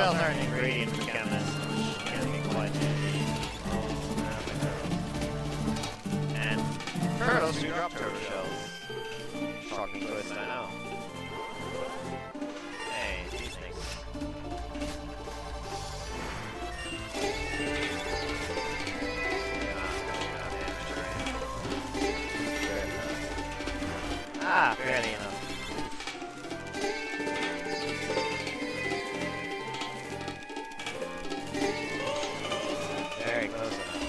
shells are an ingredient for chemists, which can be quite handy. And turtles, we drop turtle shells. Shocking choice, I know. Hey, these things. Ah, barely enough. Very close on that one.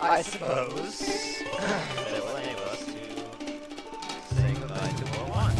I suppose that it will enable us to say goodbye to World 1.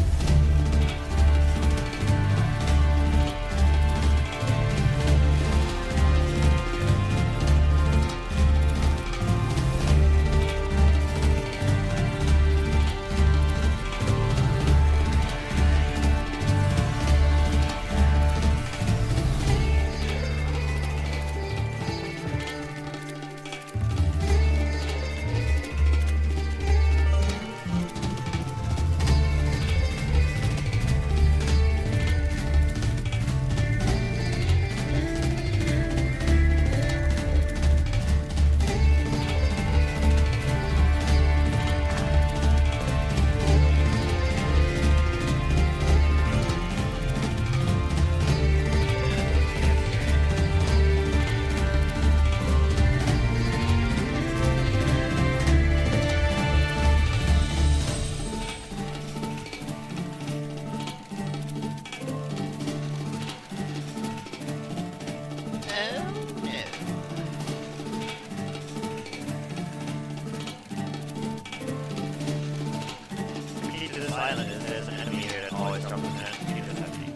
Island is there's an enemy here that always drops an enemy that's heavy.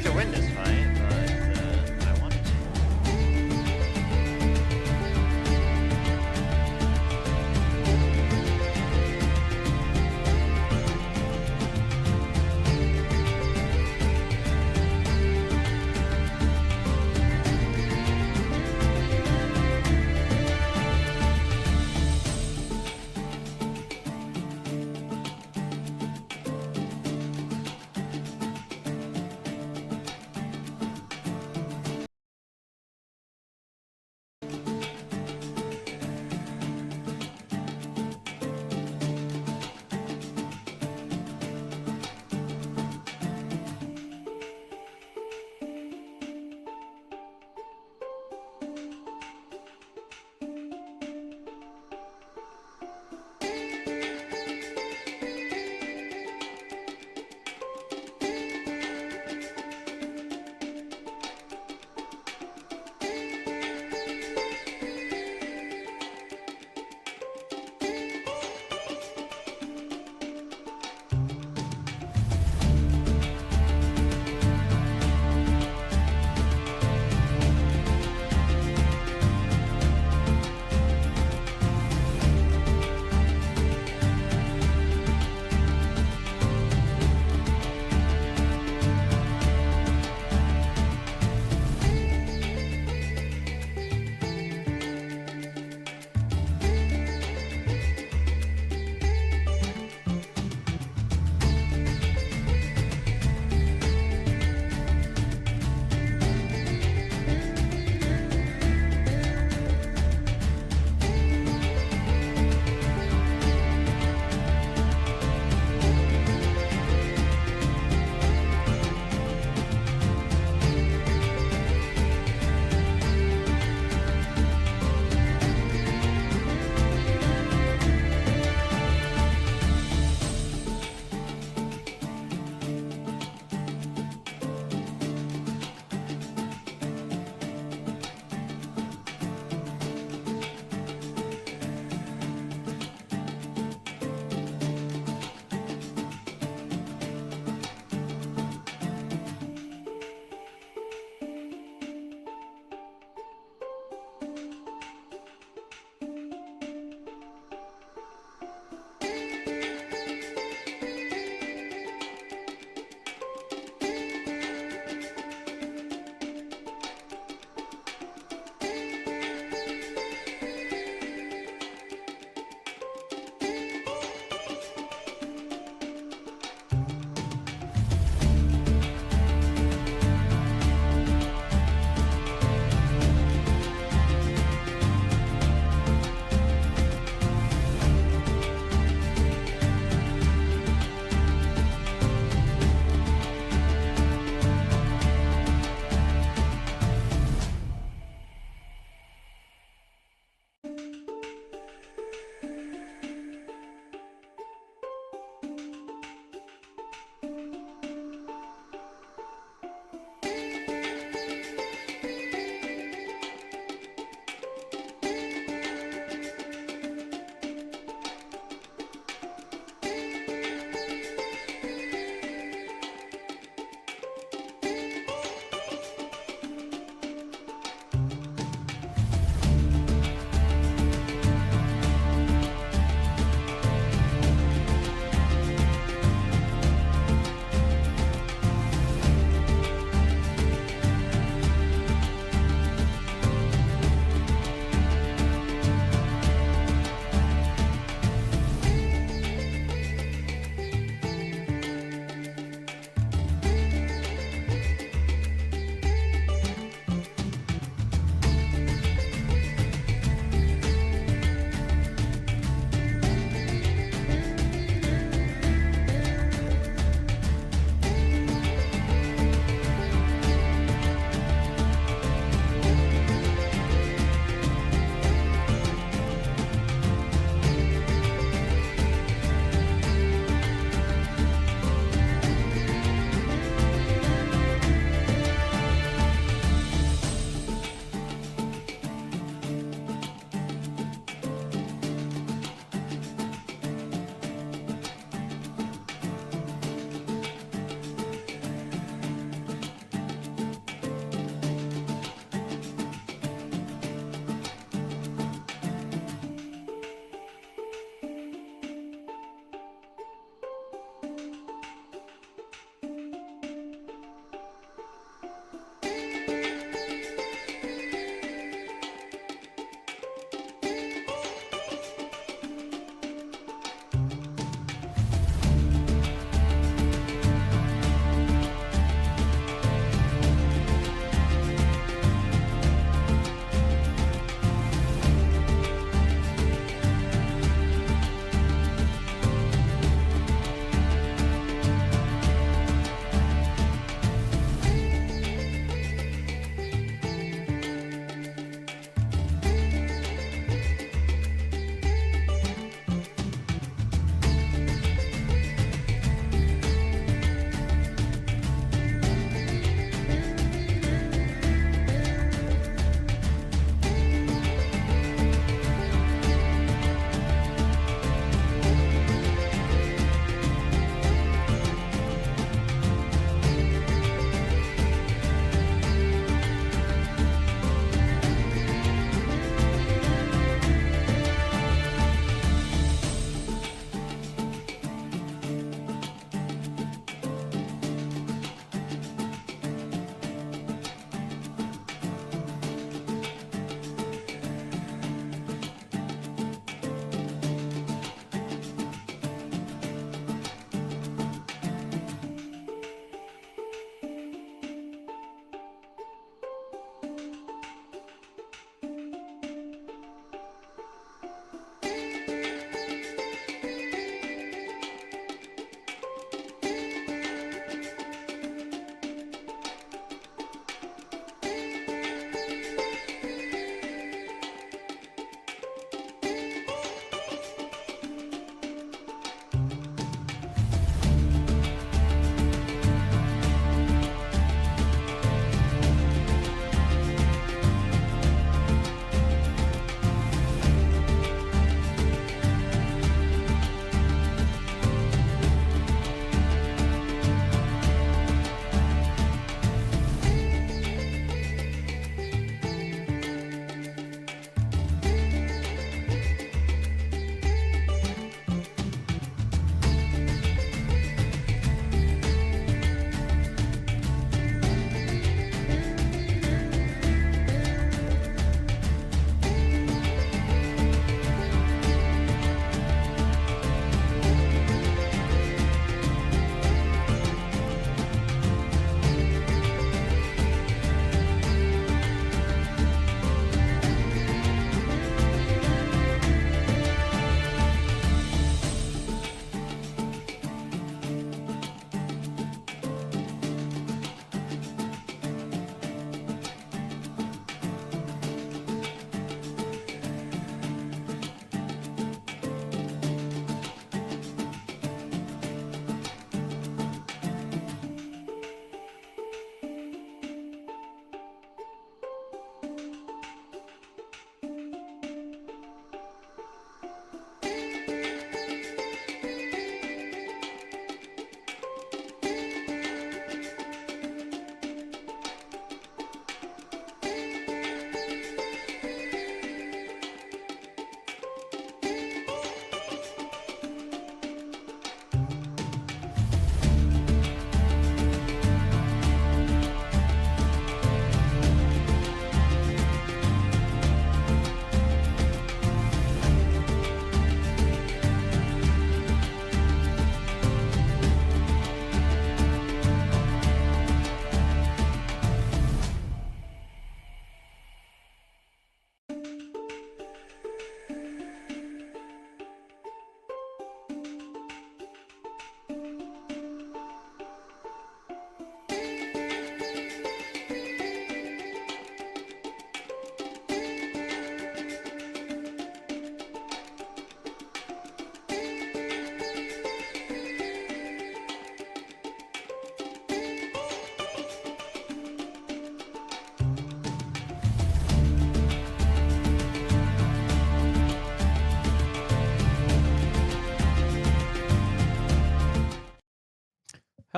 took to win this fight, but I wanted to.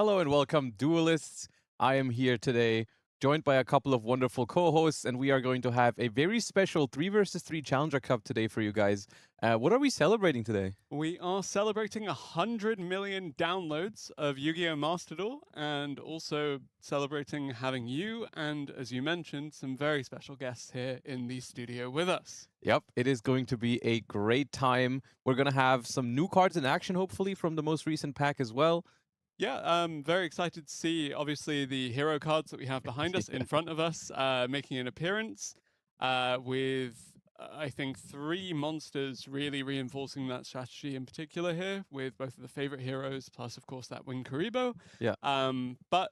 Hello and welcome, duelists. I am here today, joined by a couple of wonderful co-hosts, and we are going to have a very special 3 versus 3 Challenger Cup today for you guys. What are we celebrating today? We are celebrating 100 million downloads of Yu-Gi-Oh! Master Duel, and also celebrating having you and, as you mentioned, some very special guests here in the studio with us. Yep, it is going to be a great time. We're going to have some new cards in action, hopefully, from the most recent pack as well. Yeah, very excited to see, obviously, the hero cards that we have behind us, in front of us, making an appearance with, I think, 3 monsters really reinforcing that strategy in particular here, with both of the favorite heroes, plus, of course, that Wing Karibo. Yeah. But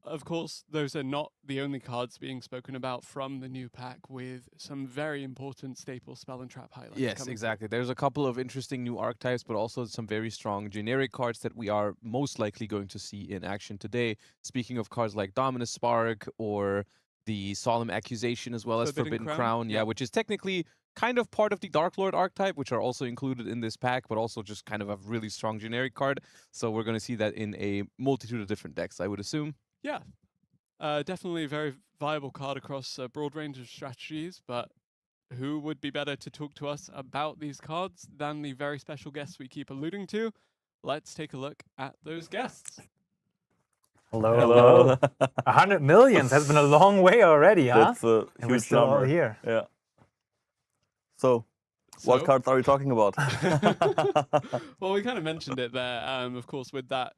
of course, those are not the only cards being spoken about from the new pack, with some very important staple spell and trap highlights. Yes, exactly. There's a couple of interesting new archetypes, but also some very strong generic cards that we are most likely going to see in action today. Speaking of cards like Dominus Spark or the Solemn Accusation, as well as Forbidden Crown, yeah, which is technically kind of part of the Dark Lord archetype, which are also included in this pack, but also just kind of a really strong generic card. So we're going to see that in a multitude of different decks, I would assume. Yeah, definitely a very viable card across a broad range of strategies, but who would be better to talk to us about these cards than the very special guests we keep alluding to? Let's take a look at those guests. Hello. 100 millions has been a long way already, huh? That's a And we're huge still all number. here. Yeah. So, what cards are we talking about? Well, we kind of mentioned it there. Of course, with that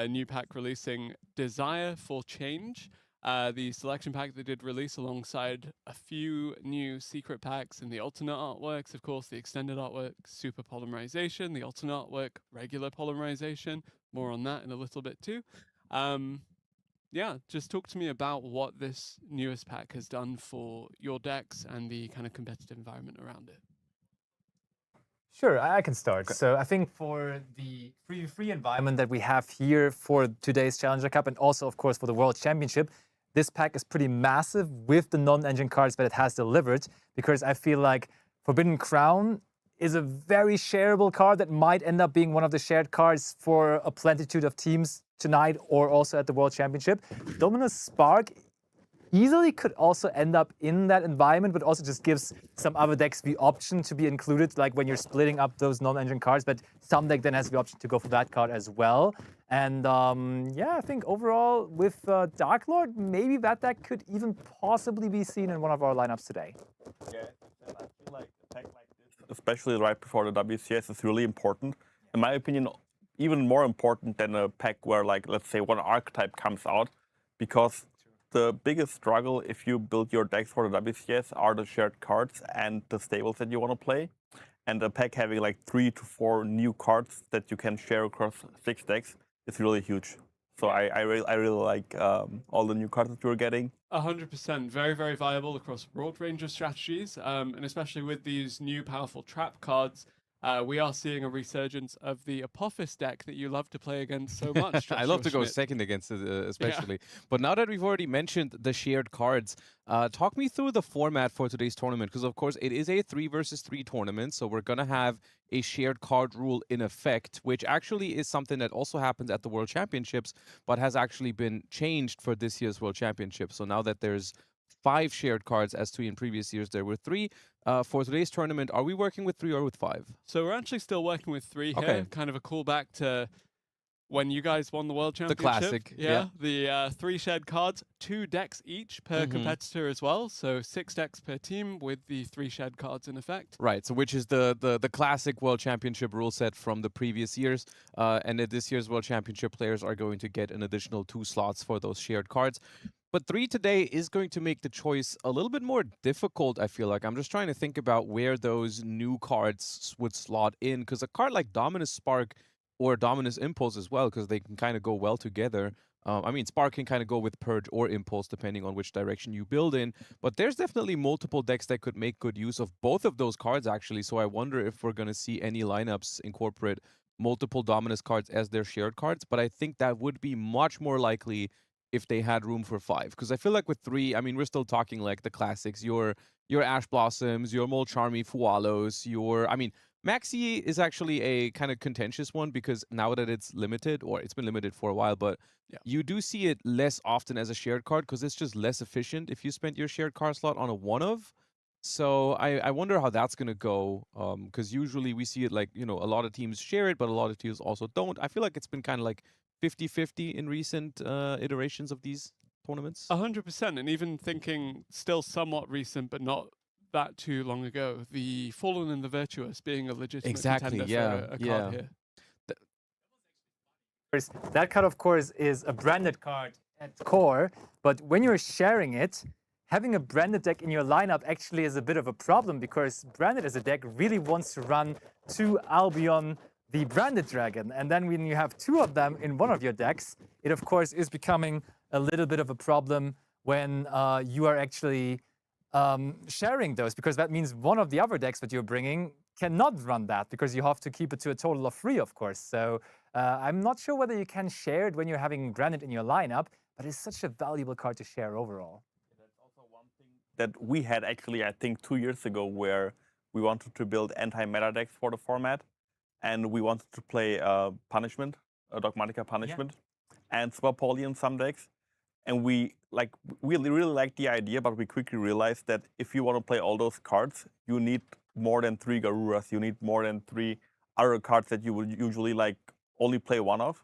new pack releasing Desire for Change, the selection pack they did release alongside a few new secret packs and the alternate artworks. Of course, the extended artwork, Super Polymerization, the alternate artwork, Regular Polymerization. More on that in a little bit too. Yeah, just talk to me about what this newest pack has done for your decks and the kind of competitive environment around it. Sure, I can start. So I think for the free environment that we have here for today's Challenger Cup, and also, of course, for the World Championship, this pack is pretty massive with the non-engine cards that it has delivered, because I feel like Forbidden Crown is a very shareable card that might end up being one of the shared cards for a plenitude of teams tonight or also at the World Championship. Dominus Spark easily could also end up in that environment, but also just gives some other decks the option to be included, like when you're splitting up those non-engine cards, but some deck then has the option to go for that card as well. And yeah, I think overall with Dark Lord, maybe that deck could even possibly be seen in one of our lineups today. Yeah, I feel like a pack like this, especially right before the WCS, is really important. In my opinion, even more important than a pack where, like, let's say one archetype comes out, because the biggest struggle if you build your decks for the WCS are the shared cards and the stables that you want to play. And a pack having like 3 to 4 new cards that you can share across 6 decks is really huge. So I really like all the new cards that you're getting. 100%, very, very viable across a broad range of strategies, and especially with these new powerful trap cards, we are seeing a resurgence of the Apophis deck that you love to play against so much. I love to go Schmidt. second against it, especially. Yeah. But now that we've already mentioned the shared cards, talk me through the format for today's tournament, because of course it is a 3 versus 3 tournament, so we're going to have a shared card rule in effect, which actually is something that also happens at the World Championships, but has actually been changed for this year's World Championship. So now that there's 5 shared cards, as to in previous years there were 3. For today's tournament, are we working with 3 or with 5? So we're actually still working with 3 here. Okay. Kind of a callback to when you guys won the World Championship. The classic. Yeah. The 3 shared cards, 2 decks each per competitor as well. So 6 decks per team with the 3 shared cards in effect. Right, so which is the classic World Championship rule set from the previous years. And at this year's World Championship, players are going to get an additional 2 slots for those shared cards. But 3 today is going to make the choice a little bit more difficult, I feel like. I'm just trying to think about where those new cards would slot in, because a card like Dominus Spark or Dominus Impulse as well, because they can kind of go well together. I mean, Spark can kind of go with Purge or Impulse, depending on which direction you build in. But there's definitely multiple decks that could make good use of both of those cards, actually. So I wonder if we're going to see any lineups incorporate multiple Dominus cards as their shared cards. But I think that would be much more likely if they had room for 5. Because I feel like with 3, I mean, we're still talking like the classics. Your Ash Blossoms, your Molcharmi Fualos, I mean, Maxi is actually a kind of contentious one because now that it's limited, or it's been limited for a while, but Yeah. you do see it less often as a shared card because it's just less efficient if you spend your shared card slot on a one of. So I wonder how that's going to go because usually we see it like, a lot of teams share it, but a lot of teams also don't. I feel like it's been kind of like 50-50 in recent iterations of these tournaments. 100%, and even thinking still somewhat recent, but not that too long ago, the Fallen and the Virtuous being a legitimate Exactly, contender yeah, for a yeah. card here. That card, of course, is a branded card at core, but when you're sharing it, having a branded deck in your lineup actually is a bit of a problem because branded as a deck really wants to run 2 Albion, the branded dragon. And then when you have 2 of them in one of your decks, it of course is becoming a little bit of a problem when you are actually sharing those, because that means one of the other decks that you're bringing cannot run that because you have to keep it to a total of 3, of course. So I'm not sure whether you can share it when you're having branded in your lineup, but it's such a valuable card to share overall. That's also one thing that we had actually, I think, 2 years ago, where we wanted to build anti-meta decks for the format, and we wanted to play Punishment, Dogmatica Punishment, and Super Poly in some decks. And we really liked the idea, but we quickly realized that if you want to play all those cards, you need more than 3 Garuras. You need more than 3 other cards that you would usually only play one of.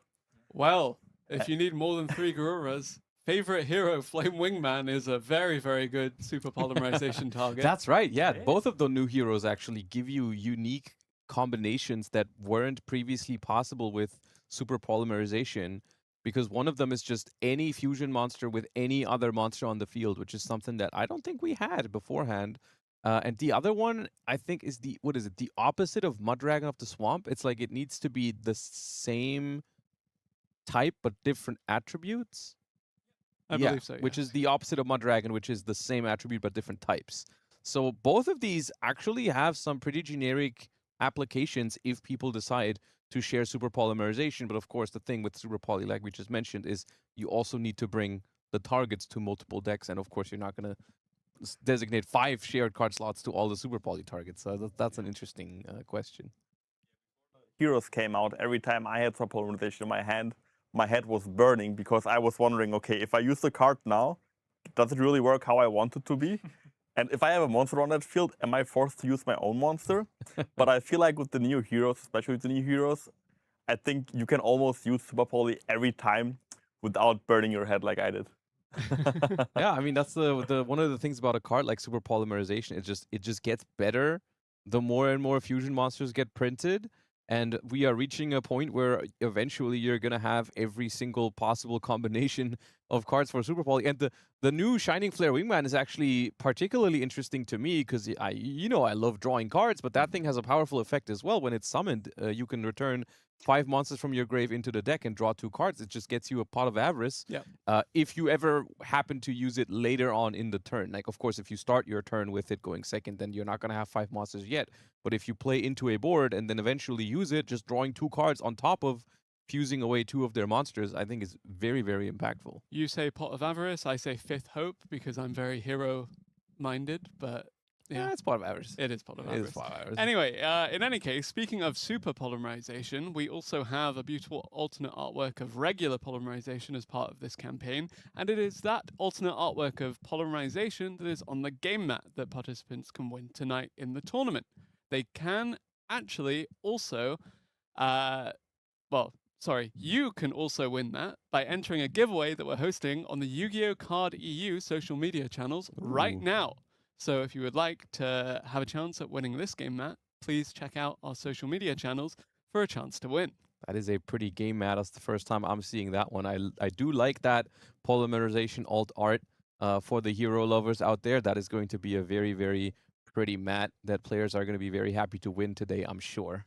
Well, if you need more than 3 Garuras, favorite hero, Flame Wingman, is a very, very good super polymerization target. That's right. Yeah, both of the new heroes actually give you unique combinations that weren't previously possible with super polymerization, because one of them is just any fusion monster with any other monster on the field, which is something that I don't think we had beforehand. And the other one, I think, is the opposite of Mud Dragon of the Swamp. It's like it needs to be the same type but different attributes. I believe so, Which yes. is the opposite of Mud Dragon, which is the same attribute but different types. So both of these actually have some pretty generic applications if people decide to share super polymerization. But of course, the thing with super poly, like we just mentioned, is you also need to bring the targets to multiple decks, and of course, you're not going to designate 5 shared card slots to all the super poly targets. So that's an interesting question. Heroes came out, every time I had super polymerization in my head was burning because I was wondering, okay, if I use the card now, does it really work how I want it to be? And if I have a monster on that field, am I forced to use my own monster? But I feel like with the new heroes, especially with the new heroes, I think you can almost use Super Poly every time without burning your head like I did. Yeah, I mean, that's the one of the things about a card like super polymerization. It just gets better the more and more fusion monsters get printed. And we are reaching a point where eventually you're going to have every single possible combination of cards for Super Poly. And the new Shining Flare Wingman is actually particularly interesting to me because I love drawing cards, but that thing has a powerful effect as well. When it's summoned, you can return 5 monsters from your grave into the deck and draw 2 cards. It just gets you a Pot of Avarice. Yeah. If you ever happen to use it later on in the turn. Like, of course, if you start your turn with it going second, then you're not going to have 5 monsters yet. But if you play into a board and then eventually use it, just drawing 2 cards on top of fusing away 2 of their monsters, I think is very, very impactful. You say Pot of Avarice, I say Fifth Hope because I'm very hero-minded, but yeah, it's Pot of Avarice. it is Pot of It Avarice. is Pot of Avarice. Anyway, in any case, speaking of super polymerization, we also have a beautiful alternate artwork of regular polymerization as part of this campaign, and it is that alternate artwork of polymerization that is on the game mat that participants can win tonight in the tournament. They can actually also, you can also win that by entering a giveaway that we're hosting on the Yu-Gi-Oh! Card EU social media channels right now. So if you would like to have a chance at winning this game mat, please check out our social media channels for a chance to win. That is a pretty game mat. That's the first time I'm seeing that one. I do like that polymerization alt art for the hero lovers out there. That is going to be a very, very pretty mat that players are going to be very happy to win today, I'm sure.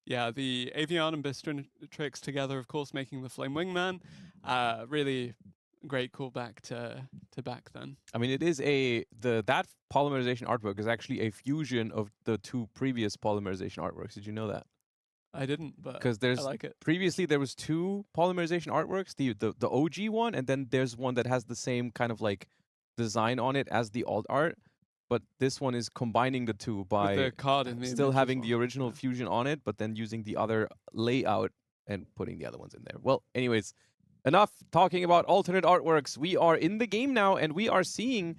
Yeah, the Avian and Bistrix together, of course, making the Flame Wingman. Really great callback to back then. I mean, it is that polymerization artwork is actually a fusion of the 2 previous polymerization artworks. Did you know that? I didn't, but Because I like it. Previously there was 2 polymerization artworks, the OG one, and then there's one that has the same kind of like design on it as the alt art. but this one is combining the two by With the card in the still image as having the well. original Yeah. fusion on it, but then using the other layout and putting the other ones in there. Well, anyways, enough talking about alternate artworks. We are in the game now, and we are seeing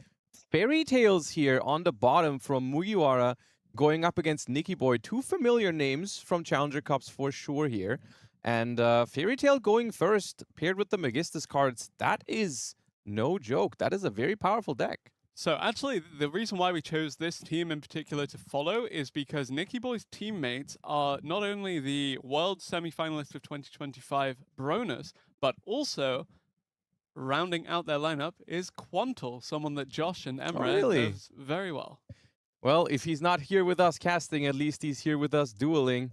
Fairy Tales here on the bottom from Mugiwara going up against Nicky Boy. Two familiar names from Challenger Cups for sure here. And Fairy Tale going first, paired with the Megistus cards. That is no joke. That is a very powerful deck. So actually, the reason why we chose this team in particular to follow is because Nicky Boy's teammates are not only the world semi-finalist of 2025 Bronus, but also rounding out their lineup is Quantal, someone that Josh and Emre really? knows very well. Well, if he's not here with us casting, at least he's here with us dueling.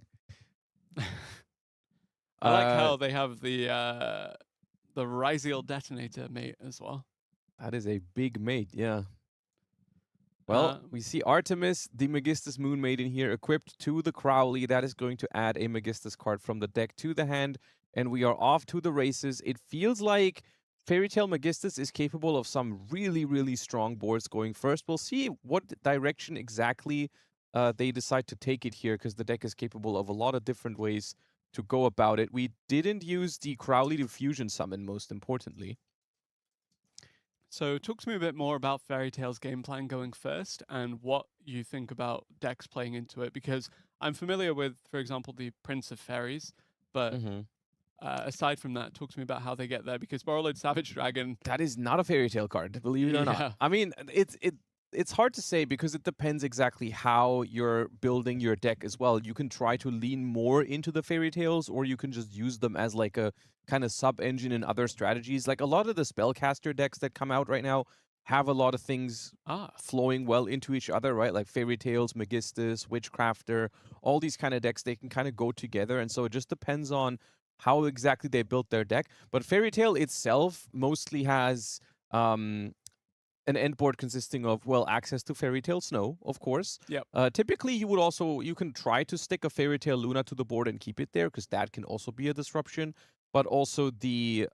I like how they have the Ryziel detonator mate as well. That is a big mate, yeah. Well, we see Artemis, the Megistus Moon Maiden here, equipped to the Crowley. That is going to add a Megistus card from the deck to the hand, and we are off to the races. It feels like Fairy Tale Megistus is capable of some really, really strong boards going first. We'll see what direction exactly they decide to take it here, because the deck is capable of a lot of different ways to go about it. We didn't use the Crowley to fusion summon, most importantly. So talk to me a bit more about Fairy Tale's game plan going first and what you think about decks playing into it, because I'm familiar with, for example, the Prince of Fairies, but aside from that, talk to me about how they get there, because Borrowed Savage Dragon... That is not a Fairy Tale card, believe it or not. I mean, it's hard to say because it depends exactly how you're building your deck as well. You can try to lean more into the Fairy Tales, or you can just use them as like a kind of sub-engine in other strategies. Like a lot of the Spellcaster decks that come out right now have a lot of things flowing well into each other, right? Like Fairy Tales, Megistus, Witchcrafter, all these kind of decks, they can kind of go together. And so it just depends on how exactly they built their deck. But Fairy Tale itself mostly has an end board consisting of, well, access to Fairy Tale Snow, of course. Yep. Typically, you can try to stick a Fairy Tale Luna to the board and keep it there, because that can also be a disruption. But also the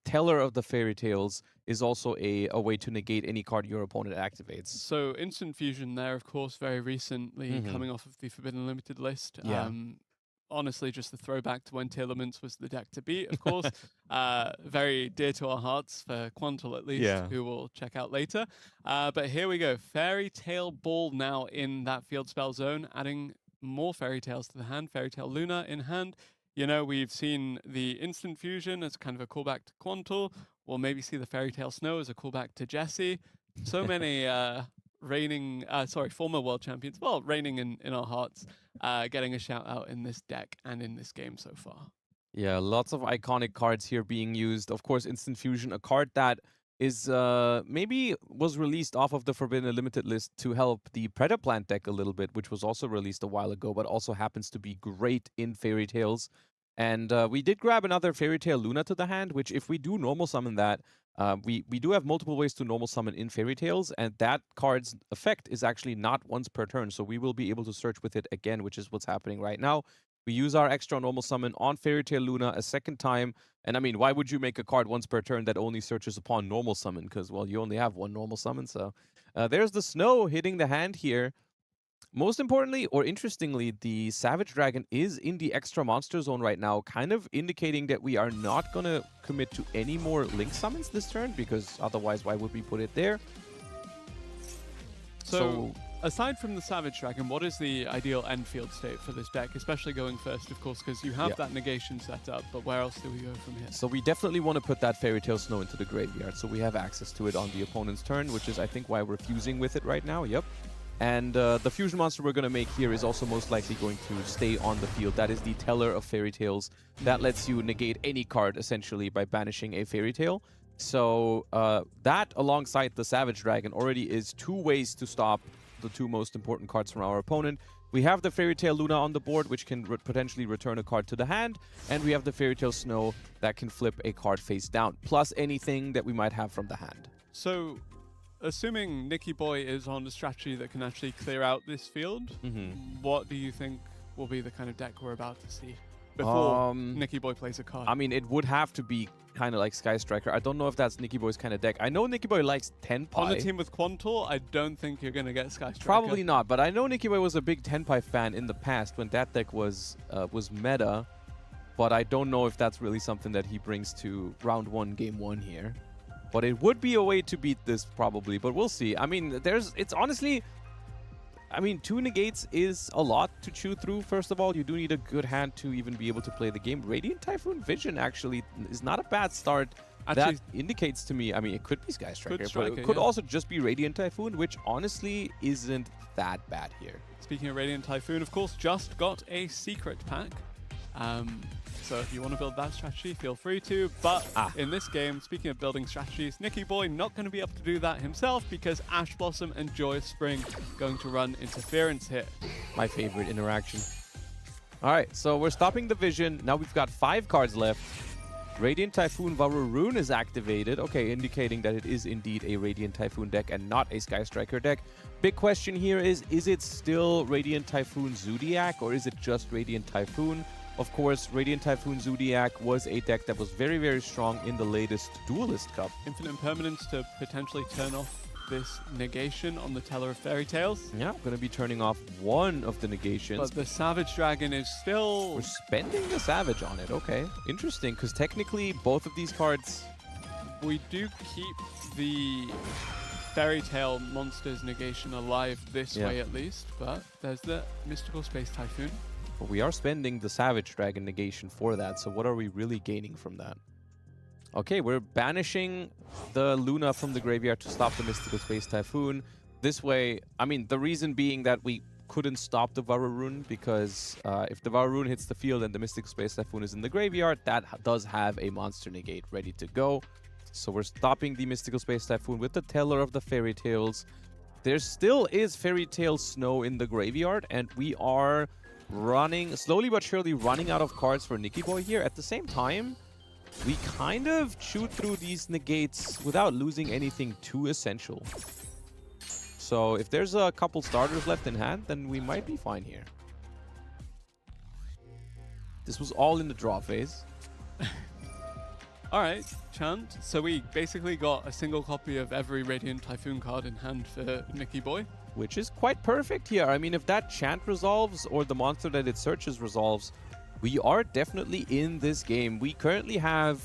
teller of the Fairy Tales is also a way to negate any card your opponent activates. So Instant Fusion there, of course, very recently coming off of the Forbidden Limited list. Yeah. Honestly, just the throwback to when Tailorments was the deck to beat, of course. Very dear to our hearts, for Quantal at least, who we'll check out later. But here we go. Fairy Tale Ball now in that field spell zone, adding more Fairy Tales to the hand. Fairy Tale Luna in hand. You know, we've seen the Instant Fusion as kind of a callback to Quantal. We'll maybe see the Fairy Tale Snow as a callback to Jesse. So many former world champions, well, reigning in our hearts, getting a shout out in this deck and in this game so far. Yeah, lots of iconic cards here being used. Of course, Instant Fusion, a card that is maybe was released off of the Forbidden Limited list to help the Predaplant deck a little bit, which was also released a while ago, but also happens to be great in Fairy Tales. And we did grab another Fairy Tale Luna to the hand, which if we do normal summon that, we do have multiple ways to normal summon in Fairy Tales, and that card's effect is actually not once per turn, so we will be able to search with it again, which is what's happening right now. We use our extra normal summon on Fairy Tale Luna a second time, and I mean, why would you make a card once per turn that only searches upon normal summon? Because, well, you only have one normal summon, so... there's the Snow hitting the hand here. Most importantly, or interestingly, the Savage Dragon is in the extra monster zone right now, kind of indicating that we are not going to commit to any more Link summons this turn, because otherwise, why would we put it there? So aside from the Savage Dragon, what is the ideal end field state for this deck, especially going first, of course, because you have that negation set up, but where else do we go from here? So we definitely want to put that Fairy Tale Snow into the graveyard, so we have access to it on the opponent's turn, which is, I think, why we're fusing with it right now. Yep. And the fusion monster we're going to make here is also most likely going to stay on the field. That is the Teller of Fairy Tales. That lets you negate any card, essentially, by banishing a Fairy Tale. So that, alongside the Savage Dragon, already is two ways to stop the two most important cards from our opponent. We have the Fairy Tale Luna on the board, which can potentially return a card to the hand. And we have the Fairy Tale Snow that can flip a card face down, plus anything that we might have from the hand. So... assuming Nicky Boy is on a strategy that can actually clear out this field, what do you think will be the kind of deck we're about to see? before Nicky Boy plays a card. I mean, it would have to be kind of like Sky Striker. I don't know if that's Nicky Boy's kind of deck. I know Nicky Boy likes Tenpai. On a team with Quantul, I don't think you're going to get Sky Striker. Probably not, but I know Nicky Boy was a big Tenpai fan in the past when that deck was meta. But I don't know if that's really something that he brings to round 1, game 1 here. But it would be a way to beat this probably, but we'll see. I mean, it's honestly, I mean, 2 negates is a lot to chew through. First of all, you do need a good hand to even be able to play the game. Radiant Typhoon Vision actually is not a bad start. Actually, that indicates to me, I mean, it could be Sky Striker, but Striker, it could yeah. also just be Radiant Typhoon, which honestly isn't that bad here. Speaking of Radiant Typhoon, of course, just got a secret pack. So if you want to build that strategy, feel free to. But in this game, speaking of building strategies, Nicky Boy not going to be able to do that himself because Ash Blossom and Joyous Spring going to run interference here. My favorite interaction. All right, so we're stopping the vision. Now we've got 5 cards left. Radiant Typhoon Varurune is activated. Okay, indicating that it is indeed a Radiant Typhoon deck and not a Sky Striker deck. Big question here is it still Radiant Typhoon Zodiac or is it just Radiant Typhoon? Of course, Radiant Typhoon Zodiac was a deck that was very, very strong in the latest Duelist Cup. Infinite Impermanence to potentially turn off this negation on the Teller of Fairy Tales. Yeah, going to be turning off one of the negations. But the Savage Dragon is still... We're spending the Savage on it. Okay, interesting, because technically both of these cards... We do keep the Fairy Tale monster's negation alive this way at least, but there's the Mystical Space Typhoon. But we are spending the Savage Dragon negation for that, so what are we really gaining from that? Okay, we're banishing the Luna from the graveyard to stop the Mystical Space Typhoon. This way, I mean, the reason being that we couldn't stop the Varurune, because if the Varurune hits the field and the Mystical Space Typhoon is in the graveyard, that does have a monster negate ready to go. So we're stopping the Mystical Space Typhoon with the Teller of the Fairy Tales. There still is Fairy Tale Snow in the graveyard, and we are slowly but surely running out of cards for Nicky Boy here. At the same time, we kind of chewed through these negates without losing anything too essential. So if there's a couple starters left in hand, then we might be fine here. This was all in the draw phase. All right, Chant. So we basically got a single copy of every Radiant Typhoon card in hand for Nicky Boy. Which is quite perfect here. I mean, if that chant resolves or the monster that it searches resolves, we are definitely in this game. We currently have,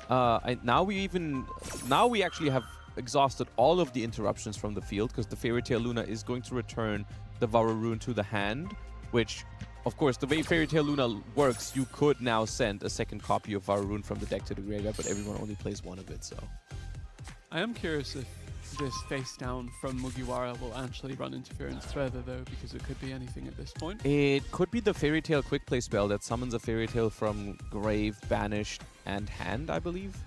now we actually have exhausted all of the interruptions from the field because the Fairy Tale Luna is going to return the Varurune to the hand, which, of course, the way Fairy Tale Luna works, you could now send a second copy of Varurune from the deck to the graveyard, but everyone only plays one of it, so. I am curious if this face down from Mugiwara will actually run interference further though, because it could be anything at this point. It could be the Fairy Tale quick play spell that summons a Fairy Tale from grave, banished, and hand, I believe.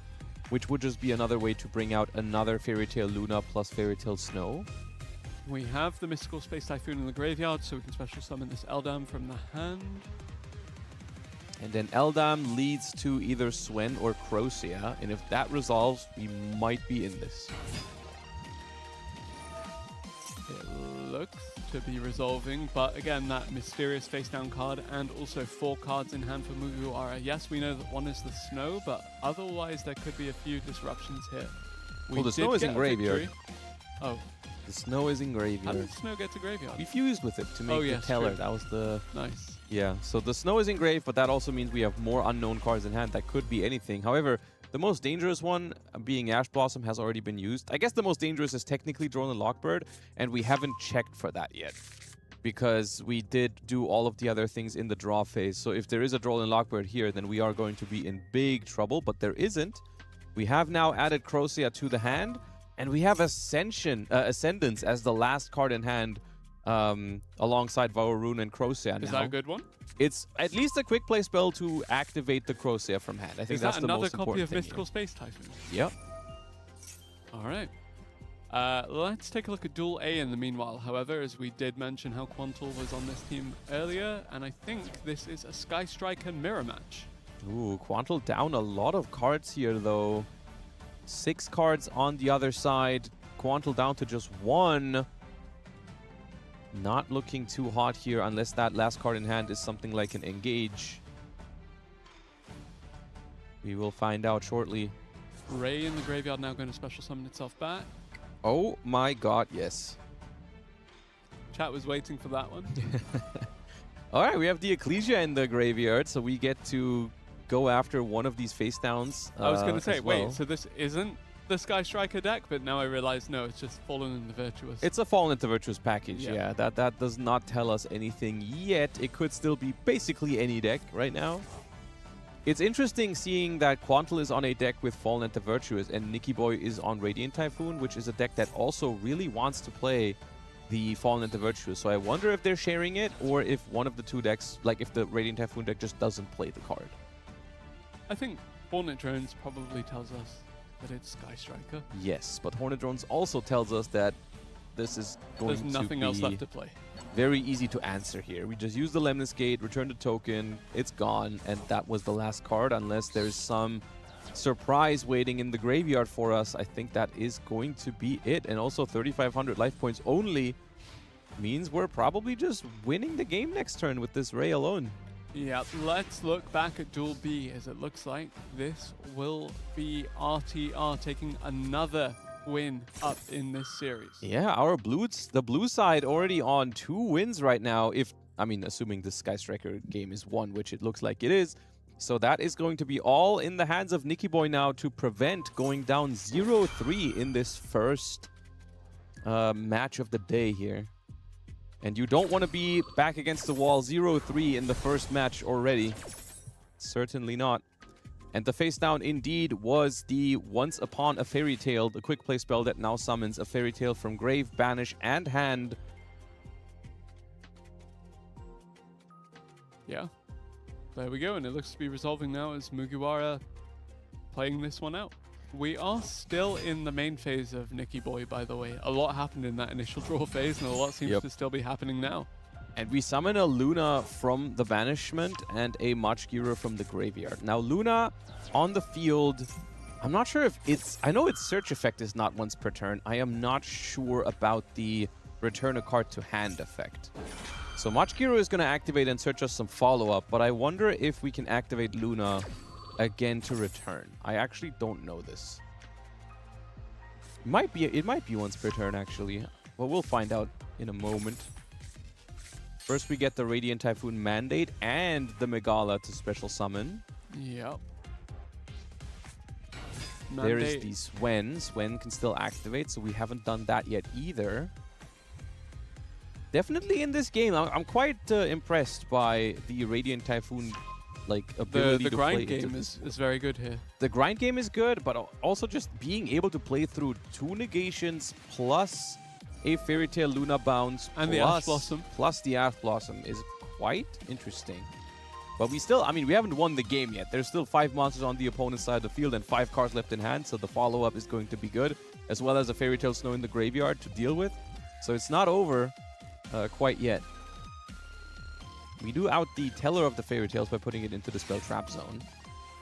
Which would just be another way to bring out another Fairy Tale Luna plus Fairy Tale Snow. We have the Mystical Space Typhoon in the graveyard, so we can special summon this Eldam from the hand. And then Eldam leads to either Swen or Crocea, and if that resolves, we might be in this. It looks to be resolving, but again, that mysterious face down card and also 4 cards in hand for Mugiwara. Yes, we know that one is the Snow, but otherwise there could be a few disruptions here. Well, the Snow is in graveyard. Oh. The Snow is in How graveyard. did the Snow get to graveyard? We fused with it to make the Teller. True. That was the... Nice. Yeah, so the Snow is in grave, but that also means we have more unknown cards in hand. That could be anything. However, the most dangerous one, being Ash Blossom, has already been used. I guess the most dangerous is technically Drone and Lockbird, and we haven't checked for that yet. Because we did do all of the other things in the draw phase. So if there is a Drone and Lockbird here, then we are going to be in big trouble, but there isn't. We have now added Crocea to the hand, and we have Ascendance as the last card in hand alongside Varurune and Crocea now. Is that a good one? It's at least a quick play spell to activate the Crocea from hand. I think that's the most important thing. Is that another copy of Mystical Space Typhoon? Yep. All right. Let's take a look at Duel A in the meanwhile, however, as we did mention how Quantul was on this team earlier, and I think this is a Sky Striker mirror match. Ooh, Quantul down a lot of cards here, though. 6 cards on the other side. Quantul down to just 1. Not looking too hot here unless that last card in hand is something like an Engage. We will find out shortly. Ray in the graveyard now going to special summon itself back. Oh my god, yes. Chat was waiting for that one. All right, we have the Ecclesia in the graveyard, so we get to go after one of these face downs. I was going to say, as well. wait, so this isn't the Sky Striker deck, but now I realize, no, it's just Fallen in the Virtuous. It's a Fallen into Virtuous package, Yeah. yeah. That does not tell us anything yet. It could still be basically any deck right now. It's interesting seeing that Quantal is on a deck with Fallen into Virtuous and Nicky Boy is on Radiant Typhoon, which is a deck that also really wants to play the Fallen into Virtuous. So I wonder if they're sharing it or if one of the two decks, like if the Radiant Typhoon deck just doesn't play the card. I think Hornet Drones probably tells us that it's Sky Striker. Yes, but Hornet Drones also tells us that this is going There's to nothing be else left to play. very easy to answer here. We just use the Lemnis Gate, return the token, it's gone, and that was the last card. Unless there's some surprise waiting in the graveyard for us, I think that is going to be it. And also 3,500 life points only means we're probably just winning the game next turn with this Ray alone. Yeah, let's look back at Duel B, as it looks like this will be RTR taking another win up in this series. Yeah, the blue side already on 2 wins right now. Assuming the Sky Striker game is won, which it looks like it is. So that is going to be all in the hands of Nicky Boy now to prevent going down 0-3 in this first match of the day here. And you don't want to be back against the wall 0-3 in the first match already. Certainly not. And the face down indeed was the Once Upon a Fairy Tale, the quick play spell that now summons a Fairy Tale from grave, banish, and hand. Yeah, there we go, and it looks to be resolving now as Mugiwara playing this one out. We are still in the main phase of Nicky Boy, by the way. A lot happened in that initial draw phase, and a lot seems to still be happening now. And we summon a Luna from the Banishment and a Machgira from the graveyard. Now, Luna on the field, I'm not sure if it's... I know its search effect is not once per turn. I am not sure about the return a card to hand effect. So Machgira is going to activate and search us some follow-up, but I wonder if we can activate Luna again to return. I actually don't know this. It might be once per turn, actually. Well, we'll find out in a moment. First, we get the Radiant Typhoon Mandate and the Megala to special summon. Yep. There is the Swen. Swen can still activate, so we haven't done that yet either. Definitely in this game, I'm quite impressed by the Radiant Typhoon ability the to grind play. game is very good here. The grind game is good, but also just being able to play through 2 negations plus a Fairy Tale Luna bounce and the Ash Blossom. Plus the Ash Blossom is quite interesting. But we still, we haven't won the game yet. There's still 5 monsters on the opponent's side of the field and 5 cards left in hand, so the follow-up is going to be good, as well as a Fairy Tale Snow in the graveyard to deal with. So it's not over quite yet. We do out the Teller of the Fairy Tales by putting it into the Spell Trap Zone,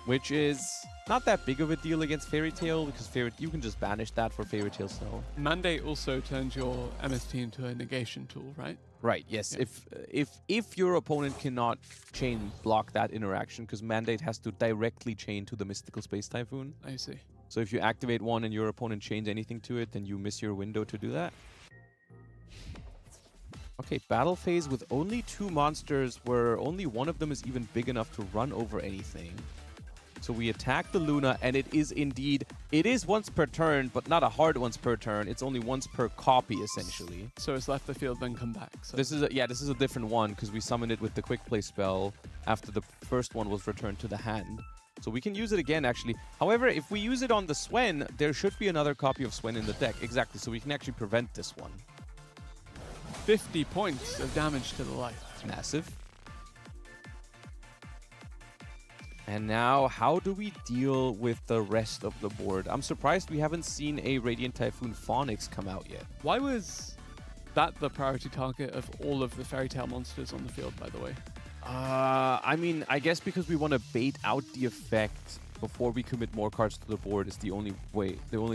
which is not that big of a deal against Fairy Tale, because you can just banish that for Fairy Tale Snow. Mandate also turns your MST into a negation tool, right? Right, yes. Yeah. If your opponent cannot chain block that interaction, because Mandate has to directly chain to the Mystical Space Typhoon. I see. So if you activate one and your opponent chains anything to it, then you miss your window to do that. Okay, battle phase with only 2 monsters where only one of them is even big enough to run over anything. So we attack the Luna, and it is once per turn, but not a hard once per turn. It's only once per copy, essentially. So it's left the field, then come back. So. This is a different one, because we summoned it with the quick play spell after the first one was returned to the hand. So we can use it again, actually. However, if we use it on the Swen, there should be another copy of Swen in the deck. Exactly, so we can actually prevent this one. 50 points of damage to the life. Massive. And now, how do we deal with the rest of the board? I'm surprised we haven't seen a Radiant Typhoon Phonix come out yet. Why was that the priority target of all of the Fairy Tale monsters on the field, by the way? I guess because we want to bait out the effect before we commit more cards to the board is the only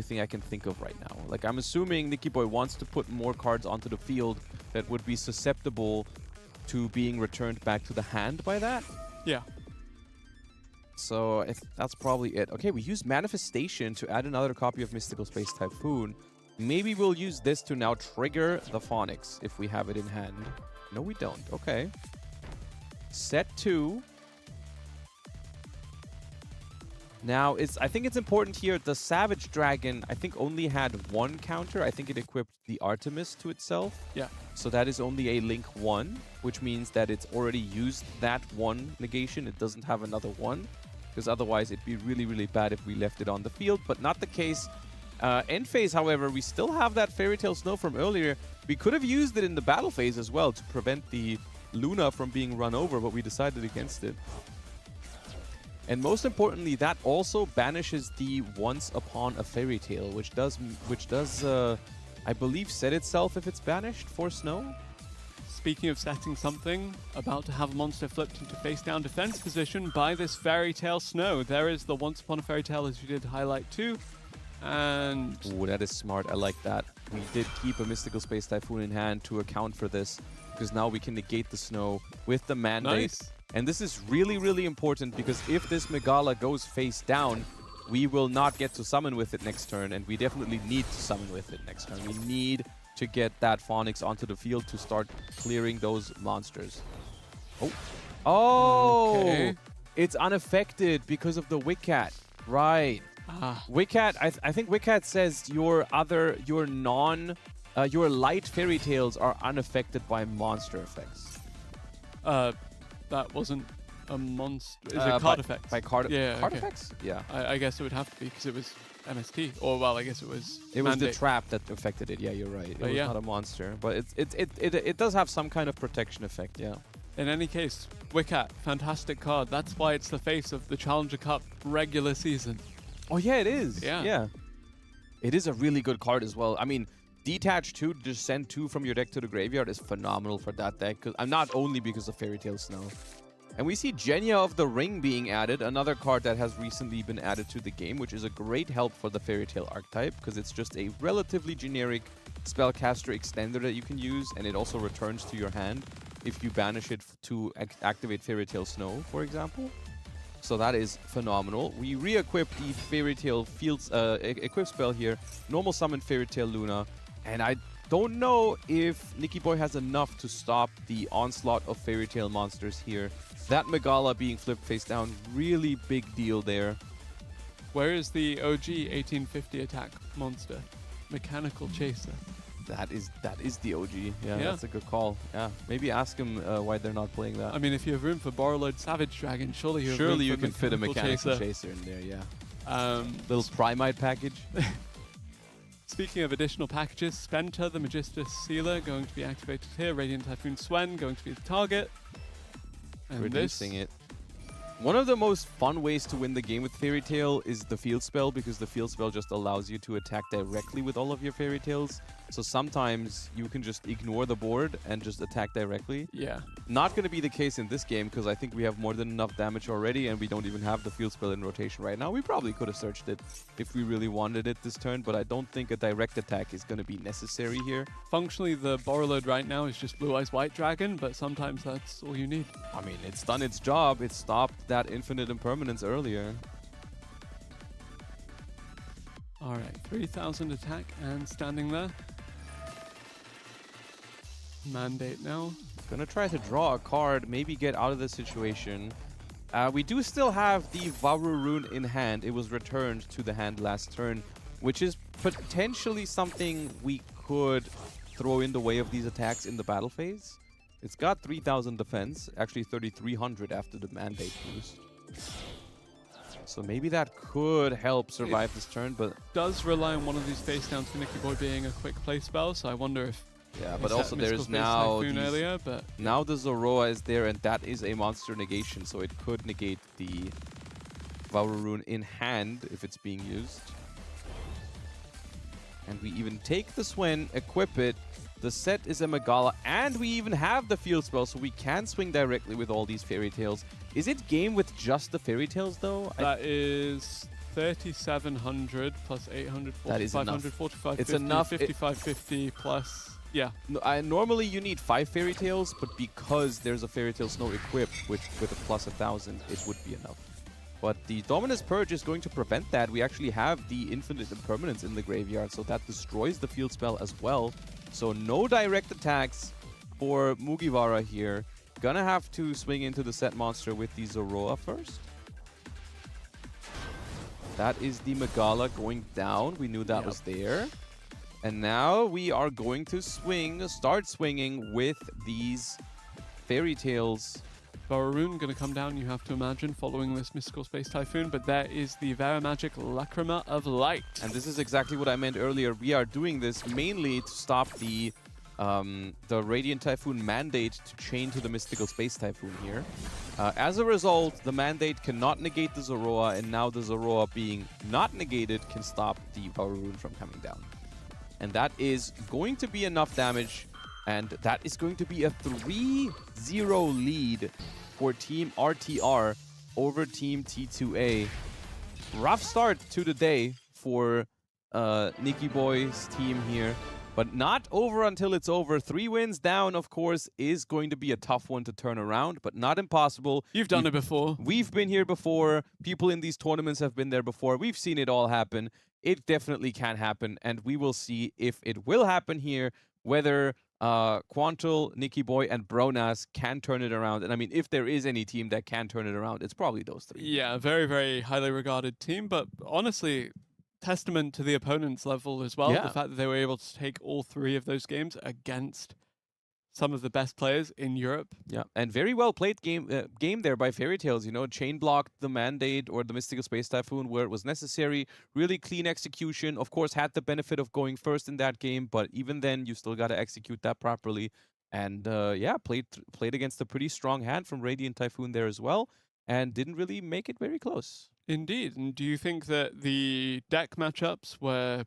thing I can think of right now. Like, I'm assuming Nicky Boy wants to put more cards onto the field that would be susceptible to being returned back to the hand by that. Yeah. So that's probably it. Okay, we use Manifestation to add another copy of Mystical Space Typhoon. Maybe we'll use this to now trigger the Phonics if we have it in hand. No, we don't. Okay. Set 2. Now, I think it's important here, the Savage Dragon, I think only had one counter. I think it equipped the Artemis to itself. Yeah. So that is only a Link 1, which means that it's already used that one negation. It doesn't have another one, because otherwise it'd be really, really bad if we left it on the field, but not the case. End phase, however, we still have that Fairy Tale Snow from earlier. We could have used it in the battle phase as well to prevent the Luna from being run over, but we decided against it. And most importantly, that also banishes the Once Upon a Fairy Tale, which does, I believe, set itself if it's banished for Snow. Speaking of setting something, about to have a monster flipped into face-down defense position by this Fairy Tale Snow. There is the Once Upon a Fairy Tale, as you did highlight too. And ooh, that is smart. I like that. We did keep a Mystical Space Typhoon in hand to account for this, because now we can negate the Snow with the Mandate. nice. And this is really, really important, because if this Megala goes face down, we will not get to summon with it next turn, and we definitely need to summon with it next turn. We need to get that Phonics onto the field to start clearing those monsters. Oh. Oh! Okay. It's unaffected because of the Wickcat. Right. Wickcat, I think Wickcat says your light fairy tales are unaffected by monster effects. That wasn't a monster. Is it card effects? By card, Yeah, card okay. effects? Yeah. I guess it would have to be because it was MST. Or, well, I guess it was It was the Mandate. trap that affected it. Yeah, you're right. It was yeah. not a monster, but it does have some kind of protection effect. Yeah. In any case, Wickcat, fantastic card. That's why it's the face of the Challenger Cup regular season. Oh yeah, it is. Yeah. Yeah. It is a really good card as well. I mean, Detach 2, just send 2 from your deck to the graveyard is phenomenal for that deck. I'm not only because of Fairy Tale Snow. And we see Genya of the Ring being added, another card that has recently been added to the game, which is a great help for the Fairy Tale archetype, because it's just a relatively generic spellcaster extender that you can use, and it also returns to your hand if you banish it to activate Fairy Tale Snow, for example. So that is phenomenal. We re-equip the Fairy Tale Fields equip spell here, normal summon Fairy Tale Luna, and I don't know if Nicky Boy has enough to stop the onslaught of Fairy Tale monsters here. That Megala being flipped face down, really big deal there. Where is the OG 1850 attack monster? Mechanical Chaser. That is the OG. Yeah, Yeah. that's a good call. Yeah, maybe ask him why they're not playing that. I mean, if you have room for Borrowload Savage Dragon, surely you have Surely room you for can fit a Mechanical Chaser. Chaser in there, yeah. Little S- Primite package. Speaking of additional packages, Spenta, the Magistus Sealer, going to be activated here. Radiant Typhoon Swen, going to be the target. And Reducing this, it. One of the most fun ways to win the game with Fairy Tale is the Field Spell, because the Field Spell just allows you to attack directly with all of your Fairy Tales. So sometimes you can just ignore the board and just attack directly. yeah. Not going to be the case in this game, because I think we have more than enough damage already, and we don't even have the Field Spell in rotation right now. We probably could have searched it if we really wanted it this turn, but I don't think a direct attack is going to be necessary here. Functionally, the Borrowload right now is just Blue Eyes White Dragon, but sometimes that's all you need. I mean, it's done its job. It stopped that Infinite Impermanence earlier. All right, 3,000 attack and standing there. Mandate now. Gonna try to draw a card, maybe get out of the situation. We do still have the Varu Rune in hand. It was returned to the hand last turn, which is potentially something we could throw in the way of these attacks in the battle phase. It's got 3,000 defense, actually 3,300 after the Mandate boost. So maybe that could help survive this turn, but Does rely on one of these face downs for Nicky Boy being a quick play spell, so I wonder if yeah, he but set also Mystical there's Space now Typhoon these, earlier, but now the Zoroa is there, and that is a monster negation, so it could negate the Varu Rune in hand if it's being used. And we even take the Swen, equip it. The set is a Megala, and we even have the Field Spell, so we can swing directly with all these Fairy Tales. Is it game with just the Fairy Tales, though? that is 3,700 plus 800, That is 4,500, enough. 4,550, It's enough. 5,550 plus, yeah. Normally you need 5 Fairy Tales, but because there's a Fairy Tale Snow equipped with a plus 1,000, it would be enough. But the Dominus Purge is going to prevent that. We actually have the Infinite Impermanence in the graveyard, so that destroys the field spell as well. So no direct attacks for Mugiwara here. Gonna have to swing into the set monster with the Zoroa first. That is the Megala going down. We knew that was there. And now we are going to start swinging with these Fairy Tales. Varun going to come down, you have to imagine, following this Mystical Space Typhoon, but there is the Vera Magic Lacrima of Light. And this is exactly what I meant earlier. We are doing this mainly to stop the Radiant Typhoon mandate to chain to the Mystical Space Typhoon here. As a result, the mandate cannot negate the Zoroa, and now the Zoroa being not negated can stop the Varun from coming down. And that is going to be enough damage, and that is going to be a 3-0 lead for Team RTR over Team T2A. Rough start to the day for Nicky Boy's team here, but not over until it's over. 3 wins down, of course, is going to be a tough one to turn around, but not impossible. You've done it before. We've been here before. People in these tournaments have been there before. We've seen it all happen. It definitely can happen, and we will see if it will happen here, whether Quantal, Nicky Boy, and Bronas can turn it around. And I mean, if there is any team that can turn it around, it's probably those 3. Yeah, very, very highly regarded team, but honestly, testament to the opponent's level as well. Yeah. The fact that they were able to take all 3 of those games against some of the best players in Europe. Yeah, and very well played game there by Fairy Tales. You know, chain blocked the Mandate or the Mystical Space Typhoon where it was necessary. Really clean execution. Of course, had the benefit of going first in that game, but even then, you still got to execute that properly. And yeah, played against a pretty strong hand from Radiant Typhoon there as well, and didn't really make it very close. Indeed. And do you think that the deck matchups were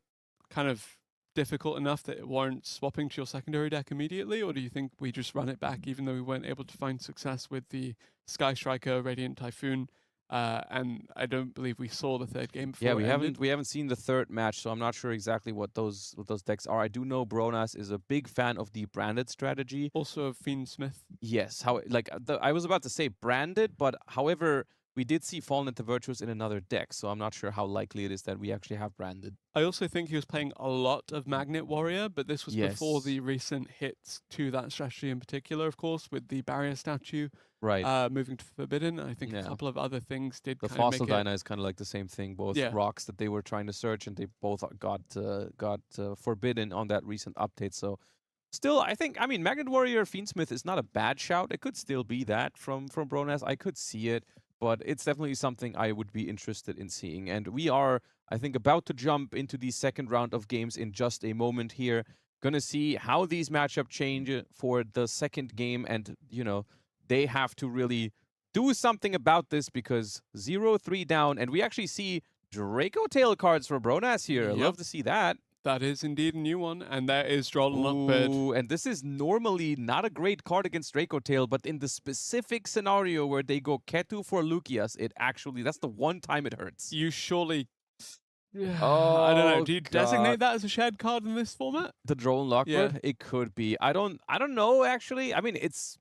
kind of difficult enough that it warrants swapping to your secondary deck immediately, or do you think we just run it back even though we weren't able to find success with the Sky Striker, Radiant Typhoon, and I don't believe we saw the 3rd game before Yeah, it ended? we haven't seen the 3rd match, so I'm not sure exactly what those decks are. I do know Bronas is a big fan of the branded strategy. Also of Fiend Smith. Yes, I was about to say branded, but however, we did see Fallen into Virtuous in another deck, so I'm not sure how likely it is that we actually have branded. I also think he was playing a lot of Magnet Warrior, but this was before Yes. the recent hits to that strategy in particular, of course, with the Barrier Statue Right. moving to Forbidden. I think a Yeah. couple of other things did The kind of Fossil make it. Dyna is kind of like the same thing. Both Yeah. rocks that they were trying to search, and they both got forbidden on that recent update. So still, I mean, Magnet Warrior Fiendsmith is not a bad shout. It could still be that from Bronas. I could see it, but it's definitely something I would be interested in seeing. And we are, I think, about to jump into the 2nd round of games in just a moment here. Gonna see how these matchup change for the 2nd game, and you know, they have to really do something about this because 0-3 down, and we actually see Draco Tail cards for Bronas here. Yep. Love to see that. That is indeed a new one, and there is Droll and Lockbird. Ooh, and this is normally not a great card against Draco Tail, but in the specific scenario where they go Ketu for Lucius, that's the one time it hurts. You surely... Oh, I don't know. Do you God. designate that as a shared card in this format? The Droll and Lockbird? Yeah. It could be. I don't know, actually. I mean, it's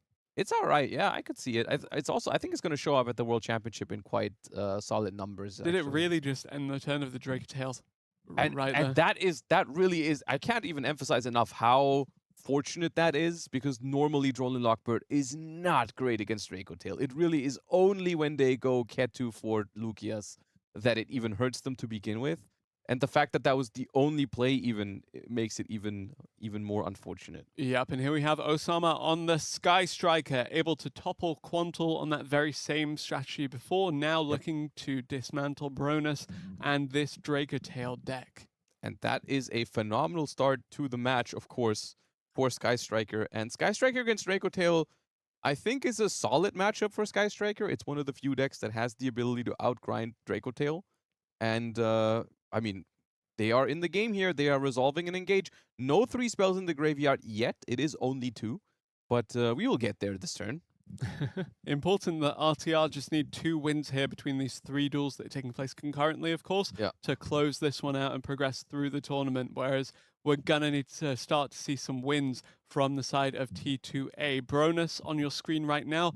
all right. Yeah, I could see it. It's also, I think it's going to show up at the World Championship in quite solid numbers. Did it actually. really just end the turn of the Draco Tails? And that really is, I can't even emphasize enough how fortunate that is, because normally Droll and Lockbird is not great against Draco Tail. It really is only when they go Ketu for Lucius that it even hurts them to begin with. And the fact that that was the only play even makes it even more unfortunate. Yep, and here we have Osama on the Sky Striker, able to topple Quantal on that very same strategy before, now looking to dismantle Bronas and this Draco Tail deck. And that is a phenomenal start to the match, of course, for Sky Striker. And Sky Striker against Draco Tail, I think, is a solid matchup for Sky Striker. It's one of the few decks that has the ability to outgrind Draco Tail. And, I mean, they are in the game here. They are resolving and engage. No 3 spells in the graveyard yet. It is only 2. But we will get there this turn. Important that RTR just need 2 wins here between these 3 duels that are taking place concurrently, of course, to close this one out and progress through the tournament, whereas we're going to need to start to see some wins from the side of T2A. Bronas on your screen right now.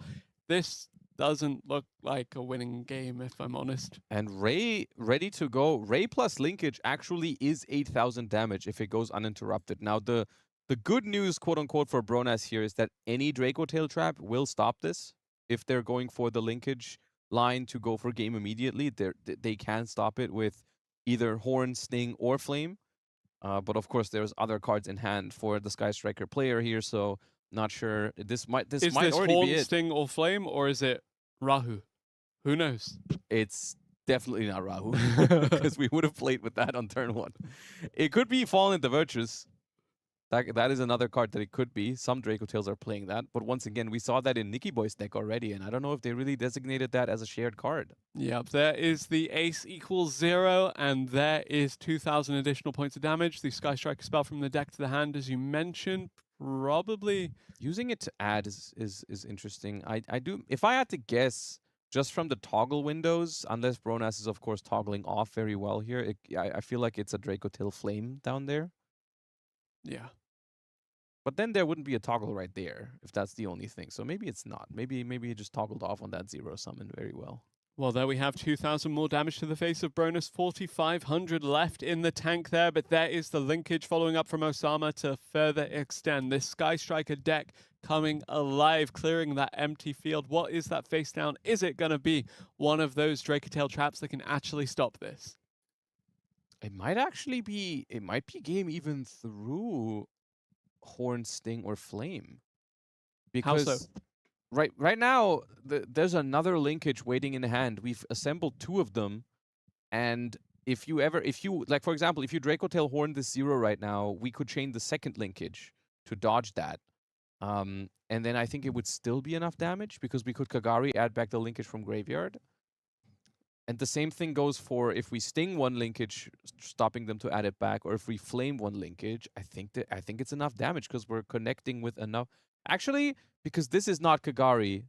This doesn't look like a winning game, if I'm honest. And Ray ready to go. Ray plus linkage actually is 8,000 damage if it goes uninterrupted. Now the good news, quote unquote, for Bronas here is that any Draco Tail trap will stop this. If they're going for the linkage line to go for game immediately, they can stop it with either Horn, Sting, or Flame. But of course, there's other cards in hand for the Sky Striker player here, so not sure. This might Is this already Horn, be it. Sting, or Flame, or is it Rahu? Who knows? It's definitely not Rahu, because we would have played with that on turn 1. It could be Fallen the Virtuous. That is another card that it could be. Some Draco Tails are playing that, but once again, we saw that in Nicky Boy's deck already, and I don't know if they really designated that as a shared card. Yep, there is the ace equals 0, and there is 2,000 additional points of damage. The Sky Striker spell from the deck to the hand, as you mentioned, probably Using it to add is interesting. I do, if I had to guess, just from the toggle windows, unless Bronas is of course toggling off very well here, I feel like it's a Draco Tail Flame down there. yeah. But then there wouldn't be a toggle right there if that's the only thing. So maybe it's not. Maybe it just toggled off on that 0 summon very well. Well, there we have 2,000 more damage to the face of Bronus. 4,500 left in the tank there, but there is the linkage following up from Osama to further extend. This Sky Striker deck coming alive, clearing that empty field. What is that face down? Is it going to be one of those Draco Tail traps that can actually stop this? It might actually be. It might be game even through Horn, Sting, or Flame. How Because so? right now there's another linkage waiting in hand. We've assembled 2 of them, and if you like, for example, if you Draco Tail Horn this 0 right now, we could chain the second linkage to dodge that. And then I think it would still be enough damage because we could Kagari add back the linkage from graveyard. And the same thing goes for if we Sting 1 linkage, stopping them to add it back, or if we Flame 1 linkage. I think it's enough damage because we're connecting with enough. Actually, because this is not Kagari.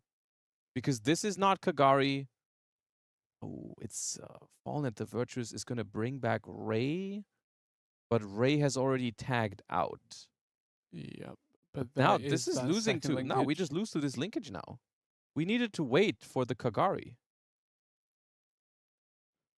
Oh, it's Fallen at the Virtuous is going to bring back Ray, but Ray has already tagged out. Yep. But Now there this is that losing second to. No, we linkage. just lose to this linkage now. We needed to wait for the Kagari.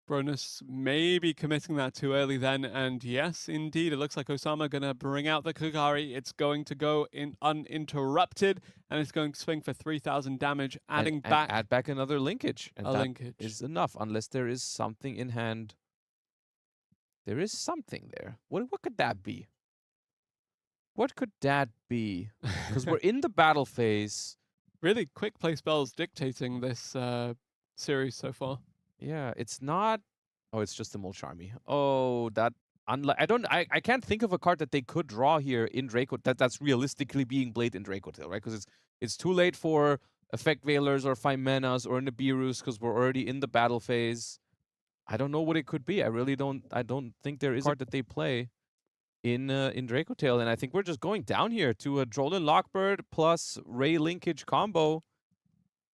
Bronus maybe committing that too early then, and yes, indeed, it looks like Osama gonna bring out the Kagari. It's going to go in uninterrupted, and it's going to swing for 3,000 damage, adding And back add back another linkage, and a that linkage. is enough, unless there is something in hand. There is something there. What could that be? What could that be? Because we're in the battle phase. Really quick play spells dictating this series so far. Yeah, it's not. Oh, it's just the Mole Charmy. Oh, that. I can't think of a card that they could draw here in Draco that's realistically being played in Draco Tail, right? Because it's too late for Effect Veilers or Fimenas or Nibiru's because we're already in the battle phase. I don't know what it could be. I really don't. I don't think there is a card that they play in Draco Tail, and I think we're just going down here to a Drollin Lockbird plus Ray linkage combo.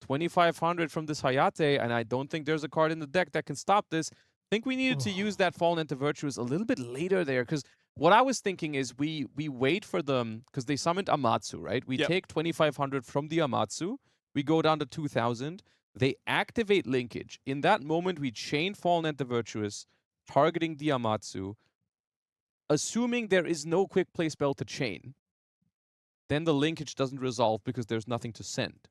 2,500 from this Hayate, and I don't think there's a card in the deck that can stop this. I think we needed to use that Fallen into Virtuous a little bit later there, because what I was thinking is we wait for them, because they summoned Amatsu, right? We take 2,500 from the Amatsu, we go down to 2,000, they activate linkage. In that moment, we chain Fallen into Virtuous, targeting the Amatsu, assuming there is no quick play spell to chain. Then the linkage doesn't resolve because there's nothing to send.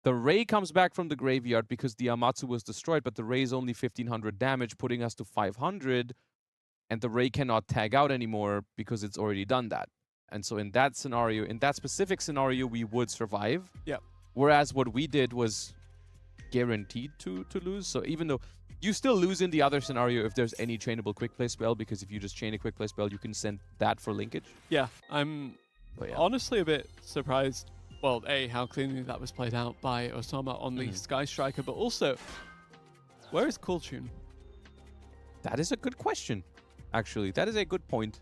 The Ray comes back from the graveyard because the Amatsu was destroyed, but the Ray is only 1,500 damage, putting us to 500, and the Ray cannot tag out anymore because it's already done that. And so in that scenario, in that specific scenario, we would survive. Yep. Whereas what we did was guaranteed to lose. So even though you still lose in the other scenario if there's any chainable quick play spell, because if you just chain a quick play spell, you can send that for linkage. Yeah, I'm honestly a bit surprised. Well, A, how cleanly that was played out by Osama on the Sky Striker, but also, where is Cool Tune? That is a good question, actually. That is a good point.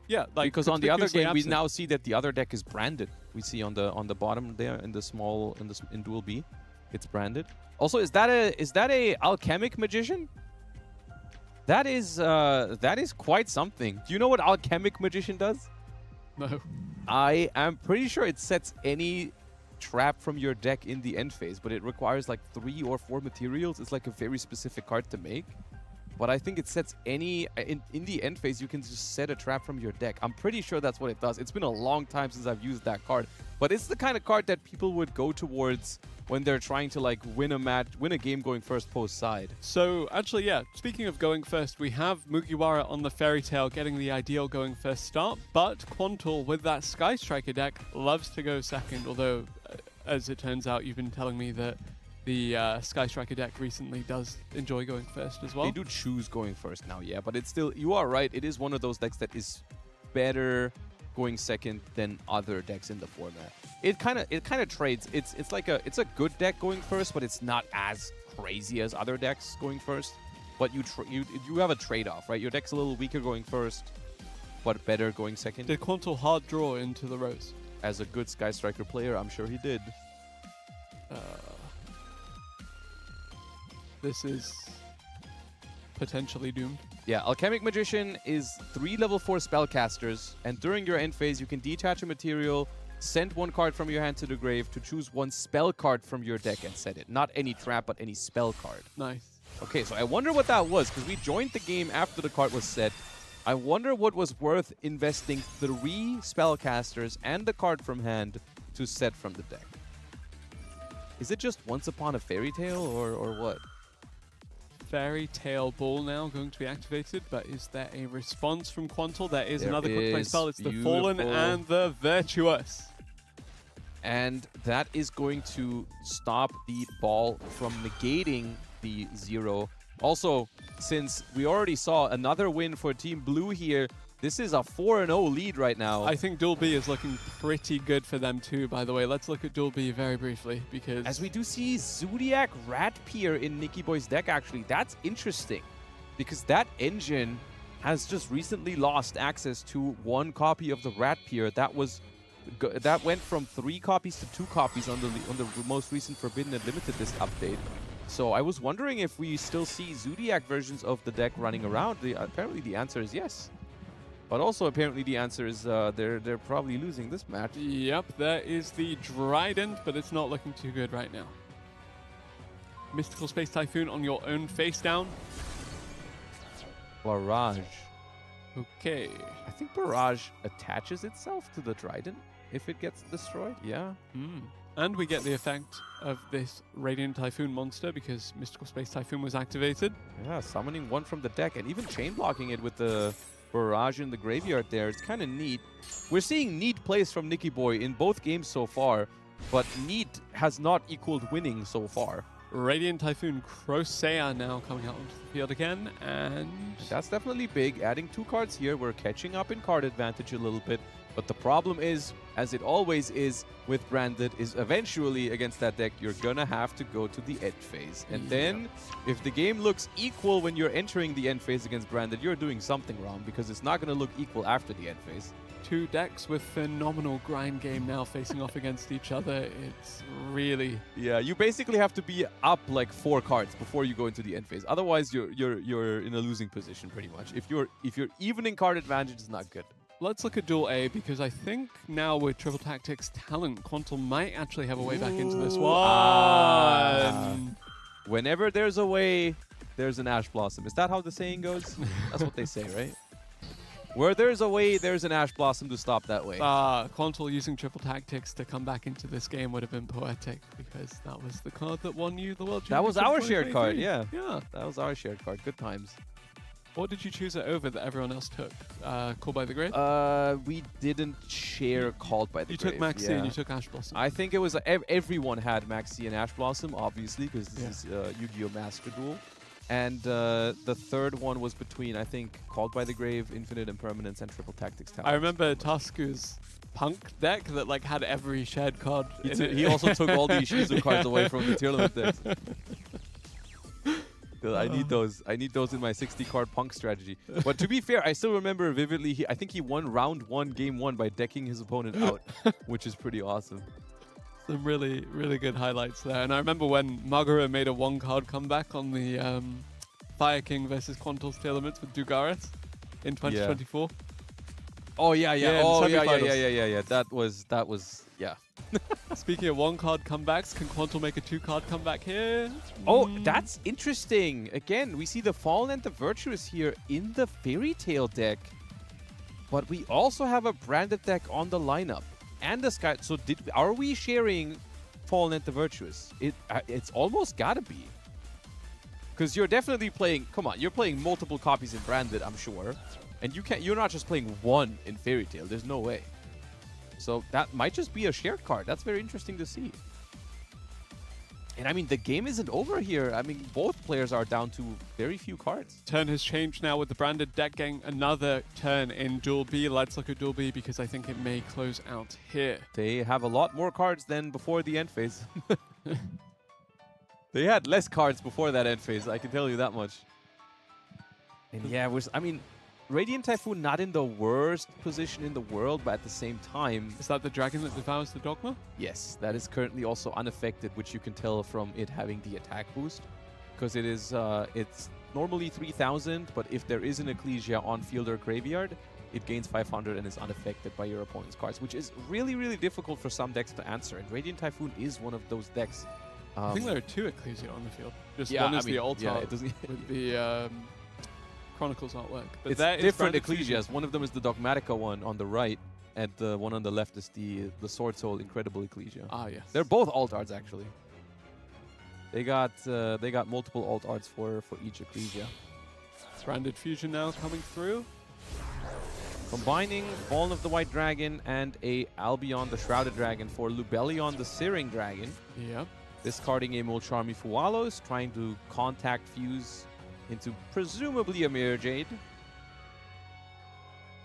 Yeah, like because on the other game, we absent. now see that the other deck is branded. We see on the bottom there in the small in Duel B, it's branded. Also, is that a Alchemic Magician? That is quite something. Do you know what Alchemic Magician does? No. I am pretty sure it sets any trap from your deck in the end phase, but it requires like 3 or 4 materials. It's like a very specific card to make. But I think it sets any... In the end phase, you can just set a trap from your deck. I'm pretty sure that's what it does. It's been a long time since I've used that card. But it's the kind of card that people would go towards when they're trying to like win a game going first post side. So actually, yeah, speaking of going first, we have Mugiwara on the Fairy Tail getting the ideal going first start, but Quantul with that Sky Striker deck loves to go second, although as it turns out, you've been telling me that the Sky Striker deck recently does enjoy going first as well. They do choose going first now, yeah, but it's still, you are right, it is one of those decks that is better going second than other decks in the format. It kind of trades. It's a good deck going first, but it's not as crazy as other decks going first. But you have a trade-off, right? Your deck's a little weaker going first, but better going second. Did Quantul hard draw into the Rose? As a good Sky Striker player, I'm sure he did. This is potentially doomed. Yeah, Alchemic Magician is 3 level 4 spellcasters, and during your end phase, you can detach a material, send 1 card from your hand to the grave to choose 1 spell card from your deck and set it. Not any trap, but any spell card. Nice. Okay, so I wonder what that was, because we joined the game after the card was set. I wonder what was worth investing 3 spellcasters and the card from hand to set from the deck. Is it just Once Upon a Fairy Tale, or what? Fairy Tail Ball now going to be activated, but is there a response from Quantul? There is another quick play spell. It's the Fallen and the Virtuous. And that is going to stop the ball from negating the 0. Also, since we already saw another win for Team Blue here, this is a 4-0 lead right now. I think Duel B is looking pretty good for them too, by the way. Let's look at Duel B very briefly, because... As we do see Zodiac Ratpier in Nicky Boy's deck, actually. That's interesting, because that engine has just recently lost access to 1 copy of the Ratpier. That went from 3 copies to 2 copies on the most recent Forbidden and Limited List update. So I was wondering if we still see Zodiac versions of the deck running around. Apparently the answer is yes. But also, apparently, the answer is they're probably losing this match. Yep, there is the Trident, but it's not looking too good right now. Mystical Space Typhoon on your own face down. Barrage. Okay. I think Barrage attaches itself to the Trident if it gets destroyed. Yeah. And we get the effect of this Radiant Typhoon monster because Mystical Space Typhoon was activated. Yeah, summoning 1 from the deck and even chain blocking it with the Barrage in the graveyard there. It's kind of neat. We're seeing neat plays from Nicky Boy in both games so far, but neat has not equaled winning so far. Radiant Typhoon Crocea now coming out onto the field again, and... That's definitely big. Adding 2 cards here, we're catching up in card advantage a little bit. But the problem is, as it always is with Branded, is eventually against that deck, you're gonna have to go to the end phase. And then, if the game looks equal when you're entering the end phase against Branded, you're doing something wrong, because it's not gonna look equal after the end phase. 2 decks with phenomenal grind game now facing off against each other. It's really... Yeah, you basically have to be up like 4 cards before you go into the end phase. Otherwise, you're in a losing position pretty much. If you're evening card advantage, it's not good. Let's look at Duel A, because I think now with Triple Tactics talent, Quantul might actually have a way back into this one. Whenever there's a way, there's an Ash Blossom. Is that how the saying goes? That's what they say, right? Where there's a way, there's an Ash Blossom to stop that way. Quantul using Triple Tactics to come back into this game would have been poetic, because that was the card that won you the World Championship. That was our shared card, yeah. Yeah. That was our shared card. Good times. What did you choose it over that everyone else took? Called by the Grave? We didn't share Called by the Grave. You took Maxi and you took Ash Blossom. I think it was everyone had Maxi and Ash Blossom, obviously, because this is Yu-Gi-Oh! Master Duel. And the third one was between, I think, Called by the Grave, Infinite Impermanence, and Triple Tactics Talent. I remember Tasku's Punk deck that like had every shared card. He also took all the Ishizu cards away from the tier limit decks. I need those. I need those in my 60-card Punk strategy. But to be fair, I still remember vividly, I think he won round 1, game 1 by decking his opponent out, which is pretty awesome. Some really, really good highlights there. And I remember when Magura made a 1-card comeback on the Fire King versus Quantul's tier limits with Dugaris in 2024. Oh yeah, Yeah, yeah. in Oh yeah, semi-finals. yeah. That was yeah. Speaking of 1-card comebacks, can Quantal make a 2-card comeback here? Oh, that's interesting. Again, we see the Fallen and the Virtuous here in the Fairy Tail deck. But we also have a branded deck on the lineup. And the Sky... So are we sharing Fallen and the Virtuous? It's almost gotta be. Because you're definitely playing... Come on, you're playing multiple copies in branded, I'm sure. And you're not just playing one in Fairy Tail. There's no way. So that might just be a shared card. That's very interesting to see. And I mean, the game isn't over here. I mean, both players are down to very few cards. Turn has changed now with the branded deck getting another turn in Duel B. Let's look at Duel B because I think it may close out here. They have a lot more cards than before the end phase. They had less cards before that end phase, I can tell you that much. And yeah, I mean, Radiant Typhoon not in the worst position in the world, but at the same time... Is that the dragon that devours the dogma? Yes, that is currently also unaffected, which you can tell from it having the attack boost. Because it is, it's normally 3000, but if there is an Ecclesia on field or graveyard, it gains 500 and is unaffected by your opponent's cards, which is really, really difficult for some decks to answer. And Radiant Typhoon is one of those decks. I think there are 2 Ecclesia on the field. Just yeah, one is I mean, the alt yeah, art it doesn't with the Chronicles artwork. But it's that is different branded fusion. Ecclesias. One of them is the Dogmatica one on the right, and the one on the left is the Sword Soul Incredible Ecclesia. Ah, yes. They're both alt arts actually. They got multiple alt arts for each Ecclesia. Branded fusion now coming through. Combining Fallen of the White Dragon and a Albion the Shrouded Dragon for Lubellion the Searing Dragon. Yep. Discarding a Molcharmi Fualos, trying to contact fuse into presumably a Mirror Jade.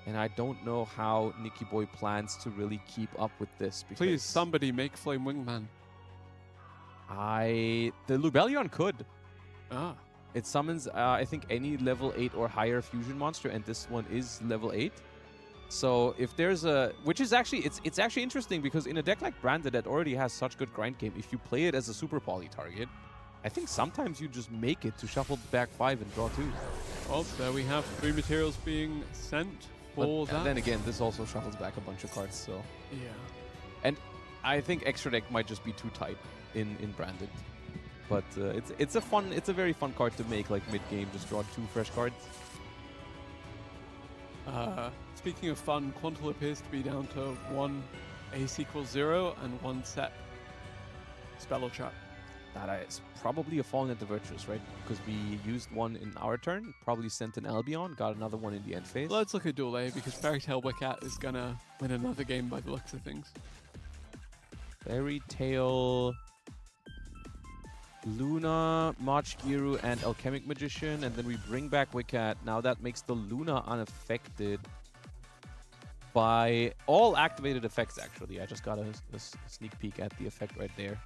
And I don't know how Nicky Boy plans to really keep up with this. Because Please, somebody make Flame Wingman. the Lubellion could. Ah. It summons, I think, any level 8 or higher fusion monster, and this one is level 8. So if there's a... Which is actually... It's actually interesting, because in a deck like Branded that already has such good grind game, if you play it as a super poly target, I think sometimes you just make it to shuffle back 5 and draw 2. Oh, there we have 3 materials being sent for that. And then again, this also shuffles back a bunch of cards, so... Yeah. And I think Extra Deck might just be too tight in Branded. But it's a very fun card to make, like mid-game, just draw 2 fresh cards. Speaking of fun, Quantal appears to be down to 1 ace equals 0 and 1 set spell or trap. That is probably a Fallen at the Virtuous, right? Because we used one in our turn, probably sent an Albion, got another one in the end phase. Let's look at Duel A because Fairy Tail Wicket is gonna win another game by the looks of things. Fairy Tail, Luna, Machgiru, and Alchemic Magician, and then we bring back Wicket. Now that makes the Luna unaffected by all activated effects, actually. I just got a sneak peek at the effect right there.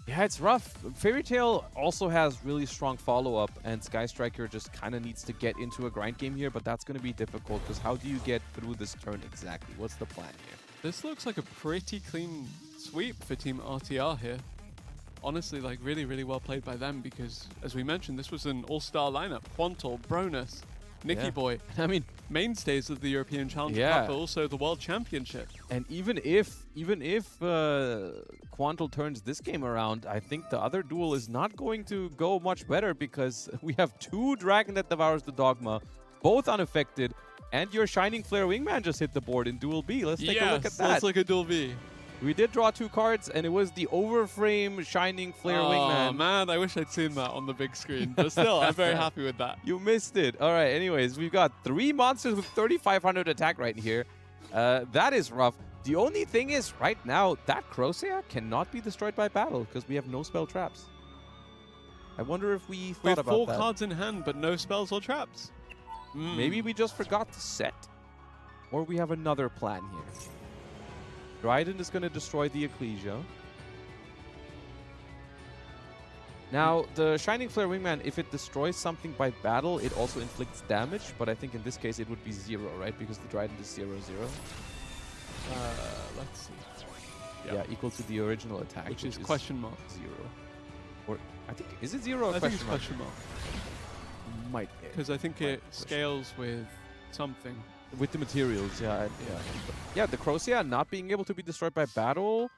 Yeah, it's rough. Fairy Tail also has really strong follow-up, and Sky Striker just kind of needs to get into a grind game here, but that's going to be difficult, because how do you get through this turn exactly? What's the plan here? This looks like a pretty clean sweep for Team RTR here. Honestly, like really, really well played by them because, as we mentioned, this was an all-star lineup. Quantal, Bronus, Nicky Boy. I mean, mainstays of the European Challenger Cup, but also the World Championship. And even if Quantal turns this game around, I think the other duel is not going to go much better because we have 2 Dragon that devours the Dogma, both unaffected, and your Shining Flare Wingman just hit the board in Duel B. Let's take a look at that. Let's look at Duel B. We did draw 2 cards, and it was the Overframe Shining Flare Wingman. Oh man, I wish I'd seen that on the big screen. But still, I'm very happy with that. You missed it. All right, anyways, we've got 3 monsters with 3,500 attack right here. That is rough. The only thing is, right now, that Crocea cannot be destroyed by battle because we have no spell traps. I wonder if we thought about that. We have 4 cards in hand, but no spells or traps. Maybe we just forgot to set. Or we have another plan here. Dryden is going to destroy the Ecclesia. Now, the Shining Flare Wingman, if it destroys something by battle, it also inflicts damage, but I think in this case it would be 0, right? Because the Dryden is 0/0. Let's see. Yeah, equal to the original attack, which is question mark 0. Or I think, is it 0 or I think it's question mark? question mark. Might. Because I think it scales with something. With the materials, yeah. Yeah, the Crocea not being able to be destroyed by battle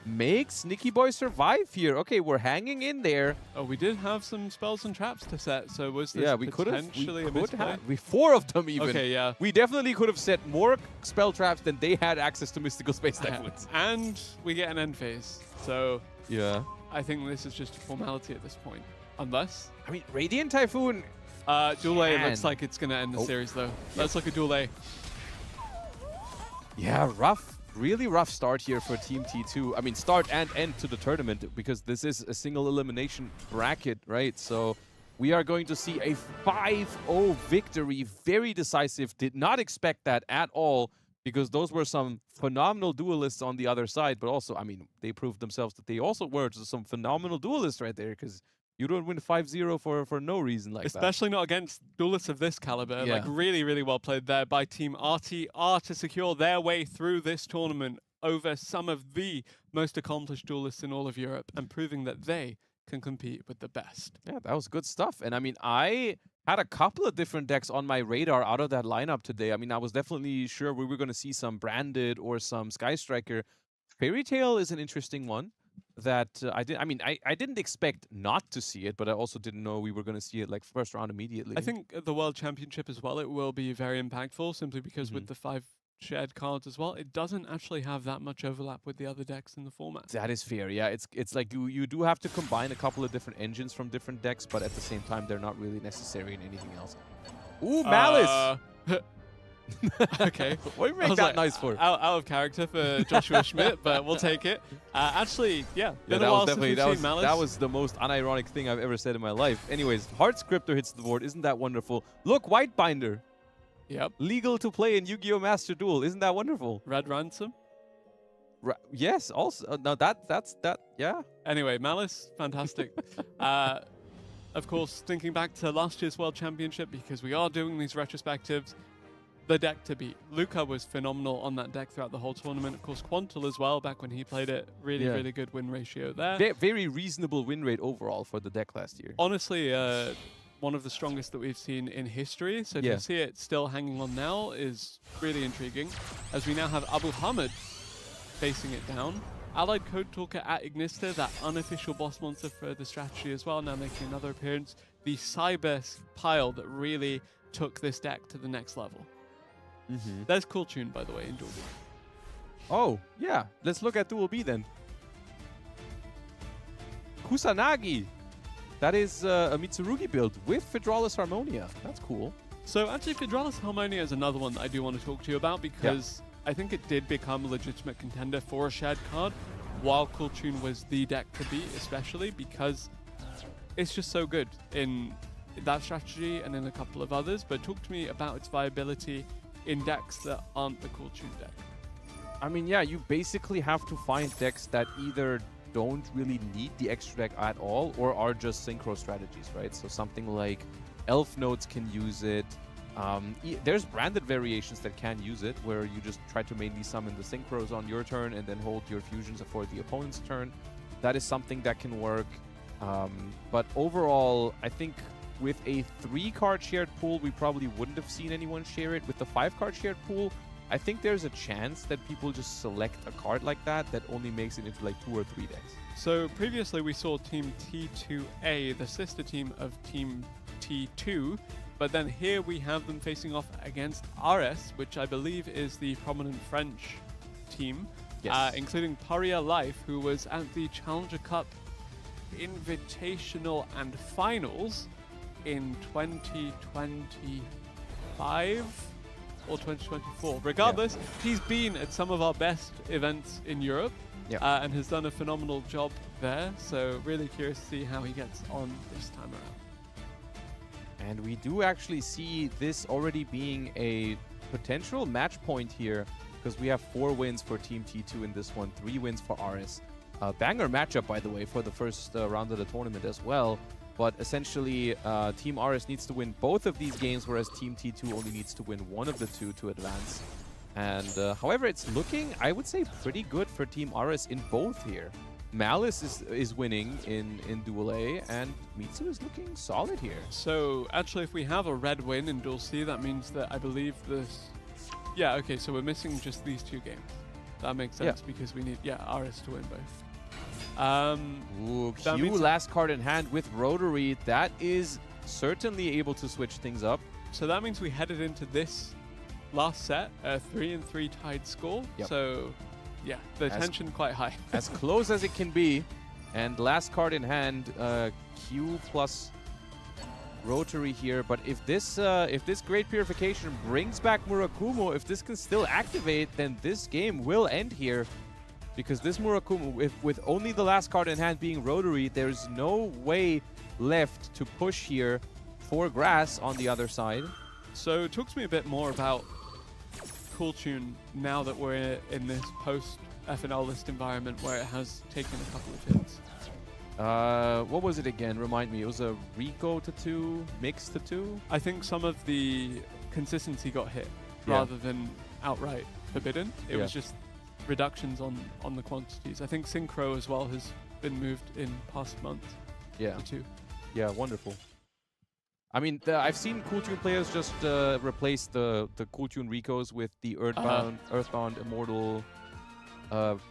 makes Nicky Boy survive here. Okay, we're hanging in there. Oh, we did have some spells and traps to set, so was this Yeah, we could potentially a have. misplay? We 4 of them even. Okay, yeah. We definitely could have set more spell traps than they had access to mystical space typhoons. And we get an end phase, so Yeah. I think this is just a formality at this point. Unless... I mean, Radiant Typhoon. Duel A Man. looks like it's going to end the Oh. series, though. Let's look at Duel A. Yeah, rough. Really rough start here for Team T2. I mean, start and end to the tournament because this is a single elimination bracket, right? So we are going to see a 5-0 victory. Very decisive. Did not expect that at all because those were some phenomenal duelists on the other side. But also, I mean, they proved themselves that they also were just some phenomenal duelists right there because you don't win 5-0 for no reason like that. Especially not against duelists of this caliber. Yeah. Like, really, really well played there by Team RTR to secure their way through this tournament over some of the most accomplished duelists in all of Europe and proving that they can compete with the best. Yeah, that was good stuff. And I mean, I had a couple of different decks on my radar out of that lineup today. I mean, I was definitely sure we were going to see some Branded or some Sky Striker. Fairy Tail is an interesting one that I didn't expect not to see it, but I also didn't know we were going to see it like first round immediately. I think at the World Championship as well, it will be very impactful simply because with the 5 shared cards as well, it doesn't actually have that much overlap with the other decks in the format. That is fair. Yeah, it's like you do have to combine a couple of different engines from different decks, but at the same time, they're not really necessary in anything else. Ooh, Malice! Okay. What do you I make was that like, nice for? Out of character for Joshua Schmidt, but we'll take it. Actually, yeah, Yeah, been a while since we've seen Malice. that was the most unironic thing I've ever said in my life. Anyways, Heart Scriptor hits the board. Isn't that wonderful? Look, Whitebinder. Yep. Legal to play in Yu-Gi-Oh! Master Duel. Isn't that wonderful? Red Ransom. Yes, also. No, that's yeah. Anyway, Malice, fantastic. Of course, thinking back to last year's World Championship, because we are doing these retrospectives, the deck to beat. Luca was phenomenal on that deck throughout the whole tournament. Of course, Quantal as well, back when he played it. Really, Yeah. really good win ratio there. Very reasonable win rate overall for the deck last year. Honestly, one of the strongest that we've seen in history. So Yeah. to see it still hanging on now is really intriguing, as we now have Abu Hamid facing it down. Allied Code Talker at Ignista, that unofficial boss monster for the strategy as well, now making another appearance. The Cyber pile that really took this deck to the next level. There's Cool Tune, by the way, in Duel B. Oh, yeah. Let's look at Duel B then. Kusanagi. That is a Mitsurugi build with Phydraulis Harmonia. That's cool. So actually, Phydraulis Harmonia is another one that I do want to talk to you about because I think it did become a legitimate contender for a shared card, while Cool Tune was the deck to beat, especially because it's just so good in that strategy and in a couple of others. But talk to me about its viability in decks that aren't the Cool Tune deck. I mean, yeah, you basically have to find decks that either don't really need the extra deck at all or are just synchro strategies, right? So something like Elf Nodes can use it. There's branded variations that can use it, where you just try to mainly summon the synchros on your turn and then hold your fusions for the opponent's turn. That is something that can work. But overall, I think with a 3-card shared pool, we probably wouldn't have seen anyone share it. With the 5-card shared pool, I think there's a chance that people just select a card like that only makes it into like 2 or 3 decks. So previously we saw Team T2A, the sister team of Team T2, but then here we have them facing off against RS, which I believe is the prominent French team, Yes. including Paria Life, who was at the Challenger Cup Invitational and Finals in 2025 or 2024. Regardless, he's been at some of our best events in Europe and has done a phenomenal job there. So really curious to see how he gets on this time around. And we do actually see this already being a potential match point here, because we have 4 wins for Team T2 in this one, 3 wins for RS. Banger matchup, by the way, for the first round of the tournament as well. But essentially, Team RS needs to win both of these games, whereas Team T2 only needs to win one of the 2 to advance. And however, it's looking, I would say, pretty good for Team RS in both here. Malice is winning in Duel A, and Mitsu is looking solid here. So actually, if we have a red win in Duel C, that means that I believe this. Yeah. Okay. So we're missing just these 2 games. That makes sense because we need RS to win both. Ooh, that Q means- last card in hand with Rotary. That is certainly able to switch things up. So that means we headed into this last set a 3-3 tied score. Yep. So yeah, the tension quite high. As close as it can be. And last card in hand, Q plus Rotary here. But if this Great Purification brings back Murakumo, if this can still activate, then this game will end here. Because this Murakumo, with only the last card in hand being Rotary, there's no way left to push here for Grass on the other side. So talk to me a bit more about Cool Tune now that we're in this post FNL list environment where it has taken a couple of hits. What was it again? Remind me. It was a Rico to 2, Mix to 2? I think some of the consistency got hit Yeah. rather than outright forbidden. It was Yeah. just reductions on the quantities. I think Synchro as well has been moved in past months Yeah. to 2. Yeah, wonderful. I mean, I've seen Cool Tune players just replace the Cool Tune Ricos with the Earthbound Immortal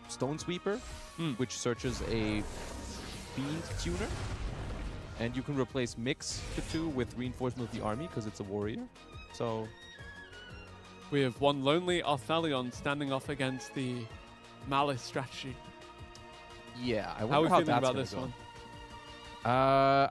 Stone Sweeper, which searches a Fiend Tuner. And you can replace Mix to 2 with Reinforcement of the Army because it's a warrior. So We have one lonely Arthalion standing off against the Malice strategy. yeah, I How are wonder we how feeling that's about gonna this go. one?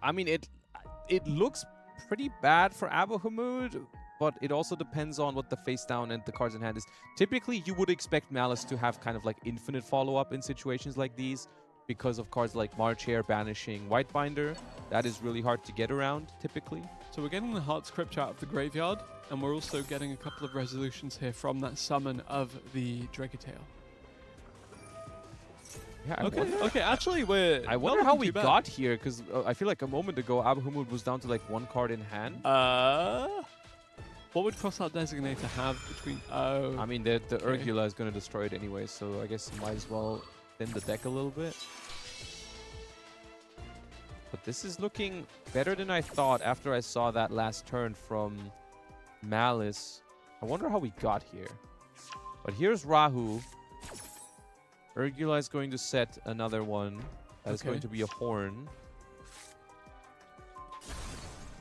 I mean, it looks pretty bad for Abu Hamud, but it also depends on what the face down and the cards in hand is. Typically, you would expect Malice to have kind of like infinite follow-up in situations like these because of cards like March Hare, Banishing, Whitebinder. That is really hard to get around, typically. So we're getting the Heart Crypt out of the graveyard, and we're also getting a couple of resolutions here from that summon of the Dragatail. Yeah, I Okay, wonder, okay, actually we're I not wonder how looking we too bad. got here, because I feel like a moment ago, Abu Hamud was down to like 1 card in hand. What would Crossout Designator have between... Oh, I mean, the okay. Urgula is going to destroy it anyway, so I guess you might as well thin the deck a little bit. But this is looking better than I thought after I saw that last turn from Malice. I wonder how we got here. But here's Rahu. Urgula is going to set another one. That is Okay. going to be a Horn.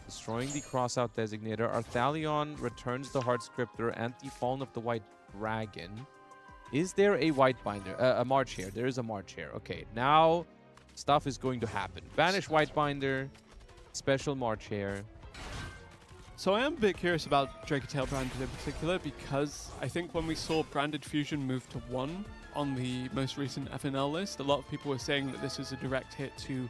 Destroying the Crossout Designator. Arthalion returns the Heart Scripter and the Fallen of the White Dragon. Is there a Whitebinder? A March Hare. There is a March Hare. Okay, now stuff is going to happen. Banish Whitebinder. Special March Hare. So I am a bit curious about Dragatail Branded in particular, because I think when we saw Branded Fusion move to 1 on the most recent FNL list, a lot of people were saying that this is a direct hit to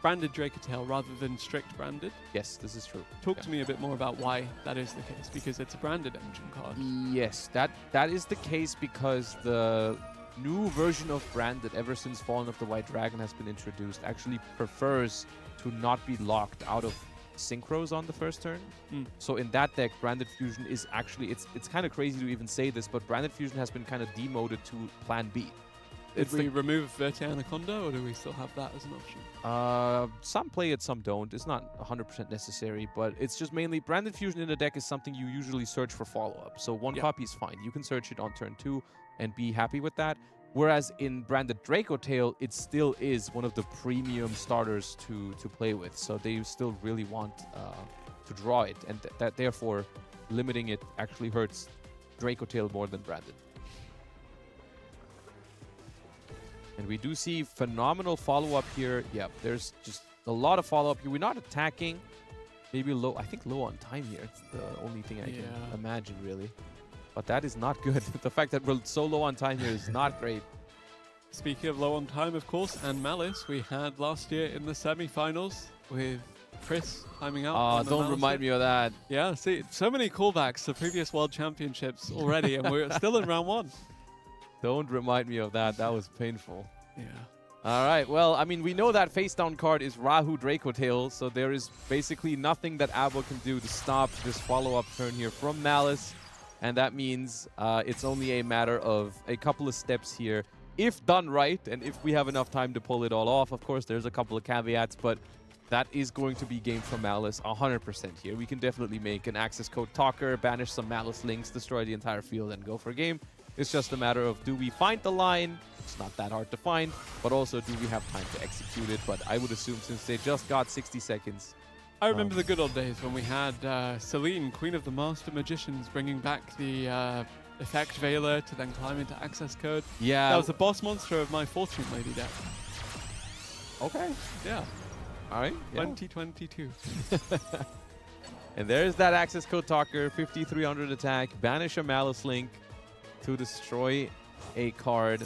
Branded Dragatail rather than strict Branded. Yes, this is true. Talk to me a bit more about why that is the case, because it's a Branded engine card. Yes, that is the case because the new version of Branded, ever since Fallen of the White Dragon has been introduced, actually prefers to not be locked out of synchros on the first turn. So in that deck, Branded Fusion is actually, it's kind of crazy to even say this, but Branded Fusion has been kind of demoted to Plan B. Did we remove Verti Anaconda, or do we still have that as an option? Some play it, some don't. It's not 100% necessary, but it's just mainly Branded Fusion in the deck is something you usually search for follow-up. So one copy is fine. You can search it on turn 2 and be happy with that. Whereas in Branded Dracotale, it still is one of the premium starters to play with. So they still really want to draw it, and that therefore limiting it actually hurts Dracotale more than Branded. And we do see phenomenal follow-up here. Yeah, there's just a lot of follow-up here. We're not attacking. Maybe low. I think low on time here. It's the only thing I can imagine, really. But that is not good. The fact that we're so low on time here is not great. Speaking of low on time, of course, and Malice, we had last year in the semi-finals with Chris climbing out. Oh, don't remind me of that. Yeah, see, so many callbacks to previous World Championships already, and we're still in round 1. Don't remind me of that. That was painful. Yeah. All right. Well, I mean, we know that face down card is Rahu Dracotale, so there is basically nothing that Abo can do to stop this follow-up turn here from Malice. And that means it's only a matter of a couple of steps here if done right, and if we have enough time to pull it all off, of course, there's a couple of caveats, but that is going to be game from Malice 100% here. We can definitely make an access code talker, banish some Malice links, destroy the entire field, and go for game. It's just a matter of, do we find the line? It's not that hard to find, but also do we have time to execute it? But I would assume since they just got 60 seconds. I remember the good old days when we had Celine, Queen of the Master Magicians, bringing back the Effect Veiler to then climb into access code. Yeah. That was the boss monster of my Fortune Lady deck. Okay. Yeah. All right. Yeah. 2022. And there's that access code talker, 5300 attack, banish a Malice link to destroy a card.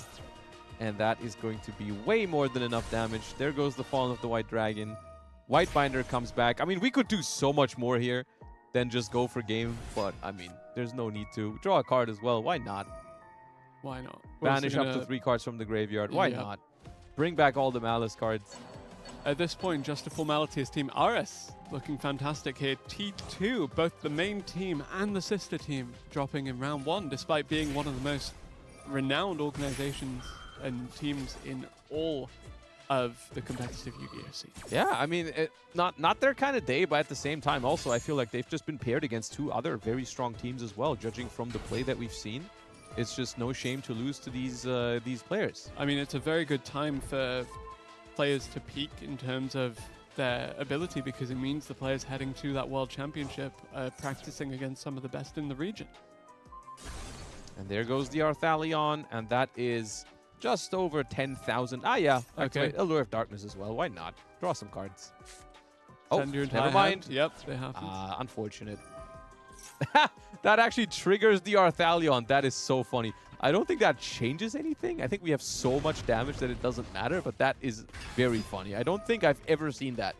And that is going to be way more than enough damage. There goes the Fallen of the White Dragon. White Binder comes back. I mean, we could do so much more here than just go for game. But, I mean, there's no need to. Draw a card as well. Why not? Why not? We're also Banish up to gonna- 3 cards from the graveyard. Why Yeah. not? Bring back all the Malice cards. At this point, just a formality is Team RS looking fantastic here. T2, both the main team and the sister team dropping in round 1, despite being one of the most renowned organizations and teams in all of the competitive Yu-Gi-Oh scene. Yeah, I mean, not their kind of day, but at the same time, also, I feel like they've just been paired against 2 other very strong teams as well, judging from the play that we've seen. It's just no shame to lose to these players. I mean, it's a very good time for players to peak in terms of their ability, because it means the players heading to that World Championship practicing against some of the best in the region. And there goes the Arthalion, and that is just over 10,000. Ah, yeah. Okay. Wait, Allure of Darkness as well. Why not? Draw some cards. Send your entire never mind. hand. Yep, they happen. Unfortunate. That actually triggers the Arthalion. That is so funny. I don't think that changes anything. I think we have so much damage that it doesn't matter, but that is very funny. I don't think I've ever seen that.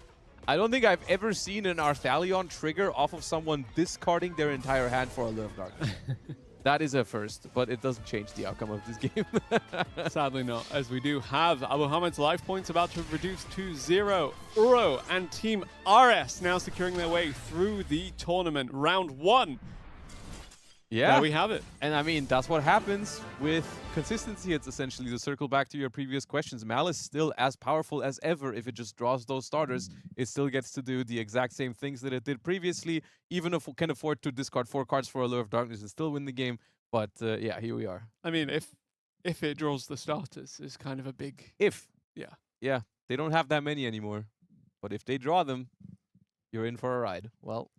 I don't think I've ever seen an Arthalion trigger off of someone discarding their entire hand for Allure of Darkness. That is a first, but it doesn't change the outcome of this game. Sadly not, as we do have Abu Hamid's life points about to reduce to 0. Uro and Team RS now securing their way through the tournament. Round 1. Yeah. There we have it. And I mean, that's what happens with consistency. It's essentially, to circle back to your previous questions, Malice still as powerful as ever. If it just draws those starters, it still gets to do the exact same things that it did previously. Even if we can afford to discard 4 cards for Allure of Darkness and still win the game. But yeah, here we are. I mean, if it draws the starters is kind of a big... If. Yeah. Yeah, they don't have that many anymore. But if they draw them, you're in for a ride. Well...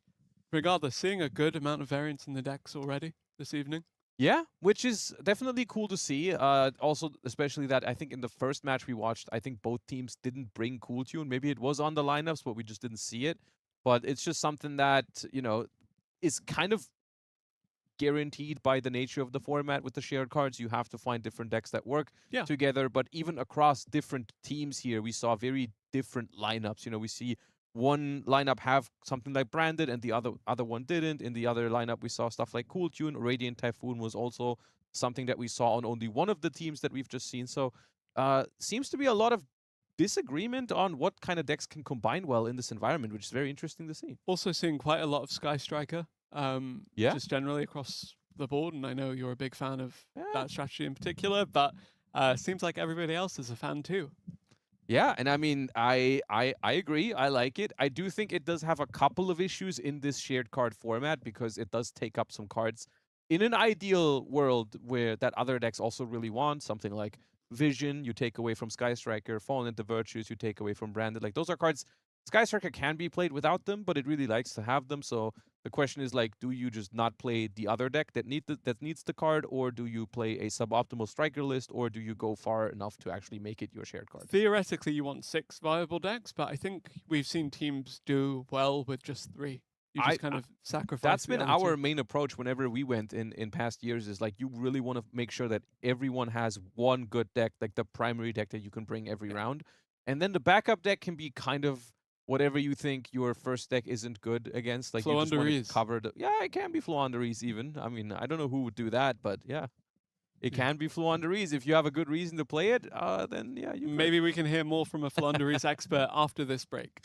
Regardless, seeing a good amount of variance in the decks already this evening. Yeah, which is definitely cool to see. Also, especially that I think in the first match we watched, I think both teams didn't bring Cool Tune. Maybe it was on the lineups, but we just didn't see it. But it's just something that, you know, is kind of guaranteed by the nature of the format with the shared cards. You have to find different decks that work together. But even across different teams here, we saw very different lineups. You know, we see one lineup have something like Branded and the other one didn't. In the other lineup, we saw stuff like Cool Tune. Radiant Typhoon was also something that we saw on only one of the teams that we've just seen. So seems to be a lot of disagreement on what kind of decks can combine well in this environment, which is very interesting to see. Also seeing quite a lot of Sky Striker, just generally across the board. And I know you're a big fan of that strategy in particular, but seems like everybody else is a fan too. Yeah, and I mean, I agree. I like it. I do think it does have a couple of issues in this shared card format because it does take up some cards in an ideal world where that other decks also really want. Something like Vision, you take away from Sky Striker. Fallen into Virtues, you take away from Branded. Like, those are cards Sky Striker can be played without them, but it really likes to have them. So the question is, like, do you just not play the other deck that needs the card, or do you play a suboptimal striker list, or do you go far enough to actually make it your shared card? Theoretically, you want 6 viable decks, but I think we've seen teams do well with just 3. You just kind of sacrifice. That's the been other our two. main approach whenever we went in past years, is like, you really want to make sure that everyone has one good deck, like the primary deck that you can bring every round. And then the backup deck can be kind of whatever you think your first deck isn't good against. Like, you just want to cover the... Yeah, it can be Floanderies even. I mean, I don't know who would do that, but yeah. It can be Floanderies. If you have a good reason to play it, then yeah, you Maybe we can hear more from a Floanderies expert after this break.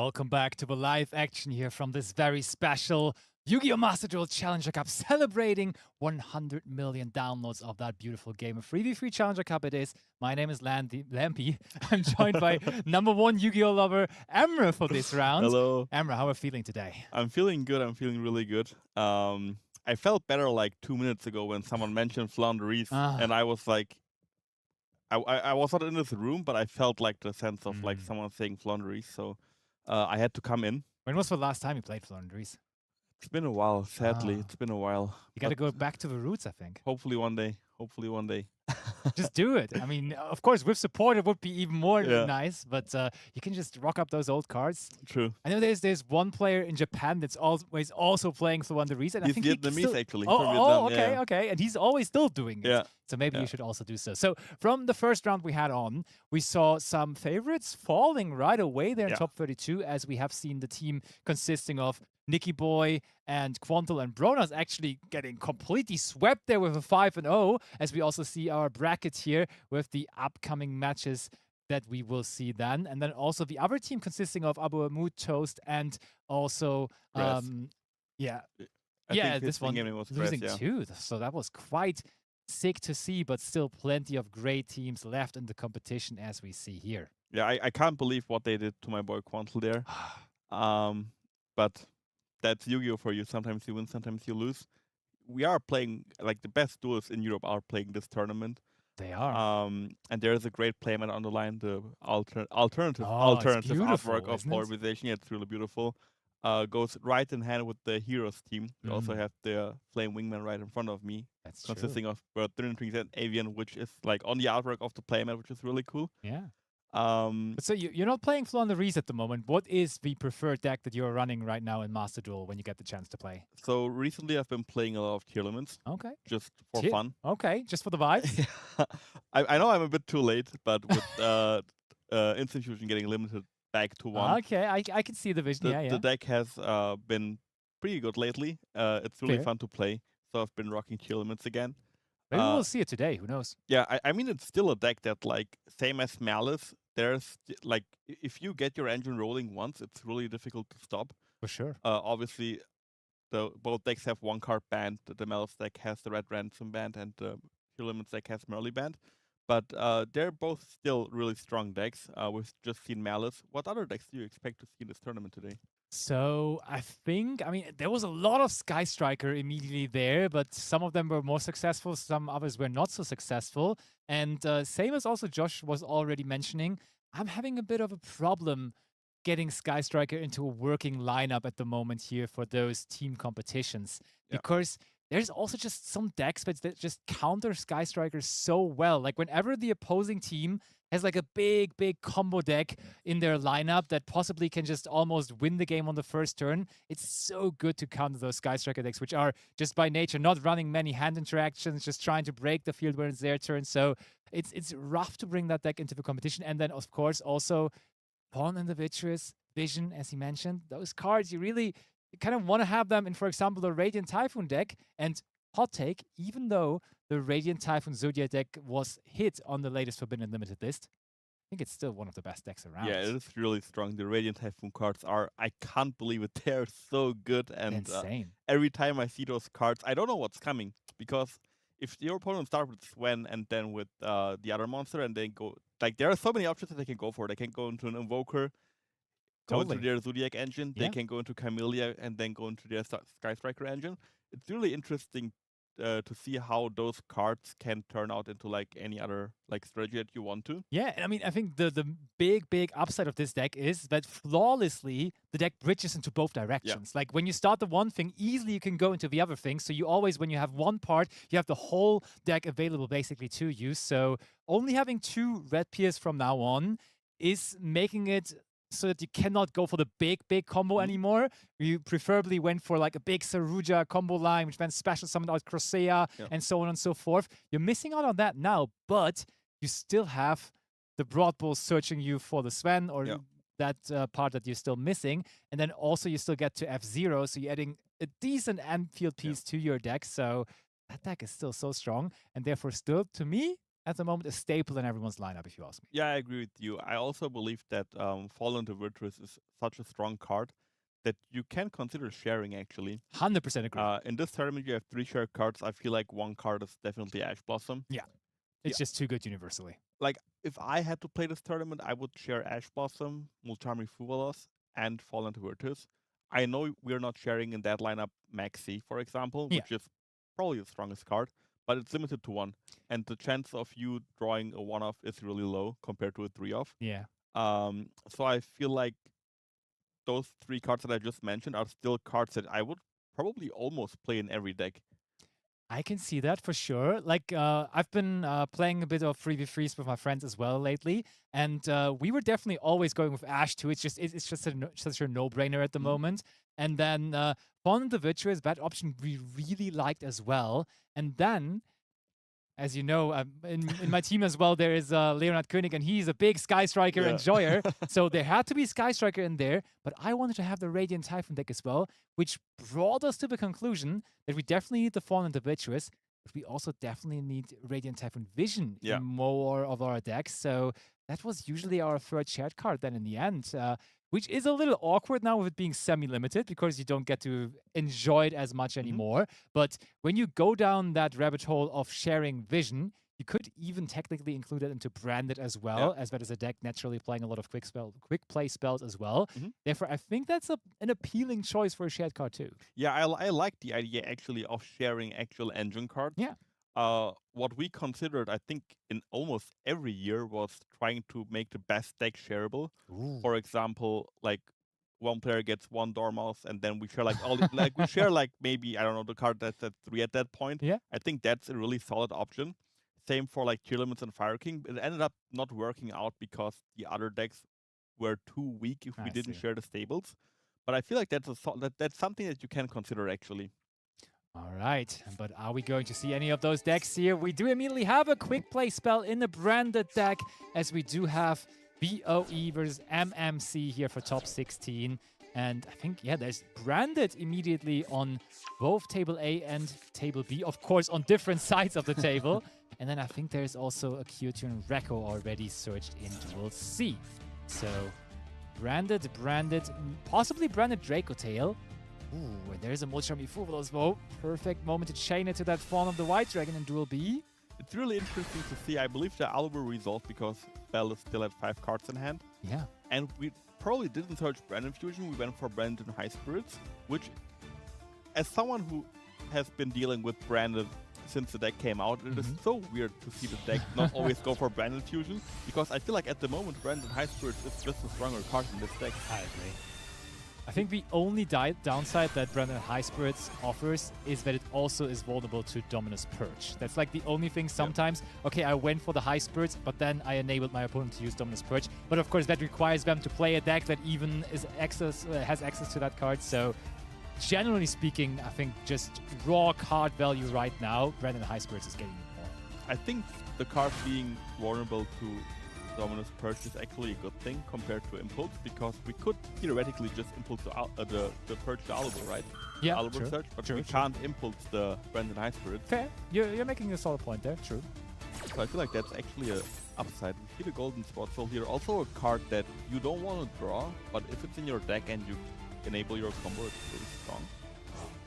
Welcome back to the live action here from this very special Yu-Gi-Oh! Master Duel Challenger Cup, celebrating 100 million downloads of that beautiful game. A 3v3 Challenger Cup it is. My name is Lampi. I'm joined by #1 Yu-Gi-Oh! Lover, Emre, for this round. Hello. Emre, how are you feeling today? I'm feeling good. I'm feeling really good. I felt better like 2 minutes ago when someone mentioned Flanders, and I was like, I was not in this room, but I felt like the sense of like someone saying Flanders, so I had to come in. When was the last time you played Flanders? It's been a while, sadly. It's been a while. You got to go back to the roots, I think. Hopefully one day. Hopefully one day. Just do it. I mean, of course, with support, it would be even more nice, but you can just rock up those old cards. True. I know there's one player in Japan that's always also playing Flanders, and I He's think Vietnamese, actually. Okay. And he's always still doing it. Yeah. So maybe you should also do so. So from the first round we had on, we saw some favorites falling right away there in top 32, as we have seen the team consisting of Nicky Boy and Quantal and Bronas actually getting completely swept there with a 5-0, as we also see our bracket here with the upcoming matches that we will see then. And then also the other team consisting of Abu Amud, Toast, and also, I think this one was losing Press, too. So that was quite sick to see, but still plenty of great teams left in the competition, as we see here. Yeah, I can't believe what they did to my boy Quantal there. But that's Yu-Gi-Oh! For you. Sometimes you win, sometimes you lose. We are playing, like, the best duels in Europe are playing this tournament. They are. And there is a great playmat on the line, the alternative it's beautiful, artwork of isn't it? polarization. Yeah, it's really beautiful. Goes right in hand with the Heroes team. We also have the Flame Wingman right in front of me. That's consisting of Bird, Trinity, and Avian, which is like on the artwork of the playmat, which is really cool. Yeah. So you're not playing Flanders at the moment. What is the preferred deck that you're running right now in Master Duel when you get the chance to play? So recently I've been playing a lot of tier limits. Okay. Just for fun. Okay, just for the vibes. I know I'm a bit too late, but with Instant Fusion getting limited back to 1. Okay, I can see the vision. The deck has been pretty good lately. It's really Fair. fun to play. So I've been rocking tier limits again. Maybe we'll see it today. Who knows? Yeah, I mean, it's still a deck that, like, same as Malice, there's, like, if you get your engine rolling once, it's really difficult to stop. For sure. Obviously, both decks have 1 card banned. The Malice deck has the Red Ransom banned, and the Tier Limits deck has Merly banned. But they're both still really strong decks. We've just seen Malice. What other decks do you expect to see in this tournament today? So I mean, there was a lot of Sky Striker immediately there, but some of them were more successful, some others were not so successful. And same as also Josh was already mentioning, I'm having a bit of a problem getting Sky Striker into a working lineup at the moment here for those team competitions. Because there's also just some decks that just counter Sky Striker so well. Like whenever the opposing team has like a big combo deck in their lineup that possibly can just almost win the game on the first turn, it's so good to counter those Sky Striker decks, which are just by nature not running many hand interactions, just trying to break the field when it's their turn. So it's rough to bring that deck into the competition. And then, of course, also Pawn and the Vitreous, Vision, as he mentioned, those cards, you kind of want to have them in, for example, the Radiant Typhoon deck. And hot take, even though the Radiant Typhoon Zodiac deck was hit on the latest Forbidden Limited list, I think it's still one of the best decks around. Yeah, it is really strong. The Radiant Typhoon cards are, I can't believe it, they're so good. And insane. Every time I see those cards, I don't know what's coming. Because if your opponent starts with Sven and then with the other monster and then go, like, there are so many options that they can go for. They can go into an Invoker, go into their Zodiac engine. They can go into Camellia and then go into their Sky Striker engine. It's really interesting to see how those cards can turn out into like any other like strategy that you want to. Yeah, and I mean, I think the big upside of this deck is that flawlessly the deck bridges into both directions. Like when you start the one thing, easily you can go into the other thing. So you always, when you have one part, you have the whole deck available basically to you. So only having 2 red peers from now on is making it so that you cannot go for the big combo anymore. You preferably went for like a big Saruja combo line, which then special summoned out Crosea and so on and so forth. You're missing out on that now, but you still have the Broad Bull searching you for the Sven or that part that you're still missing. And then also you still get to F0, so you're adding a decent end field piece to your deck. So that deck is still so strong, and therefore still, to me, at the moment a staple in everyone's lineup, if you ask me. Yeah, I agree with you. I also believe that Fallen to Virtuous is such a strong card that you can consider sharing, actually. 100% agree. In this tournament, you have 3 shared cards. I feel like one card is definitely Ash Blossom. It's just too good universally. Like, if I had to play this tournament, I would share Ash Blossom, Mulcharmy Fuvalos, and Fallen to Virtuous. I know we're not sharing in that lineup Maxi, for example, which is probably the strongest card, but it's limited to 1. And the chance of you drawing a 1-off is really low compared to a 3-off. Yeah. So I feel like those 3 cards that I just mentioned are still cards that I would probably almost play in every deck. I can see that for sure. Like, I've been playing a bit of 3v3s with my friends as well lately, and we were definitely always going with Ash too. It's just such a no-brainer at the moment. And then Fallen the Virtuous, that option we really liked as well. And then, as you know, in my team as well, there is Leonard König, and he's a big Sky Striker enjoyer. So there had to be Sky Striker in there, but I wanted to have the Radiant Typhoon deck as well, which brought us to the conclusion that we definitely need the Fallen the Virtuous, but we also definitely need Radiant Typhoon Vision in more of our decks. So that was usually our 3rd shared card then in the end. Which is a little awkward now with it being semi-limited because you don't get to enjoy it as much anymore. But when you go down that rabbit hole of sharing Vision, you could even technically include it into Branded as well, as that is a deck naturally playing a lot of quick play spells as well. Therefore, I think that's an appealing choice for a shared card too. Yeah, I like the idea actually of sharing actual engine cards. Yeah. What we considered, I think, in almost every year was trying to make the best deck shareable. For example, like one player gets 1 Dormouse, and then we share like all like we share like maybe, I don't know, the card that's at 3 at that point. Yeah. I think that's a really solid option. Same for like Tier Limits and Fire King. It ended up not working out because the other decks were too weak if we didn't share the stables. But I feel like that's that's something that you can consider actually. All right, but are we going to see any of those decks here? We do immediately have a quick play spell in the Branded deck, as we do have BOE versus MMC here for top 16. And I think, there's Branded immediately on both table A and table B, of course, on different sides of the table. And then I think there's also a Kyoto and Rekko already searched in Duels C. So Branded, possibly Branded Draco Tail. Ooh, and there's a Mulcharmy Fuvalos Bow. Perfect moment to chain it to that Fawn of the White Dragon in Duel B. It's really interesting to see. I believe the Alba resolved because Bell is still at 5 cards in hand. Yeah. And we probably didn't search Brandon Fusion. We went for Brandon High Spirits, which, as someone who has been dealing with Brandon since the deck came out, it is so weird to see the deck not always go for Brandon Fusion, because I feel like at the moment Brandon High Spirits is just a stronger card in this deck. I agree. I think the only downside that Brandon High Spirits offers is that it also is vulnerable to Dominus Purge. That's like the only thing sometimes. Okay, I went for the High Spirits, but then I enabled my opponent to use Dominus Purge. But of course, that requires them to play a deck that even has access to that card. So generally speaking, I think just raw card value right now, Brandon High Spirits is getting more. I think the card being vulnerable to Dominus Purge is actually a good thing compared to Impulse, because we could theoretically just Impulse the Purge to Alubor, right? Yeah, Alubor search, but we can't Impulse the Brandon High Spirit. Fair. You're making a solid point there. True. So I feel like that's actually a upside. We see the Golden Spot Soul here. Also a card that you don't want to draw, but if it's in your deck and you enable your combo, it's really strong.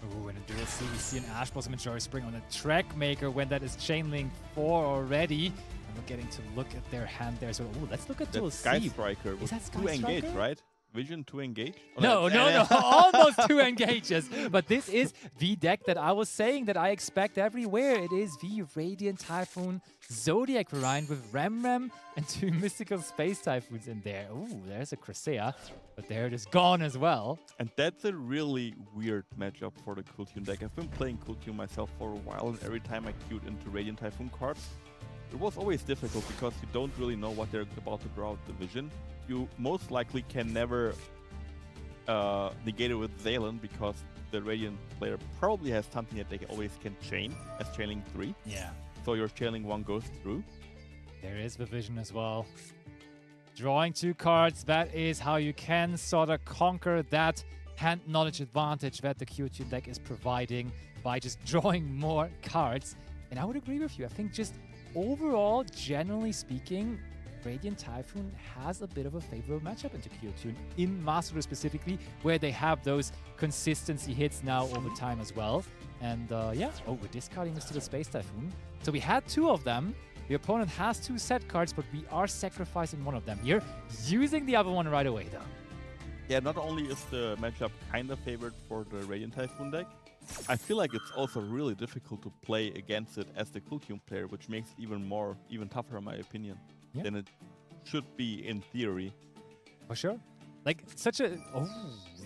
Ooh, in a Duel C, we see an Ash Blossom and Joy Spring on a Track Maker when that is Chain Link 4 already. And we're getting to look at their hand there. So, ooh, let's look at Duel C. Sky Striker with 2 engage, right? Vision 2 engage? Oh, no. Almost 2 engages. But this is the deck that I was saying that I expect everywhere. It is the Radiant Typhoon Zodiac variant with Ram and 2 Mystical Space Typhoons in there. Ooh, there's a Crusea, but there it is gone as well. And that's a really weird matchup for the Cool Tune deck. I've been playing Cool Tune myself for a while, and every time I queued into Radiant Typhoon cards, it was always difficult because you don't really know what they're about to draw with the Vision. You most likely can never negate it with Zalen because the Radiant player probably has something that they always can chain as chaining 3. Yeah. So your chaining 1 goes through. There is the Vision as well. Drawing 2 cards, that is how you can sort of conquer that hand knowledge advantage that the Q2 deck is providing by just drawing more cards. And I would agree with you. I think just overall, generally speaking, Radiant Typhoon has a bit of a favorable matchup into Kyotune, in Master Duel specifically, where they have those consistency hits now over time as well. And yeah, oh, we're discarding Mystical Space Typhoon. So we had 2 of them. The opponent has 2 set cards, but we are sacrificing one of them here, using the other one right away though. Yeah, not only is the matchup kind of favored for the Radiant Typhoon deck, I feel like it's also really difficult to play against it as the Kyotune player, which makes it even tougher in my opinion, than it should be in theory. For sure. Like, such a... Oh,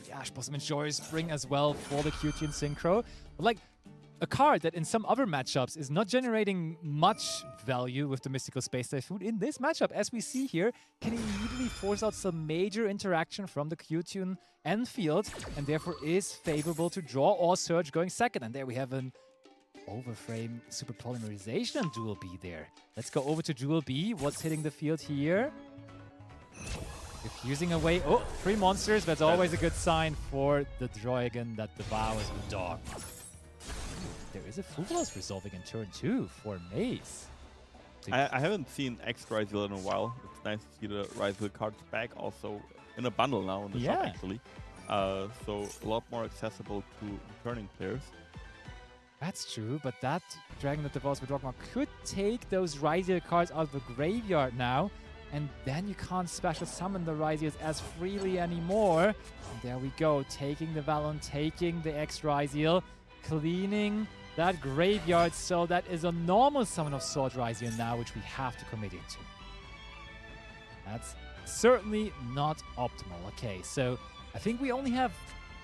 the Ash Blossom and Joy Spring as well for the Kyotune Synchro. But like, a card that in some other matchups is not generating much value with the Mystical Space Typhoon, in this matchup, as we see here, can immediately force out some major interaction from the Kyotune end field, and therefore is favorable to draw or Surge going second. And there we have an Overframe Super Polymerization on Duel B there. Let's go over to Duel B. What's hitting the field here? Diffusing away. Oh, 3 monsters. That's always a good sign for the Dragon that devours the dog. There is a Fugalos resolving in turn 2 for Maze. I haven't seen X Ryzel in a while. It's nice to see the Ryzel cards back, also in a bundle now in the shop actually. So a lot more accessible to returning players. That's true, but that Dragon that devours the Dogma could take those Ryziel cards out of the graveyard now, and then you can't special summon the Ryziels as freely anymore. And there we go, taking the Valon, taking the X Ryziel, cleaning that graveyard, so that is a normal summon of Sword Ryziel now, which we have to commit into. That's certainly not optimal. Okay, so I think we only have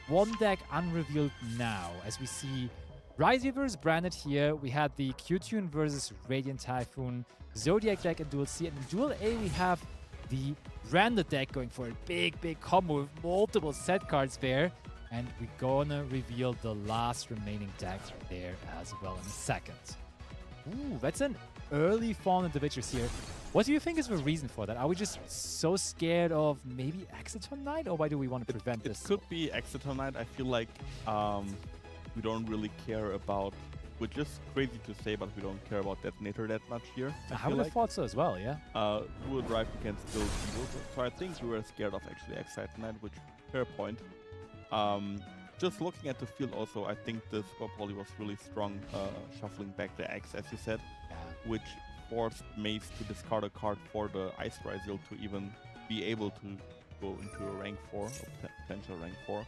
1 deck unrevealed now, as we see Ryziel versus Branded here. We had the Kyotune versus Radiant Typhoon Zodiac deck in Duel C, and in Duel A we have the Branded deck going for a big combo with multiple set cards there. And we're gonna reveal the last remaining deck there as well in a second. Ooh, that's an early Fallen Individuals here. What do you think is the reason for that? Are we just so scared of maybe Exciton Knight, or why do we want to prevent this? It could be Exciton Knight. I feel like we don't really care about, which is crazy to say, but we don't care about Detonator that much here. I would have thought so as well, yeah. Dual Drive can still deal. So I think we were scared of actually Exciton Knight, which, fair point. Just looking at the field also, I think the Super Poly was really strong, shuffling back the X, as you said, which forced Maze to discard a card for the Ice Ryziel to even be able to go into a rank 4, a potential rank 4.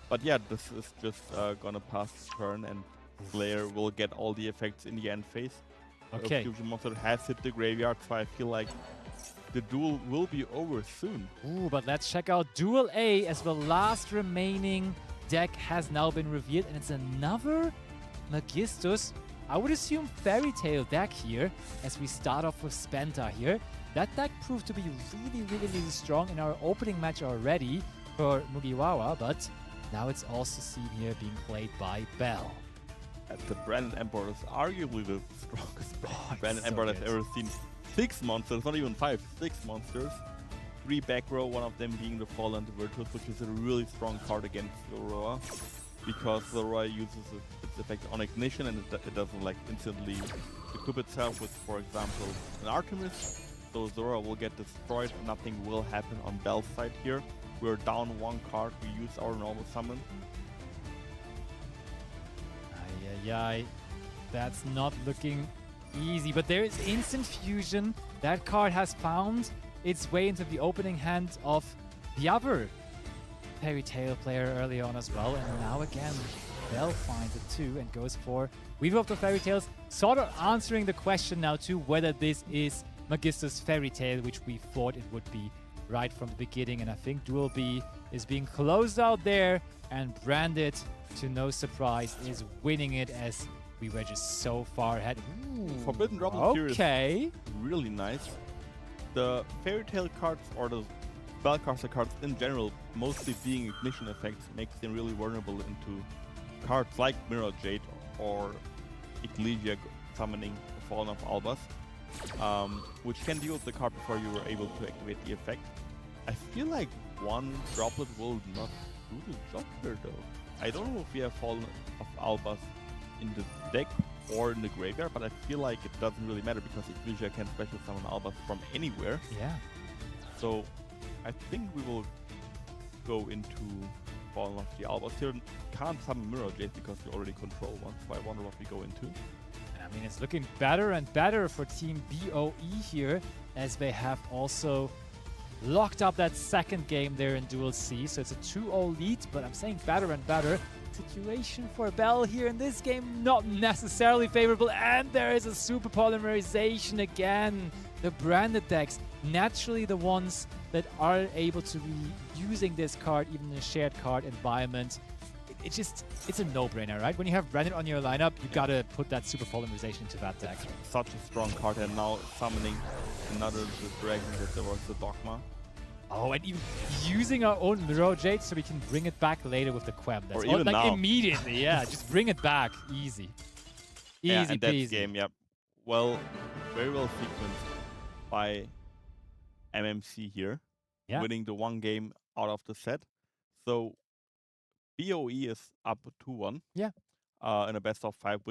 But yeah, this is just gonna pass the turn, and Slayer will get all the effects in the end phase. Okay. Fusion Monster has hit the graveyard, so I feel like the duel will be over soon. Ooh, but let's check out Duel A, as the last remaining deck has now been revealed, and it's another Magistus, I would assume Fairy Tail deck here, as we start off with Spenta here. That deck proved to be really strong in our opening match already for Mugiwara, but now it's also seen here being played by Bell. The Branded Emperor is arguably the strongest Branded so Emperor I've good. ever seen. 6 monsters, not even 5, 6 monsters. 3 back row, one of them being the Fallen Virtuous, which is a really strong card against Aurora, because Aurora uses its effect on ignition, and it doesn't like instantly equip itself with, for example, an Artemis. So Zora will get destroyed, nothing will happen on Bell's side here. We're down 1 card, we use our normal summon. Ay, that's not looking easy, but there is instant fusion. That card has found its way into the opening hand of the other Fairy Tail player earlier on as well, and now again Bell finds it too and goes for Weaver of the Fairy Tales, sort of answering the question now too whether this is Magistus Fairy Tail, which we thought it would be right from the beginning. And I think Duel B is being closed out there, and Branded, to no surprise, is winning it, as we were just so far ahead. Ooh, Forbidden Drop here okay. is really nice. The Fairy Tail cards, or the Spellcaster cards in general, mostly being ignition effects, makes them really vulnerable into cards like Mirror Jade or Ecclesia summoning the Fallen of Albas, which can deal with the card before you were able to activate the effect. I feel like 1 droplet will not do the job here though. I don't know if we have Fallen of Albas in the deck, or in the graveyard, but I feel like it doesn't really matter because Ibriz can special summon Albas from anywhere. Yeah. So I think we will go into Fallen of the Albas here. Can't summon Mirror Jade because we already control one, so I wonder what we go into. I mean, it's looking better and better for Team BOE here, as they have also locked up that second game there in Duel C. So it's a 2-0 lead, but I'm saying better and better. Situation for Bell here in this game, not necessarily favorable. And there is a super polymerization again. The branded decks, naturally the ones that are able to be using this card, even in a shared card environment. It's a no-brainer, right? When you have branded on your lineup, you gotta put that super polymerization into that deck. Such a strong card, and now summoning another dragon that there was the Dogma. Oh, and even using our own Mirror Jade so we can bring it back later with the Quem. That's Or all, even like now. immediately, yeah. Just bring it back. Easy. Yeah, Easy and that's peasy. game, yeah. Well, very well sequenced by MMC here, Yeah. winning the one game out of the set. So BOE is up 2-1. Yeah. In a best of 5,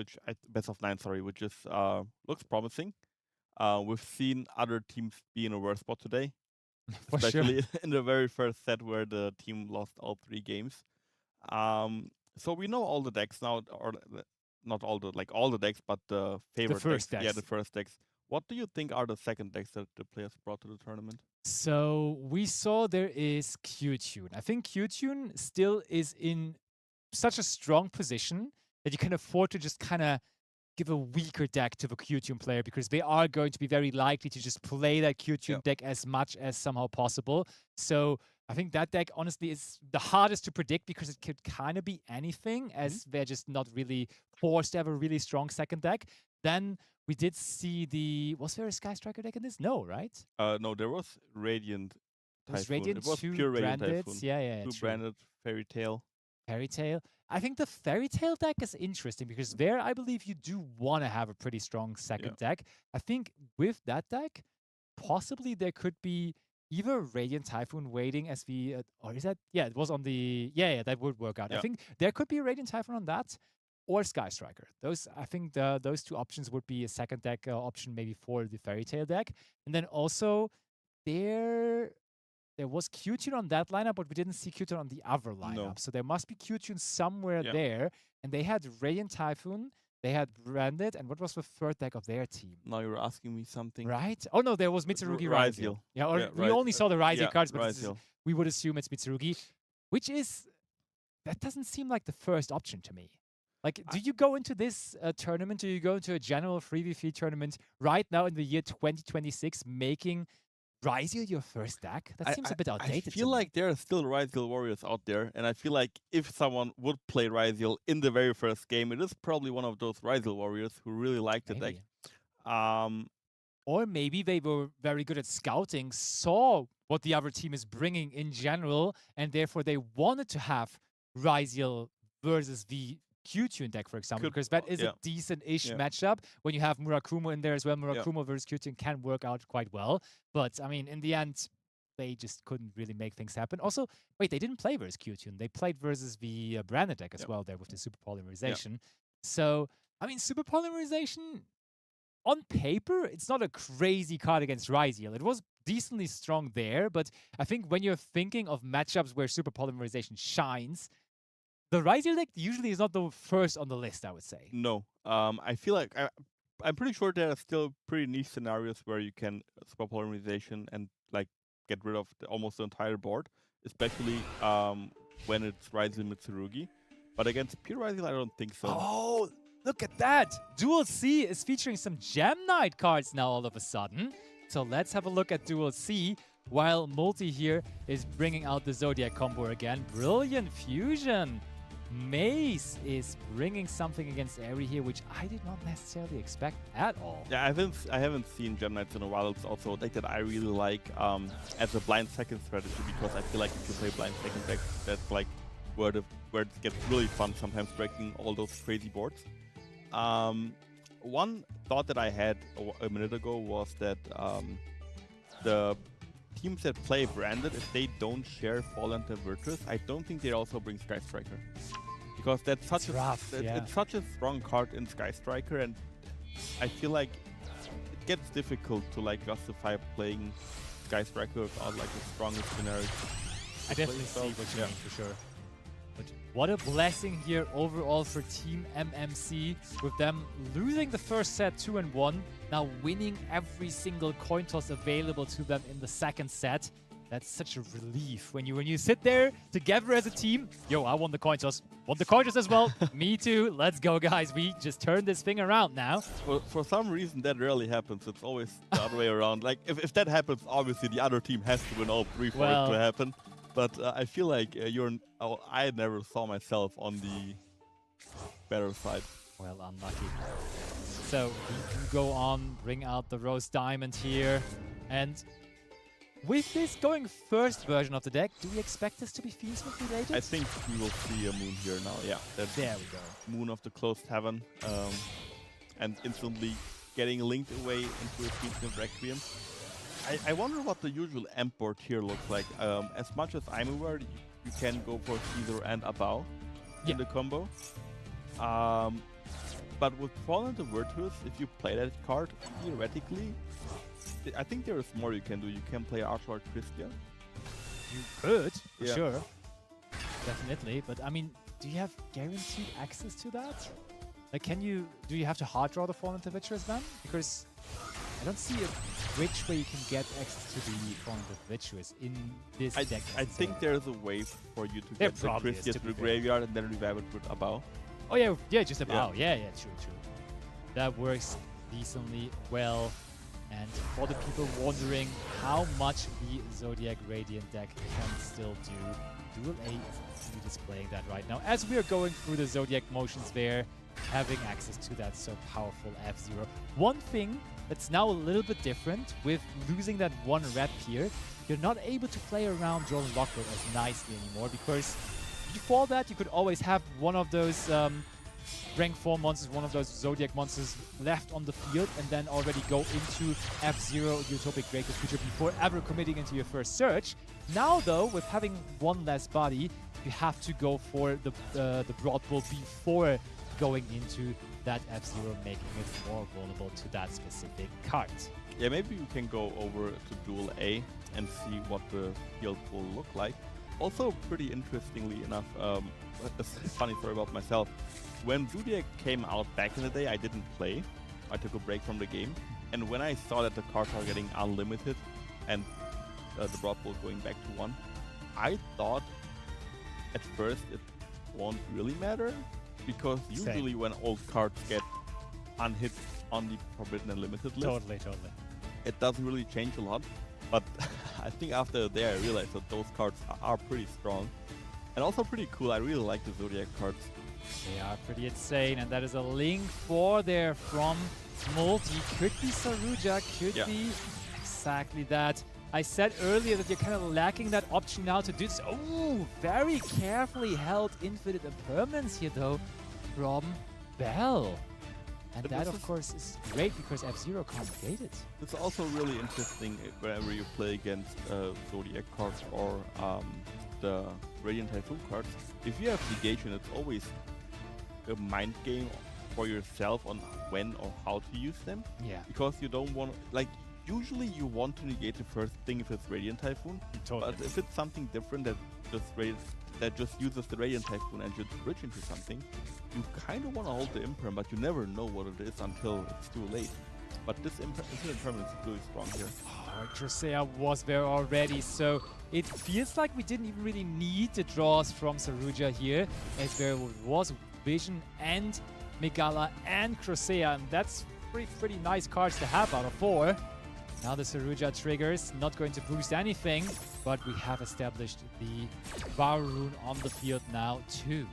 best of 9, sorry, which is looks promising. We've seen other teams be in a worse spot today, For sure. especially in the very first set where the team lost all 3 games. So we know all the decks now, or not all the decks, but the favorite first decks. Yeah, decks. the first decks. What do you think are the second decks that the players brought to the tournament? So we saw there is Q-Tune. I think Q-Tune still is in such a strong position that you can afford to just kind of give a weaker deck to the Q-Tune player, because they are going to be very likely to just play that Q-Tune deck as much as somehow possible. So I think that deck honestly is the hardest to predict, because it could kind of be anything, as they're just not really forced to have a really strong second deck. Then we did see was there a Sky Striker deck in this? No, right? No, there was Radiant It was Typhoon. Radiant, It was two pure Radiant branded. Typhoon. Yeah, Two true. branded Fairy Tail. Fairy Tail. I think the Fairy Tail deck is interesting, because there I believe you do want to have a pretty strong second deck. I think with that deck, possibly there could be either Radiant Typhoon waiting as the, or is that, yeah, it was on the, yeah, that would work out. I Yeah. think there could be a Radiant Typhoon on that, or Sky Striker. Those, I think those two options would be a second deck option maybe for the Fairy Tail deck. And then also there was Q-Tune on that lineup, but we didn't see Q-Tune on the other lineup. No. So there must be Q-Tune somewhere Yeah. there. And they had Radiant Typhoon, they had Branded, and what was the third deck of their team? Now you're asking me something. Right? Oh no, there was Mitsurugi Ryzeal. Yeah, or Yeah, we only saw the Ryzeal yeah, cards, but this is- Ryzeal. we would assume it's Mitsurugi, which is, that doesn't seem like the first option to me. Like, do you go into this tournament, do you go into a general 3v3 tournament right now in the year 2026 making Ryzeal your first deck? That seems a bit outdated. I feel like there are still Ryzeal warriors out there, and I feel like if someone would play Ryzeal in the very first game, it is probably one of those Ryzeal warriors who really like the deck. Or maybe they were very good at scouting, saw what the other team is bringing in general, and therefore they wanted to have Ryzeal versus the Q-Tune deck, for example, because that is a decent-ish matchup. When you have Murakumo in there as well, Murakumo versus Q-Tune can work out quite well. But, I mean, in the end, they just couldn't really make things happen. Also, wait, they didn't play versus Q-Tune. They played versus the branded deck as well there with the super polymerization. So, I mean, super polymerization, on paper, it's not a crazy card against Ryzeal. It was decently strong there, but I think when you're thinking of matchups where super polymerization shines, the Ryzeal deck usually is not the first on the list, I would say. No. I feel like I'm pretty sure there are still pretty niche scenarios where you can super polymerization and like get rid of almost the entire board, especially when it's Ryzeal Mitsurugi. But against pure Ryzeal, I don't think so. Oh, look at that! Duel C is featuring some Gem Knight cards now all of a sudden. So let's have a look at Duel C, while Multi here is bringing out the Zodiac combo again. Brilliant fusion! Mace is bringing something against Airy here, which I did not necessarily expect at all. Yeah, I haven't seen Gem Knights in a while. It's also a deck that I really like as a blind second strategy, because I feel like if you play blind second deck, that's like where it gets really fun, sometimes breaking all those crazy boards. One thought that I had a minute ago was that the teams that play branded, if they don't share Fallen to Virtus, I don't think they also bring Sky Striker. because that's such rough, yeah. it's such a strong card in Sky Striker, and I feel like it gets difficult to like justify playing Sky Striker without like the strongest generic. I definitely see what you mean for sure. But what a blessing here overall for Team MMC, with them losing the first set 2-1, now winning every single coin toss available to them in the second set. That's such a relief when you sit there together as a team. Yo, I won the coin toss. Won the coin toss as well. Me too. Let's go, guys. We just turned this thing around now. For some reason, that rarely happens. It's always the other way around. Like, if that happens, obviously the other team has to win all three for it to happen. But I feel like I never saw myself on the better side. Well, unlucky. So we do go on, bring out the Rose Diamond here. And with this going first version of the deck, do we expect this to be Fiendsmith related? I think we will see a Moon here now, yeah. There we go. Moon of the Closed Heaven. And instantly getting linked away into a Fiendsmith Requiem. I wonder what the usual amp board here looks like. As much as I'm aware, you can go for Caesar and Abao in the combo. But with Fallen to Virtuous, if you play that card, theoretically, I think there is more you can do. You can play Archlord Christia. You could, for sure. Definitely. But I mean, do you have guaranteed access to that? Like, do you have to hard draw the Fallen to Virtuous then? Because I don't see a bridge where you can get access to the Fallen to Virtuous in this deck. I think there's a way for you to get the Christia to the graveyard and then revive it with Abao. Oh yeah, just Abao. Yeah, true. That works decently well. And for the people wondering how much the Zodiac Radiant deck can still do, Duel 8 is displaying that right now. As we are going through the Zodiac motions there, having access to that so powerful F-Zero. One thing that's now a little bit different with losing that one rep here, you're not able to play around Jordan Lockwood as nicely anymore, because before that you could always have one of those rank 4 monsters, one of those Zodiac monsters left on the field and then already go into F-Zero Utopic Draco creature before ever committing into your first search. Now though, with having one less body, you have to go for the Broad Bull before going into that F-Zero, making it more vulnerable to that specific card. Yeah, maybe you can go over to Duel A and see what the field will look like. Also, pretty interestingly enough, a funny story about myself. When Zodiac came out back in the day, I didn't play. I took a break from the game. And when I saw that the cards are getting unlimited and the Broad Bull going back to 1, I thought at first it won't really matter, because usually when old cards get unhit on the Forbidden and Limited list, Totally. it doesn't really change a lot. But I think after a day I realized that those cards are pretty strong and also pretty cool. I really like the Zodiac cards. They are pretty insane, and that is a link for there from Multi. Could be Saruja, could be exactly that. I said earlier that you're kind of lacking that option now to do this. Oh, very carefully held Infinite Impermanence here though from Bell. And But that this of course is great because F-Zero can't negate it. It's also really interesting whenever you play against Zodiac cards or the Radiant Typhoon cards. If you have negation, it's always a mind game for yourself on when or how to use them. Yeah. Because you don't want, like, usually you want to negate the first thing if it's Radiant Typhoon. Totally. But if it's something different that just uses the Radiant Typhoon and should bridge into something, you kind of want to hold the Imperm, but you never know what it is until it's too late. But this Infinite Impermanence is really strong here. Oh, Crusea was there already, so it feels like we didn't even really need the draws from Saruja here, as there was Vision and Megala and Crusea, and that's pretty nice cards to have out of 4. Now the Saruja triggers, not going to boost anything, but we have established the Varun on the field now too.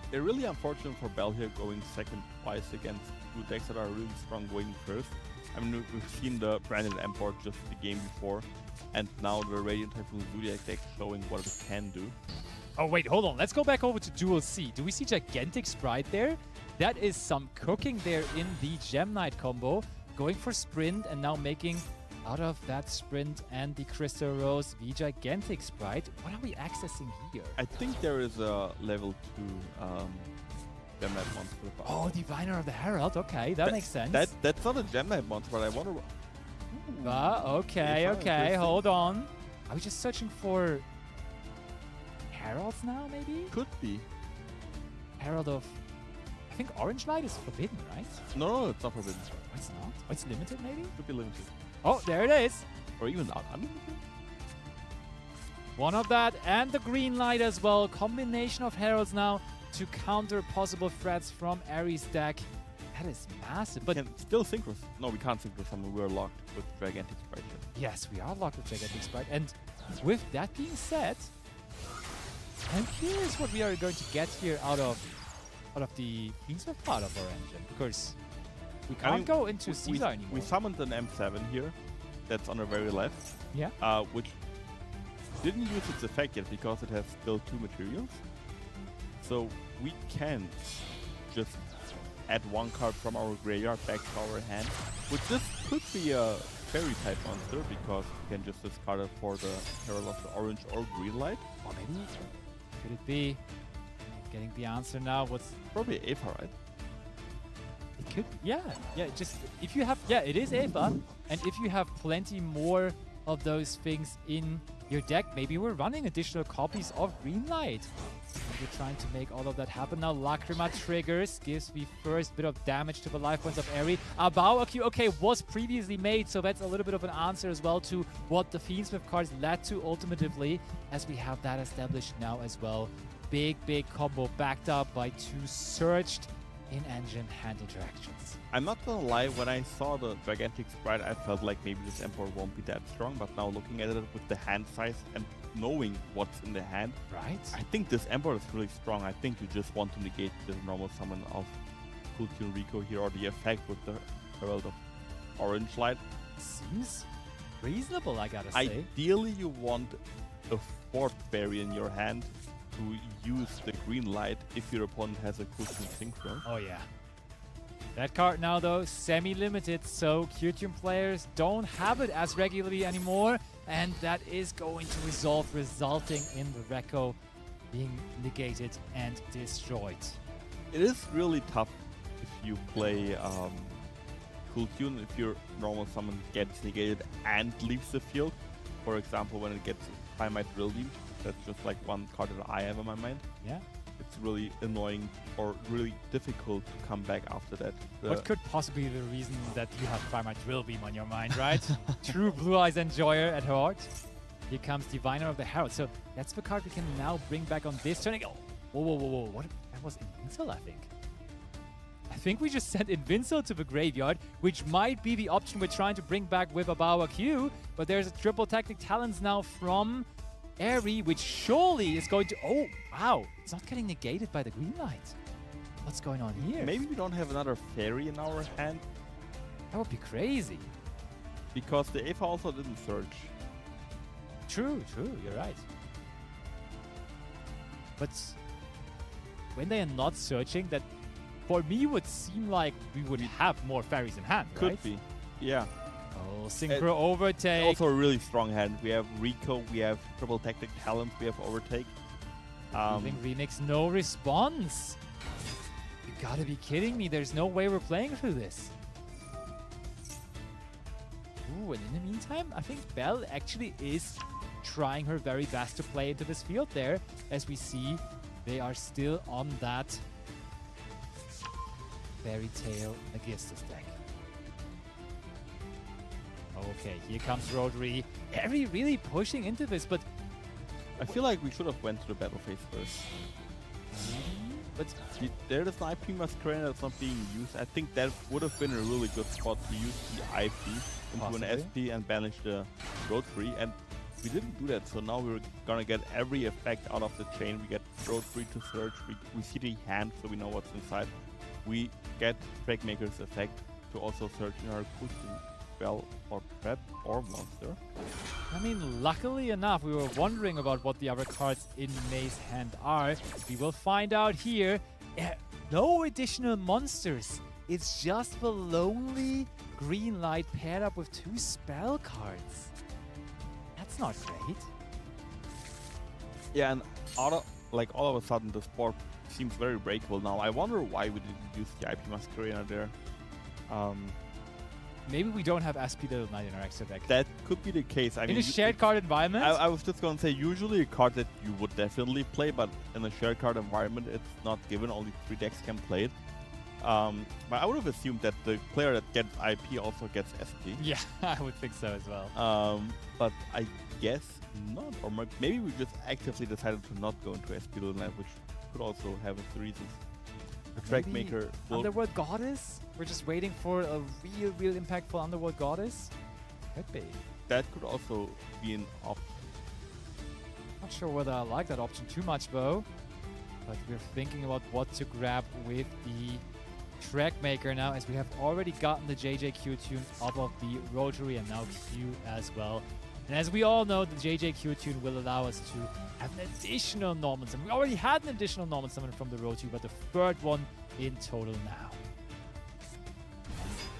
They're really unfortunate for Bell here going second twice against two decks that are really strong going first. I mean, we've seen the Branded Import just the game before, and now the Radiant Typhoon Zodiac deck showing what it can do. Oh wait, hold on. Let's go back over to Duel C. Do we see Gigantic Sprite there? That is some cooking there in the Gem Knight combo. Going for Sprint and now making out of that sprint and the Crystal Rose, the Gigantic Sprite. What are we accessing here? I think there is a level 2 gem knight monster. Oh, Diviner of the Herald. Okay, that makes sense. That's not a gem knight monster, but I wonder. Okay, It's okay, interesting. hold on. Are we just searching for Heralds now, maybe? Could be. Herald of... I think Orange Light is forbidden, right? No, it's not forbidden. Oh, it's not? Oh, it's limited, maybe? Could be limited. Oh, there it is. Or even not unlimited. One of that and the green light as well. Combination of Heralds now to counter possible threats from Ares' deck. That is massive. But But can still synchro. No, we can't synchro summon. We're locked with Gigantic Sprite here. yes, we are locked with Gigantic Sprite. And with that being said, I'm curious what we are going to get here out of the Queensmith part of our engine. Because we I can't mean, go into we, Caesar anymore. we summoned an M7 here. That's on the very left. Yeah. Which didn't use its effect yet because it has still 2 materials. So we can just add 1 card from our graveyard back to our hand, which this could be a fairy type monster because we can just discard it for the Herald of the Orange or Green Light. Or maybe, could it be? Getting the answer now. What's Probably Aether, right? it could? Yeah. Just if you have, it is Eva, and if you have plenty more of those things in your deck, maybe we're running additional copies of Green Light. And we're trying to make all of that happen now. Lacrima triggers, gives the first bit of damage to the life points of Eri. Abao Q, okay, was previously made, so that's a little bit of an answer as well to what the Fiendsmith cards led to ultimately, as we have that established now as well. Big combo backed up by 2 searched in-engine hand interactions. I'm not gonna lie, when I saw the Gigantic Sprite, I felt like maybe this Emperor won't be that strong, but now looking at it with the hand size and knowing what's in the hand, Right? I think this Emperor is really strong. I think you just want to negate the normal summon of Kultune Rico here, or the effect with the Herald of Orange Light. Seems reasonable, I gotta say. Ideally, you want a 4th berry in your hand to use the green light if your opponent has a Kultune Synchro. Oh yeah. That card now though, semi-limited, so Qtune players don't have it as regularly anymore, and that is going to resolve, resulting in the Reco being negated and destroyed. It is really tough if you play Kultune, if your normal summon gets negated and leaves the field. For example, when it gets Primite Drill Beam, that's just like one card that I have in my mind. Yeah. It's really annoying or really difficult to come back after that. What could possibly be the reason that you have Primite Drill Beam on your mind, right? True Blue Eyes Enjoyer at heart. Here comes Diviner of the Herald. So that's the card we can now bring back on this turn. Oh, whoa. What? That was Invincible, I think. I think we just sent Invincible to the graveyard, which might be the option we're trying to bring back with Abawa Q. But there's a triple Tactic Talons now from Eri, which surely is going to... Oh, wow. It's not getting negated by the green light. What's going on here? Maybe we don't have another fairy in our hand That would be crazy. because the Eva also didn't search. True. You're right. But when they are not searching, that for me would seem like we would have more fairies in hand, Could right? be. Yeah. Oh, Synchro Overtake. Also a really strong hand. We have Rico, we have Triple Tactic Talent, we have Overtake. Leaving Remix, no response. You gotta be kidding me. There's no way we're playing through this. Ooh, and in the meantime, I think Belle actually is trying her very best to play into this field there. As we see, they are still on that Fairy Tail Aegisthus deck. Okay, here comes Rotary. Eri really pushing into this, but I feel like we should have went to the battle phase first. but There is an IP Masquerade that's not being used. I think that would have been a really good spot to use the IP into Possibly. an SP and banish the Rotary. And we didn't do that, so now we're gonna get every effect out of the chain. We get Rotary to search, we see the hand so we know what's inside. We get Dragmaker's effect to also search in our Kultune spell or trap or monster. I mean, luckily enough, we were wondering about what the other cards in May's hand are. We will find out here. No additional monsters. It's just the lonely green light paired up with 2 spell cards. That's not great. Yeah, and all of a sudden the sport seems very breakable now. I wonder why we didn't use the IP Masquerena there. Maybe we don't have SP Little Knight in our extra deck. That could be the case. I In mean, a shared card environment? I was just going to say, usually a card that you would definitely play, but in a shared card environment, it's not given. Only 3 decks can play it. But I would have assumed that the player that gets IP also gets SP. Yeah, I would think so as well. But I guess not. Or maybe we just actively decided to not go into SP Little Knight, which could also have its reasons. The track Maybe maker will... Underworld Goddess? We're just waiting for a real impactful Underworld Goddess? Could be. That could also be an option. Not sure whether I like that option too much though. But we're thinking about what to grab with the track maker now, as we have already gotten the JJQ tune off of the Rotary and now Q as well. And as we all know, the JJQ tune will allow us to have an additional normal summon. We already had an additional normal summon from the Rotary, but the 3rd one in total now.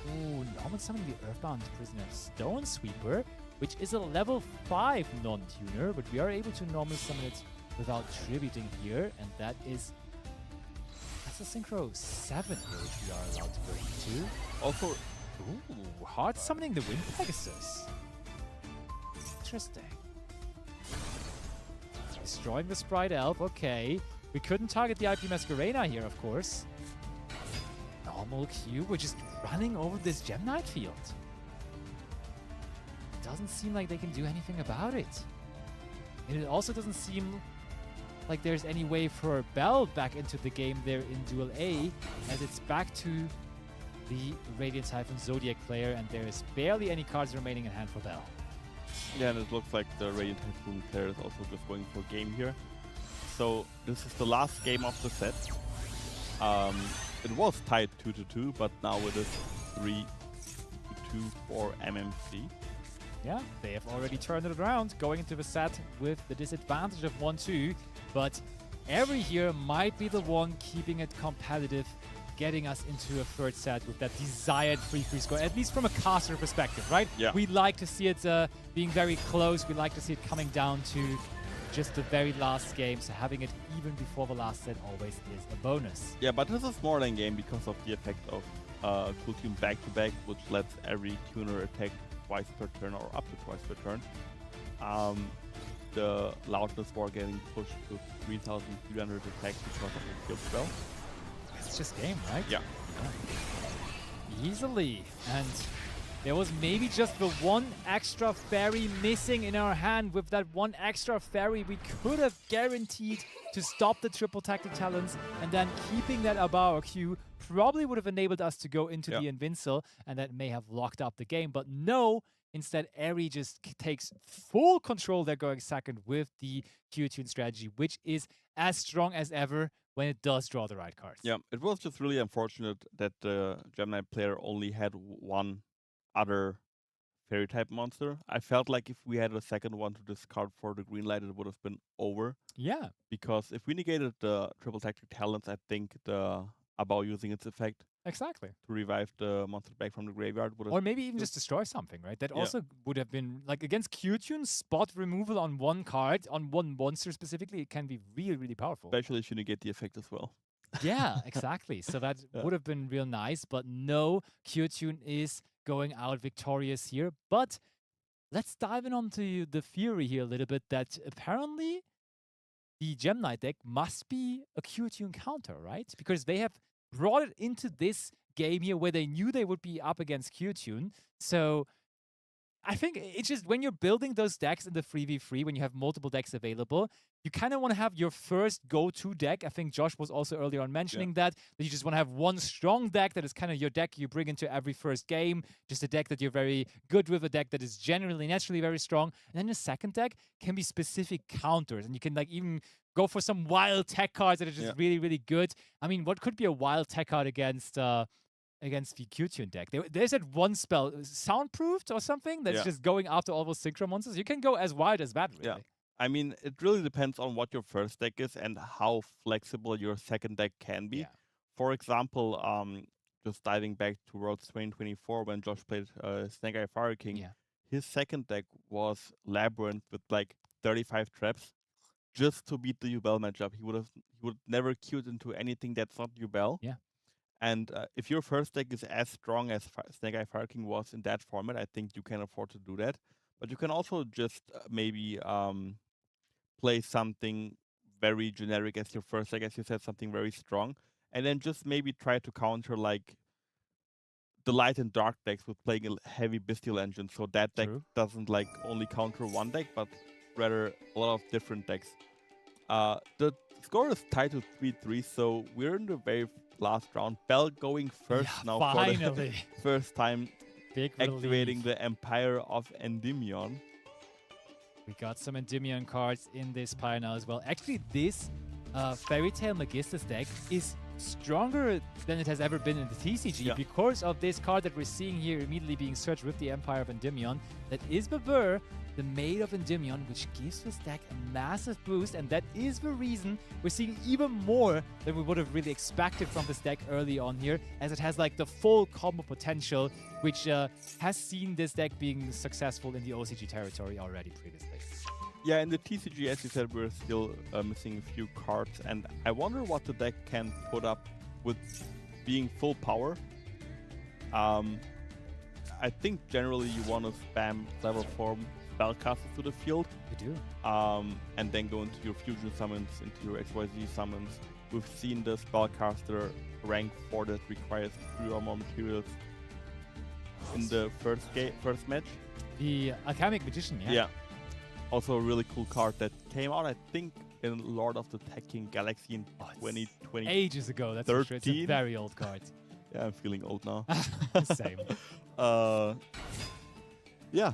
Ooh, normal summon the Earthbound Prisoner Stone Sweeper, which is a level 5 non-tuner, but we are able to normal summon it without tributing here, and that's a Synchro 7 which we are allowed to go into. Also, Ooh, hard summoning the Wind Pegasus. Interesting. Destroying the Sprite Elf, okay. We couldn't target the IP Masquerena here, of course. Normal Q, we're just running over this Gem Knight field. Doesn't seem like they can do anything about it. And it also doesn't seem like there's any way for Bell back into the game there in Duel A, as it's back to the Radiant Typhoon Zodiac player, and there is barely any cards remaining in hand for Bell. yeah, and it looks like the Radiant Typhoon player is also just going for game here. So this is the last game of the set. It was tied 2-2, but now it is 3-2 for MMC. Yeah, they have already turned it around, going into the set with the disadvantage of 1-2, but Emre here might be the one keeping it competitive, getting us into a 3rd set with that desired 3-3 score, at least from a caster perspective, right? Yeah. We like to see it being very close. We like to see it coming down to just the very last game, so having it even before the last set always is a bonus. Yeah, but this is more than game because of the effect of Cool Tune back-to-back, which lets every tuner attack twice per turn or up to twice per turn. The loudness war getting pushed to 3,300 attack because of the field spell. It's just game, right? Yeah. Easily. And there was maybe just the one extra fairy missing in our hand. With that one extra fairy, we could have guaranteed to stop the triple tactic talents, and then keeping that above our queue probably would have enabled us to go into the Invincible, and that may have locked up the game. But no, instead Emre just takes full control there, going second with the Q-Tune strategy, which is as strong as ever when it does draw the right cards. Yeah, it was just really unfortunate that the Gemini player only had one other fairy type monster. I felt like if we had a second one to discard for the green light, it would have been over. Yeah. Because if we negated the triple tactic talents, I think the Abao using its effect Exactly. to revive the monster back from the graveyard would have... Or maybe even just destroy something, right? That also would have been, like, against Q-Tune, spot removal on one card, on one monster specifically, it can be really, really powerful. Especially if you negate the effect as well. Yeah, exactly. So that would have been real nice, but no, Q-Tune is going out victorious here. But let's dive in onto the theory here a little bit, that apparently the Gem Knight deck must be a Q-Tune counter, right? Because they have brought it into this game here where they knew they would be up against Q-Tune. So I think it's just when you're building those decks in the 3v3, when you have multiple decks available, you kind of want to have your first go-to deck. I think Josh was also earlier on mentioning that you just want to have one strong deck that is kind of your deck you bring into every first game, just a deck that you're very good with, a deck that is generally, naturally very strong. And then the second deck can be specific counters, and you can like even go for some wild tech cards that are just really, really good. I mean, what could be a wild tech card against the Q-Tune deck? There's that one spell, Soundproofed or something, that's just going after all those synchro monsters. You can go as wide as that, really. Yeah. I mean, it really depends on what your first deck is and how flexible your second deck can be. Yeah. For example, just diving back to Worlds 2024 when Josh played Snake Eye Fire King, Yeah. his second deck was Labyrinth with like 35 traps just to beat the Yubel matchup. He would never queued into anything that's not Yubel. Yeah. And if your first deck is as strong as Snake Eye Fire King was in that format, I think you can afford to do that. But you can also just maybe play something very generic as your first deck, as you said, something very strong, and then just maybe try to counter like the light and dark decks with playing a heavy Bestial Engine, so that deck True. doesn't like only counter one deck, but rather a lot of different decks. The score is tied to 3-3, so we're in the very last round. Bell going first now for Finally. the first time, Big activating relief. the Empire of Endymion. We got some Endymion cards in this pile now as well. Actually, this Fairy Tail Magistus deck is stronger than it has ever been in the TCG because of this card that we're seeing here immediately being searched with the Empire of Endymion. That is Babur, the Maid of Endymion, which gives this deck a massive boost, and that is the reason we're seeing even more than we would have really expected from this deck early on here, as it has like the full combo potential, which has seen this deck being successful in the OCG territory already previously. Yeah, in the TCG, as you said, we're still missing a few cards, and I wonder what the deck can put up with being full power. I think generally you want to spam level 4 spellcasters to the field. You do. And then go into your fusion summons, into your XYZ summons. We've seen the spellcaster rank 4 that requires 3 or more materials in the first match. The Alchemic Magician, yeah. Yeah. Also a really cool card that came out, I think, in Lord of the Tekken Galaxy in 2020. Ages ago, that's for sure. It's a very old card. Yeah, I'm feeling old now. Same. Yeah,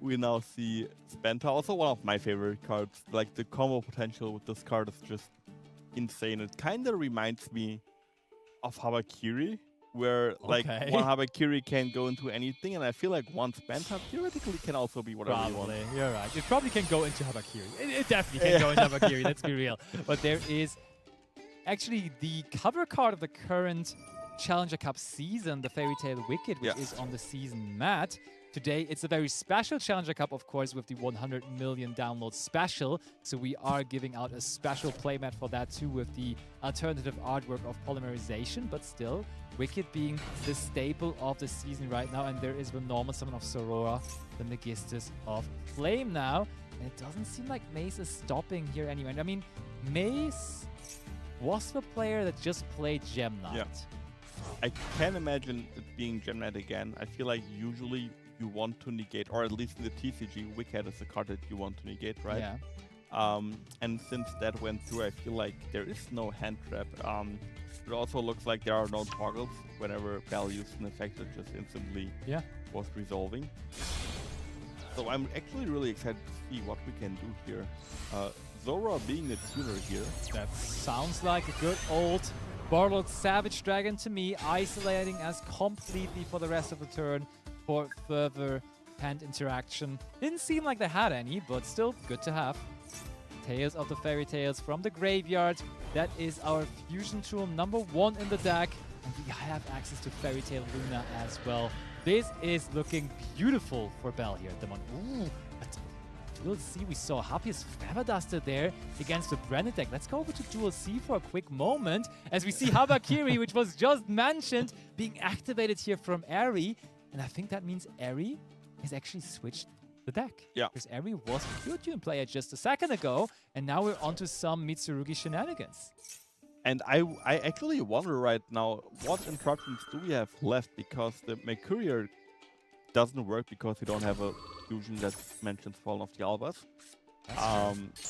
we now see Spenta, also one of my favorite cards. Like, the combo potential with this card is just insane. It kind of reminds me of Habakiri, where like one Habakiri can go into anything, and I feel like one Spenta theoretically can also be whatever you want. You're right. It probably can go into Habakiri. It definitely can go into Habakiri, let's be real. But there is actually the cover card of the current Challenger Cup season, the Fairy Tail Wicked, which is on the season mat. Today, it's a very special Challenger Cup, of course, with the 100 million download special. So we are giving out a special playmat for that too, with the alternative artwork of polymerization, but still, Wicked being the staple of the season right now. And there is the normal summon of Sorora, the Magistus of Flame now. And it doesn't seem like Mace is stopping here anyway. I mean, Mace was the player that just played Gem Knight. Yeah. I can imagine it being Gem Knight again. I feel like usually you want to negate, or at least in the TCG, Wicked is a card that you want to negate, right? Yeah. And since that went through, I feel like there is no hand trap. It also looks like there are no toggles whenever Bell used an effect that just instantly was resolving. So I'm actually really excited to see what we can do here. Zora being a tuner here. That sounds like a good old Warlord Savage Dragon to me, isolating us completely for the rest of the turn for further hand interaction. Didn't seem like they had any, but still good to have. Tales of the Fairy Tales from the graveyard. That is our fusion tool number 1 in the deck. And we have access to Fairy Tail Luna as well. This is looking beautiful for Bell here at the moment. Ooh, but Duel C, we saw Happiest Feather Duster there against the Branded deck. Let's go over to Duel C for a quick moment as we see Habakiri, which was just mentioned, being activated here from Eri. And I think that means Eri has actually switched the deck. Yeah. Because Eri was a pure tune player just a second ago, and now we're onto some Mitsurugi shenanigans. And I actually wonder right now, what interruptions do we have left? Because the Mercurier doesn't work because we don't have a fusion that mentions Fallen of the Albas.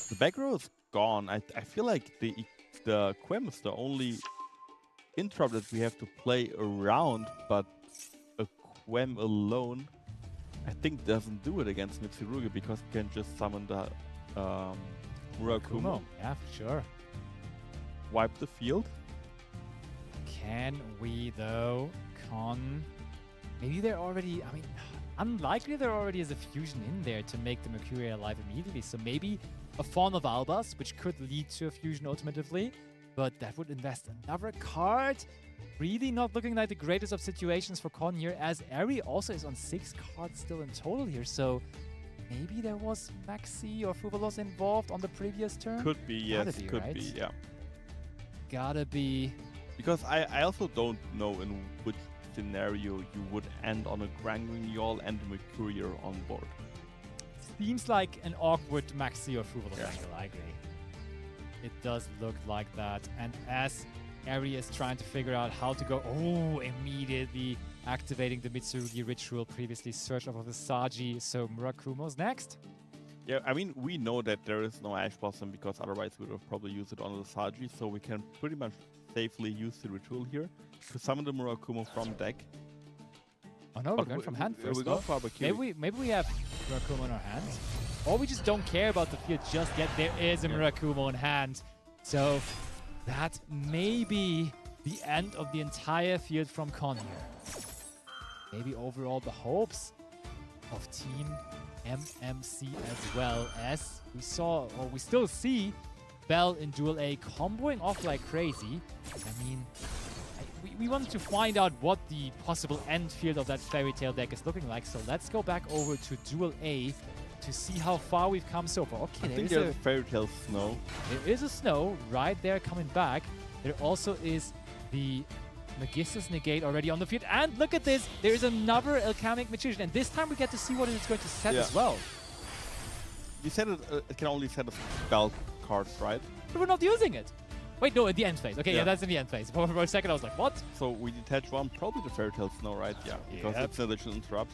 The back row is gone. I feel like the Quem is the only interrupt that we have to play around, but a Quem alone, I think, doesn't do it against Mitsurugi because it can just summon the Murakumo. Yeah, for sure. Wipe the field. Can we, though? Maybe they're already... I mean, unlikely there already is a fusion in there to make the Mercury alive immediately. So maybe a Fawn of Albas, which could lead to a fusion ultimately. but that would invest another card. Really not looking like the greatest of situations for Con here, as Eri also is on 6 cards still in total here, so maybe there was Maxi or Fuvalos involved on the previous turn? Could be, Gotta yes, be, could right? be, yeah. Gotta be. Because I also don't know in which scenario you would end on a Granguignol and a Mercurier on board. Seems like an awkward Maxi or Fuvalos Yeah. angle, I agree. It does look like that, and as Eri is trying to figure out how to go, immediately activating the Mitsurugi ritual, previously searched off of the Saji, so Murakumo's next. Yeah, I mean, we know that there is no Ash Blossom because otherwise we would have probably used it on the Saji, so we can pretty much safely use the ritual here to summon the Murakumo from deck. Oh no, we're But going from hand we first. go though. for Bakiri. Maybe we have Murakumo in our hand. Or we just don't care about the field just yet. There is a Murakumo in hand. So that may be the end of the entire field from Con here. Maybe overall the hopes of Team MMC as well, as we saw, or we still see, Bell in Duel A comboing off like crazy. I mean, we wanted to find out what the possible end field of that Fairy Tail deck is looking like, so let's go back over to Duel A to see how far we've come so far. Okay, I think there there's a Fairy Tail Snow. is a Snow right there coming back. There also is the Magistus Negate already on the field. And look at this, there is another Alchemic Magician, and this time we get to see what it's going to set as well. You said it can only set a spell cards, right? But we're not using it. Wait, no, in the end phase. Okay, yeah, Yeah. that's in the end phase. For a second I was like, what? So we detach one, probably the Fairy Tail Snow, right? Yeah, because Yep. it's an additional interrupt.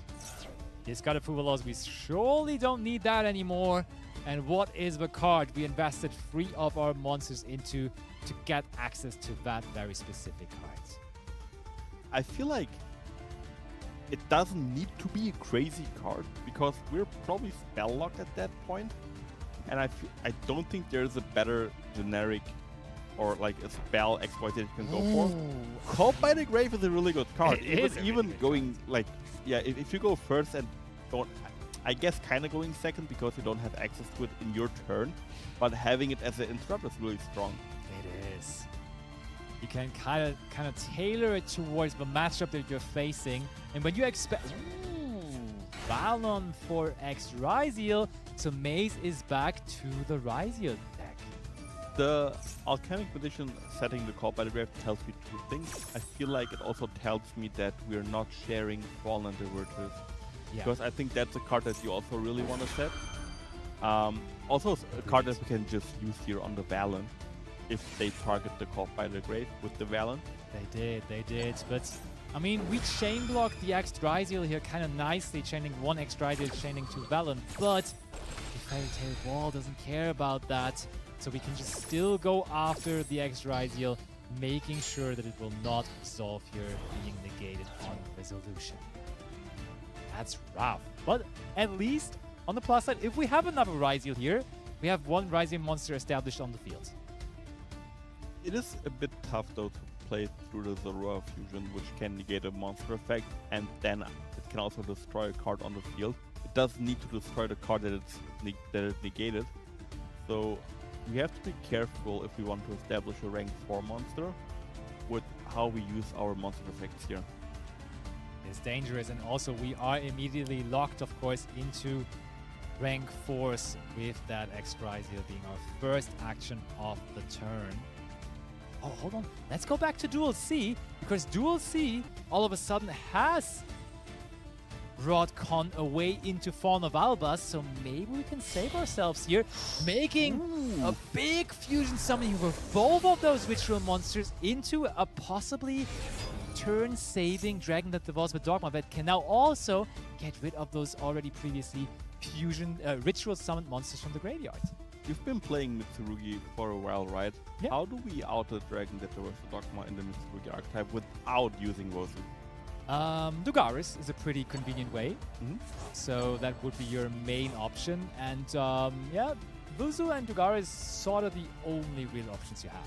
Discard approval laws, we surely don't need that anymore. And what is the card we invested 3 of our monsters into to get access to that very specific card? I feel like it doesn't need to be a crazy card because we're probably spell locked at that point, and I don't think there's a better generic or like a spell exploit that you can go for. Caught by the Grave is a really good card. It is a really even good going like if you go first and don't, I guess kind of going second because you don't have access to it in your turn, but having it as an interrupt is really strong. It is. You can kind of tailor it towards the matchup that you're facing, and when you expect, Valon for X Ryziel, so Maze is back to the Ryziel deck. The Alchemic Magician setting the Call by the Grave tells me 2 things. I feel like it also tells me that we're not sharing Fallen and Virtues. Yeah. Because I think that's a card that you also really want to set. Also a card that we can just use here on the Valen if they target the Call by the Grave with the Valen. They did. But, I mean, we chain block the X Ryziel here kind of nicely, chaining 1 X Ryziel, chaining 2 Valen, but the Fairy Tail Wall doesn't care about that. So we can just still go after the X Ryziel, making sure that it will not resolve here, being negated on resolution. That's rough. But at least, on the plus side, if we have another Ryziel here, we have 1 Ryziel monster established on the field. It is a bit tough though to play through the Zorua Fusion, which can negate a monster effect, and then it can also destroy a card on the field. It does need to destroy the card that it negated. So we have to be careful if we want to establish a rank 4 monster with how we use our monster effects here. It's dangerous, and also we are immediately locked, of course, into rank 4s with that X Ryziel being our first action of the turn. Oh, hold on. Let's go back to Duel C, because Duel C all of a sudden has brought Con away into Fawn of Albas, so maybe we can save ourselves here, making a big fusion summoning with both of those ritual monsters into a possibly turn-saving Dragon that devours the Dogma that can now also get rid of those already previously fusion ritual summoned monsters from the graveyard. You've been playing Mitsurugi for a while, right? Yeah. How do we out a Dragon that devours the Dogma in the Mitsurugi archetype without using Wozu? Dugaris is a pretty convenient way, so that would be your main option. And yeah, Vuzu and Dugaris sort of the only real options you have.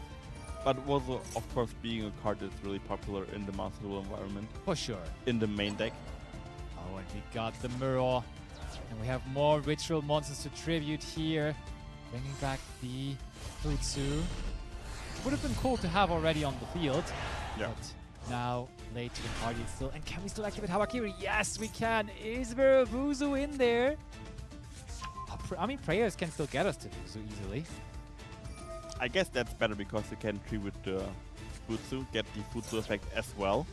But Wozu, of course, being a card that's really popular in the Master Duel environment, For sure. in the main deck. Oh, and we got the Mirror. And we have more ritual monsters to tribute here. Bringing back the Futsu. would have been cool to have already on the field. Yeah. But now, late to the party still. And can we still activate Hawakiri? Yes, we can. Is there a Vuzu in there? I mean, prayers can still get us to Vuzu easily. I guess that's better because you can tree with the Futsu, get the Futsu effect as well.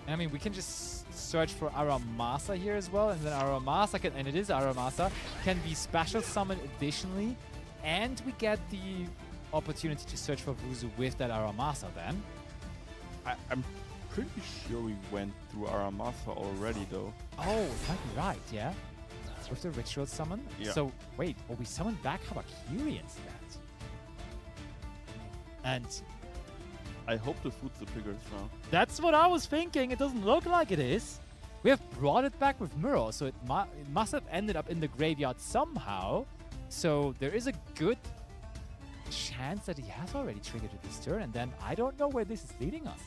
And I mean, we can just search for Aramasa here as well, and then Aramasa can, and it is Aramasa, can be special summoned additionally, and we get the opportunity to search for Vuzu with that Aramasa then. I'm pretty sure we went through Aramasa already though. Oh, it might be right, yeah? With the ritual summon? Yeah. So, wait, well, we summoned back Hawakiri instead. And I hope the Futsu triggers now. that's what I was thinking. It doesn't look like it is. We have brought it back with Muro, so it must have ended up in the graveyard somehow. So there is a good chance that he has already triggered it this turn, and then I don't know where this is leading us.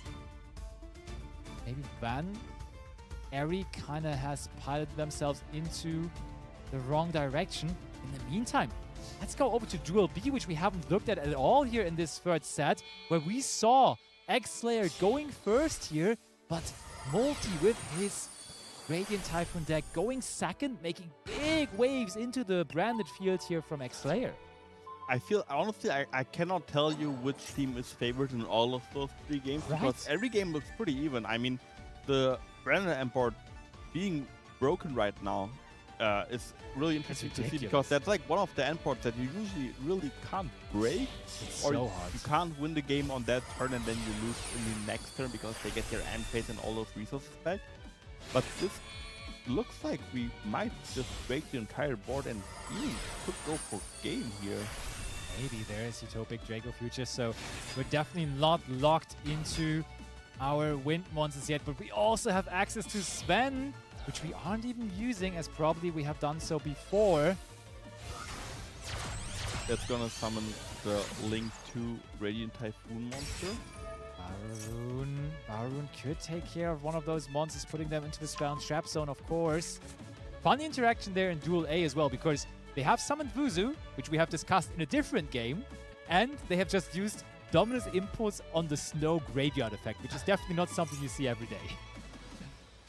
Maybe Van Eri kind of has piloted themselves into the wrong direction. In the meantime, let's go over to Duel B, which we haven't looked at all here in this third set, where we saw X-Slayer going first here, but Multi with his Radiant Typhoon deck going second, making big waves into the branded field here from X-Slayer. I feel, honestly, I cannot tell you which team is favored in all of those 3 games, Right. because every game looks pretty even. I mean, the Brandon import being broken right now is really interesting to see, because ridiculous. that's like one of the imports that you usually really can't break, It's or so hard. you can't win the game on that turn and then you lose in the next turn because they get their end phase and all those resources back. But this looks like we might just break the entire board and even could go for game here. Maybe there is Utopic Draco Future, so we're definitely not locked into our wind monsters yet, but we also have access to Sven, which we aren't even using, as probably we have done so before. That's gonna summon the Link 2 Radiant Typhoon monster. Varun could take care of one of those monsters, putting them into the spell and trap zone, of course. Funny interaction there in Duel A as well, because they have summoned Vuzu, which we have discussed in a different game, and they have just used Dominus Impulse on the Snow Graveyard effect, which is definitely not something you see every day.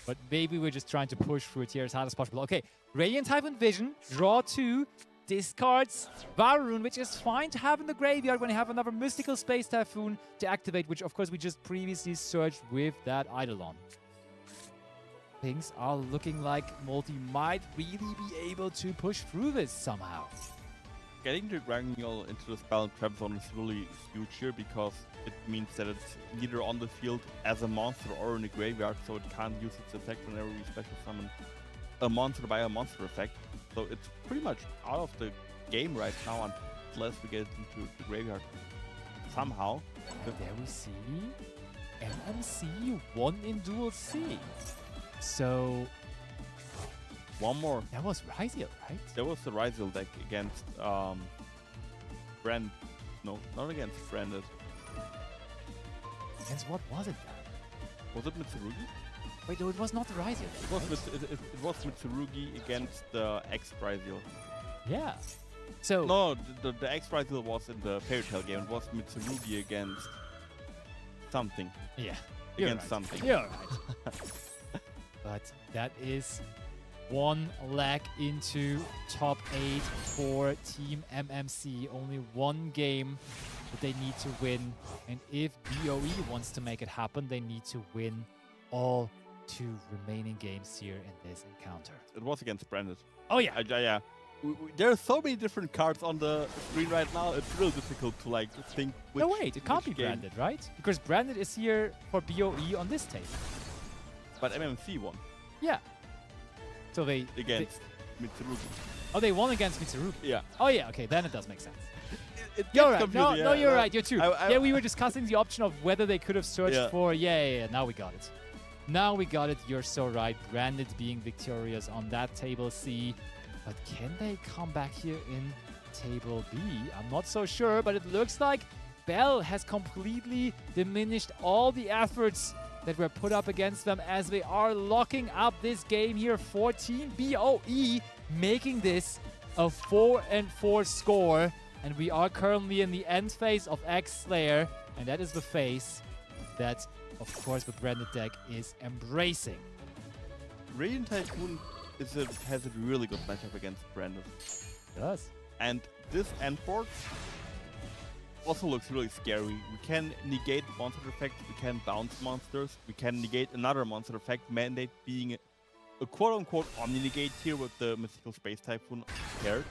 But maybe we're just trying to push through it here as hard as possible. Okay, Radiant Typhoon Vision, draw 2, discards Varun, which is fine to have in the graveyard when you have another Mystical Space Typhoon to activate, which of course we just previously searched with that Eidolon. Things are looking like Multi might really be able to push through this somehow. Getting the Granular into the spell and trap zone is really huge here, because it means that it's neither on the field as a monster or in the graveyard, so it can't use its effect whenever we special summon a monster by a monster effect. So it's pretty much out of the game right now unless we get it into the graveyard somehow. There we see MMC won in Duel C. So One more. that was Ryziel, right? There was the Ryziel deck against No, not against Branded. Against what was it then? Was it Mitsurugi? Wait, no, it was not the Ryziel. It was Mitsurugi against the X-Ryziel. Yeah. So No, the X-Ryziel was in the Fairy Tail game. It was Mitsurugi against something. yeah, you're Against right. something. You're right. But that is one leg into top 8 for Team MMC. Only one game that they need to win. And if BOE wants to make it happen, they need to win all 2 remaining games here in this encounter. It was against Branded. Oh yeah. Yeah. There are so many different cards on the screen right now. It's real difficult to like think which. No wait, it can't be which game. branded, right? Because branded is here for BOE on this table. But MMC won Yeah. So they against Mitsurugi. oh, they won against Mitsurugi. Yeah. Oh yeah, okay, then it does make sense. It You're gets right. confusing, No, yeah. you're right. You're true. I- Yeah, we were discussing the option of whether they could have searched Yeah. for. Yeah. Now we got it. Now we got it. You're so right. Branded being victorious on that table C. But can they come back here in table B? I'm not so sure, but it looks like Bell has completely diminished all the efforts that were put up against them as they are locking up this game here. 14 BOE, making this a 4-4 score. And we are currently in the end phase of X Slayer. And that is the phase that, of course, the branded deck is embracing. Radiant Typhoon has a really good matchup against Brandon. It does. And this end board also looks really scary. We can negate monster effects, we can bounce monsters, we can negate another monster effect, mandate being a quote-unquote omni-negate here with the Mystical Space Typhoon paired.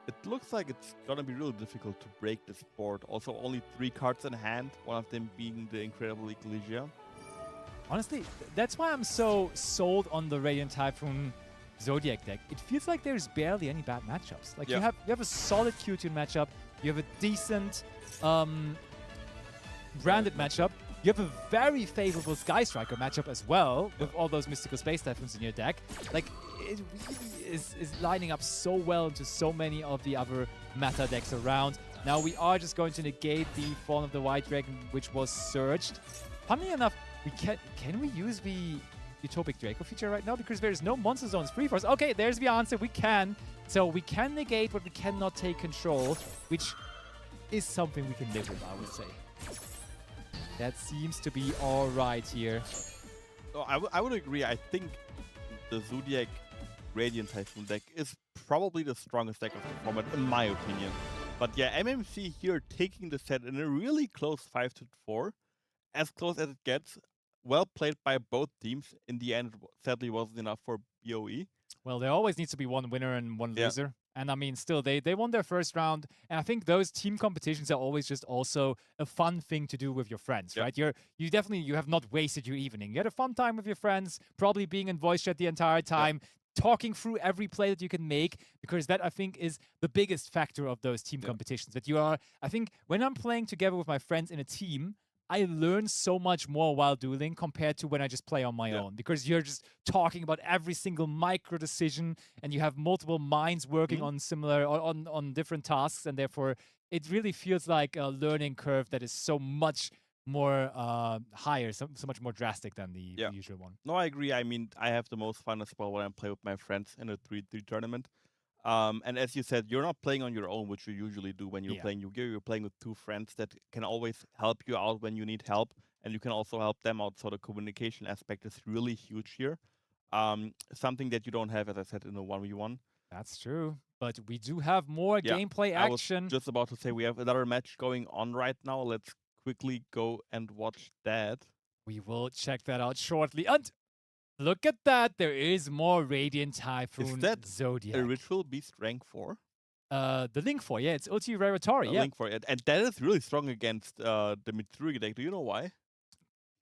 It looks like it's gonna be really difficult to break this board. Also, only 3 cards in hand, one of them being the incredible Ecclesia. Honestly, that's why I'm so sold on the Radiant Typhoon Zodiac deck. It feels like there's barely any bad matchups. Like you have a solid Q-Tune matchup, you have a decent branded matchup, you have a very favorable Sky Striker matchup as well, with all those Mystical Space Typhoons in your deck. Like, it really is lining up so well into so many of the other meta decks around. Now we are just going to negate the Fallen of the White Dragon, which was surged. Funnily enough, can we use the Utopic Draco feature right now? Because there's no Monster Zones free for us. Okay, there's the answer. We can. So we can negate, but we cannot take control, which is something we can live with, I would say. That seems to be all right here. Oh, I would agree. I think the Zodiac Radiant Typhoon deck is probably the strongest deck of the format, in my opinion. But yeah, MMC here taking the set in a really close 5-4. As close as it gets. Well played by both teams. In the end, it sadly wasn't enough for BOE. Well, there always needs to be one winner and one loser. And I mean, still, they won their first round. And I think those team competitions are always just also a fun thing to do with your friends, right? You have not wasted your evening. You had a fun time with your friends, probably being in voice chat the entire time, talking through every play that you can make, because that, I think, is the biggest factor of those team competitions. That I think, when I'm playing together with my friends in a team, I learn so much more while dueling compared to when I just play on my own, because you're just talking about every single micro decision and you have multiple minds working on similar on different tasks, and therefore it really feels like a learning curve that is so much more higher, so much more drastic than the usual one. No, I agree. I mean, I have the most fun as well when I play with my friends in a 3-3 tournament. And as you said, you're not playing on your own, which you usually do when you're playing Yu-Gi-Oh! You're playing with 2 friends that can always help you out when you need help, and you can also help them out. So the communication aspect is really huge here. Something that you don't have, as I said, in a 1v1. That's true. But we do have more gameplay action. I was just about to say we have another match going on right now. Let's quickly go and watch that. We will check that out shortly. And look at that. There is more Radiant Typhoon Is that Zodiac. a Ritual Beast rank 4? The Link 4, yeah. It's Ulti Raratori, Link 4. And that is really strong against the Mitsurugi deck. Do you know why?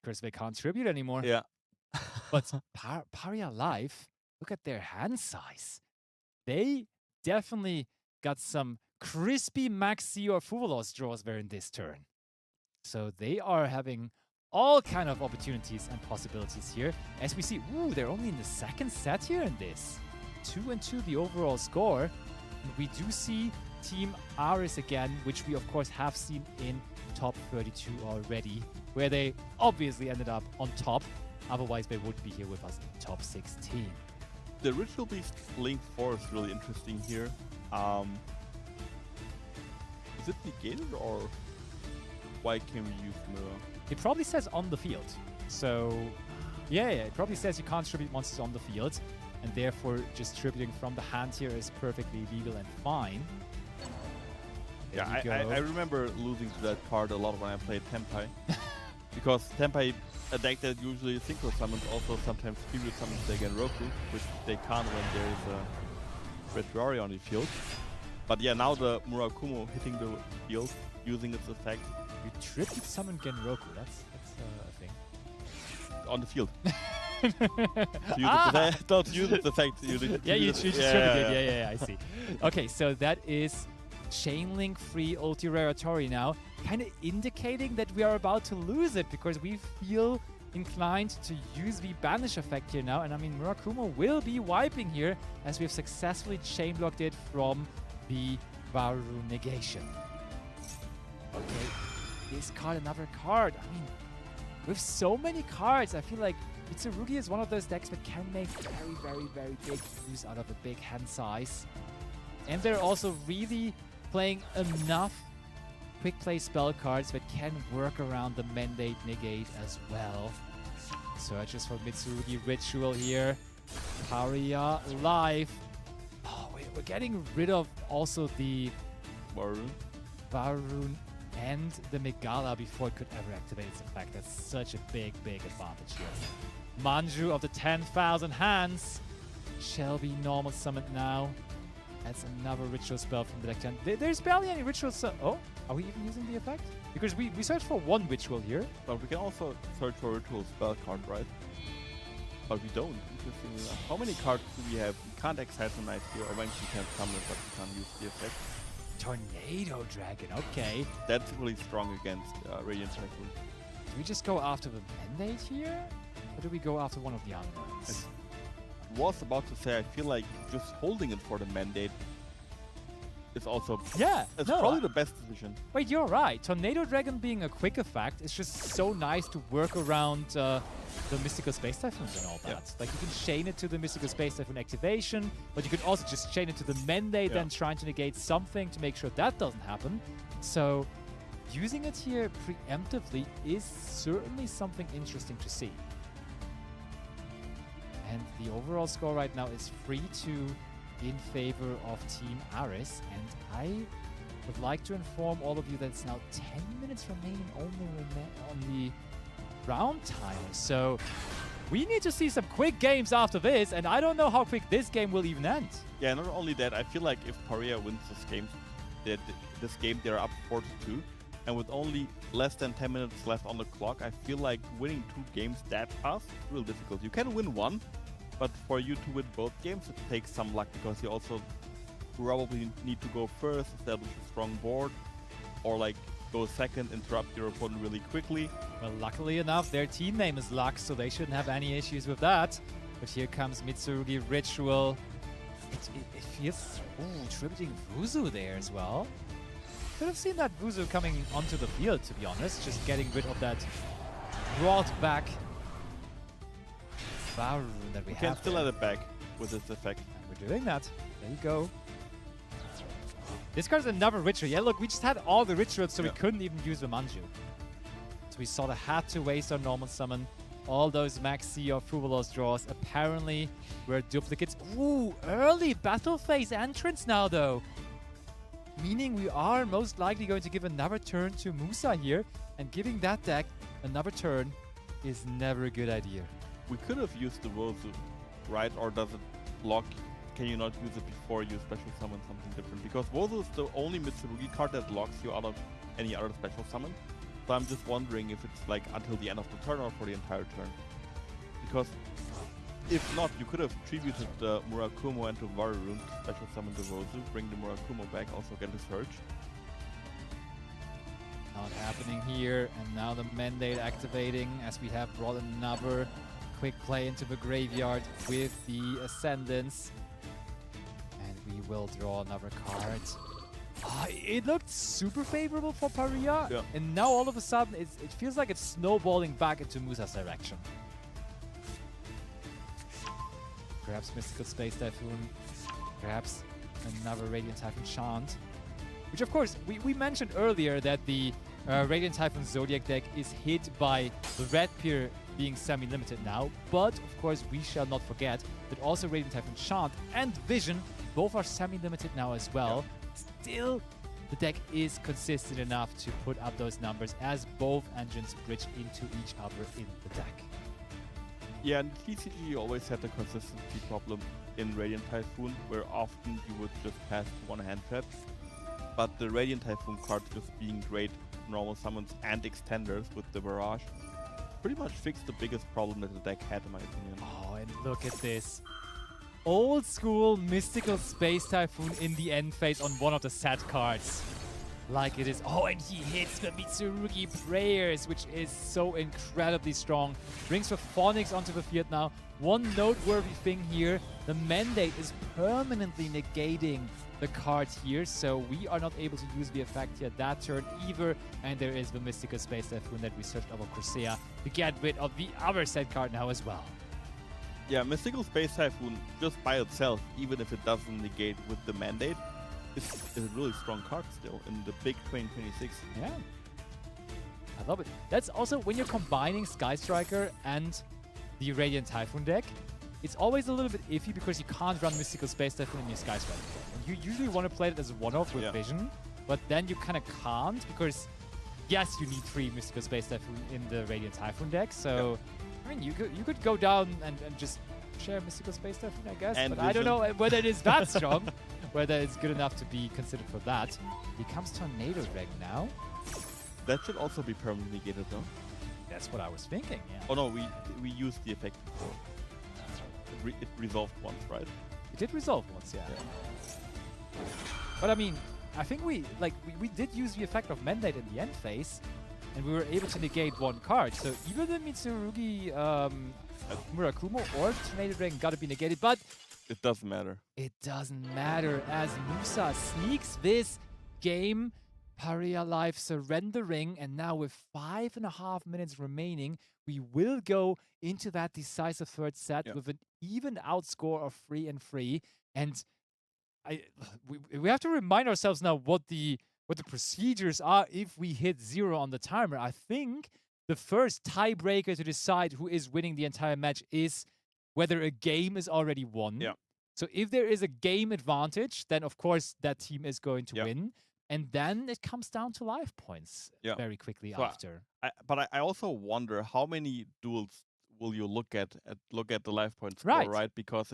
Because they can't tribute anymore. Yeah. But Paria Life, look at their hand size. They definitely got some crispy Maxi or Fuvalos draws there in this turn. So they are having all kind of opportunities and possibilities here. As we see, they're only in the second set here in this. 2-2 the overall score. And we do see Team Aris again, which we of course have seen in top 32 already, where they obviously ended up on top. Otherwise, they would be here with us in top 16. The Ritual Beast Link 4 is really interesting here. Is it negated, or why can we use Mirror? It probably says on the field. So, yeah, it probably says you can't tribute monsters on the field, and therefore just tributing from the hand here is perfectly legal and fine. Yeah, I remember losing to that card a lot when I played Tempai. Because Tempai, a deck that usually synchro summons, also sometimes tribute summons the Genroku, which they can't when there is a Retroari on the field. But yeah, now the Murakumo hitting the field, using its effect. You tribute summon Genroku, that's a thing. On the field. Don't use its effect. You tribute it. Yeah, I see. Okay, so that is Chainlink free Ulti Raratori now, kind of indicating that we are about to lose it, because we feel inclined to use the banish effect here now. And I mean, Murakumo will be wiping here, as we have successfully chain blocked it from the Varu negation. Okay, discard another card. I mean, with so many cards, I feel like Mitsurugi is one of those decks that can make very, very, very big use out of a big hand size. And they're also really playing enough quick play spell cards that can work around the Mandate negate as well. Searches for Mitsurugi Ritual here. Paria live. Oh, we're getting rid of also the Varun and the Megala before it could ever activate its effect. That's such a big advantage here. Manju of the 10,000 hands shall be normal summoned now. That's another ritual spell from the deck. There's barely any ritual. Oh, are we even using the effect? Because we searched for one ritual here. But we can also search for ritual spell card, right? But we don't. Interestingly enough. How many cards do we have? We can't Excite-Knight here, or when we can summon it, but we can't use the effect. Tornado Dragon, okay. That's really strong against Radiant Typhoon. Do we just go after the Mandate here? Or do we go after one of the other ones? I was about to say, I feel like just holding it for the Mandate is also it's probably the best decision. Wait, you're right. Tornado Dragon being a quick effect is just so nice to work around the Mystical Space Typhoons and all that. Yeah. Like you can chain it to the Mystical Space Typhoon activation, but you can also just chain it to the Mandate, then trying to negate something to make sure that doesn't happen. So using it here preemptively is certainly something interesting to see. And the overall score right now is 3-2 in favor of Team Aris. And I would like to inform all of you that it's now 10 minutes remaining on the round timer. So we need to see some quick games after this, and I don't know how quick this game will even end. Yeah, not only that, I feel like if Paria wins this game, they're up 4-2. And with only less than 10 minutes left on the clock, I feel like winning 2 games that fast is real difficult. You can win one, but for you to win both games, it takes some luck because you also probably need to go first, establish a strong board, or like go second, interrupt your opponent really quickly. Well, luckily enough, their team name is Lux, so they shouldn't have any issues with that. But here comes Mitsurugi Ritual. It feels... Ooh, tributing Vuzu there as well. Could have seen that Vuzu coming onto the field, to be honest. Just getting rid of that brought back Varun that we have. You can still let it back with this effect. And we're doing that. There you go. This card's another ritual. Yeah, look, we just had all the rituals, so we couldn't even use the Manju. So we sort of had to waste our normal summon. All those Maxi or Fuvalos draws apparently were duplicates. Ooh, early battle phase entrance now, though. Meaning we are most likely going to give another turn to Musa here. And giving that deck another turn is never a good idea. We could have used the Wozu, right? Or does it block? Can you not use it before you special summon something different? Because Wozu is the only Mitsurugi card that locks you out of any other special summon. So I'm just wondering if it's like until the end of the turn or for the entire turn. Because if not, you could have tributed the Murakumo into Varun to special summon the Wozu, bring the Murakumo back, also get a search. Not happening here, and now the Mandate activating as we have brought another quick play into the graveyard with the Ascendance. And we will draw another card. It looked super favorable for Paria, and now all of a sudden it feels like it's snowballing back into Musa's direction. Perhaps Mystical Space Typhoon, perhaps another Radiant Typhoon Chant. Which of course, we mentioned earlier that the Radiant Typhoon Zodiac deck is hit by the Red Pier being semi-limited now, but of course we shall not forget that also Radiant Typhoon Chant and Vision both are semi-limited now as well. Still, the deck is consistent enough to put up those numbers as both engines bridge into each other in the deck. Yeah, and TCG always had the consistency problem in Radiant Typhoon, where often you would just pass one hand trap. But the Radiant Typhoon card just being great normal summons and extenders with the Barrage pretty much fixed the biggest problem that the deck had, in my opinion. Oh, and look at this. Old school Mystical Space Typhoon in the end phase on one of the set cards. Like it is. Oh, and he hits the Mitsurugi Prayers, which is so incredibly strong. Brings the Phonics onto the field now. One noteworthy thing here, the Mandate is permanently negating the card here, so we are not able to use the effect here that turn either. And there is the Mystical Space Typhoon that we searched over Cresea to get rid of the other set card now as well. Yeah, Mystical Space Typhoon, just by itself, even if it doesn't negate with the Mandate, is a really strong card still in the big 2026. Yeah. I love it. That's also when you're combining Sky Striker and the Radiant Typhoon deck, it's always a little bit iffy because you can't run Mystical Space Typhoon in your Sky Striker deck. And you usually want to play it as a one-off with Vision, but then you kind of can't because, yes, you need 3 Mystical Space Typhoon in the Radiant Typhoon deck. So, I mean, you could go down and just share Mystical Space Typhoon, I guess. And but I don't know whether it is that strong, whether it's good enough to be considered for that. Here comes Tornado Drag now. That should also be permanently negated, though. That's what I was thinking, yeah. Oh no, we used the effect before. It resolved once, right? It did resolve once, yeah. But I mean, I think we did use the effect of Mandate in the end phase, and we were able to negate 1 card. So either the Mitsurugi Murakumo or Tornado Dragon gotta be negated, but it doesn't matter. It doesn't matter as Musa sneaks this game. Paria Life surrendering, and now with 5.5 minutes remaining, we will go into that decisive third set with an even outscore of 3-3. And we have to remind ourselves now what the procedures are if we hit 0 on the timer. I think the first tiebreaker to decide who is winning the entire match is whether a game is already won. Yeah. So if there is a game advantage, then of course that team is going to win. And then it comes down to life points very quickly after. But I also wonder how many duels will you look at the life points score, Right. right? Because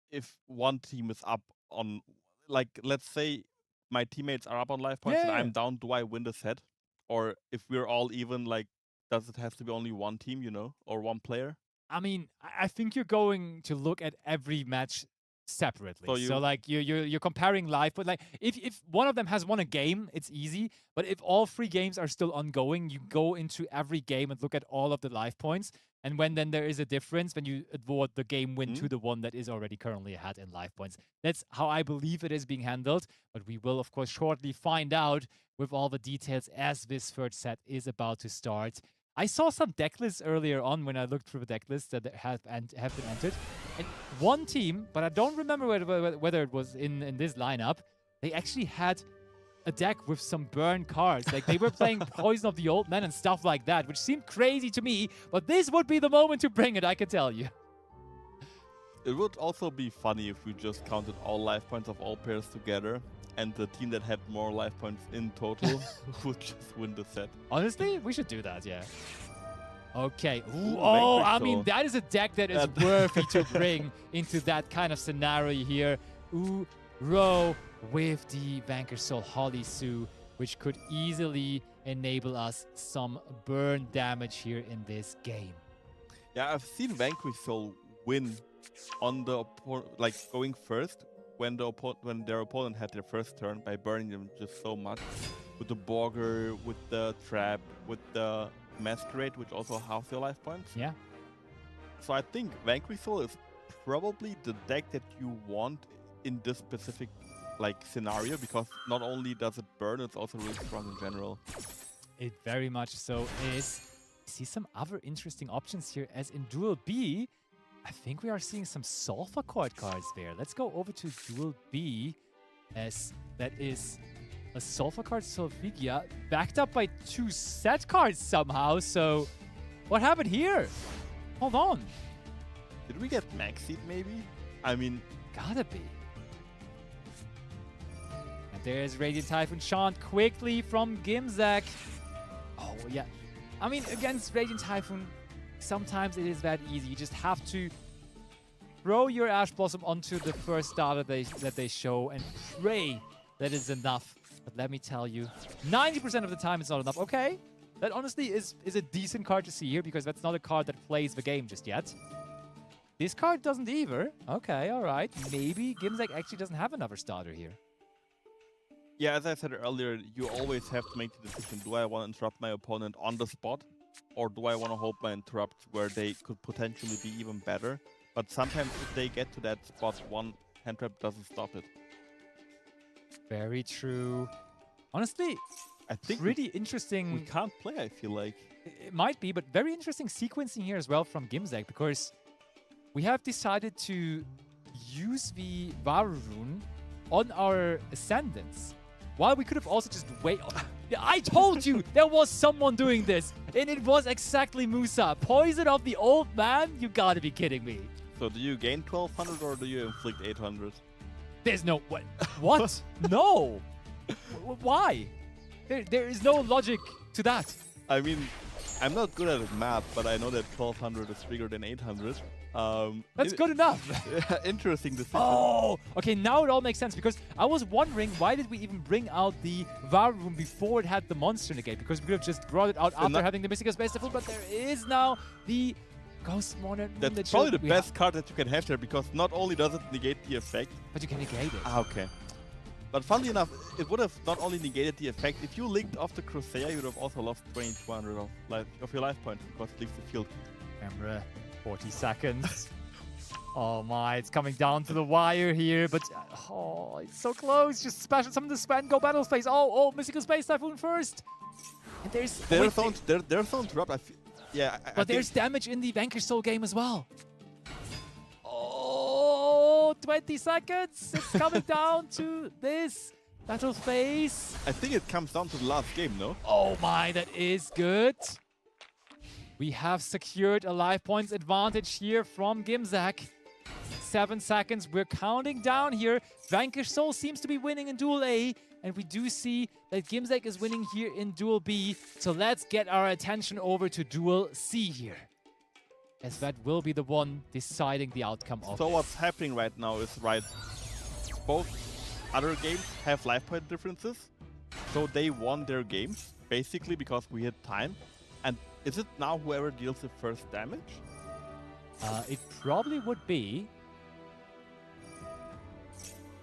if one team is up on, like, let's say my teammates are up on life points and I'm down, do I win the set? Or if we're all even, like, does it have to be only one team, or one player? I mean, I think you're going to look at every match separately. So like you're comparing life, but like if one of them has won a game, it's easy. But if all 3 games are still ongoing, you go into every game and look at all of the life points. And when then there is a difference, when you award the game win to the one that is already currently ahead in life points. That's how I believe it is being handled. But we will, of course, shortly find out with all the details as this third set is about to start. I saw some deck lists earlier on when I looked through the deck lists that have been entered. And one team, but I don't remember whether it was in this lineup, they actually had a deck with some burn cards. Like they were playing Poison of the Old Man and stuff like that, which seemed crazy to me. But this would be the moment to bring it, I can tell you. It would also be funny if we just counted all life points of all pairs together, and the team that had more life points in total would just win the set. Honestly, we should do that, yeah. Okay. Ooh, oh, I mean, that is a deck that is worthy to bring into that kind of scenario here. Uro with the Vanquish Soul Holly Sue, which could easily enable us some burn damage here in this game. Yeah, I've seen Vanquish Soul win on the like going first when their opponent had their first turn by burning them just so much with the Borger, with the Trap, with the Masquerade, which also halves your life points. Yeah. So I think Vanquish Soul is probably the deck that you want in this specific like scenario, because not only does it burn, it's also really strong in general. It very much so is. I see some other interesting options here, as in Duel B, I think we are seeing some Sulfur Court cards there. Let's go over to Duel B, as that is a Sulfur card Solvigia backed up by 2 set cards somehow. So what happened here? Hold on. Did we get Maxi maybe? I mean, gotta be. And there's Radiant Typhoon Chant quickly from Gimzak. Oh, yeah. I mean, against Radiant Typhoon, sometimes it is that easy. You just have to throw your Ash Blossom onto the first starter that they show and pray that is enough. But let me tell you, 90% of the time it's not enough. Okay, that honestly is a decent card to see here, because that's not a card that plays the game just yet. This card doesn't either. Okay, all right. Maybe Gimzak actually doesn't have another starter here. Yeah, as I said earlier, you always have to make the decision, do I want to interrupt my opponent on the spot, or do I want to hold my interrupts where they could potentially be even better? But sometimes if they get to that spot, one hand trap doesn't stop it. Very true. Honestly, I think pretty interesting. We can't play, I feel like. It might be, but very interesting sequencing here as well from Gimzak, because we have decided to use the Varu rune on our ascendants. While we could have also just wait. I told you there was someone doing this, and it was exactly Musa. Poison of the old man? You gotta be kidding me. So do you gain 1200 or do you inflict 800? There's no what? What? No. Why? There is no logic to that. I mean, I'm not good at math, but I know that 1200 is bigger than 800. That's good enough. Interesting decision. Oh, okay, now it all makes sense because I was wondering why did we even bring out the VAR room before it had the monster negate? Because we could have just brought it out after having the Mystical Space Typhoon, but there is now the Ghost Monarch. That's probably the best card that you can have there because not only does it negate the effect, but you can negate it. Ah, okay. But funnily enough, it would have not only negated the effect, if you linked off the Crusader, you would have also lost 2200 of your life points because it leaves the field. Emre, 40 seconds. Oh my, it's coming down to the wire here, but oh, it's so close. Just special some of the spam go battle space. Oh, Mystical Space Typhoon first. And there's Their zone dropped. But there's damage in the Vanquish Soul game as well. Oh, 20 seconds. It's coming down to this battle phase. I think it comes down to the last game, no? Oh my, that is good. We have secured a life points advantage here from Gimzak. 7 seconds. We're counting down here. Vanquish Soul seems to be winning in Duel A. And we do see that Gimzak is winning here in Duel B. So let's get our attention over to Duel C here. As that will be the one deciding the outcome of So this. what's happening right now is, both other games have life point differences. So they won their games, basically because we had time. And is it now whoever deals the first damage? It probably would be.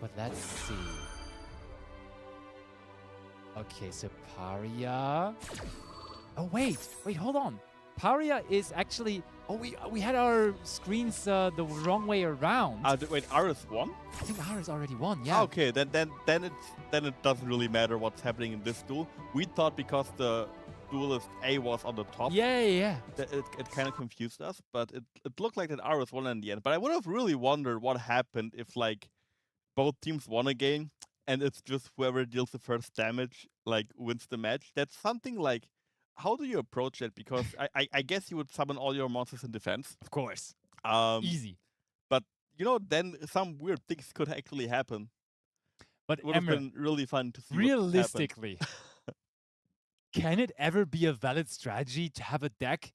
But let's see. Okay, so Paria. Oh wait, hold on. Paria is actually. Oh, we had our screens the wrong way around. Wait, Aris won? I think Aris already won. Yeah. Okay, then it doesn't really matter what's happening in this duel. We thought because the duelist A was on the top. Yeah. That it kind of confused us, but it looked like that Aris won in the end. But I would have really wondered what happened if both teams won a game and it's just whoever deals the first damage wins the match. That's something how do you approach that? Because I guess you would summon all your monsters in defense. Of course. Easy. But then some weird things could actually happen. But it would have been really fun to see. Realistically, can it ever be a valid strategy to have a deck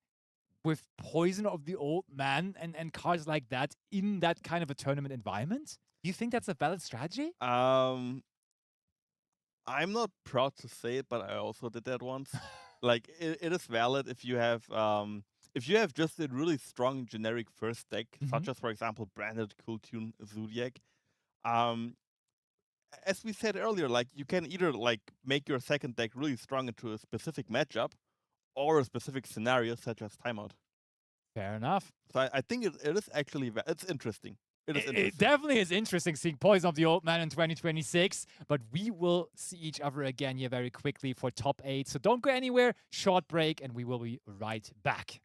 with Poison of the Old Man and cards like that in that kind of a tournament environment? Do you think that's a valid strategy? I'm not proud to say it, but I also did that once. It is valid if you have just a really strong generic first deck, such as, for example, Branded, Cool Tune, Zodiac. As we said earlier, you can either make your second deck really strong into a specific matchup or a specific scenario, such as Timeout. Fair enough. So I think it is actually it's interesting. It definitely is interesting seeing Poison of the Old Man in 2026, but we will see each other again here very quickly for top 8. So don't go anywhere, short break, and we will be right back.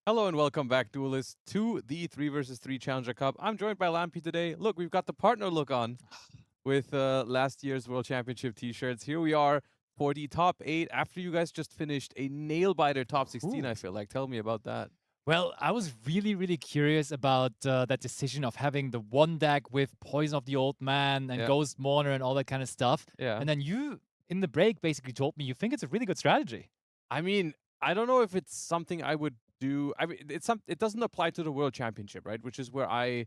Hello and welcome back, Duelists, to the 3 vs 3 Challenger Cup. I'm joined by Lampi today. Look, we've got the partner look on with last year's World Championship t-shirts. Here we are for the top 8 after you guys just finished a nail-biter top 16, Ooh. I feel like. Tell me about that. Well, I was really curious about that decision of having the one deck with Poison of the Old Man and Yeah. Ghost Mourner and all that kind of stuff. Yeah. And then you, in the break, basically told me you think it's a really good strategy. I mean, I don't know if it's something I would do. I mean, it doesn't apply to the World Championship, right? Which is where I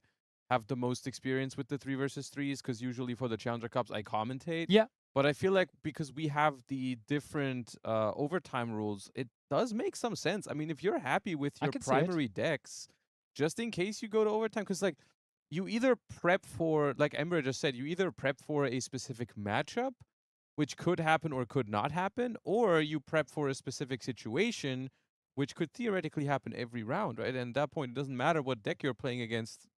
have the most experience with the 3 vs 3s, because usually for the Challenger Cups I commentate. Yeah. But I feel like because we have the different overtime rules, it does make some sense. I mean, if you're happy with I your can see it. primary decks, just in case you go to overtime, because like you either prep for, like Emre just said, you either prep for a specific matchup, which could happen or could not happen, or you prep for a specific situation, which could theoretically happen every round, right? And at that point, it doesn't matter what deck you're playing against.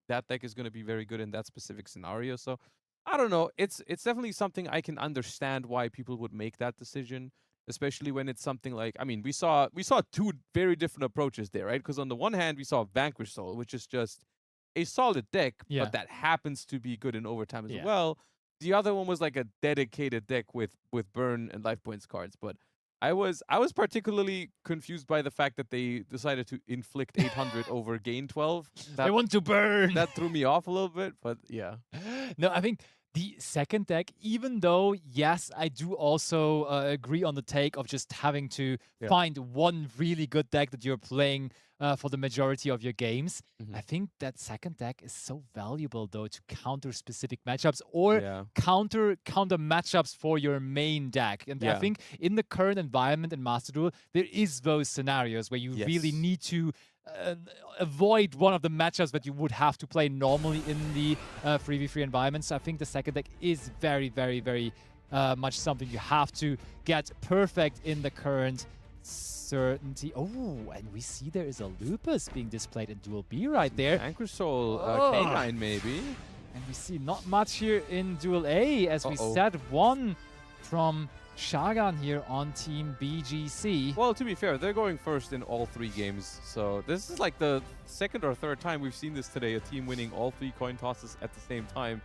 That deck is going to be very good in that specific scenario. So I don't know. It's definitely something I can understand why people would make that decision, especially when it's something like, I mean, we saw 2 very different approaches there, right? Because on the one hand, we saw Vanquish Soul, which is just a solid deck, Yeah. but that happens to be good in overtime as Yeah. well. The other one was like a dedicated deck with burn and life points cards, but I was particularly confused by the fact that they decided to inflict 800 over gain 12. They want to burn. That threw me off a little bit, but yeah. No, I think the second deck, even though, yes, I do also agree on the take of just having to Yeah. find one really good deck that you're playing for the majority of your games. Mhm. I think that second deck is so valuable, though, to counter specific matchups or Yeah. counter matchups for your main deck. And I Yeah. think in the current environment in Master Duel, there is those scenarios where you really Yes. need to avoid one of the matchups that you would have to play normally in the 3v3 environment. So I think the second deck is very much something you have to get perfect in the current certainty. Oh, and we see there is a Lupus being displayed in Duel B right there. Vanquish Soul, Oh. K9 maybe. And we see not much here in Duel A, as we Uh-oh. said one from Shagan here on Team BGC. Well, to be fair, they're going first in all 3 games. So this is like the second or third time we've seen this today, a team winning all 3 coin tosses at the same time.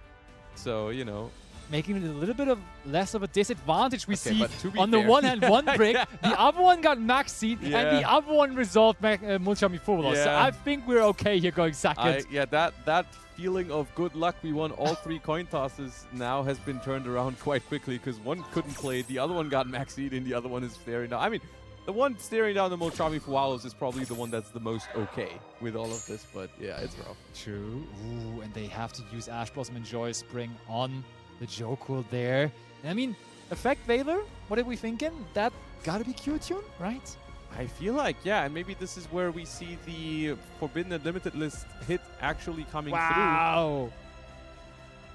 So, you know. Making it a little bit of less of a disadvantage. We Okay, see but to be on the fair- one hand one brick, the other one got max seed, and the Yeah. other one resolved Mulchami Full. So Yeah. I think we're okay here going second. Yeah, that feeling of good luck, we won all 3 coin tosses, now has been turned around quite quickly, because one couldn't play, the other one got max seed, and the other one is staring down. I mean, the one staring down the Mulchami Fualos is probably the one that's the most okay with all of this, but yeah, it's rough. True. Ooh, and they have to use Ash Blossom and Joy Spring on the Jokul there. And I mean, Effect Veiler, what are we thinking? That gotta be Q-Tune, right? I feel like, yeah, and maybe this is where we see the Forbidden Unlimited list hit actually coming Wow.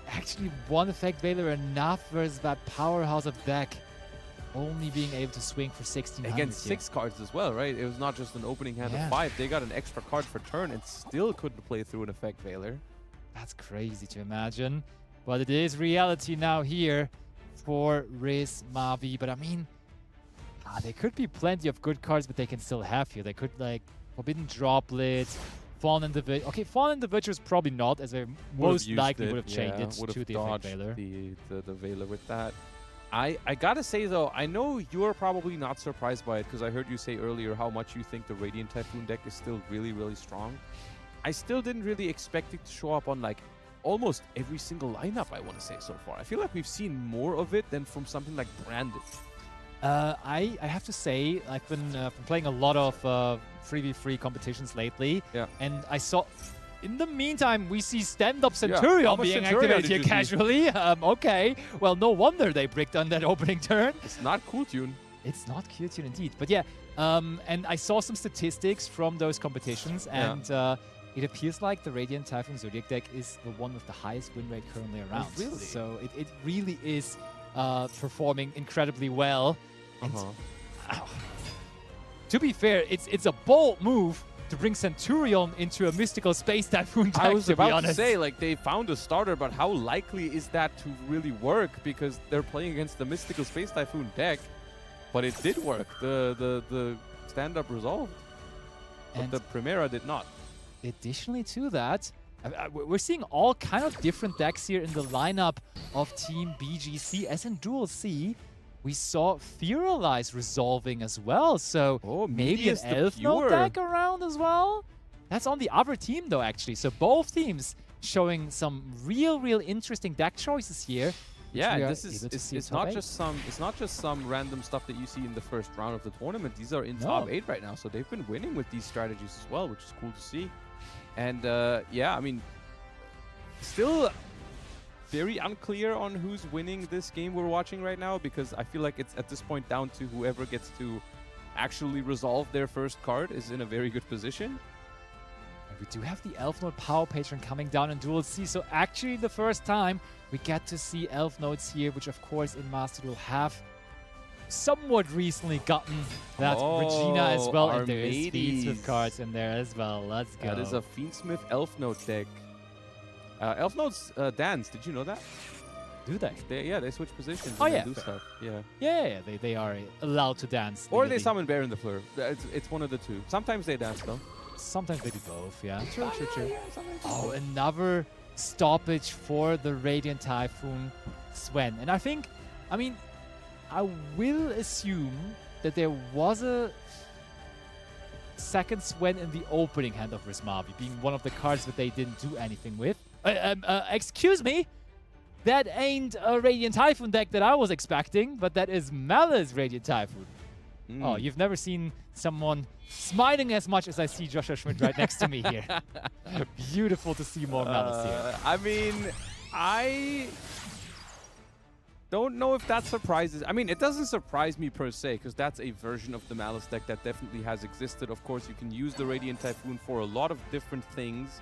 Actually, one Effect Veiler enough versus that powerhouse of deck. Only being able to swing for 1600 through. Against 6 cards as well, right? It was not just an opening hand Yeah. of 5. They got an extra card for turn and still couldn't play through an Effect Veiler. That's crazy to imagine. But it is reality now here for Riz Mavi. But I mean, there could be plenty of good cards, but they can still have here. They could, like, Forbidden Droplet, Fallen Individual. Okay, Fallen Individual is probably not, as they most likely would have changed it would to have the Effect dodged Veiler. the Veiler with that. I gotta say, though, I know you're probably not surprised by it, because I heard you say earlier how much you think the Radiant Typhoon deck is still really strong. I still didn't really expect it to show up on, like, almost every single lineup, I want to say, so far. I feel like we've seen more of it than from something like Branded. I have to say, I've been playing a lot of 3v3 competitions lately, Yeah. and I saw... In the meantime, we see stand-up how Centurion much being Centurion activated did here you see? casually. Okay, well, no wonder they bricked on that opening turn. It's not cool tune. It's not Q-Tune indeed, but yeah. And I saw some statistics from those competitions, Yeah. and it appears like the Radiant Typhoon Zodiac deck is the one with the highest win rate currently around. really? So it really is performing incredibly well. And to be fair, it's a bold move to bring Centurion into a mystical space typhoon deck, I was to be about to honest. say, like, they found a starter, but how likely is that to really work? Because they're playing against the Mystical Space Typhoon deck, but it did work. The stand-up resolved. but the Primera did not. Additionally to that, we're seeing all kind of different decks here in the lineup of Team BGC. As in Duel C, we saw Fearalize resolving as well. So maybe an Elf Node deck around as well. That's on the other team though, actually. So both teams showing some real interesting deck choices here. Yeah, this is it's not just some random stuff that you see in the first round of the tournament. These are in top 8 right now, so they've been winning with these strategies as well, which is cool to see. And yeah, I mean, still very unclear on who's winning this game we're watching right now, because I feel like it's at this point down to whoever gets to actually resolve their first card is in a very good position. And we do have the Elf Node Power Patron coming down in Duel C, so actually the first time we get to see Elf Nodes here, which of course in Master Duel have somewhat recently gotten that Regina as well, and there is Fiendsmith cards in there as well. Let's go. That is a Fiendsmith Elf Node deck. Elf Nodes dance, did you know that? Do they? They switch positions Oh, and yeah. they do stuff. Yeah. Yeah, they are allowed to dance. Or legally. they summon Bear in the Fleur. It's one of the two. Sometimes they dance though. Sometimes they do both, yeah. True. Oh, another stoppage for the Radiant Typhoon Sven. And I mean, I will assume that there was a second Sven in the opening hand of Rismavi, being one of the cards that they didn't do anything with. Excuse me? That ain't a Radiant Typhoon deck that I was expecting, but that is Malice Radiant Typhoon. Oh, you've never seen someone smiling as much as I see Joshua Schmidt right next to me here. Beautiful to see more Malice here. I mean, I don't know if that surprises. I mean, it doesn't surprise me per se, because that's a version of the Malice deck that definitely has existed. Of course, you can use the Radiant Typhoon for a lot of different things.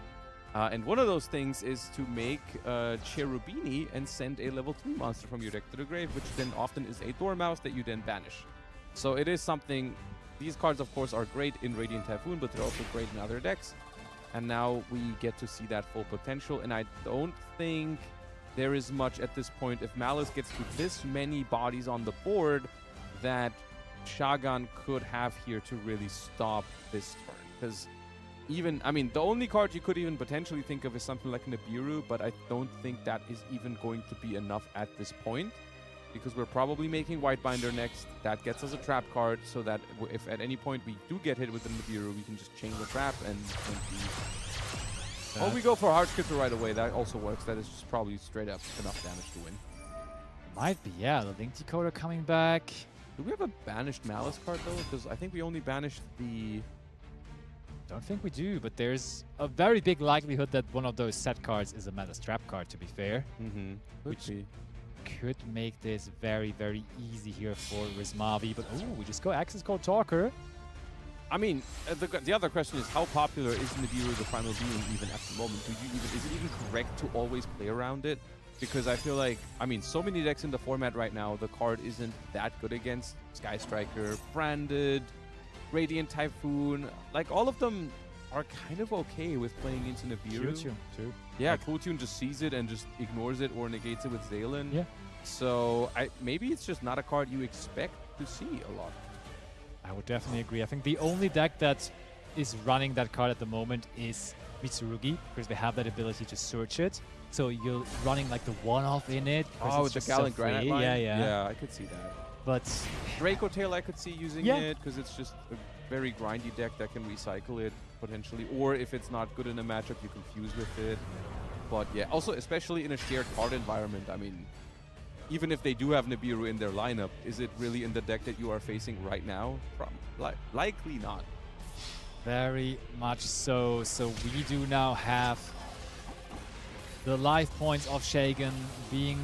And one of those things is to make Cherubini and send a level 3 monster from your deck to the grave, which then often is a Dormouse that you then banish. So it is something. These cards, of course, are great in Radiant Typhoon, but they're also great in other decks. And now we get to see that full potential. And I don't think there is much at this point. If Malice gets to this many bodies on the board, that Shagan could have here to really stop this turn. Because even, I mean, the only card you could even potentially think of is something like Nibiru, but I don't think that is even going to be enough at this point, because we're probably making Whitebinder next. That gets us a trap card, so that if at any point we do get hit with the Nibiru, we can just chain the trap and or we go for Hard Scripter right away. That also works. That is just probably straight up enough damage to win. Might be, yeah. The Link Decoder coming back. Do we have a banished Malice card though? Because I think we only banished the... Don't think we do, but there's a very big likelihood that one of those set cards is a Malice Trap card, to be fair. Which could make this very easy here for Rismavi. But ooh, we just go Access Code Talker. I mean, the other question is, how popular is Nibiru the Primal Being even at the moment? Is it even correct to always play around it? Because I feel like, I mean, so many decks in the format right now, the card isn't that good against Sky Striker, Branded, Radiant Typhoon. Like, all of them are kind of okay with playing into Nibiru. Q-Tune, too. Yeah, Q-Tune just sees it and just ignores it or negates it with Zalen. Yeah. So maybe it's just not a card you expect to see a lot. I would definitely agree. I think the only deck that is running that card at the moment is Mitsurugi, because they have that ability to search it. So you're running like the one-off in it. Oh, with the Gallant Granite line? Yeah. Yeah, I could see that. But Draco Tail, I could see using it, because it's just a very grindy deck that can recycle it, potentially. Or if it's not good in a matchup, you confuse with it. But yeah, also, especially in a shared card environment, I mean, even if they do have Nibiru in their lineup, is it really in the deck that you are facing right now? Likely not. very much so. So we do now have the life points of Shagan being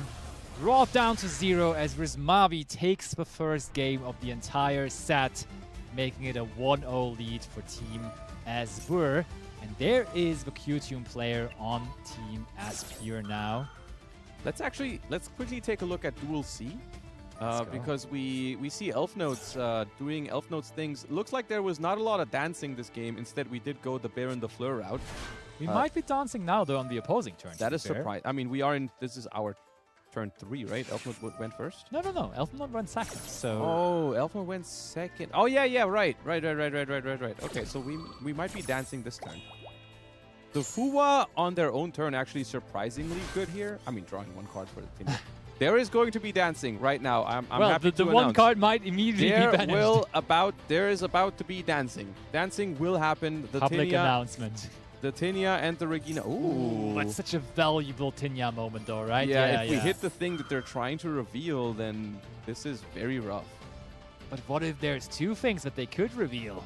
brought down to 0 as Rismavi takes the first game of the entire set, making it a 1-0 lead for Team Azure. And there is the Q-Tune player on Team Aspure now. Let's quickly take a look at Duel C. Because we see Elf Nodes doing Elf Nodes things. Looks like there was not a lot of dancing this game. Instead, we did go the Bear and the Fleur route. We might be dancing now, though, on the opposing turn. That is surprising. I mean, this is our turn 3, right? Elf Mode went first? No. Elfmod went second. So Oh, Elf Mode went second. Oh, yeah, right. Okay, so we might be dancing this turn. The Fuwa on their own turn actually surprisingly good here. I mean, drawing 1 card for the team. There is going to be dancing right now. I'm happy to the one announce. card might immediately be banished. There is about to be dancing. Dancing will happen. The Public Tinya, announcement. the Tinya and the Regina. Ooh. That's such a valuable Tinya moment, though, right? Yeah, if we hit the thing that they're trying to reveal, then this is very rough. But what if there's 2 things that they could reveal?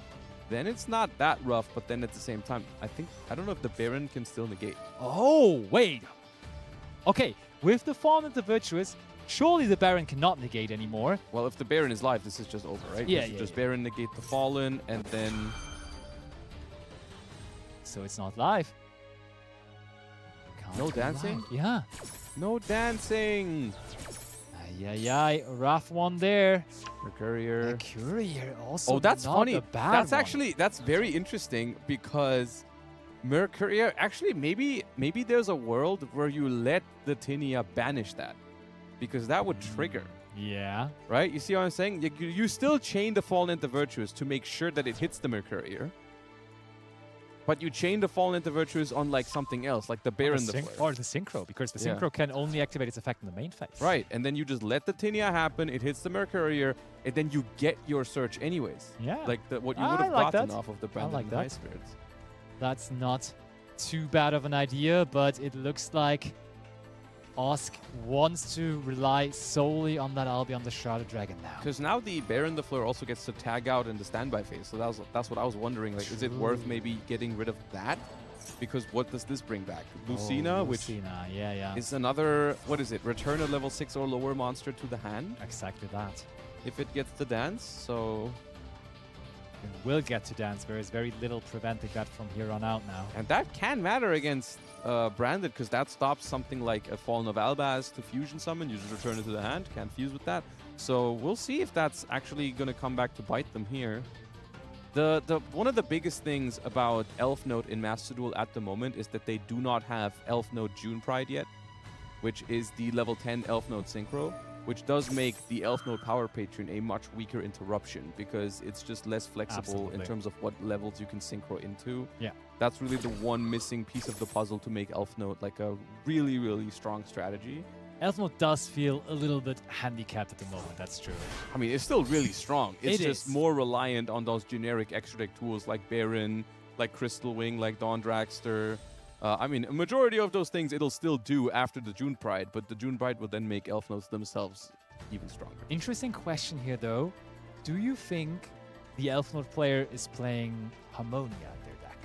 Then it's not that rough, but then at the same time, I don't know if the Baron can still negate. Oh, wait. Okay, with the Fallen and the Virtuous, surely the Baron cannot negate anymore. Well, if the Baron is live, this is just over, right? Yeah, Just Baron negate the Fallen, and then... So it's not live. No Can't go dancing? live. Yeah. No dancing! Ay, rough one there. Mercurier. Courier also. Oh, that's not funny. a bad That's one. actually, that's very interesting because Mercurier, actually, maybe there's a world where you let the Tinia banish that because that would trigger, Yeah. right? You see what I'm saying? You still chain the Fallen and the Virtuous to make sure that it hits the Mercurier, but you chain the Fallen and the Virtuous on like something else, like the Baron the Flare. Or the Synchro, because the Yeah. Synchro can only activate its effect in the main phase. Right, and then you just let the Tinia happen, it hits the Mercurier, and then you get your search anyways. Yeah. Like what you I would have like gotten that. off of the I Branded like and High that. Spirits. That's not too bad of an idea, but it looks like Osk wants to rely solely on that Albion the Shrouded Dragon now. Because now the Baron the Fleur also gets to tag out in the standby phase, so that's what I was wondering. Like, is it worth True. maybe getting rid of that? Because what does this bring back? Lucina, which Lucina, yeah. is another, what is it? Return a level 6 or lower monster to the hand Exactly that. if it gets the dance. So, It will get to dance. There is very little preventing that from here on out now. and that can matter against Branded because that stops something like a Fallen of Albaz to fusion summon. You just return it to the hand, can't fuse with that. So we'll see if that's actually going to come back to bite them here. One of the biggest things about Elf Note in Master Duel at the moment is that they do not have Elf Note June Pride yet, which is the level 10 Elf Note Synchro, which does make the Elf Note Power Patron a much weaker interruption because it's just less flexible in Absolutely. terms of what levels you can synchro into. Yeah. That's really the one missing piece of the puzzle to make Elf Note like a really, really strong strategy. Elfmod does feel a little bit handicapped at the moment, that's true. I mean, it's still really strong. It's It just is. more reliant on those generic extra deck tools like Baron, like Crystal Wing, like Dawn Dragster. I mean, a majority of those things it'll still do after the June Pride, but the June Pride will then make Elf Notes themselves even stronger. Interesting question here, though. Do you think the Elfmod player is playing Harmonia in their deck?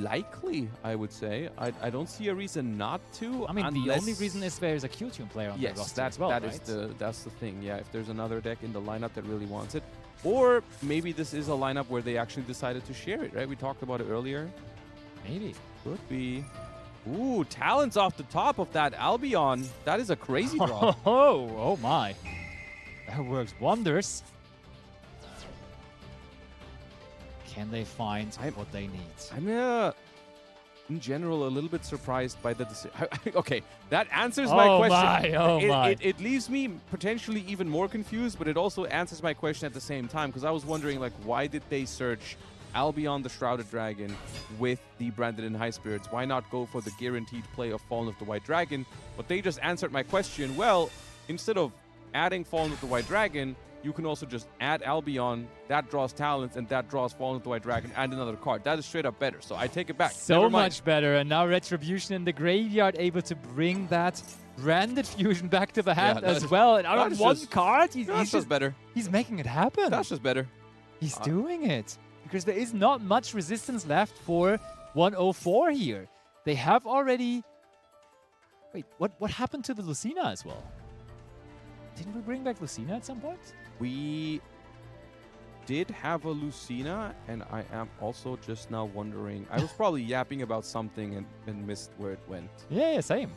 Likely, I would say. I don't see a reason not to. I mean, the unless- only reason is there's a Q-Tune player on the Yes, roster as well, that right? is that's the thing. Yeah, if there's another deck in the lineup that really wants it, or maybe this is a lineup where they actually decided to share it. Right? We talked about it earlier. Maybe. Could be. Ooh, talents off the top of that Albion. That is a crazy draw. Oh my. That works wonders. Can they find what they need? I'm in general, a little bit surprised by the decision. Okay, that answers my question. It leaves me potentially even more confused, but it also answers my question at the same time, because I was wondering, like, why did they search Albion the Shrouded Dragon with the Branded and High Spirits? Why not go for the guaranteed play of Fallen of the White Dragon? But they just answered my question. Well, instead of adding Fallen of the White Dragon, you can also just add Albion, that draws talents, and that draws Fallen of the White Dragon, and another card. That is straight up better, so I take it back. So Never mind. much better, and now Retribution in the graveyard able to bring that Branded Fusion back to the hand that as is- well. And out that of is one just- card, he's That's just just better. he's making it happen. That's just better. He's doing it. Because there is not much resistance left for 104 here. They have already... Wait, what happened to the Lucina as well? Didn't we bring back Lucina at some point? We did have a Lucina, and I am also just now wondering. I was probably yapping about something and missed where it went. Yeah, same.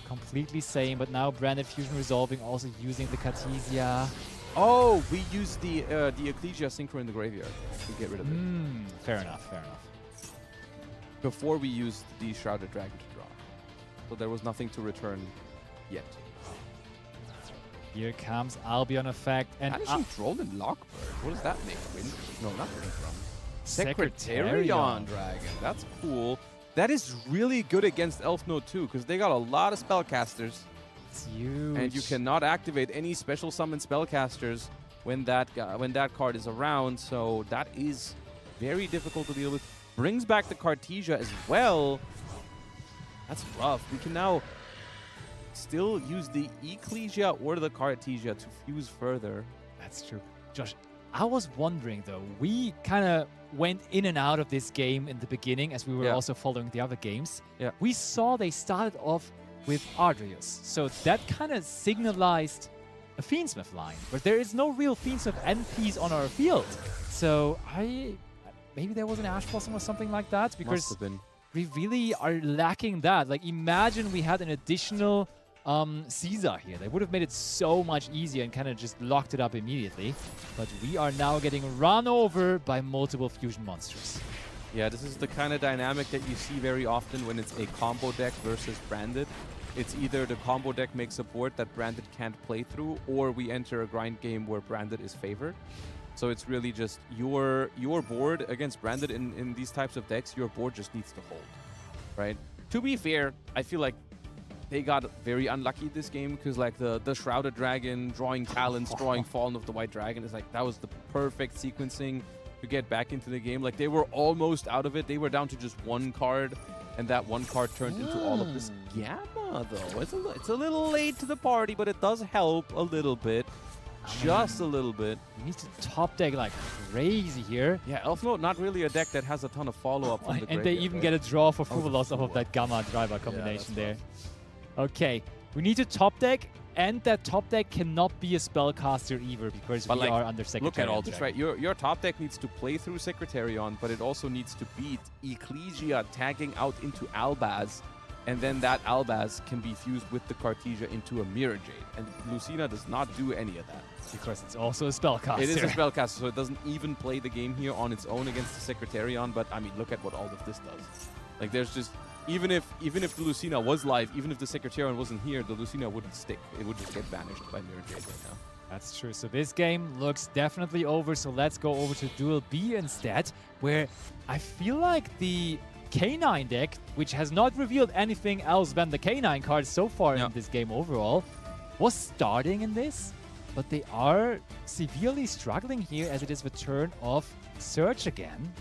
Completely same, but now Branded Fusion resolving, also using the Cartesia. Oh, we used the Ecclesia Synchro in the graveyard to get rid of it. Fair enough, fair enough. Before we used the Shrouded Dragon to draw. So there was nothing to return yet. Here comes Albion effect and Vanishing Troll and Lockbird. What does that make? Wind? No, not Wind Drum. Secretarion. Dragon. That's cool. That is really good against Elf Node too, because they got a lot of spellcasters. It's huge. And you cannot activate any special summon spellcasters when that card is around. So that is very difficult to deal with. Brings back the Cartesia as well. That's rough. We can now still use the Ecclesia or the Cartesia to fuse further. That's true. Josh, I was wondering though, we kind of went in and out of this game in the beginning as we were also following the other games. Yeah. We saw they started off with Ardrius. So that kind of signalized a Fiendsmith line, but there is no real Fiendsmith NPs on our field. So maybe there was an Ash Blossom or something like that, because Must have been. we really are lacking that. Like, imagine we had an additional Caesar here. They would have made it so much easier and kind of just locked it up immediately. But we are now getting run over by multiple fusion monsters. Yeah, this is the kind of dynamic that you see very often when it's a combo deck versus branded. It's either the combo deck makes a board that branded can't play through, or we enter a grind game where branded is favored. So it's really just your board against branded in these types of decks, your board just needs to hold, right? To be fair, I feel like they got very unlucky this game, because like the Shrouded Dragon, drawing Talons, drawing Fallen of the White Dragon, is like, that was the perfect sequencing to get back into the game. Like, they were almost out of it. They were down to just one card, and that one card turned into all of this Gamma, though. It's a little late to the party, but it does help a little bit. Just a little bit. We need to top deck like crazy here. Yeah, Elf Node, not really a deck that has a ton of follow-up from the And they graveyard, even right? get a draw for full loss off of that Gamma driver combination there. Okay, we need to top deck, and that top deck cannot be a spellcaster either, because we are under Secretarion. Look at all this, right? Your top deck needs to play through Secretarion, but it also needs to beat Ecclesia tagging out into Albaz, and then that Albaz can be fused with the Cartesia into a Mirror Jade. And Lucina does not do any of that. Because it's also a spellcaster. It is a spellcaster, so it doesn't even play the game here on its own against the Secretarion, but I mean, look at what all of this does. Like, there's just, even if the Lucina was live, even if the Secretarion wasn't here, the Lucina wouldn't stick. It would just get banished by Mirror Jade right now. That's true. So this game looks definitely over. So let's go over to Duel B instead, where I feel like the K9 deck, which has not revealed anything else than the K9 cards so far in this game overall, was starting in this, but they are severely struggling here, as it is the turn of Search again.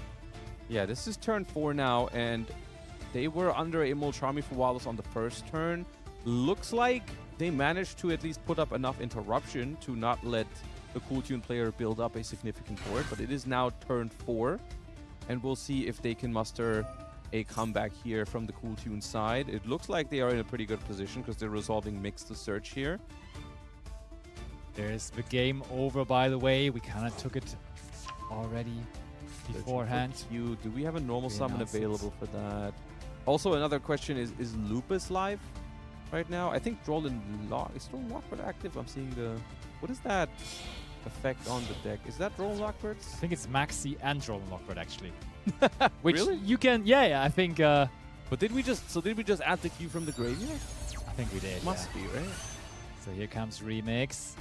Yeah, this is turn 4 now, and they were under a Moltrami for Wallace on the first turn. Looks like they managed to at least put up enough interruption to not let the Cool Tune player build up a significant board, but it is now turn 4, and we'll see if they can muster a comeback here from the Cool Tune side. It looks like they are in a pretty good position because they're resolving Mix to Search here. There's the game over, by the way. We kind of took it already beforehand. Do we have a normal summon announced it. available for that? Also, another question is Lupus live right now? I think Droll and Lock is Droll and Lockbird active. I'm seeing the, what is that effect on the deck? Is that Droll and Lockbirds? I think it's Maxi and Droll and Lockbird, actually. Which Really? you can, yeah, I think. But did we just add the Q from the graveyard? I think we did. Must be, right? So here comes Remix.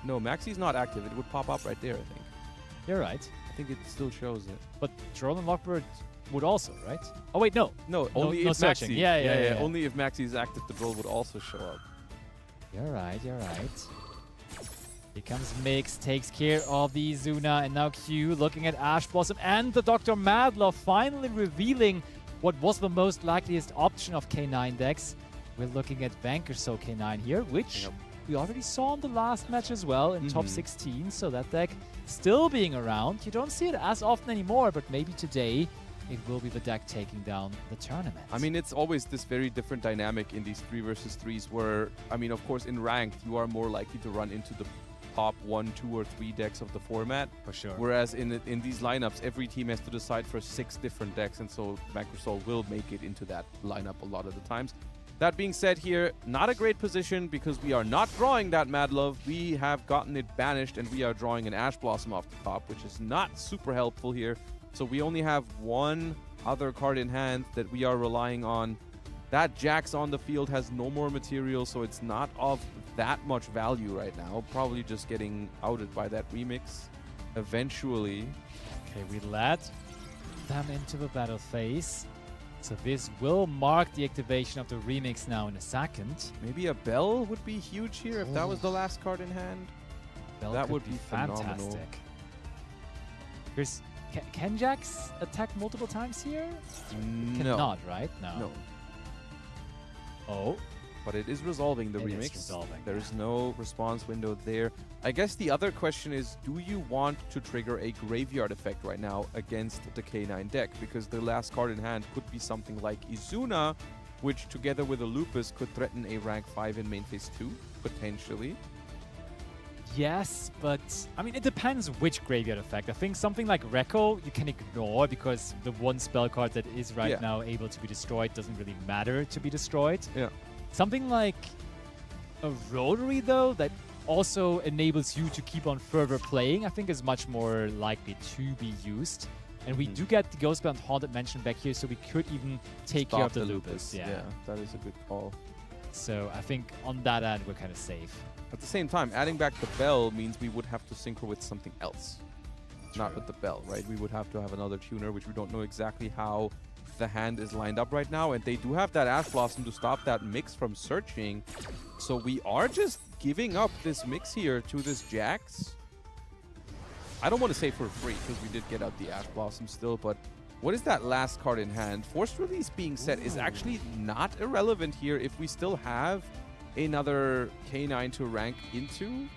No, Maxi's not active. It would pop up right there, I think. You're right. I think it still shows it. But Droll and Lockbird would also, right? Oh wait, no. No, only no if searching. Maxi. Yeah. Only if Maxi is active, the Droll would also show up. You're right. Here comes Mix, takes care of the Izuna, and now Q looking at Ash Blossom and the Dr. Madlove finally revealing what was the most likeliest option of K9 decks. We're looking at Vanquisher K9 here, which we already saw in the last match as well in top 16, so that deck still being around. You don't see it as often anymore, but maybe today it will be the deck taking down the tournament. I mean, it's always this very different dynamic in these 3 versus 3s where, I mean, of course, in ranked, you are more likely to run into the top 1, 2, or 3 decks of the format. For sure. Whereas in these lineups, every team has to decide for 6 different decks, and so Vanquisher will make it into that lineup a lot of the times. That being said here, not a great position because we are not drawing that Madlove. We have gotten it banished, and we are drawing an Ash Blossom off the top, which is not super helpful here. So we only have one other card in hand that we are relying on That Jax on the field has no more material, so it's not of that much value right now. Probably just getting outed by that remix eventually. Okay, we led them into the battle phase. So this will mark the activation of the remix now in a second. Maybe a Bell would be huge here if that was the last card in hand. Bell That could would be phenomenal. fantastic. Here's, can Jax attack multiple times here? No. Cannot, right? No. Oh, But it is resolving the It is remix. resolving, There is no response window there. I guess the other question is, do you want to trigger a graveyard effect right now against the K9 deck? Because the last card in hand could be something like Izuna, which together with a Lupus could threaten a rank 5 in main phase 2, potentially. yes, but I mean, it depends which graveyard effect. I think something like Rekko you can ignore because the one spell card that is right now able to be destroyed doesn't really matter to be destroyed. Yeah. Something like a Rotary, though, that also enables you to keep on further playing, I think is much more likely to be used. And we do get the Ghostbound Haunted Mansion back here, so we could even take care of Stop the Lupus. Yeah, that is a good call. So I think on that end, we're kind of safe. At the same time, adding back the Bell means we would have to synchro with something else. Not with the Bell, right? We would have to have another tuner, which we don't know exactly how the hand is lined up right now. And they do have that Ash Blossom to stop that mix from searching. So we are just giving up this mix here to this Jax. I don't want to say for free, because we did get out the Ash Blossom still, but what is that last card in hand? Forced Release being set is actually not irrelevant here if we still have another K9 to rank into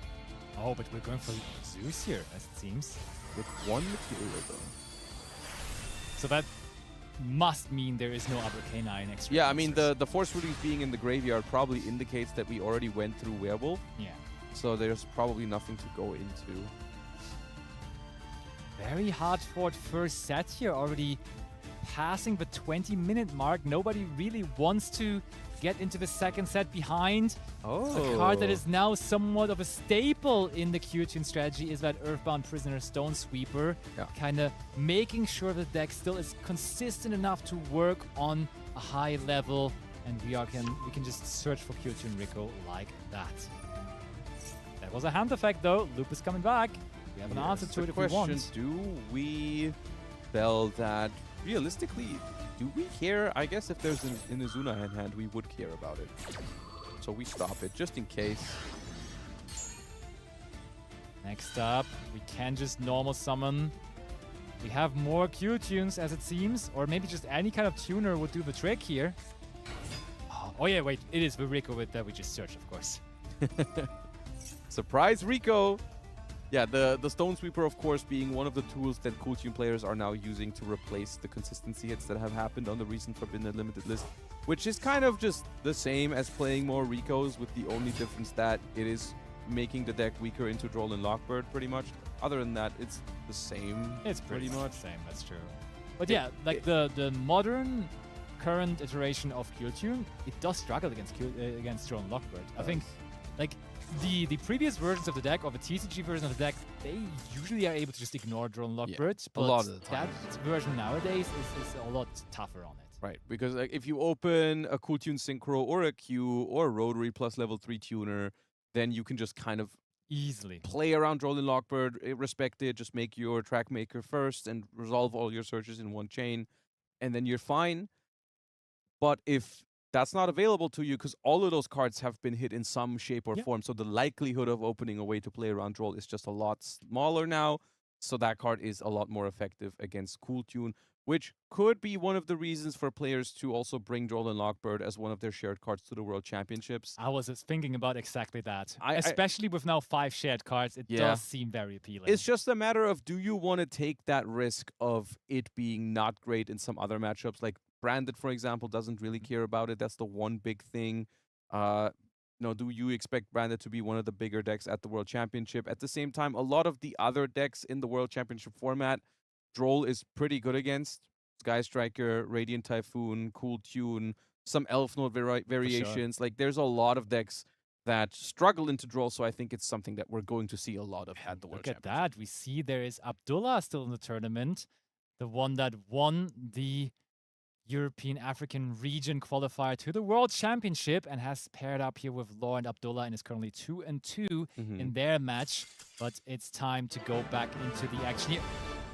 Oh, but we're going for Zeus here, as it seems. with one material, though. So that must mean there is no other K9 extra. Yeah, I mean, monsters. the Force Release being in the graveyard probably indicates that we already went through Werewolf, Yeah. so there's probably nothing to go into. Very hard-fought first set here, already passing the 20-minute mark. Nobody really wants to get into the second set behind. A card that is now somewhat of a staple in the Q-Tune strategy is that Earthbound Prisoner Stone Sweeper. Yeah. Kind of making sure the deck still is consistent enough to work on a high level, and we can just search for Q-Tune Rico like that. That was a hand effect though. Loop is coming back. We have an answer to it if we want. Do we Bell that? Realistically, do we care? I guess if there's an Inazuna in hand, we would care about it. So we stop it, just in case. Next up, we can just normal summon. We have more Q-Tunes, as it seems, or maybe just any kind of tuner would do the trick here. Oh yeah, wait, it is the Rico with that we just searched, of course. Surprise Rico! Yeah, the Stone Sweeper, of course, being one of the tools that Cool Tune players are now using to replace the consistency hits that have happened on the recent Forbidden Limited list, which is kind of just the same as playing more Ricos, with the only difference that it is making the deck weaker into Droll and Lockbird, pretty much. Other than that, it's the same. It's pretty much the same, that's true. But yeah, like the modern current iteration of Q-Tune, it does struggle against Droll and Lockbird. I think, like, the previous versions of the deck, or the TCG version of the deck, they usually are able to just ignore Drone Lockbird, but a lot of the time. that version nowadays is a lot tougher on it. Right, because like, if you open a Cool Tune Synchro or a Q or a Rotary plus level 3 tuner, then you can just kind of Easily. play around Droll and Lockbird, respect it, just make your track maker first and resolve all your searches in one chain, and then you're fine. But if that's not available to you, because all of those cards have been hit in some shape or form, so the likelihood of opening a way to play around Droll is just a lot smaller now. So that card is a lot more effective against Cool Tune, which could be one of the reasons for players to also bring Droll and Lockbird as one of their shared cards to the World Championships. I was just thinking about exactly that. I- Especially with now 5 shared cards, it Yeah. does seem very appealing. It's just a matter of, do you want to take that risk of it being not great in some other matchups? Like Branded, for example, doesn't really care about it. That's the one big thing. Do you expect Branded to be one of the bigger decks at the World Championship? At the same time, a lot of the other decks in the World Championship format, Droll is pretty good against. Sky Striker, Radiant Typhoon, Cool Tune, some Elf Note variations. Like, there's a lot of decks that struggle into Droll, so I think it's something that we're going to see a lot of at the World Look at Championship. that. We see there is Abdullah still in the tournament, the one that won the European African region qualifier to the World Championship and has paired up here with Laurent Abdullah and is currently 2-2 in their match. But it's time to go back into the action here.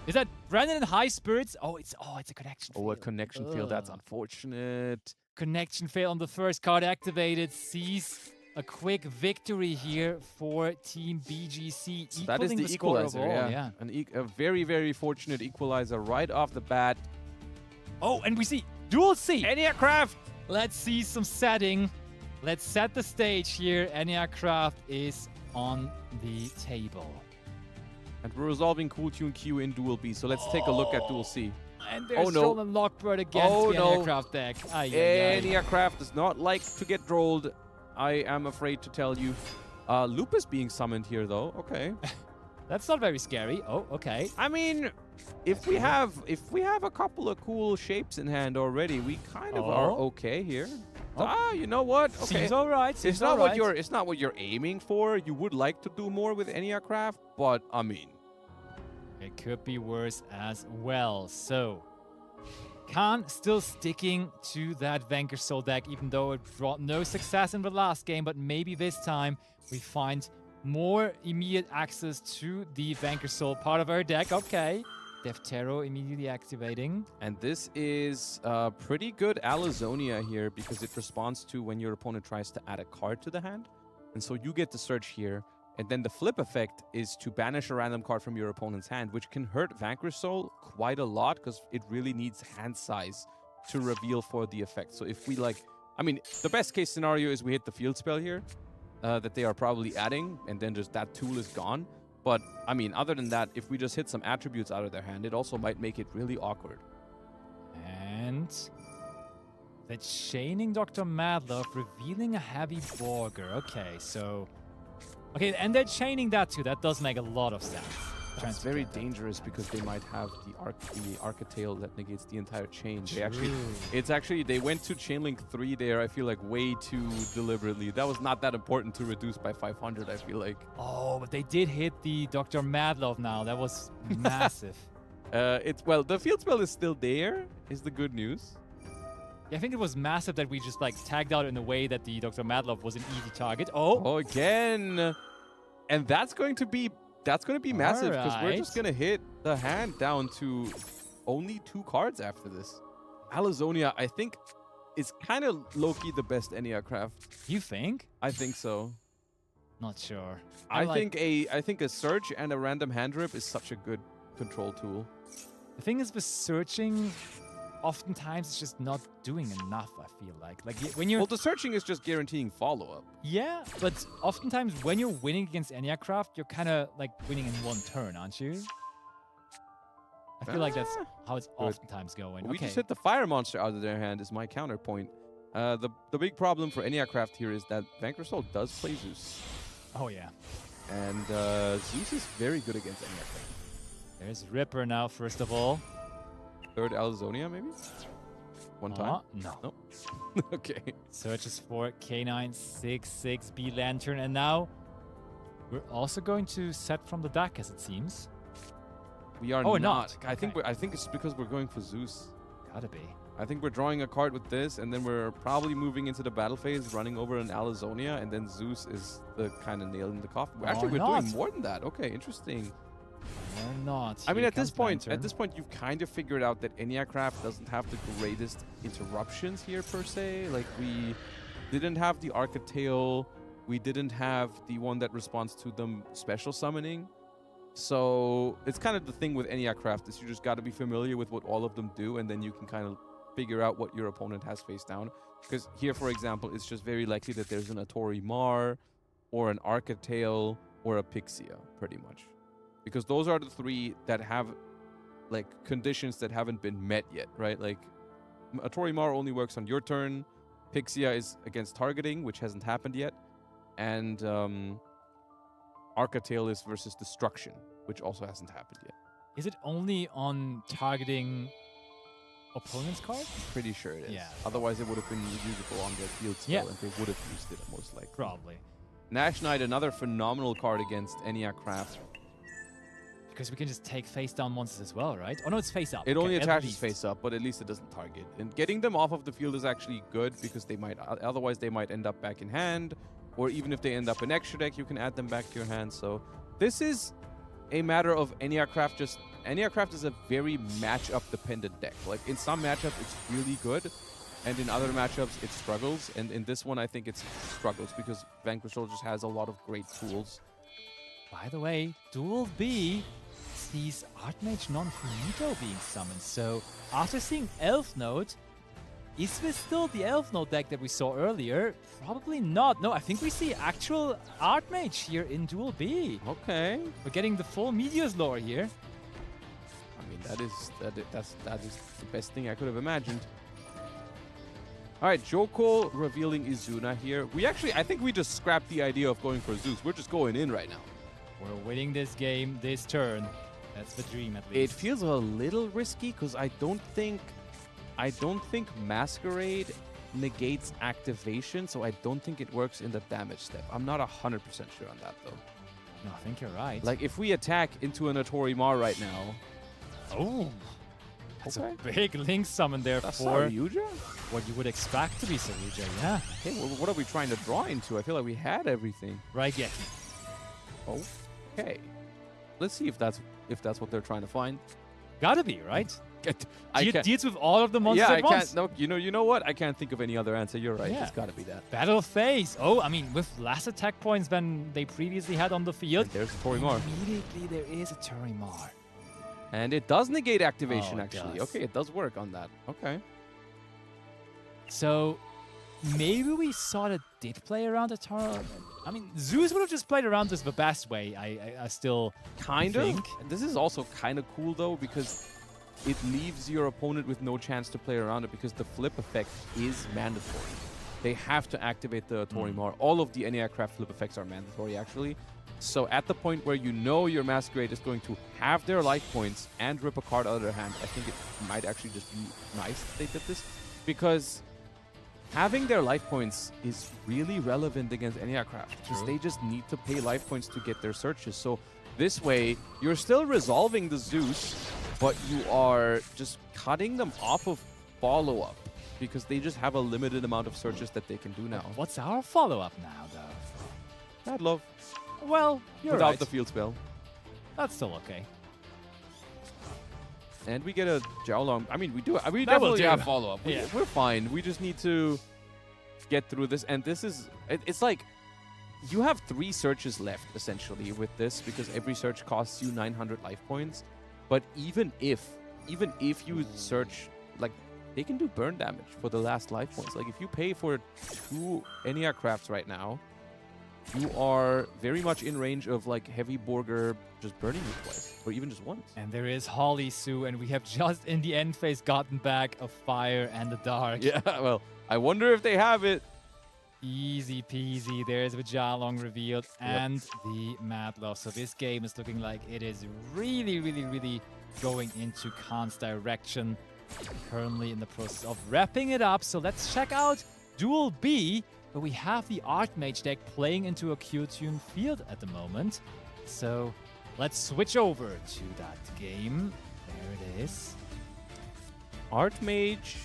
Is that Brandon in high spirits? Oh, it's a connection fail. Oh, a connection fail. That's unfortunate. Connection fail on the first card activated. Sees a quick victory here for Team BGC. So that is the score equalizer, overall, yeah. A very, very fortunate equalizer right off the bat. Oh, and we see Duels C. Eniacraft! Let's see some setting. Let's set the stage here. Eniacraft is on the table. And we're resolving Cool Tune Q in Duel B, so let's take a look at Duel C. And there's no. Stolen Lockbird against Oh, the no. Eniacraft deck. Ay, ay, ay. Eniacraft does not like to get drolled, I am afraid to tell you. Lupus being summoned here, though. Okay. That's not very scary. Oh, okay. I mean, if we have a couple of cool shapes in hand already, we kind of are okay here. You know what? Okay. Seems all right. It's not what you're aiming for. You would like to do more with Eniacraft, but I mean, it could be worse as well. So, Khan still sticking to that Vanquish Soul deck, even though it brought no success in the last game. But maybe this time we find more immediate access to the Vanquish Soul part of our deck. Okay. Deftero immediately activating. and this is pretty good Alizonia here because it responds to when your opponent tries to add a card to the hand. And so you get to search here. And then the flip effect is to banish a random card from your opponent's hand, which can hurt Vanquish Soul quite a lot because it really needs hand size to reveal for the effect. So if we the best case scenario is we hit the field spell here that they are probably adding, and then just that tool is gone. But, I mean, other than that, if we just hit some attributes out of their hand, it also might make it really awkward. And the Chaining Dr. Madlove revealing a heavy Borger. Okay, so... Okay, and they're chaining that too. That does make a lot of sense. That's very dangerous because they might have the Arcatail that negates the entire chain. They went to Chainlink 3 there, I feel like, way too deliberately. That was not that important to reduce by 500, I feel like. Oh, but they did hit the Dr. Madlove now. That was massive. The field spell is still there, is the good news. Yeah, I think it was massive that we just tagged out in a way that the Dr. Madlove was an easy target. Oh, again. And that's going to be massive because we're just going to hit the hand down to only 2 cards after this. Alizonia, I think, is kind of low-key the best Eniacraft. You think? I think so. Not sure. I think a search and a random hand rip is such a good control tool. The thing is with searching, oftentimes it's just not doing enough, I feel like. When you're... Well, the searching is just guaranteeing follow-up. Yeah, but oftentimes when you're winning against Eniacraft, you're kind of winning in one turn, aren't you? I feel like that's how it's oftentimes going. We just hit the fire monster out of their hand is my counterpoint. The big problem for Eniacraft here is that Vanquish Soul does play Zeus. Oh, yeah. And Zeus is very good against Eniacraft. There's Ripper now, first of all. Third Alizonia, maybe? One time? No. Nope. Okay. Searches for K966B Lantern, and now we're also going to set from the deck, as it seems. We are not. I think it's because we're going for Zeus. Gotta be. I think we're drawing a card with this, and then we're probably moving into the battle phase, running over an Alizonia, and then Zeus is the kind of nail in the coffin. Actually, we're doing more than that. Okay, interesting. Or not. I mean, at this point, you've kind of figured out that Eniacraft doesn't have the greatest interruptions here per se. Like, we didn't have the Arcatail, we didn't have the one that responds to them special summoning. So it's kind of the thing with Eniacraft is you just got to be familiar with what all of them do, and then you can kind of figure out what your opponent has face down. Because here, for example, it's just very likely that there's an Atori Mar, or an Arcatail, or a Pixia, pretty much. Because those are the 3 that have, conditions that haven't been met yet, right? Like, Atori Mar only works on your turn. Pixia is against targeting, which hasn't happened yet. And Arcatail is versus destruction, which also hasn't happened yet. Is it only on targeting opponent's cards? Pretty sure it is. Yeah. Otherwise, it would have been usable on their field spell, and they would have used it most likely. Probably. Nash Knight, another phenomenal card against Eniacraft. Because we can just take face down monsters as well, right? Oh no, it's face up. It only Okay, at attaches least. face up, but at least it doesn't target. And getting them off of the field is actually good because they might otherwise they might end up back in hand, or even if they end up in extra deck, you can add them back to your hand. So this is a matter of Eniacraft. Just Eniacraft is a very matchup dependent deck. Like in some matchups it's really good, and in other matchups it struggles. And in this one I think it struggles because Vanquish just has a lot of great tools. By the way, Duel B sees Archmage non-finito being summoned. So after seeing Elf Node, is this still the Elf Node deck that we saw earlier? Probably not. No, I think we see actual Archmage here in Duel B. Okay. We're getting the full Meteor's lore here. I mean, that is the best thing I could have imagined. All right, Joko revealing Izuna here. I think we just scrapped the idea of going for Zeus. We're just going in right now. We're winning this game, this turn. That's the dream, at It least. feels a little risky because I don't think Masquerade negates activation, so I don't think it works in the damage step. I'm not 100% sure on that though. No, I think you're right. Like if we attack into an Atori Mar right now, oh, that's okay. a big Link summon there That's for Saryuja? what you would expect to be Saryuja, yeah. Okay, well, what are we trying to draw into? I feel like we had everything. Raigeki. Okay. Let's see if that's what they're trying to find. Gotta be, right? I can't- Deals with all of the monsters Yeah, I at once. can't. No, you know what? I can't think of any other answer. You're right. Yeah. It's got to be that. Battle phase. Oh, I mean, with less attack points than they previously had on the field. And there's Torimar. Immediately there is a Torimar. And it does negate activation, Oh, it actually. does. Okay, it does work on that. Okay. So maybe we sort of did play around the Tara. I mean, Zeus would have just played around this the best way. I still Kind think. of. This is also kind of cool, though, because it leaves your opponent with no chance to play around it because the flip effect is mandatory. They have to activate the Torimar. All of the Eniacraft flip effects are mandatory, actually. So at the point where you know your Masquerade is going to have their life points and rip a card out of their hand, I think it might actually just be nice that they did this, because having their life points is really relevant against Eniacraft, because they just need to pay life points to get their searches. So this way, you're still resolving the Zeus, but you are just cutting them off of follow-up, because they just have a limited amount of searches that they can do now. What's our follow-up now, though? Bad love. Well, you're Without right. the field spell. That's still okay. And we get a Jiaolong. I mean, we That will definitely do. have follow-up. Yeah. We're fine. We just need to get through this. And this is, it's like, you have 3 searches left, essentially, with this, because every search costs you 900 life points. But even if you search, like, they can do burn damage for the last life points. Like, if you pay for 2 Eniacrafts right now, you are very much in range of, like, Heavy Borger just burning you twice, or even just once. And there is Holly Sue, and we have just in the end phase gotten back a fire and a dark. Yeah, well, I wonder if they have it. Easy peasy. There's the Jiaolong revealed and the Mad Love. So this game is looking like it is really, really, really going into Khan's direction. Currently in the process of wrapping it up. So let's check out Duel B, where we have the Archmage deck playing into a Q-Tune field at the moment. So let's switch over to that game. There it is. Archmage,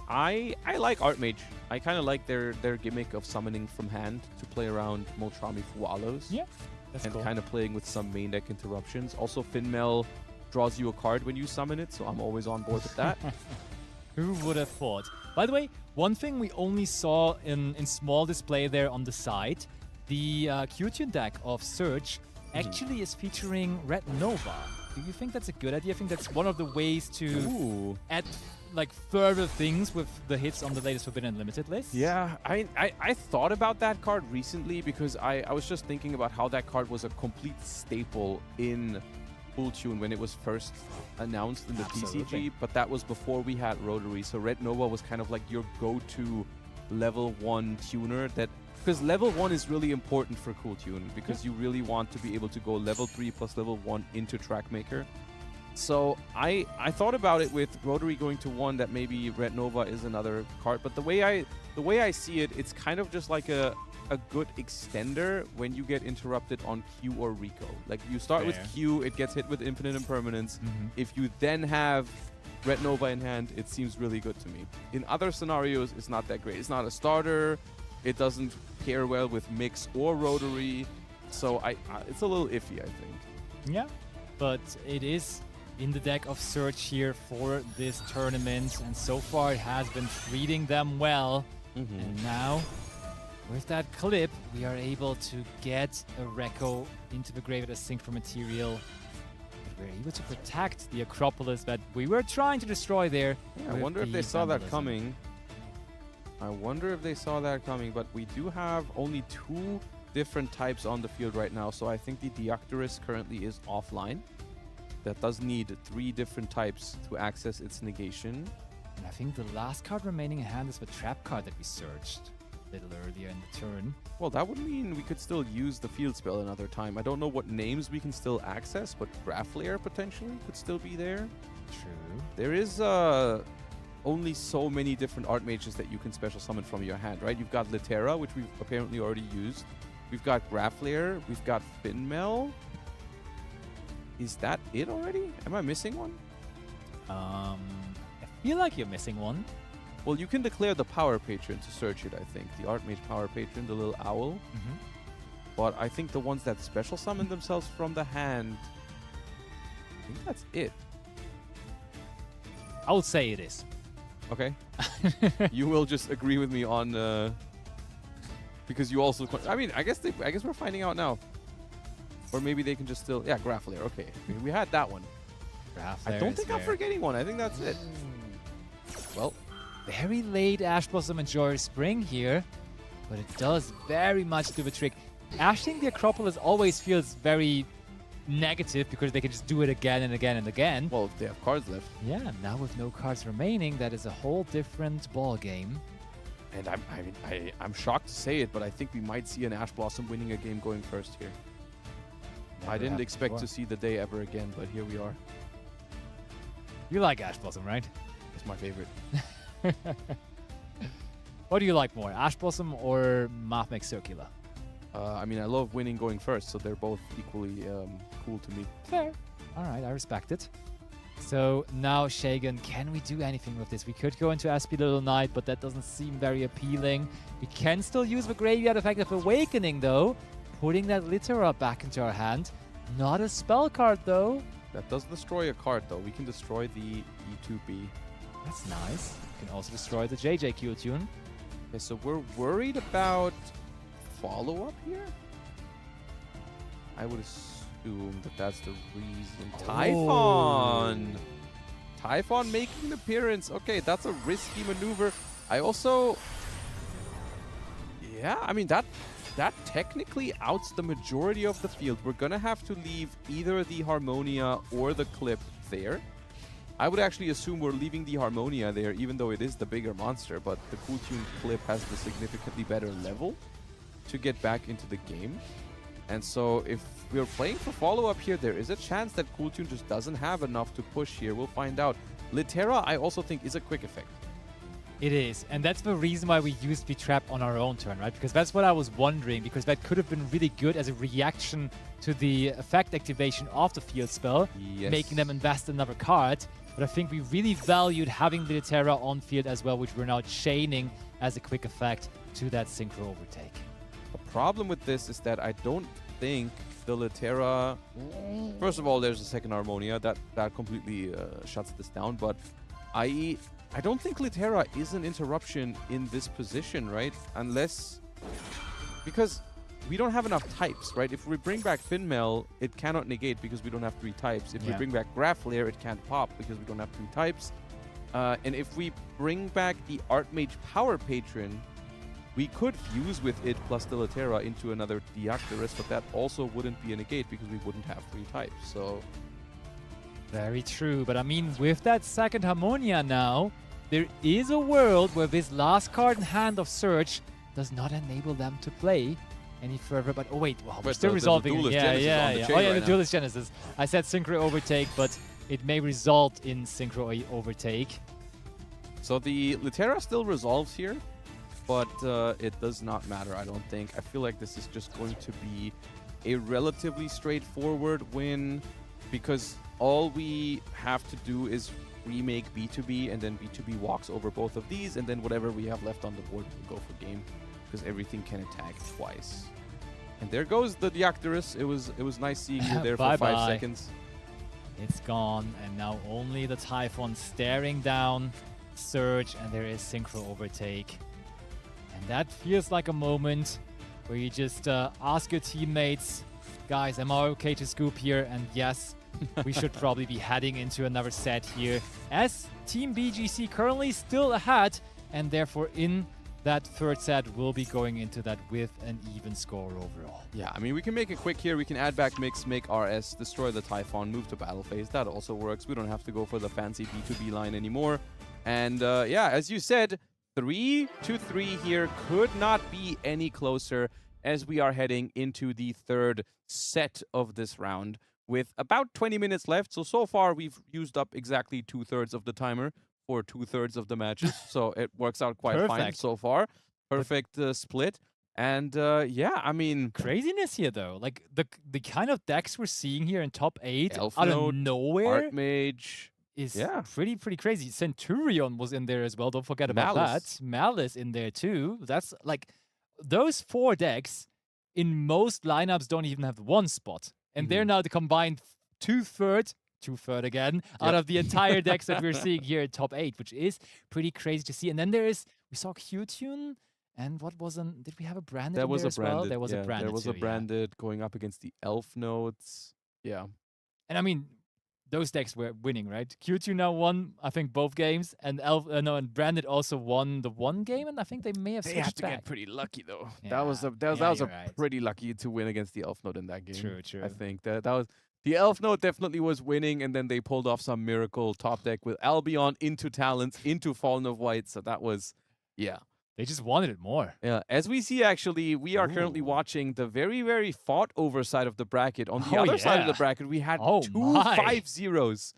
I like Archmage. I kind of like their gimmick of summoning from hand to play around Moltrami Fualos. Yeah, that's and cool. kind of playing with some main deck interruptions. Also, Finmel draws you a card when you summon it, so I'm always on board with that. Who would have thought? By the way, one thing we only saw in small display there on the side, the Q-Tune deck of Surge actually is featuring Red Nova. Do you think that's a good idea? I think that's one of the ways to Ooh. add like further things with the hits on the latest Forbidden Unlimited list. Yeah, I thought about that card recently because I was just thinking about how that card was a complete staple in Full Tune when it was first announced in the Absolutely. TCG, but that was before we had Rotary. So Red Nova was kind of like your go-to level 1 tuner, that because level 1 is really important for Cool Tune because you really want to be able to go level 3 plus level 1 into Trackmaker. So I thought about it with Rotary going to 1 that maybe Red Nova is another card, but the way I see it, it's kind of just like a a good extender when you get interrupted on Q or Rico. Like, you start with Fair. Q, it gets hit with infinite impermanence. Mhm. If you then have Red Nova in hand, it seems really good to me. In other scenarios, it's not that great. It's not a starter. It doesn't pair well with Mix or Rotary. So it's a little iffy, I think. Yeah, but it is in the deck of Surge here for this tournament, and so far it has been treating them well. And now, with that clip, we are able to get a Reco into the grave as synchro material. We're able to protect the Acropolis that we were trying to destroy there. Yeah, I with wonder if the they saw that vandalism. coming. But we do have only 2 different types on the field right now, so I think the Deoctorus currently is offline. That does need 3 different types to access its negation. And I think the last card remaining in hand is the trap card that we searched a little earlier in the turn. Well, that would mean we could still use the field spell another time. I don't know what names we can still access, but Graph Layer potentially could still be there. True. There is only so many different Archmages that you can special summon from your hand, right? You've got Litera, which we've apparently already used. We've got Graph Layer. We've got Finmel. Is that it already? Am I missing one? I feel like you're missing one. Well, you can declare the Power Patron to search it, I think. The Archmage Power Patron, the little owl. But I think the ones that special summon themselves from the hand, I think that's it. I would say it is. Okay. You will just agree with me on because you also I mean, I guess we're finding out now. Or maybe they can just still Graph Layer. Okay. We had that one. Graph I Layer don't is think I'm there. forgetting one. I think that's it. Well, Very late Ash Blossom and Joy Spring here, but it does very much do the trick. Ashing the Acropolis always feels very negative because they can just do it again and again and again. well, if they have cards left. Yeah, now with no cards remaining, that is a whole different ball game. And I'm shocked to say it, but I think we might see an Ash Blossom winning a game going first here. I didn't expect to see the day ever again, but here we are. You like Ash Blossom, right? It's my favorite. What do you like more, Ash Blossom or Mathmech Circular? I mean, I love winning going first, so they're both equally cool to me. Fair. All right, I respect it. So now, Shagan, can we do anything with this? We could go into SP Little Knight, but that doesn't seem very appealing. We can still use the Graveyard Effect of Awakening, though, putting that Litera back into our hand. Not a spell card, though. That does destroy a card, though. We can destroy the E2B. That's nice. We can also destroy the JJQ tune. Okay, so we're worried about follow-up here? I would assume that that's the reason. Typhon! Typhon making an appearance. Okay, that's a risky maneuver. I also... Yeah, I mean, that technically outs the majority of the field. We're going to have to leave either the Harmonia or the Clip there. I would actually assume we're leaving the Harmonia there, even though it is the bigger monster, but the Cool Tune Clip has the significantly better level to get back into the game. And so if we're playing for follow-up here, there is a chance that Cool Tune just doesn't have enough to push here. We'll find out. Litera, I also think, is a quick effect. It is, and that's the reason why we used the trap on our own turn, right? Because that's what I was wondering, because that could have been really good as a reaction to the effect activation of the field spell, Yes. making them invest another card. But I think we really valued having the Litera on field as well, which we're now chaining as a quick effect to that Synchro Overtake. The problem with this is that I don't think the Litera... First of all, there's a second Harmonia. That completely shuts this down, but I don't think Litera is an interruption in this position, right? Unless... Because we don't have enough types, right? If we bring back Finmel, it cannot negate because we don't have 3 types. If we bring back Graph Layer, it can't pop because we don't have 3 types. And if we bring back the Archmage Power Patron, we could fuse with it plus the Litera into another Deoctorus, but that also wouldn't be a negate because we wouldn't have 3 types, so... Very true, but I mean, with that second Harmonia now, there is a world where this last card in hand of Surge does not enable them to play any further. But oh wait, well, we're But still there's a resolving. Duelist Yeah, Genesis yeah, on the yeah. chain Oh yeah, right the now. Duelist Genesis. I said Synchro Overtake, but it may result in Synchro Overtake. So the Litera still resolves here, but it does not matter, I don't think. I feel like this is just going to be a relatively straightforward win, because all we have to do is remake B2B, and then B2B walks over both of these, and then whatever we have left on the board will go for game, because everything can attack twice. And there goes the Diactorus. It was nice seeing you there for 5 seconds. It's gone, and now only the Typhon staring down Surge, and there is Synchro Overtake. And that feels like a moment where you just ask your teammates, guys, am I okay to scoop here? And yes, we should probably be heading into another set here, as Team BGC currently still ahead, and therefore in that third set will be going into that with an even score overall. Yeah, I mean, we can make it quick here. We can add back Mix, make RS, destroy the Typhon, move to battle phase. That also works. We don't have to go for the fancy B2B line anymore. And yeah, as you said, 3-3 here could not be any closer, as we are heading into the third set of this round with about 20 minutes left. So far, we've used up exactly 2/3 of the timer for 2/3 of the matches. So it works out quite fine so far. Perfect split. And yeah, I mean, craziness here though. Like the kind of decks we're seeing here in top 8 Elf out Node, of nowhere Archmage is yeah, pretty crazy. Centurion was in there as well. Don't forget about Malice. that. Malice in there too. That's like those 4 decks in most lineups don't even have one spot. And they're now the combined 2/3 again out of the entire decks that we're seeing here in top 8, which is pretty crazy to see. And then we saw Q-Tune, and what wasn't? Did we have a branded? There was a as well? branded. There was a branded. There was too, a branded going up against the Elf Nodes. Yeah. And I mean, those decks were winning, right? Q2 now won, I think, both games, and and Branded also won the one game, and I think they may have switched They had to back. get pretty lucky though. Yeah. That was You're right. pretty lucky to win against the Elf Node in that game. True. I think that was the Elf Node definitely was winning, and then they pulled off some miracle top deck with Albion into Talents into Fallen of White. So that was, yeah. They just wanted it more. Yeah, as we see, actually, we are currently watching the very, very fought over side of the bracket. On the other side of the bracket, we had two 5-0s.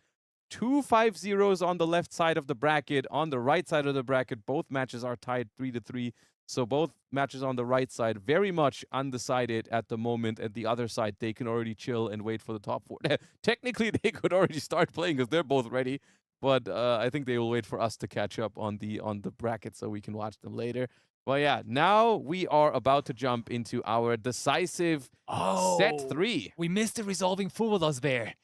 2 5-0s on the left side of the bracket. On the right side of the bracket, both matches are tied 3-3. So both matches on the right side very much undecided at the moment. At the other side, they can already chill and wait for the top 4. Technically, they could already start playing because they're both ready. But I think they will wait for us to catch up on the bracket so we can watch them later. Well, yeah, now we are about to jump into our decisive set 3. We missed the resolving Fuvalos there.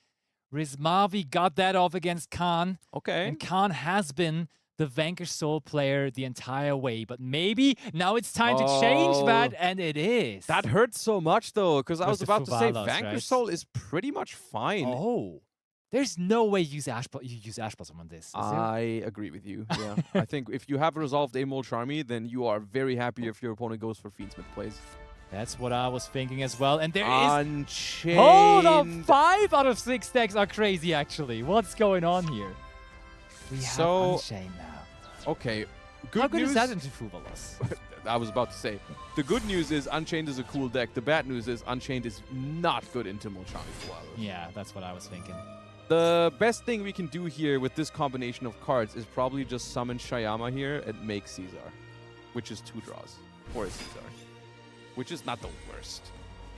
Rizmavi got that off against Khan. Okay. And Khan has been the Vanquish Soul player the entire way. But maybe now it's time to change that, and it is. That hurts so much, though, because I was the about to say Fuvalos, Vanquish right? Soul is pretty much fine. Oh. There's no way you use Ash Blossom on this. Is there? I agree with you. Yeah. I think if you have resolved Amol Charmy, then you are very happy if your opponent goes for Fiendsmith plays. That's what I was thinking as well. And there Unchained. Hold on, 5 out of 6 decks are crazy, actually. What's going on here? We have Unchained now. Okay. Good How good news. is that into Fuvalos? I was about to say. The good news is Unchained is a cool deck. The bad news is Unchained is not good into Molchami Fuvalos. Yeah, that's what I was thinking. The best thing we can do here with this combination of cards is probably just summon Shayama here and make Caesar, which is 2 draws for a Caesar, which is not the worst.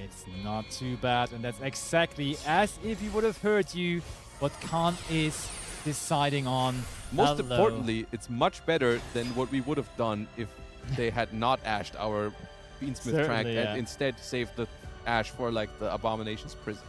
It's not too bad, and that's exactly as if he would have heard you what Khan is deciding on. Most importantly, it's much better than what we would have done if they had not ashed our Beansmith track and instead saved the ash for like the Abomination's Prison.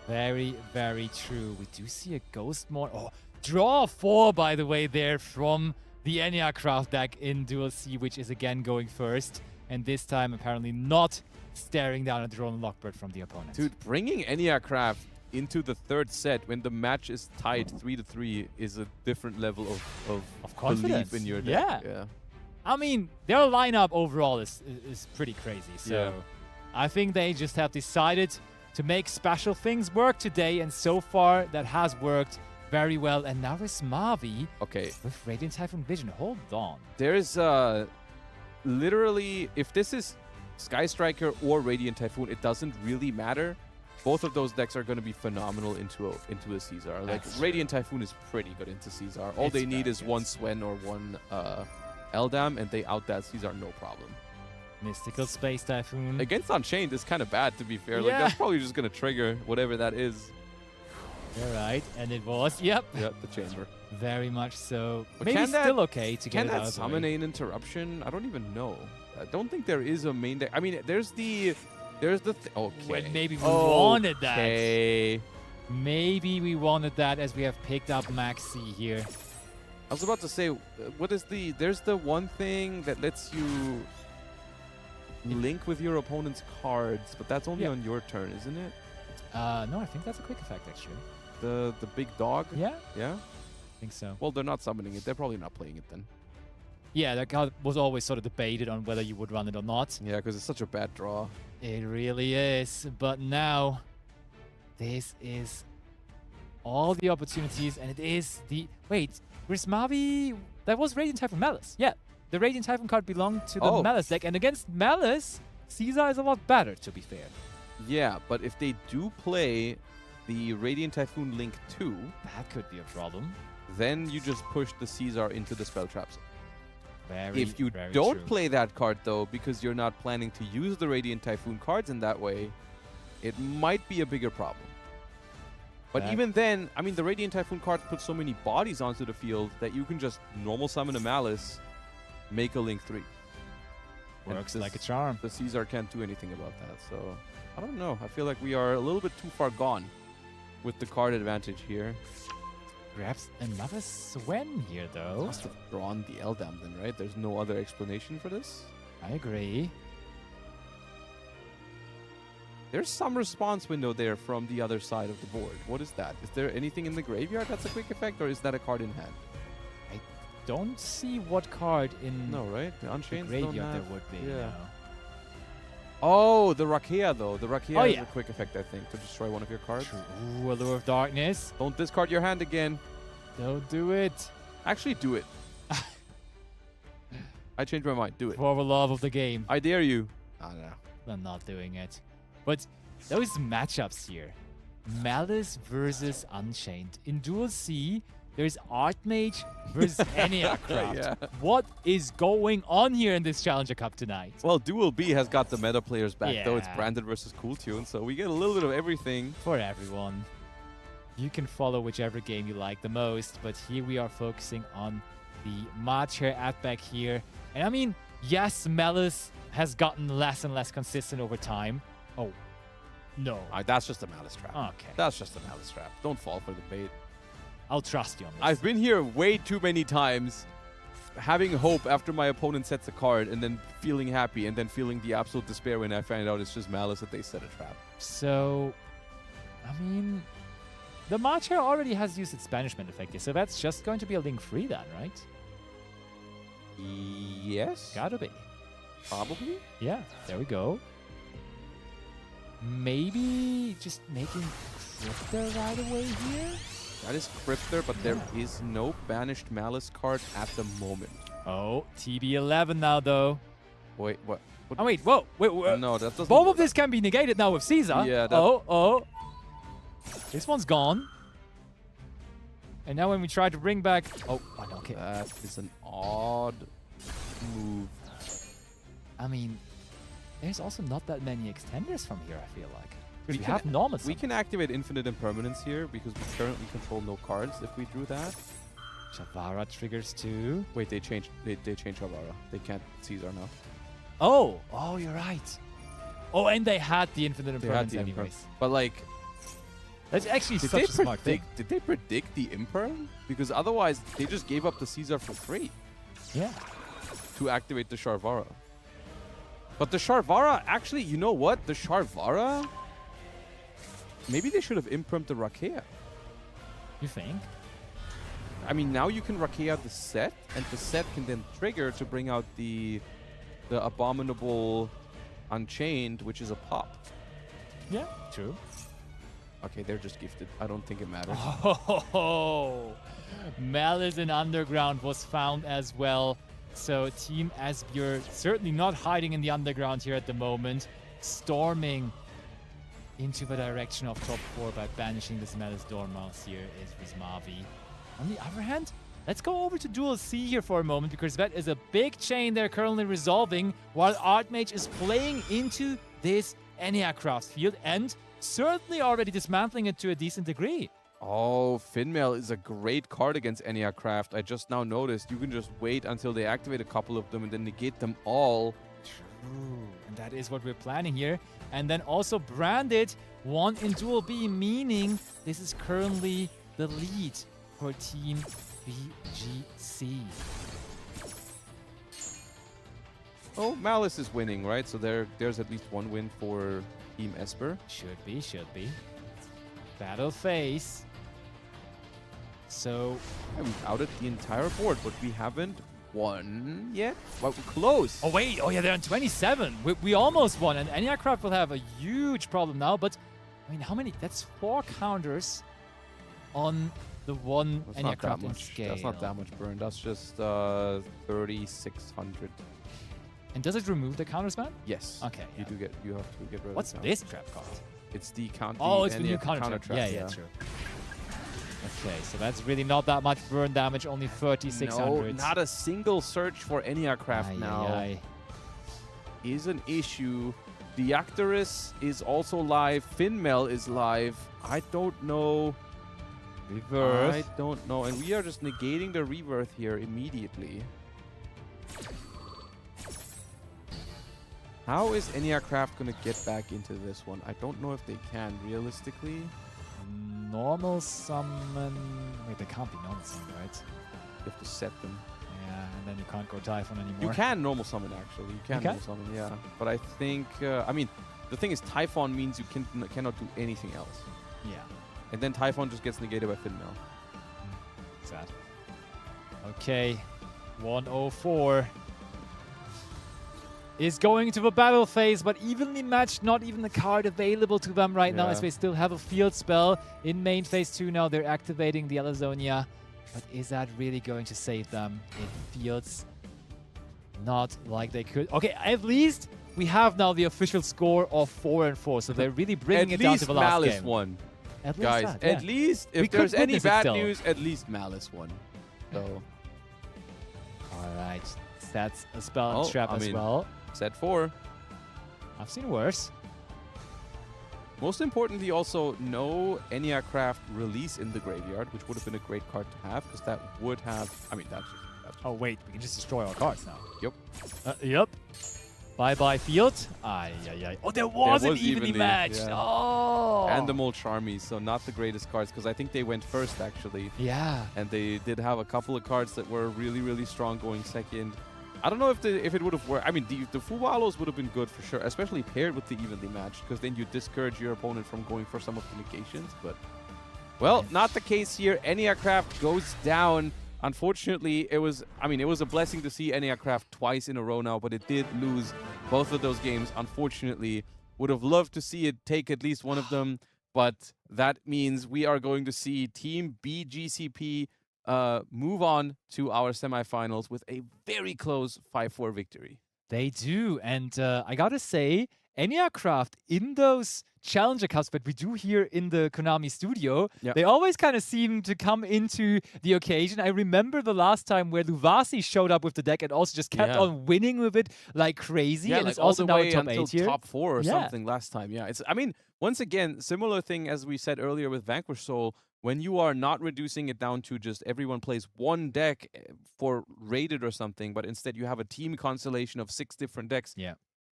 Very, very true. We do see a Ghost Morn. Oh, draw 4, by the way, there from the Eniacraft deck in Duel C, which is again going first. And this time, apparently not staring down a drone Lockbird from the opponent. Dude, bringing Eniacraft into the third set when the match is tied 3-3 is a different level of confidence belief in your deck. Yeah. I mean, their lineup overall is pretty crazy. So I think they just have decided to make special things work today, and so far that has worked very well. And now is Mavi with Radiant Typhoon Vision. Hold on. There is literally, if this is Sky Striker or Radiant Typhoon, it doesn't really matter. Both of those decks are going to be phenomenal into a Caesar. Like Radiant Typhoon is pretty good into Caesar. All they need is one Swen or one Eldam, and they out that Caesar no problem. Mystical Space Typhoon. Against Unchained is kind of bad, to be fair. Like, Yeah. that's probably just going to trigger whatever that is. All right, and it was, yep, Yep, the chamber. very much so. But Maybe can that- still okay to get Can it out that of the way. summon an interruption? I don't even know. I don't think there is a main deck. I mean, there's the okay. When maybe we wanted that. Okay. Maybe we wanted that as we have picked up Maxi here. I was about to say, what is the? There's the one thing that lets you link with your opponent's cards, but that's only Yeah. on your turn, isn't it? No, I think that's a quick effect actually. The big dog. Yeah, Yeah. I think so. Well, they're not summoning it. They're probably not playing it then. Yeah, that card was always sort of debated on whether you would run it or not. Yeah, because it's such a bad draw. It really is. But now, this is all the opportunities, and it is the... Wait, Grismavi... That was Radiant Typhoon Malice. Yeah, the Radiant Typhoon card belonged to the Oh. Malice deck, and against Malice, Caesar is a lot better, to be fair. Yeah, but if they do play the Radiant Typhoon Link 2, That could be a problem. then you just push the Caesar into the spell traps. Very, If you very don't true. play that card, though, because you're not planning to use the Radiant Typhoon cards in that way, it might be a bigger problem. But That- even then, I mean, the Radiant Typhoon cards put so many bodies onto the field that you can just normal summon a Malice, make a Link 3. And Works this- like a charm. The Caesar can't do anything about that, so I don't know. I feel like we are a little bit too far gone with the card advantage here. Grabs another Swen here, though. Must have drawn the Eldam then, right? There's no other explanation for this. I agree. There's some response window there from the other side of the board. What is that? Is there anything in the graveyard that's a quick effect, or is that a card in hand? Don't see what card in No, right? The the Unchained graveyard don't there have... would be. yeah. no. Oh, the Rakea, though. The Rakea Oh, is yeah. a quick effect, I think, to destroy one of your cards. Ooh, Allure of Darkness. Don't discard your hand again. Don't do it. Actually, do it. I changed my mind. Do it. For the love of the game. I dare you. I don't know. I'm not doing it. But those matchups here. Malice versus Unchained. In Duel C, there's Archmage versus Enneacraft. Yeah. What is going on here in this Challenger Cup tonight? Well, Duel B has got the meta players back, though. It's Yeah. Branded versus Cool Tune, so we get a little bit of everything. For everyone. You can follow whichever game you like the most, but here we are focusing on the Macher at back here. And I mean, yes, Malice has gotten less and less consistent over time. Oh, no. That's just a Malice trap. Okay, That's just a Malice trap. Don't fall for the bait. I'll trust you on this. I've been here way too many times, having hope after my opponent sets a card, and then feeling happy, and then feeling the absolute despair when I find out it's just Malice that they set a trap. So, I mean, the Macher already has used its banishment effect here, so that's just going to be a link free then, right? Yes? Gotta be. Probably? Yeah, there we go. Maybe just making Crypto right away here? That is Cryptor, but there is no banished Malice card at the moment. Oh, TB11 now, though. Wait, what? Oh, wait, whoa, wait, No, that doesn't... both of this can be negated now with Caesar. Yeah, that- Oh. This one's gone. And now when we try to bring back... Oh, okay. That is an odd move. I mean, there's also not that many extenders from here, I feel like. We We can- have normal We can activate Infinite Impermanence here because we currently control no cards if we drew that. Shavara triggers too. Wait, they changed Avara. They can't Caesar now. Oh, you're right. Oh, and they had the infinite They had impermanence the Imperm. anyways. But like, That's actually did such they a smart thing. predict? Did they predict the Imperm? Because otherwise, they just gave up the Caesar for free Yeah. to activate the Sharvara. But the Sharvara, actually, you know what? The Sharvara, maybe they should have Impermed the Rakea. You think? I mean, now you can Rakea the set, and the set can then trigger to bring out the Abominable Unchained, which is a pop. Yeah, true. Okay, they're just gifted. I don't think it matters. Oh, Malice in Underground was found as well. So Team Asbjörn certainly not hiding in the underground here at the moment. Storming into the direction of top 4 by banishing this Malice Dormouse here is Rizmavi. On the other hand, Let's go over to Duel C here for a moment, because that is a big chain they're currently resolving, while Archmage is playing into this Eniacraft field and certainly already dismantling it to a decent degree. Oh, Finmail is a great card against Eniacraft. I just now noticed you can just wait until they activate a couple of them and then negate them all. True. And that is what we're planning here. And then also Branded, one in Duel B, meaning this is currently the lead for Team BGC. Oh, Malice is winning, right? So there's at least one win for Team Esper. Should be. Battle phase. So We've outed the entire board, but we haven't won yet. But we're close. oh wait, oh yeah, they're on 27. We almost won, and Eniacraft will have a huge problem now. But I mean, how many? That's 4 counters on the one That's not that Eniacraft in much. scale. That's not that much burn. That's just 3,600. And does it remove the counters, man? Yes. Okay. You yeah. you have to get rid of What's the this trap card? It's the counter. Oh, it's the new counter trap. Yeah, true. Okay, so that's really not that much burn damage, only 3,600. No, not a single search for Eniacraft Aye, now aye, is an issue. The Actorus is also live. Finmel is live. I don't know. Reverse. I don't know. And we are just negating the rebirth here immediately. How is Eniacraft going to get back into this one? I don't know if they can, realistically. Normal summon. Wait, they can't be normal summon, right? You have to set them. Yeah, and then you can't go Typhon anymore. You can normal summon, actually. You can normal summon, yeah. But I think, I mean, the thing is, Typhon means you cannot do anything else. Yeah. And then Typhon just gets negated by Finmail. Sad. Okay, 104 is going to the battle phase, but evenly matched, not even the card available to them right now, Yeah. as they still have a field spell in main phase 2 now. They're activating the Alazonia, but is that really going to save them? It feels not like they could. Okay, at least we have now the official score of 4-4, so they're really bringing it down to the last Malice game. won, At least guys. that, yeah. At least, We if could there's any witness it bad still. news, at least Malice won. So, All right, that's a spell and Oh, trap I as mean- well. set 4. I've seen worse. Most importantly, also, no Eniacraft release in the graveyard, which would have been a great card to have, because that would have... I mean, that's just... Oh wait, we can just destroy our cards now. Yep. Yep. Bye-bye field. Aye, aye, aye. Oh, there was an was evenly evenly, matched. yeah. Oh. And the Mole Charmies, so not the greatest cards, because I think they went first, actually. Yeah. And they did have a couple of cards that were really, really strong going second. I don't know if it would have worked. I mean, the Fuwalos would have been good for sure, especially paired with the evenly matched, because then you discourage your opponent from going for some of the negations. But, well, not the case here. Eniacraft goes down. Unfortunately, it was a blessing to see Eniacraft twice in a row now, but it did lose both of those games. Unfortunately, would have loved to see it take at least one of them, but that means we are going to see Team BGCP move on to our semifinals with a very close 5-4 victory. They do, and I gotta say, Eniacraft in those Challenger Cups that we do here in the Konami studio, Yeah. they always kind of seem to come into the occasion. I remember the last time where Luvasi showed up with the deck and also just kept Yeah. on winning with it like crazy, Yeah, and like it's all also the now way in top until 8 here. top 4 or Yeah. something last time. Yeah, I mean, once again, similar thing as we said earlier with Vanquish Soul. When you are not reducing it down to just everyone plays one deck for rated or something, but instead you have a team constellation of 6 different decks. Yeah.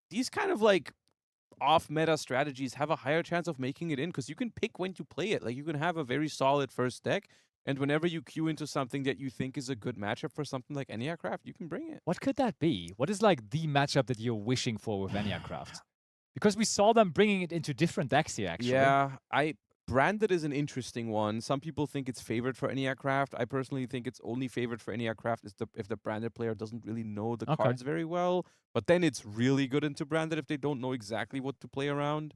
These kind of like off-meta strategies have a higher chance of making it in, because you can pick when to play it. Like, you can have a very solid first deck, and whenever you queue into something that you think is a good matchup for something like Eniacraft, you can bring it. What could that be? What is like the matchup that you're wishing for with Eniacraft? Because we saw them bringing it into different decks here, actually. Yeah, Branded is an interesting one. Some people think it's favored for Eniacraft. I personally think it's only favored for Eniacraft if the Branded player doesn't really know the cards very well. But then it's really good into Branded if they don't know exactly what to play around.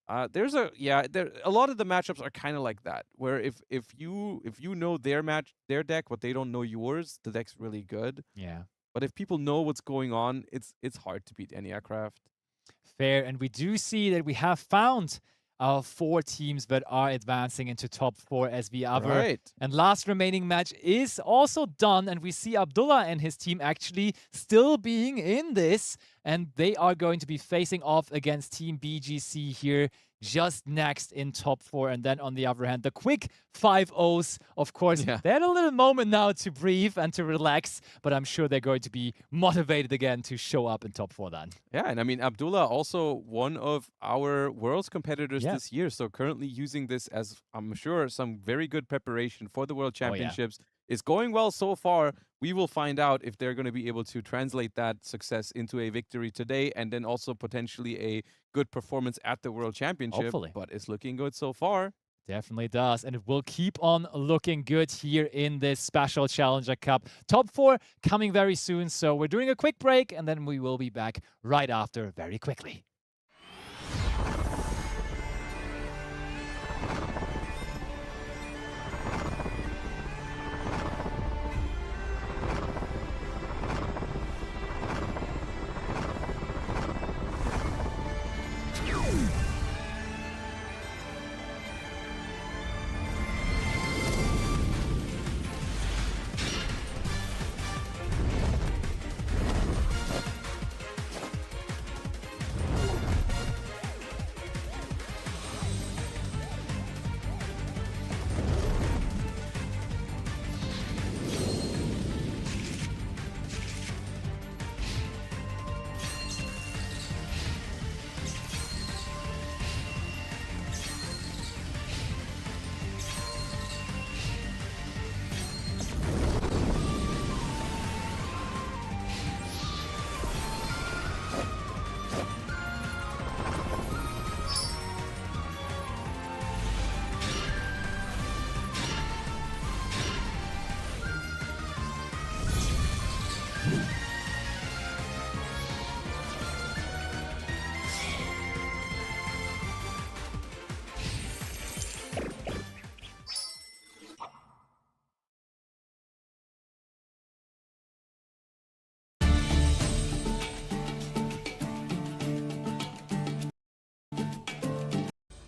A lot of the matchups are kind of like that, where if you know their deck, but they don't know yours, the deck's really good. Yeah. But if people know what's going on, it's hard to beat Eniacraft. Fair, and we do see that we have found our 4 teams that are advancing into top 4 as the other. Right. And last remaining match is also done, and we see Abdullah and his team actually still being in this, and they are going to be facing off against Team BGC here just next in top 4. And then on the other hand, the quick 5-0s, of course, Yeah. they had a little moment now to breathe and to relax, but I'm sure they're going to be motivated again to show up in top 4 then. Yeah, and I mean, Abdullah also one of our Worlds competitors Yeah. this year, so currently using this as, I'm sure, some very good preparation for the World Oh, yeah. Championships. It's going well so far. We will find out if they're going to be able to translate that success into a victory today, and then also potentially a good performance at the World Championship. Hopefully. But it's looking good so far. Definitely does, and it will keep on looking good here in this special Challenger Cup. Top 4 coming very soon, so we're doing a quick break, and then we will be back right after very quickly.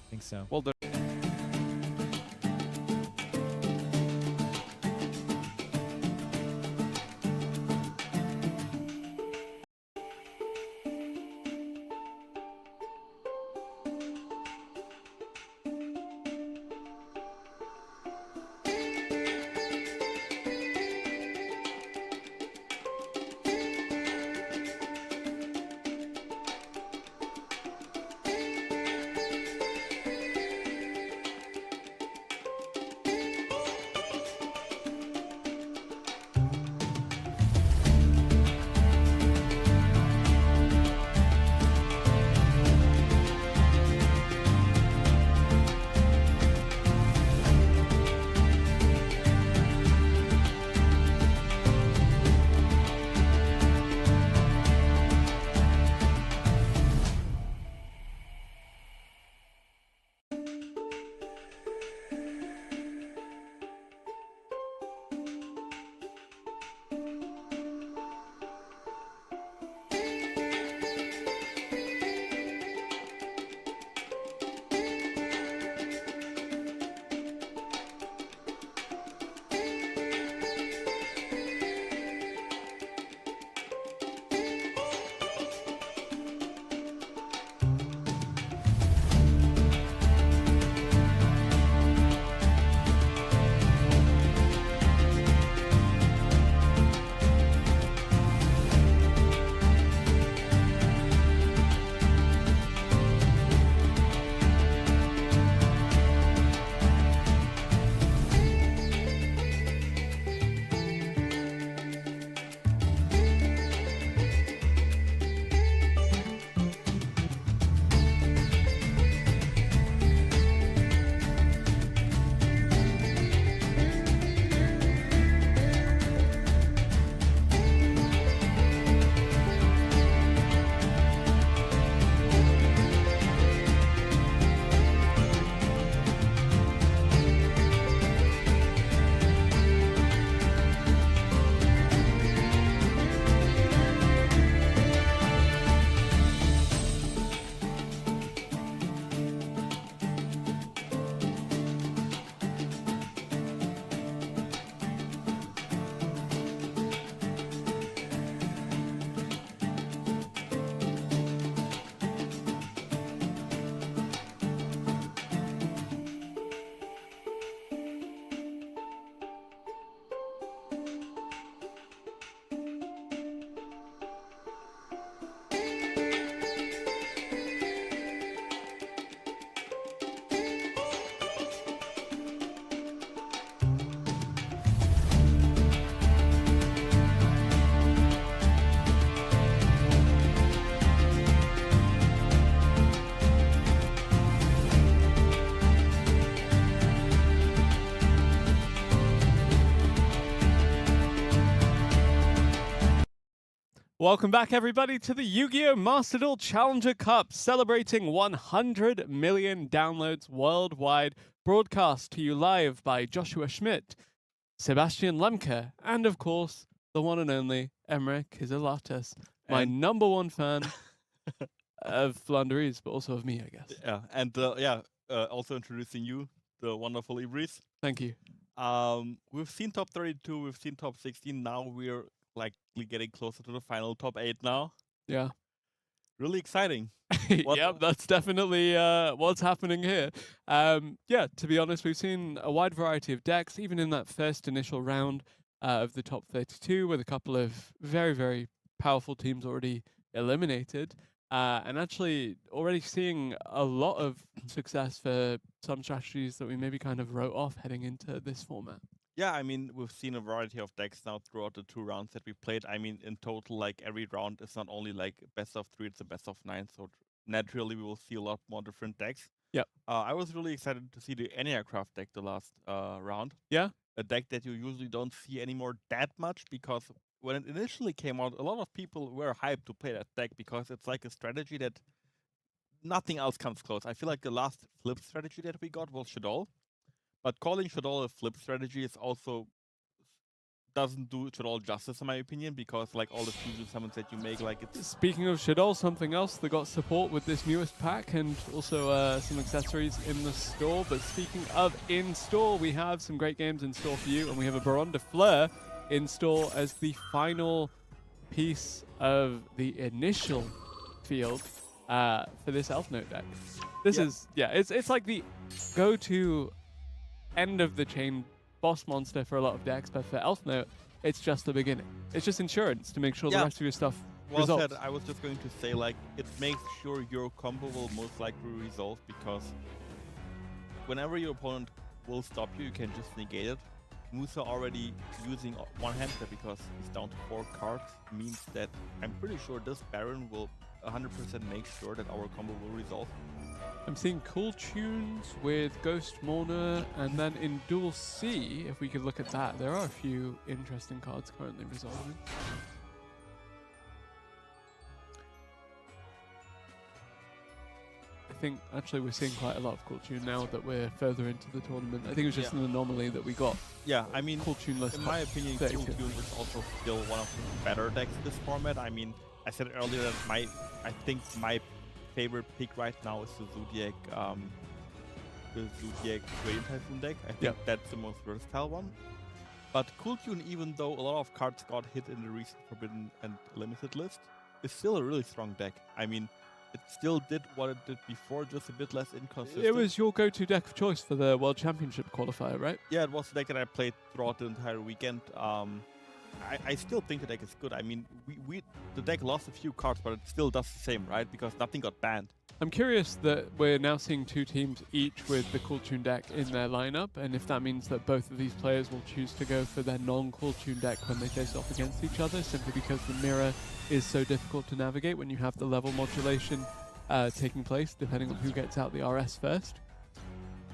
I think so. Well, the Welcome back, everybody, to the Yu-Gi-Oh! Master Duel Challenger Cup, celebrating 100 million downloads worldwide, broadcast to you live by Joshua Schmidt, Sebastian Lamke, and of course, the one and only Emre Kizelatas, my And- number one fan of Flanders, but also of me, I guess. Yeah, and also introducing you, the wonderful Ibriz. Thank you. We've seen top 32, we've seen top 16. Now we're likely getting closer to the final top 8 now. Yeah. Really exciting. Yep, that's definitely what's happening here. Yeah, to be honest, we've seen a wide variety of decks, even in that first initial round of the top 32, with a couple of very, very powerful teams already eliminated. And actually already seeing a lot of success for some strategies that we maybe kind of wrote off heading into this format. Yeah, I mean, we've seen a variety of decks now throughout the 2 rounds that we played. I mean, in total, like every round is not only like best of 3, it's a best of 9. So naturally, we will see a lot more different decks. Yep. I was really excited to see the Enneacraft deck the last round. Yeah. A deck that you usually don't see anymore that much, because when it initially came out, a lot of people were hyped to play that deck because it's like a strategy that nothing else comes close. I feel like the last flip strategy that we got was Shadol. But calling Shadol a flip strategy is also doesn't do Shadol justice, in my opinion, because like all the fusion summons that you make, like it's... Speaking of Shadol, something else that got support with this newest pack, and also some accessories in the store. But speaking of in-store, we have some great games in store for you, and we have a Baron de Fleur in store as the final piece of the initial field for this Elf Note deck. This is, it's like the go-to end of the chain boss monster for a lot of decks, but for Elf Note, it's just the beginning. It's just insurance to make sure the rest of your stuff Well results. said. I was just going to say, like, it makes sure your combo will most likely resolve, because whenever your opponent will stop you, you can just negate it. Musa already using one-hander because he's down to 4 cards means that I'm pretty sure this Baron will 100% make sure that our combo will resolve. I'm seeing cool tunes with Ghost Mourner, and then in Duel C, if we could look at that, there are a few interesting cards currently resolving. I think actually we're seeing quite a lot of cool tune now that we're further into the tournament. I think it was just an anomaly that we got Yeah, I mean, cool tune list. in my opinion, 32. Cool Tune is also still one of the better decks in this format. I mean, I said earlier that I think my favorite pick right now is the Zodiac Radiant Typhoon deck. I think that's the most versatile one. But Cool Tune, even though a lot of cards got hit in the recent Forbidden and Limited list, is still a really strong deck. I mean, it still did what it did before, just a bit less inconsistent. It was your go-to deck of choice for the World Championship qualifier, right? Yeah, it was the deck that I played throughout the entire weekend. I still think the deck is good. I mean, the deck lost a few cards, but it still does the same, right? Because nothing got banned. I'm curious that we're now seeing 2 teams each with the Cool Tune deck in their lineup, and if that means that both of these players will choose to go for their non-Cool Tune deck when they face off against each other, simply because the mirror is so difficult to navigate when you have the level modulation taking place, depending on who gets out the RS first.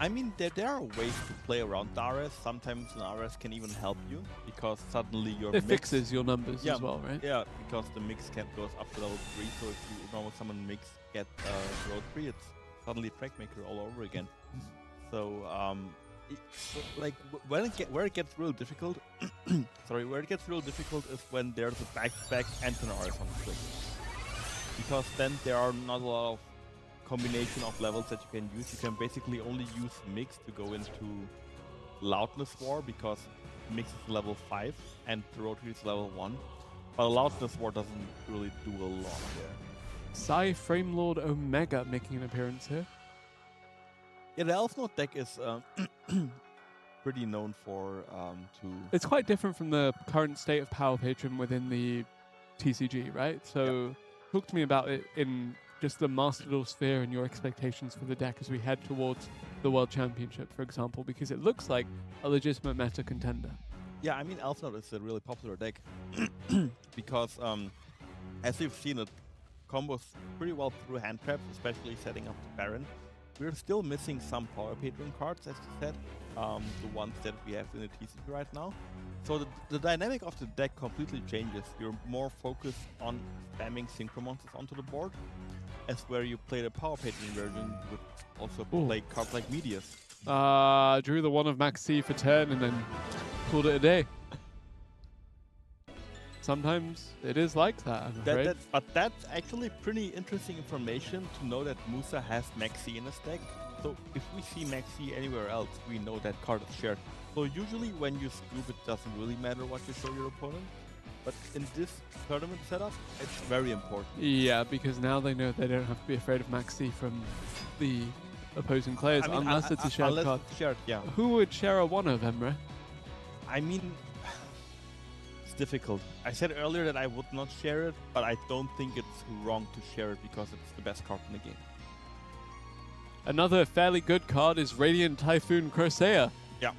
I mean, there are ways to play around the RS. Sometimes an RS can even help you, because suddenly your It mix... fixes your numbers as well, right? Yeah, because the mix cap goes up to level 3, so if you normal summon mix get road 3, it's suddenly Trackmaker all over again. So, where it gets real difficult, where it gets real difficult is when there's a back-to-back and an RS on the click. Because then there are not a lot of combination of levels that you can use. You can basically only use Mix to go into Loudness War, because Mix is level 5 and the Rotary is level 1. But Loudness War doesn't really do a lot there. Psy Framelord Omega making an appearance here. Yeah, the Elf Note deck is pretty known for It's quite different from the current state of Power Patron within the TCG, right? So talk to me about it in just the Master Duel sphere and your expectations for the deck as we head towards the World Championship, for example, because it looks like a legitimate meta contender. Yeah, I mean, Elf Note is a really popular deck because, as you've seen, it combos pretty well through hand traps, especially setting up the Baron. we're still missing some power patron cards, as you said, the ones that we have in the TCG right now. So the dynamic of the deck completely changes. You're more focused on spamming synchro monsters onto the board, as where you play the power patron version would also play cards like Medias. Drew the one of Maxi for turn and then called it a day. Sometimes it is like that, I'm afraid. But that's actually pretty interesting information to know that Musa has Maxi in his deck. So if we see Maxi anywhere else, we know that card is shared. So usually when you scoop, it doesn't really matter what you show your opponent. But in this tournament setup, it's very important. Yeah, because now they know they don't have to be afraid of Maxi from the opposing players, unless it's a shared card. Unless it's shared, yeah. Who would share a one of, Emre? I mean, it's difficult. I said earlier that I would not share it, but I don't think it's wrong to share it because it's the best card in the game. Another fairly good card is Radiant Typhoon Crusade. Yeah.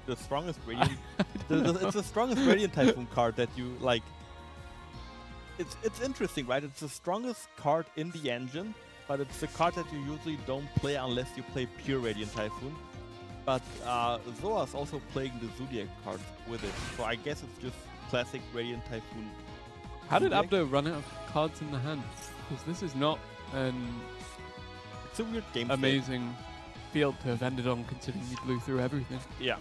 The strongest Radiant... it's the strongest Radiant Typhoon card that you, like... It's interesting, right? It's the strongest card in the engine, but it's the card that you usually don't play unless you play pure Radiant Typhoon. But Zoa's also playing the Zodiac cards with it, so I guess it's just classic Radiant Typhoon. How did Zodiac. Abdo run out of cards in the hand? Because this is not an It's a weird game. amazing field to have ended on, considering he blew through everything. Yeah.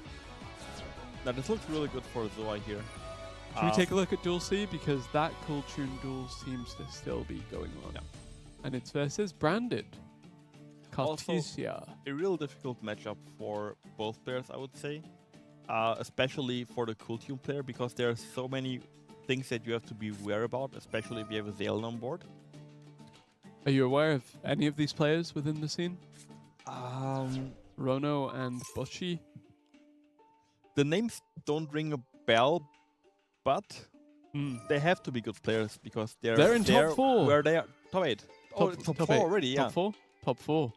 Now this looks really good for Zoa here. Should we take a look at Duel C? Because that Cool Tune duel seems to still be going on. Yeah. And it's versus Branded. Also- Cartesia. A real difficult matchup for both players, I would say. Especially for the Cool Tune player, because there are so many things that you have to be aware about, especially if you have a Zalen on board. Are you aware of any of these players within the scene? Rono and Boshi? The names don't ring a bell, but they have to be good players because They're in top 4. Where they are top 8. It's top 4 8. already, yeah. Top 4? Top 4.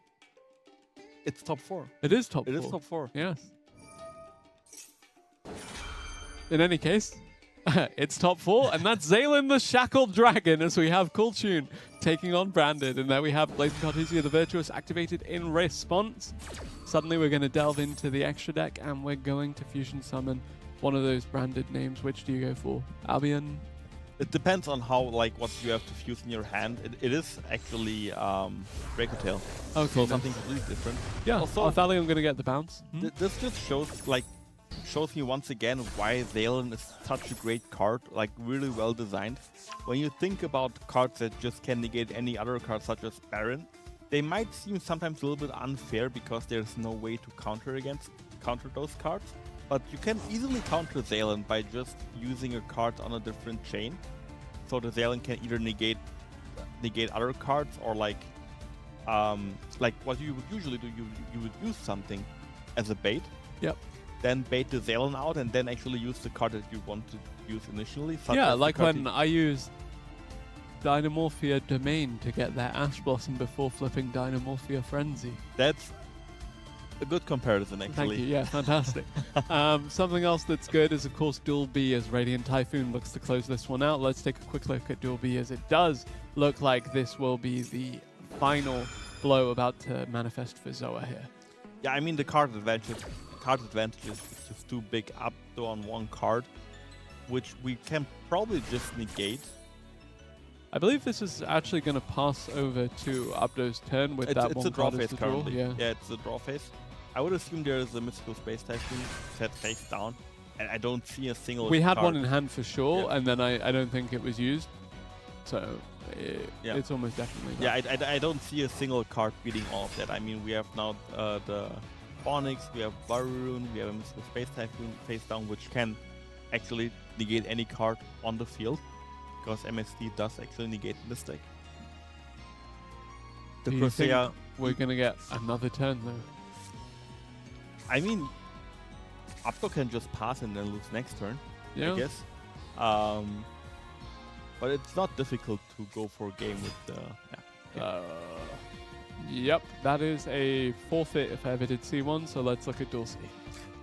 It's top 4. It is top 4. It is top 4. Yes. In any case, it's top 4, and that's Zalen the Shackled Dragon as we have Cool Tune taking on Branded. And there we have Blazing Cartesia the Virtuous activated in response. Suddenly we're going to delve into the extra deck, and we're going to Fusion Summon one of those Branded names. Which do you go for? Albion? It depends on how, like, what you have to fuse in your hand. It is actually Draco Tail. Okay, So nice. something completely different. Yeah, Also- Thalion going to get the bounce. This just shows me once again why Zalen is such a great card, like really well designed. When you think about cards that just can negate any other card, such as Baron, they might seem sometimes a little bit unfair because there's no way to counter those cards. But you can easily counter Zalen by just using a card on a different chain. So the Zalen can either negate other cards, or like what you would usually do, you would use something as a bait. Yep. Then bait the Zalen out, and then actually use the card that you want to use initially. such Yeah, as the like card when I used Dynamorphia Domain to get that Ash Blossom before flipping Dynamorphia Frenzy. That's a good comparison, actually. Thank you, yeah, fantastic. Something else that's good is, of course, Duel B as Radiant Typhoon looks to close this one out. Let's take a quick look at Duel B, as it does look like this will be the final blow about to manifest for Zoa here. Yeah, I mean the card advantage is just too big up to on one card, which we can probably just negate. I believe this is actually going to pass over to Abdo's turn with that It's one a draw card as phase the draw. currently. Yeah. It's a draw phase. I would assume there is a Mystical Space Typhoon set face down, and I don't see a single We had card. one in hand for sure, Yeah. and then I don't think it was used. So Yeah. it's almost definitely Yeah, that. I don't see a single card beating all of that. I mean, we have now the Onyx, we have Varun, we have a Mystical Space Typhoon face down, which can actually negate any card on the field, because MST does actually negate this deck. The Do you think Crusade, we're going to get another turn, though? I mean, Abdo can just pass and then lose next turn, Yeah. I guess. But it's not difficult to go for a game with the... Yep, that is a forfeit if I ever did see one, so let's look at Duel C.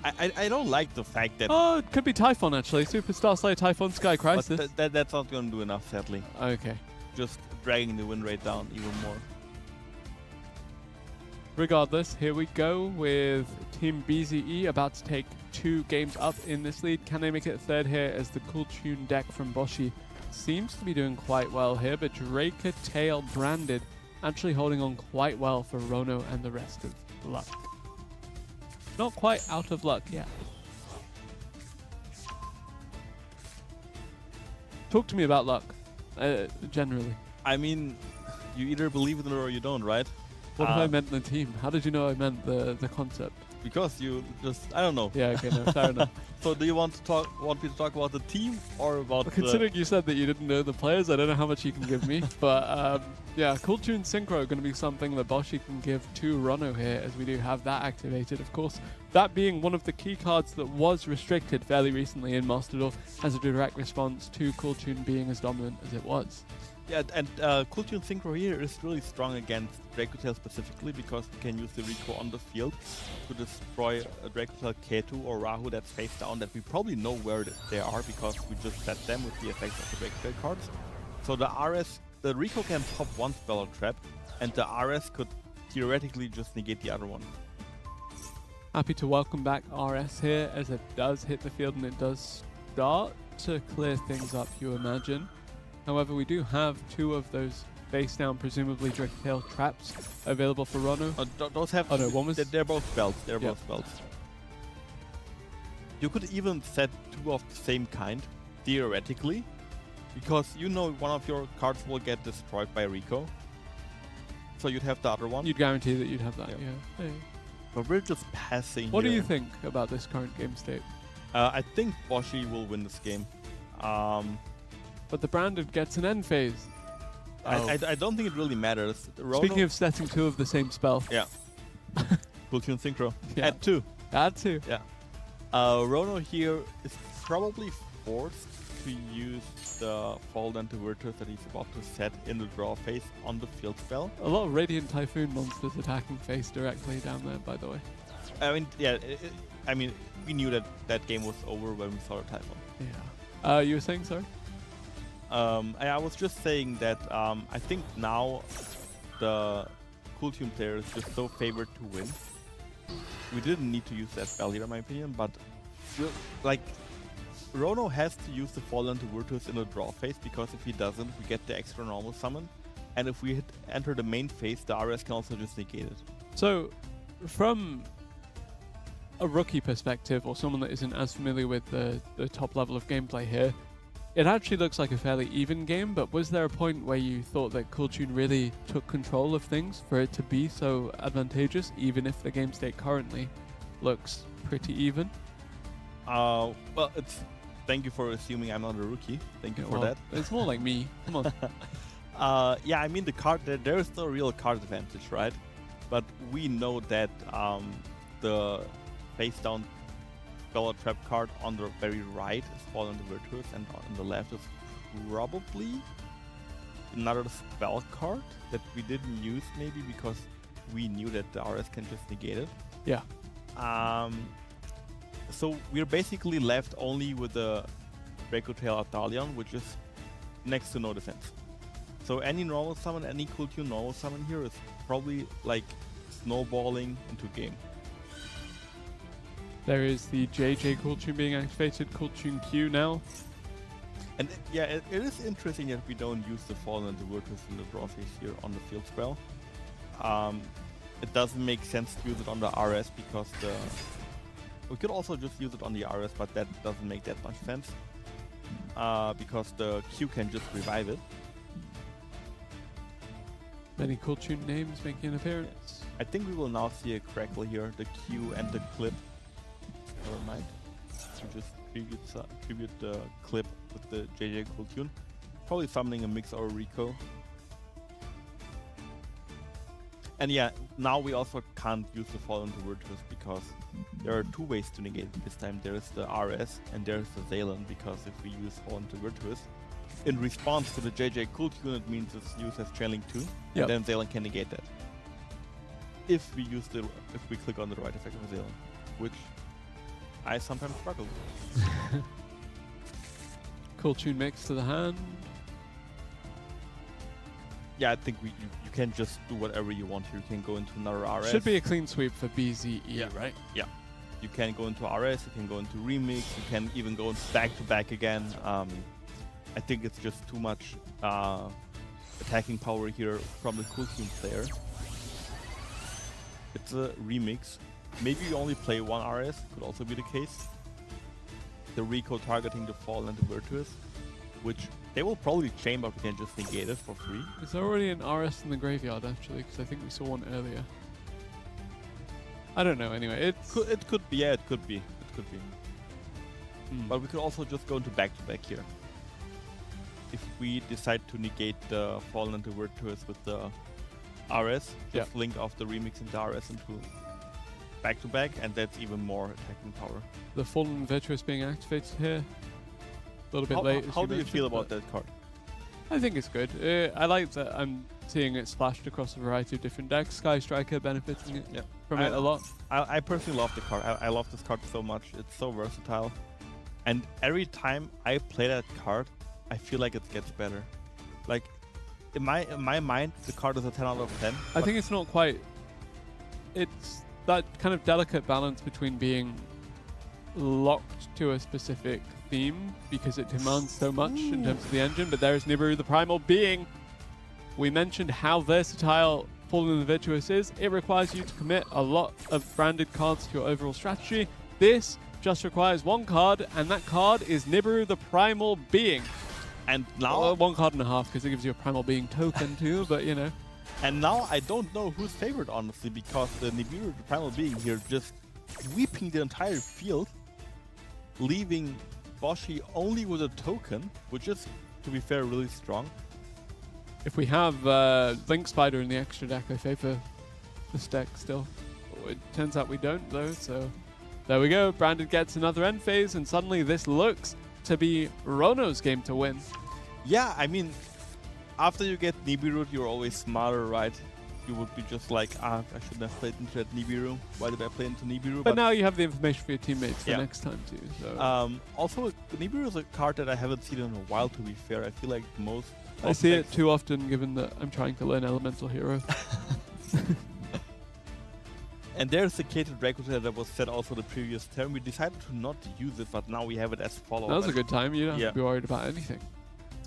I don't like the fact that... Oh, it could be Typhon, actually. Superstar Slayer Typhon Sky Crisis. But that's not going to do enough, sadly. Okay. Just dragging the win rate down even more. regardless, here we go with Team BZE about to take 2 games up in this lead. Can they make it third here as the Cool Tune deck from Boshi seems to be doing quite well here, but Draker Tail branded actually holding on quite well for Rono and the rest of Luck. Not quite out of luck yet. Talk to me about Luck, generally. I mean, you either believe in it or you don't, right? What if I meant the team? How did you know I meant the concept? Because you just, I don't know. Yeah, okay, no, fair enough. So do you want me to talk about the team or about Considering you said that you didn't know the players, I don't know how much you can give me. But yeah, Cool Tune Synchro going to be something that Boshi can give to Rono here, as we do have that activated, of course. That being one of the key cards that was restricted fairly recently in Master Duel as a direct response to Cool Tune being as dominant as it was. Yeah, and Cool Tune Synchro here is really strong against Dracotail specifically because you can use the Rico on the field to destroy a Dracotail K2 or Rahu that's face down that we probably know where they are because we just set them with the effects of the Dracotail cards. So the Rico can pop one spell or trap and the RS could theoretically just negate the other one. Happy to welcome back RS here as it does hit the field and it does start to clear things up, you imagine. However, we do have 2 of those face down, presumably Dracotail traps available for Rono. Those have. Oh no, one was. They're both spells. They're both spells. You could even set 2 of the same kind, theoretically, because you know one of your cards will get destroyed by Rico. So you'd have the other one. You'd guarantee that you'd have that, Yeah. yeah. But we're just passing. What do here. you think about this current game state? I think Boshi will win this game. But the branded gets an end phase. I don't think it really matters. Rono, Speaking of setting 2 of the same spell. yeah, Cool Tune Synchro. Yeah. Add 2. Add 2. Yeah. Rono here is probably forced to use the Fall Down to Virtus that he's about to set in the draw phase on the field spell. A lot of Radiant Typhoon monsters attacking face directly down there, by the way. I mean, yeah, I mean, we knew that that game was over when we saw the Typhon. Yeah. You were saying, sorry? I was just saying that I think now the Cool Tune player is just so favored to win. We didn't need to use that spell here, in my opinion, but like Rono has to use the Fallen to Virtus in the draw phase because if he doesn't, we get the extra normal summon, and if we enter the main phase, the RS can also just negate it. So, from a rookie perspective, or someone that isn't as familiar with the top level of gameplay here, it actually looks like a fairly even game, but was there a point where you thought that Cool Tune really took control of things for it to be so advantageous, even if the game state currently looks pretty even? Well, thank you for assuming I'm not a rookie. Thank you for Well, that. It's more like me. Come on. Yeah, I mean the card. There is no real card advantage, right? But we know that the face down spell trap card on the very right is Fallen to Virtus, and on the left is probably another spell card that we didn't use, maybe because we knew that the RS can just negate it. Yeah. So we're basically left only with the Dracotail Atalion, which is next to no defense. So any normal summon, any Cool Tune normal summon here is probably like snowballing into game. There is the JJ Cool Tune being activated, Cool Tune Q now. And yeah, it is interesting that we don't use the Fallen to Virtus in the draw phase here on the field spell. It doesn't make sense to use it on the RS because we could also just use it on the RS, but that doesn't make that much sense because the Q can just revive it. Many Cool Tune names making an appearance. I think we will now see a crackle here, the Q and the clip. Never mind. We just tribute the clip with the JJ Cool Tune. Probably summoning a Mix or a Rico. And yeah, now we also can't use the Fallen to Virtus because there are 2 ways to negate it this time. There is the RS and there is the Zalen, because if we use Fallen to Virtus, in response to the JJ Cool Tune, it means it's used as trailing 2, Yep. and then Zalen can negate that. If we click on the right effect of Zalen, which I sometimes struggle with. Cool Tune mix to the hand. Yeah, I think you can just do whatever you want here. You can go into another RS. Should be a clean sweep for BZE, Yeah. right? You can go into RS, you can go into Remix, you can even go back-to-back again. I think it's just too much attacking power here from the Cool Team player. It's a Remix. Maybe you only play one RS, could also be the case. The Rico targeting the Fall and the Virtuous, which they will probably chain, but we can just negate it for free. Is there already an RS in the graveyard, actually? Because I think we saw one earlier. I don't know, anyway. It could be, yeah, it could be. Hmm. But we could also just go into back-to-back here. If we decide to negate the Fallen and the Virtuous with the RS, just link off the Remix and the RS into back-to-back, and that's even more attacking power. The Fallen Virtuous being activated here. A little bit late. How do you feel about that card? I think it's good. I like that I'm seeing it splashed across a variety of different decks. Sky Striker benefiting it from it a lot. I personally love the card. I love this card so much. It's so versatile. And every time I play that card, I feel like it gets better. Like, in my mind, the card is a 10 out of 10. I think it's not quite... It's that kind of delicate balance between being locked to a specific theme because it demands so much in terms of the engine, but there is Nibiru the Primal Being. We mentioned how versatile Fallen the Virtuous is. It requires you to commit a lot of branded cards to your overall strategy. This just requires one card, and that card is Nibiru the Primal Being. And now... one card and a half, because it gives you a Primal Being token too, but you know. And now I don't know who's favored, honestly, because the Nibiru the Primal Being here just sweeping the entire field, leaving Boshi only with a token, which is, to be fair, really strong. If we have Link Spider in the extra deck, I favor this deck still. It turns out we don't, though, so there we go. Branded gets another end phase, and suddenly this looks to be Rono's game to win. Yeah, I mean, after you get Nibiru, you're always smarter, right? You would be just like, I shouldn't have played into that Nibiru. Why did I play into Nibiru? But now you have the information for your teammates for Yeah. next time, too. So. Also, Nibiru is a card that I haven't seen in a while, to be fair. I feel like most... I see it too often, given that I'm trying to learn Elemental Hero. And there's the Cated Recruiter that was set also the previous term. We decided to not use it, but now we have it as follow-up. That was a good time. You don't Yeah. have to be worried about anything.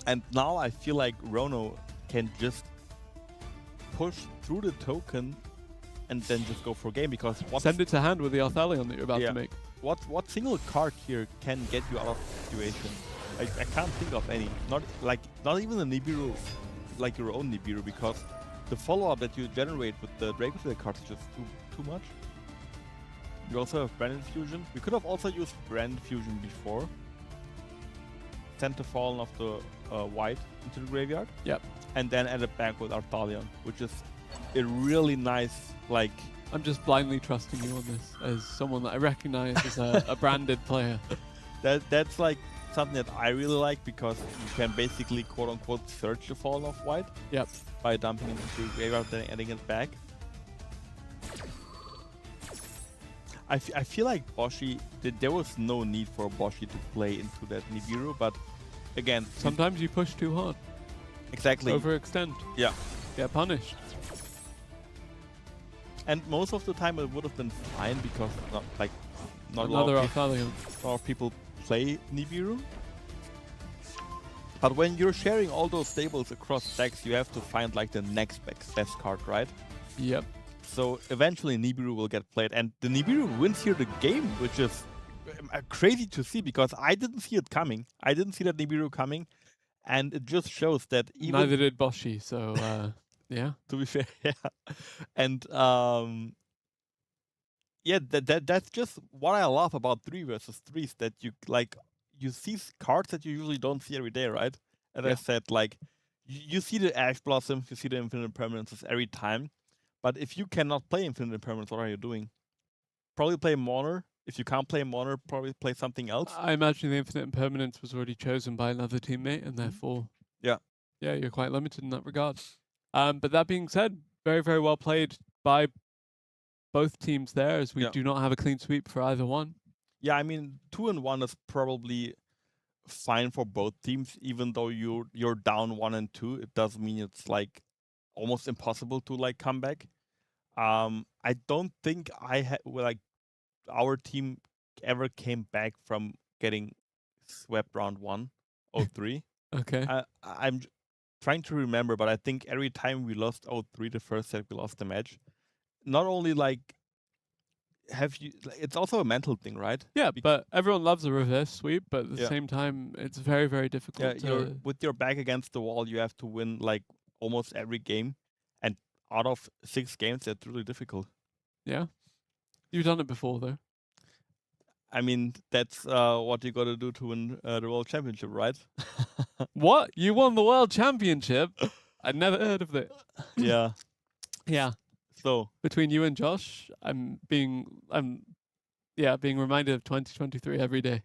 And now I feel like Rono can just push through the token and then just go for game, because Send it to hand with the Arthalion that you're about Yeah. to make. what single card here can get you out of the situation? I can't think of any. Not even a Nibiru, like your own Nibiru, because the follow-up that you generate with the Dragonflare cards is just too much. You also have Branded Fusion. We could have also used Branded Fusion before. Sent the Fallen of the White into the graveyard. Yep. And then add it back with Arthalion, which is a really nice, like... I'm just blindly trusting you on this as someone that I recognize as a branded player. That's like something that I really like, because you can basically quote-unquote search the Fallen of White. Yep. By dumping it into the graveyard, then adding it back. I feel like Boshi, there was no need for Boshi to play into that Nibiru, but again... Sometimes you push too hard. Exactly. Overextend. Yeah. Get punished. And most of the time it would have been fine, because not a Another lot Arthalion. of people play Nibiru. But when you're sharing all those stables across decks, you have to find like the next best card, right? Yep. So eventually Nibiru will get played, and the Nibiru wins here the game, which is crazy to see, because I didn't see it coming. I didn't see that Nibiru coming, and it just shows that even... Neither did Boshi, so yeah. To be fair, yeah. And yeah, that's just what I love about 3 versus 3s, that you see cards that you usually don't see every day, right? As I said, like, you see the Ash Blossoms, you see the Infinite Permanences every time, but if you cannot play Infinite Permanence, what are you doing? Probably play Mourner. If you can't play Mourner, probably play something else. I imagine the Infinite Impermanence was already chosen by another teammate, and therefore... Yeah. Yeah, you're quite limited in that regard. But that being said, very, very well played by both teams there, as we do not have a clean sweep for either one. Yeah, I mean, 2-1 is probably fine for both teams, even though you're down 1 and 2. It doesn't mean it's like almost impossible to like come back. I don't think our team ever came back from getting swept round 1, 0-3. Okay. I'm trying to remember, but I think every time we lost 0-3 the first set, we lost the match. Not only like it's also a mental thing, right? Yeah, but everyone loves a reverse sweep, but at the Yeah. same time, it's very, very difficult to... With your back against the wall, you have to win like almost every game, and out of 6 games, that's really difficult. Yeah. You've done it before, though. I mean, that's what you got to do to win the World Championship, right? What? You won the World Championship? I'd never heard of it. Yeah. Yeah. So Between you and Josh, I'm being reminded of 2023 every day.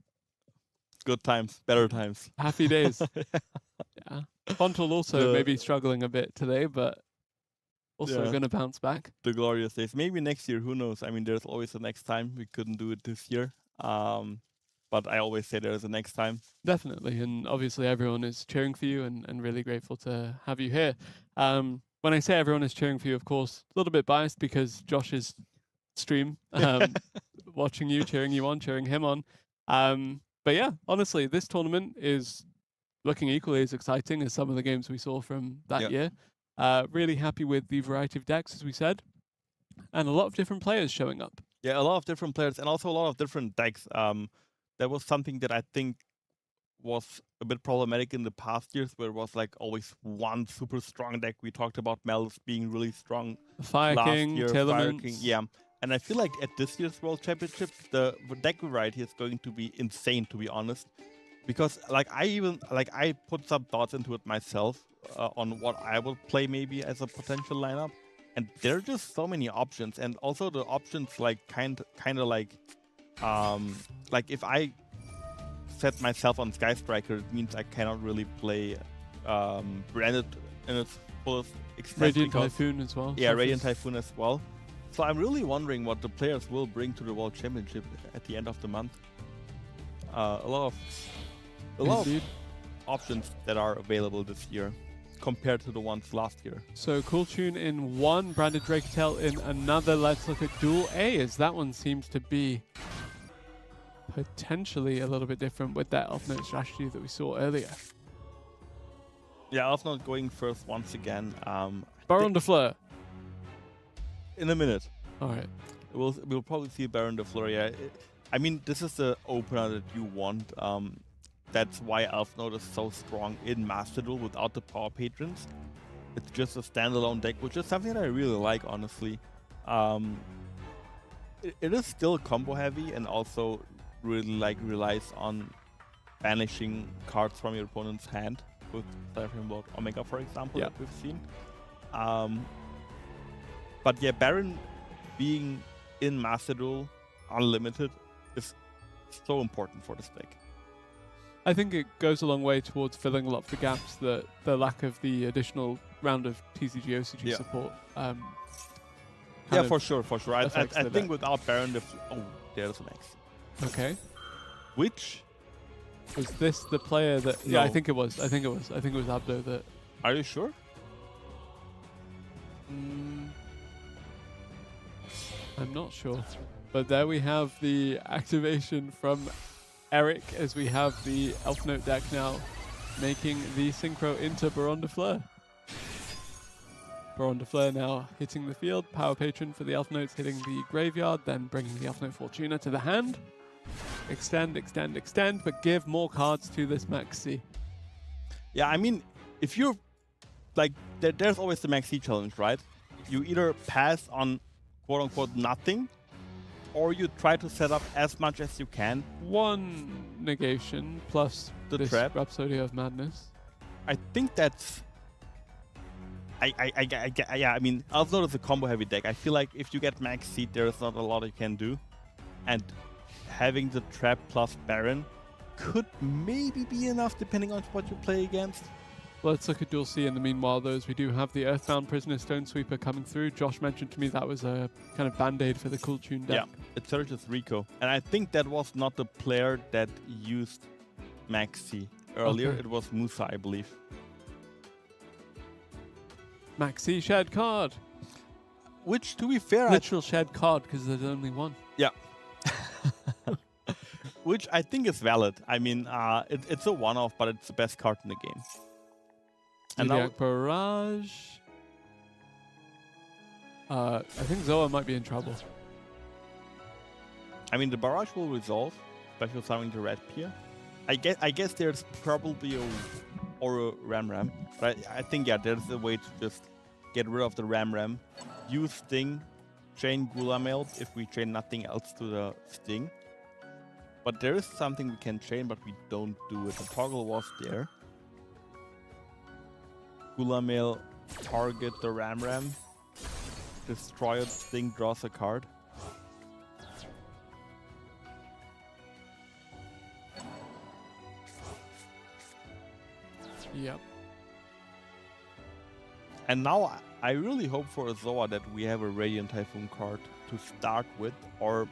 good times, better times. Happy days. Yeah. Fontel also The- maybe struggling a bit today, but also Yeah. going to bounce back. The glorious days. Maybe next year, who knows? I mean, there's always a next time. We couldn't do it this year. But I always say there's a next time. Definitely. And obviously everyone is cheering for you and really grateful to have you here. When I say everyone is cheering for you, of course, a little bit biased because Josh's stream, watching you, cheering you on, cheering him on. But yeah, honestly, this tournament is looking equally as exciting as some of the games we saw from that year. Really happy with the variety of decks, as we said, and a lot of different players showing up. Yeah, a lot of different players and also a lot of different decks. That was something that I think was a bit problematic in the past years, where it was like always one super strong deck. We talked about Mel's being really strong Fire last King, year, Fire Tillermans. King, yeah. And I feel like at this year's World Championship, the deck variety is going to be insane, to be honest. Because I put some thoughts into it myself on what I will play maybe as a potential lineup, and there are just so many options, and also the options like kind of like if I set myself on Sky Striker, it means I cannot really play Branded in its fullest extent. Radiant because- Typhoon as well. Yeah, So Radiant there's- Typhoon as well. So I'm really wondering what the players will bring to the World Championship at the end of the month. A lot of Indeed. options that are available this year compared to the ones last year. So Cool Tune in one, Branded Draketel in another. Let's look at Duel A, as that one seems to be potentially a little bit different with that Elf Note strategy that we saw earlier. Yeah, I'll not going first once again. Baron de Fleur. In a minute. All right. We'll probably see Baron de Fleur. Yeah. I mean, this is the opener that you want. That's why Elf Note is so strong in Master Duel without the power patrons. It's just a standalone deck, which is something that I really like, honestly. It is still combo heavy and also really relies on banishing cards from your opponent's hand with Cypher Lord Omega, for example, that we've seen. But yeah, Baron being in Master Duel unlimited is so important for this deck. I think it goes a long way towards filling a lot of the gaps that the lack of the additional round of TCG OCG support. Yeah, for sure. I affects the think deck. without Baron, there's an X. Okay. Which Was this the player that... Yeah, I No. think it was. I think it was Abdo that... are you sure? I'm not sure. But there we have the activation from Eric as we have the Elf Note deck now making the synchro into Baron de Fleur. Baron de Fleur now hitting the field. Power Patron for the Elf Notes hitting the graveyard, then bringing the Elf Note Fortuna to the hand. Extend, extend, extend, but give more cards to this Maxi. Yeah, I mean, if you're like, there's always the Maxi challenge, right? You either pass on quote unquote nothing, or you try to set up as much as you can. One negation plus The this trap. Rhapsody of Madness. I think that's. I mean, Elf Note is a combo heavy deck. I feel like if you get Max Seed, there's not a lot you can do. And having the trap plus Baron could maybe be enough depending on what you play against. Let's look at Duel C in the meanwhile, though, as we do have the Earthbound Prisoner Stone Sweeper coming through. Josh mentioned to me that was a kind of band-aid for the Cool Tune deck. Yeah, it searches Rico. And I think that was not the player that used Maxi earlier. Okay. It was Musa, I believe. Maxi shared card. Which, to be fair, Literal shared card because there's only one. yeah. Which I think is valid. I mean, it's a one-off, but it's the best card in the game. And now, Zodiac Barrage. I think Zoa might be in trouble. I mean, the barrage will resolve, special summoning the red pier. I guess there's probably a Ram, but I think yeah, there's a way to just get rid of the Ram. Use Sting, chain Gulamail if we chain nothing else to the Sting. But there is something we can chain, but we don't do it. The toggle was there. Gulamail, target the Ram. Destroy it, Sting draws a card. Yep. And now I really hope for a Zoa that we have a Radiant Typhoon card to start with, or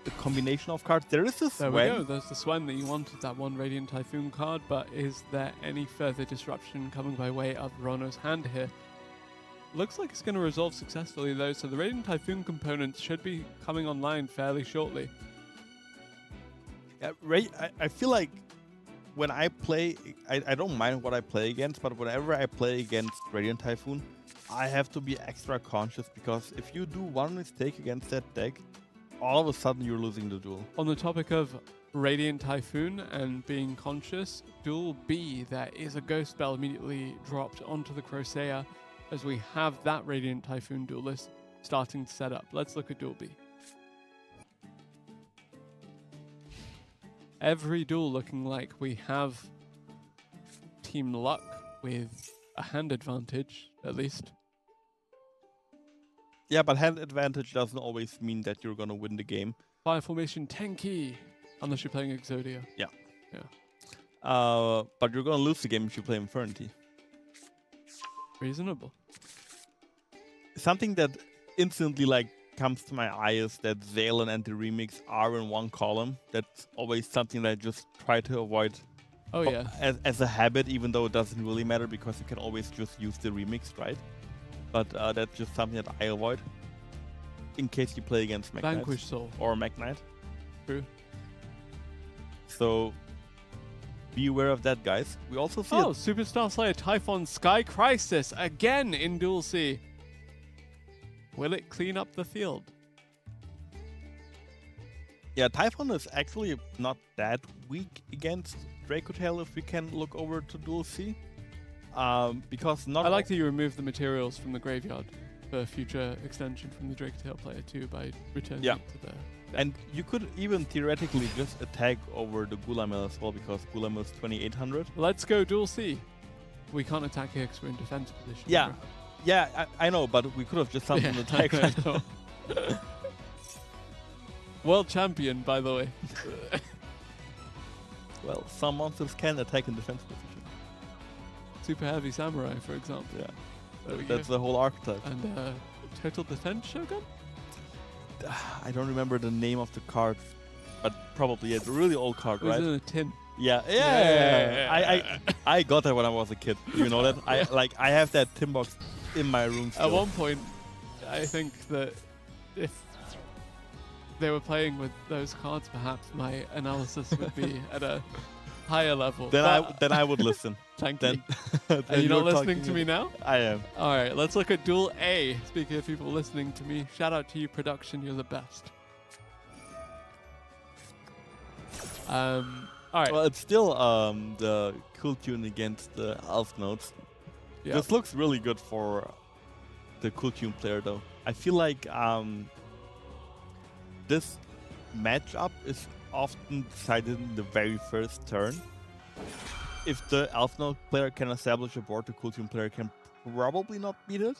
the combination of cards. There is this There we go. There's the Swen that you wanted, that one Radiant Typhoon card, but is there any further disruption coming by way of Rono's hand here? Looks like it's going to resolve successfully though, so the Radiant Typhoon components should be coming online fairly shortly. Yeah, I feel like when I play, I don't mind what I play against, but whenever I play against Radiant Typhoon, I have to be extra conscious, because if you do one mistake against that deck, all of a sudden you're losing the duel. On the topic of Radiant Typhoon and being conscious, Duel B, there is a Ghost Spell immediately dropped onto the Crocea as we have that Radiant Typhoon duelist starting to set up. Let's look at Duel B. Every duel looking like we have Team Luck with a hand advantage, at least. Yeah, but hand advantage doesn't always mean that you're gonna win the game. Fire formation tanky, unless you're playing Exodia. Yeah. Yeah. But you're gonna lose the game if you play Infernity. Reasonable. Something that instantly comes to my eye is that Zalen and the remix are in one column. That's always something that I just try to avoid. Oh yeah. As a habit, even though it doesn't really matter, because you can always just use the remix, right? But that's just something that I avoid in case you play against Mac Vanquish Soul. or Mac Knight. True. So be aware of that, guys. We also see Superstar Slayer Typhon Sky Crisis again in Duel C. Will it clean up the field? Yeah, Typhon is actually not that weak against Draco Tail if we can look over to Duel C. Because not I like that you remove the materials from the graveyard for future extension from the Draco Tail player too by returning it to the... And you could even theoretically just attack over the Gulamail as well, because Gulamail is 2800. Let's go Duel C. We can't attack here because we're in defense position. Yeah. Remember? Yeah, I know, but we could have just summoned an attack. World champion, by the way. Well, some monsters can attack in defense position. Super heavy samurai, for example. Yeah. There we That's go. the whole archetype. And total defense shogun? I don't remember the name of the card, but probably it's a really old card, It was right? in a tin. Yeah. I got that when I was a kid. You know that? I have that tin box in my room still. At one point, I think that if they were playing with those cards, perhaps my analysis would be at a higher level. Then But I would listen. thank Then, you. Are you not you're listening talking to me now? I am. All right, let's look at Duel A. Speaking of people listening to me, shout out to you, production. You're the best. All right. Well, it's still the cool tune against the Elf Notes. Yeah. This looks really good for the cool tune player, though. I feel like this matchup is often decided in the very first turn. If the Elf Note player can establish a board, the cool tune player can probably not beat it.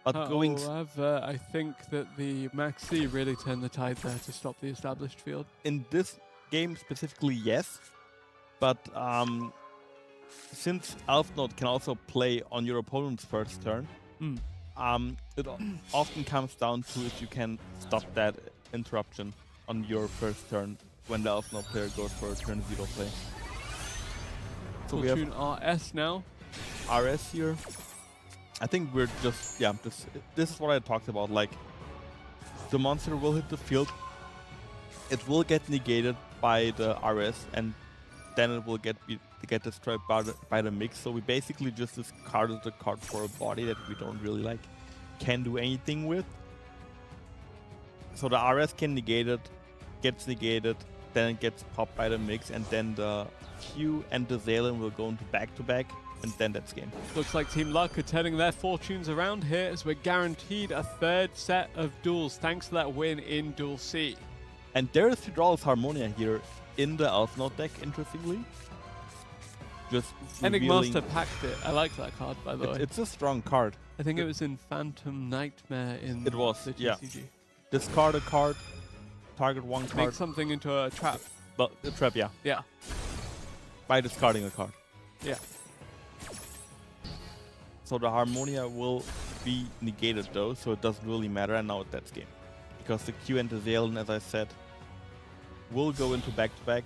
But going However, I think that the Maxi really turned the tide there to stop the established field. in this game specifically, yes. But since Elf Note can also play on your opponent's first turn, it often comes down to if you can stop that interruption on your first turn when the Elf Note player goes for a turn 0 play. So Cool we have tune RS now. RS here. I think we're just this is what I talked about. Like the monster will hit the field, it will get negated by the RS, and then it will get destroyed by the mix. So we basically just discarded the card for a body that we don't really like, can do anything with. So the RS can negate it, gets negated, then it gets popped by the mix, and then the Q and the Zalen will go into back-to-back, and then that's game. Looks like Team Luck are turning their fortunes around here as we're guaranteed a third set of duels thanks to that win in Duel C. And there is Hydraulis Harmonia here in the Elf Note deck, interestingly. Just Enigmaster packed it. I like that card, by the way. It's a strong card. I think it was in Phantom Nightmare in It was, the yeah. GCG. Discard a card, target one card. Make something into a trap. But a trap, yeah. Yeah. By discarding a card. Yeah. So the Harmonia will be negated though, so it doesn't really matter, and now that's game. Because the Q and the Zalen, as I said, will go into back-to-back.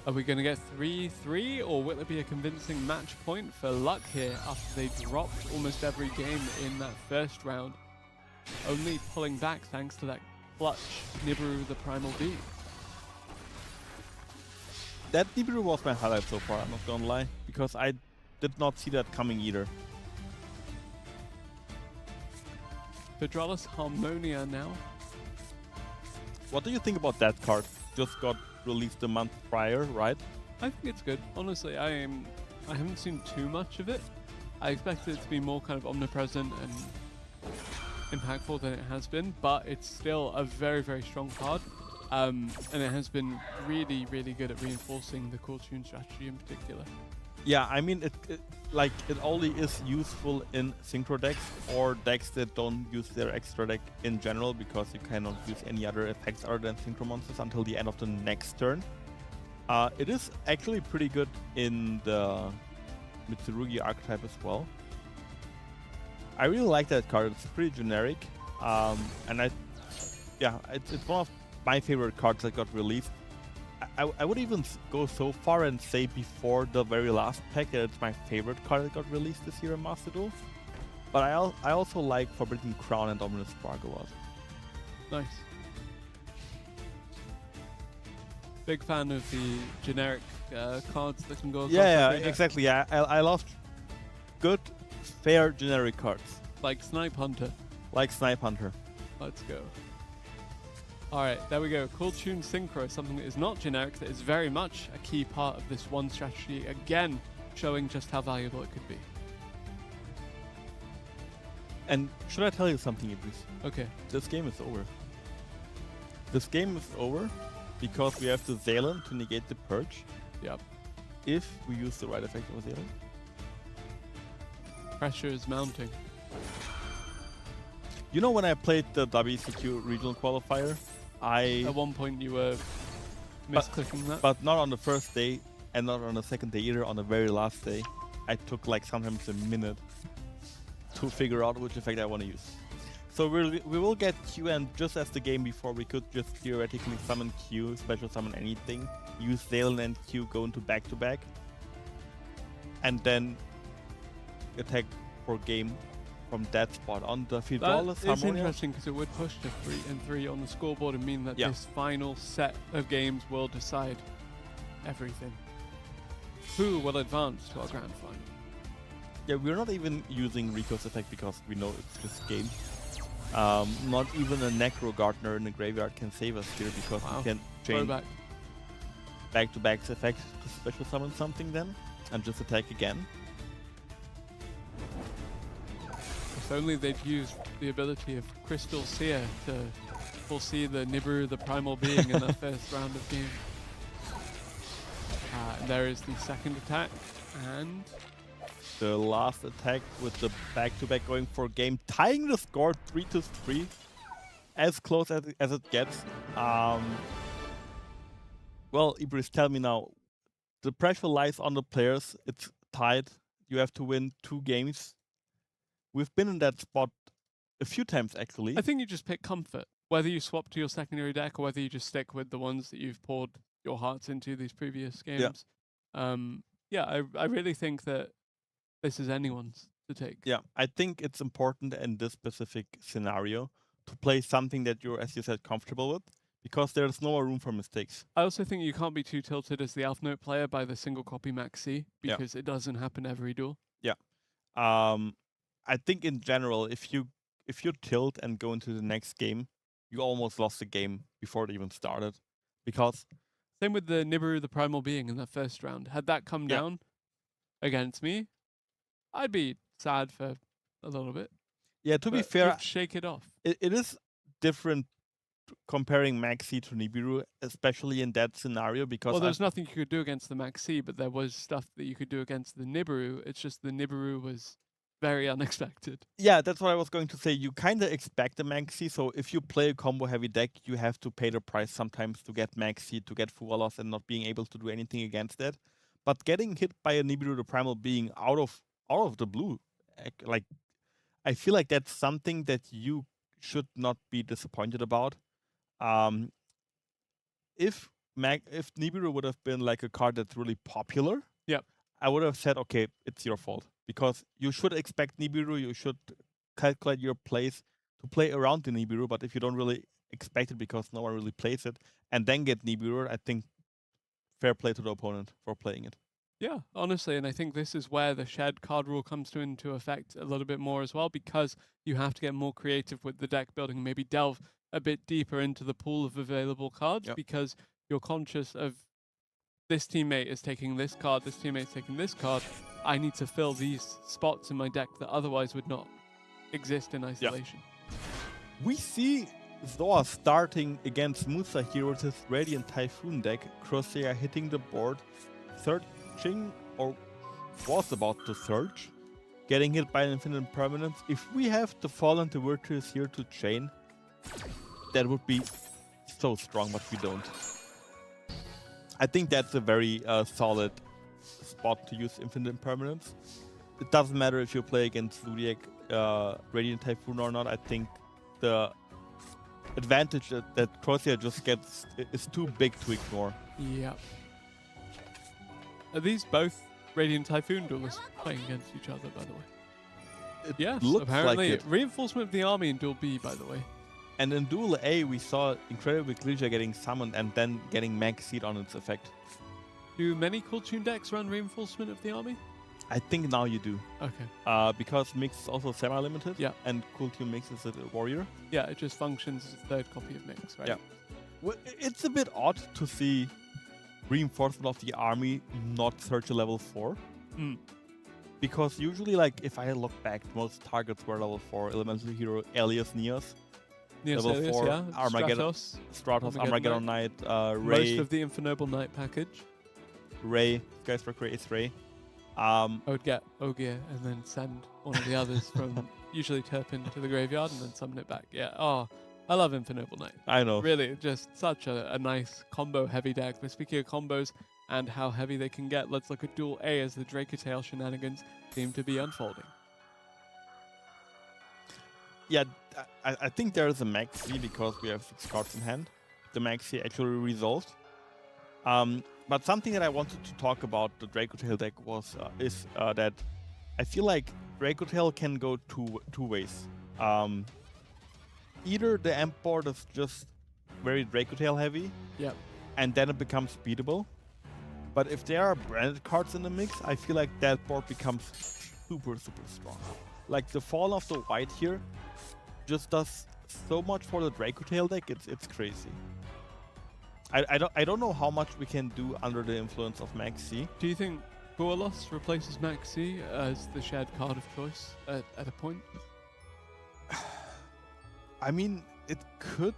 Are we going to get 3-3, or will it be a convincing match point for Luck here after they dropped almost every game in that first round? Only pulling back thanks to that clutch Nibiru the Primal B. That Nibiru was my highlight so far, I'm not gonna lie, because I did not see that coming either. Hydraulis Harmonia now. What do you think about that card? Just got released a month prior, right? I think it's good. Honestly, I haven't seen too much of it. I expected it to be more kind of omnipresent and impactful than it has been, but it's still a very, very strong card. And it has been really, really good at reinforcing the cool tune strategy in particular. Yeah, I mean, it only is useful in synchro decks or decks that don't use their extra deck in general, because you cannot use any other effects other than synchro monsters until the end of the next turn. It is actually pretty good in the Mitsurugi archetype as well. I really like that card. It's pretty generic, and it's one of my favorite cards that got released. I would even go so far and say before the very last pack that it's my favorite card that got released this year in Master Duel. But I also like Forbidden Crown and Ominous Spark a lot. Nice. Big fan of the generic cards that can go across every deck. Exactly. Yeah, I love good, fair, generic cards. Like Snipe Hunter. Like Snipe Hunter. Let's go. Alright, there we go. Cool Tune Synchro, something that is not generic, that is very much a key part of this one strategy. Again, showing just how valuable it could be. And should I tell you something, Ibriz? Okay. This game is over. This game is over because we have the Zalen to negate the Purge. Yep. If we use the right effect of Zalen. Pressure is mounting. You know, when I played the WCQ regional qualifier, At one point you were misclicking that? But not on the first day and not on the second day either, on the very last day. I took like sometimes a minute to figure out which effect I want to use. So we will get Q, and just as the game before, we could just theoretically summon Q, special summon anything, use Zalen and Q, go into back-to-back, and then attack for game from that spot on the Hydraulis That is Harmonia. interesting because it would push to 3-3 on the scoreboard and mean that this final set of games will decide everything. Who will advance to our grand final? Yeah, we're not even using Rico's effect because we know it's just game. Not even a Necro Gardener in the graveyard can save us here, because we can change back-to-back's effect to special summon something then and just attack again. If only they'd used the ability of Crystal Seer to foresee the Nibiru, the Primal Being, in the first round of game. And there is the second attack, and the last attack with the back-to-back going for game, tying the score 3-3, as close as it gets. Well, Ibriz, tell me now, the pressure lies on the players. It's tied. You have to win 2 games. We've been in that spot a few times, actually. I think you just pick comfort. Whether you swap to your secondary deck or whether you just stick with the ones that you've poured your hearts into these previous games. I really think that this is anyone's to take. Yeah, I think it's important in this specific scenario to play something that you're, as you said, comfortable with, because there's no more room for mistakes. I also think you can't be too tilted as the Alpha Note player by the single copy maxi, Yeah. because it doesn't happen every duel. I think in general, if you tilt and go into the next game, you almost lost the game before it even started, because Same with the Nibiru, the Primal Being in that first round. Had that come Yeah. down against me, I'd be sad for a little bit. yeah, to be but fair, you'd shake it off. it is different comparing Maxi to Nibiru, especially in that scenario, because Well, there's nothing you could do against the Maxi, but there was stuff that you could do against the Nibiru. It's just the Nibiru was very unexpected. yeah, that's what I was going to say. You kind of expect the Maxi, so if you play a combo heavy deck, you have to pay the price sometimes to get Maxi, to get Fuwalos, and not being able to do anything against it. But getting hit by a Nibiru the Primal Being out of the blue, like, I feel like that's something that you should not be disappointed about. If Nibiru would have been like a card that's really popular, Yep. I would have said, okay, it's your fault, because you should expect Nibiru, you should calculate your plays to play around the Nibiru, but if you don't really expect it because no one really plays it, and then get Nibiru, I think fair play to the opponent for playing it. Yeah, honestly, and I think this is where the shared card rule comes into effect a little bit more as well, because you have to get more creative with the deck building, maybe delve a bit deeper into the pool of available cards, Yep. because you're conscious of this teammate is taking this card, this teammate's taking this card. I need to fill these spots in my deck that otherwise would not exist in isolation. We see Zoa starting against Musa here with his Radiant Typhoon deck. Crosshair hitting the board, searching, or was about to search, getting hit by an Infinite Permanence. If we have the Fallen to Virtuous here to chain, that would be so strong, but we don't. I think that's a very solid spot to use Infinite Permanence. It doesn't matter if you play against Zodiac, Radiant Typhoon or not. I think the advantage that Crosshair just gets is too big to ignore. Yeah. Are these both Radiant Typhoon duelists playing against each other, by the way? It Yes, looks apparently. like it. Reinforcement of the army in Duel B, by the way. And in Duel A, we saw Incredible Glisha getting summoned and then getting Mag Seed on its effect. Do many Cool Tune decks run Reinforcement of the army? I think now you do. Okay. Because Mix is also semi-limited. Yeah. And Cool Tune Mix is a warrior. Yeah, it just functions as a third copy of Mix, right? Yeah. Well, it's a bit odd to see Reinforcement of the army not search a level 4. Mm. Because usually, like, if I look back, most targets were level 4. Elemental Hero, Elias, Neos. Neos Level Elias, 4, yeah. Armageddon, Stratos. Stratos, Armageddon Armageddon Knight, Most Ray, of the Infernoble Knight package. Ray, Skyspark Ray, it's Ray. I would get Ogier and then send one of the others from usually Turpin to the graveyard and then summon it back. Yeah. Oh, I love Infernoble Knight. I know. Really, just such a nice combo heavy deck. But speaking of combos and how heavy they can get, let's look at Duel A as the Dracotale shenanigans seem to be unfolding. Yeah, I think there is a Maxi because we have 6 cards in hand. The Maxi actually resolved. But something that I wanted to talk about the Dracotale deck is that I feel like Dracotale can go two ways. Either the Amp board is just very Dracotale heavy, Yep. and then it becomes beatable. But if there are branded cards in the mix, I feel like that board becomes super strong. Like the Fall of the White here just does so much for the Dracotale deck, it's crazy. I don't know how much we can do under the influence of Maxi. Do you think Bualos replaces Maxi as the shared card of choice at a point? I mean, it could,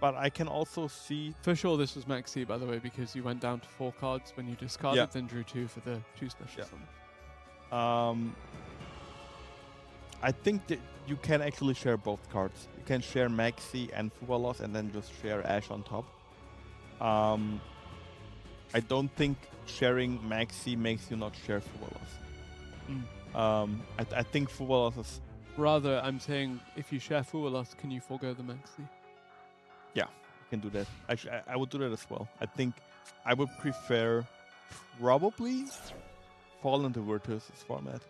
but I can also see... For sure this was Maxi, by the way, because you went down to 4 cards when you discarded, Yeah. then drew 2 for the 2 special Yeah. summons. I think that you can actually share both cards. You can share Maxi and Fuwalos and then just share Ash on top. I don't think sharing Maxi makes you not share Fuwalos. I think Fuwalos is... Rather, I'm saying if you share Fuwalos, can you forego the Maxi? Yeah, you can do that. Actually, I would do that as well. I think I would prefer probably Fall into Virtuous format.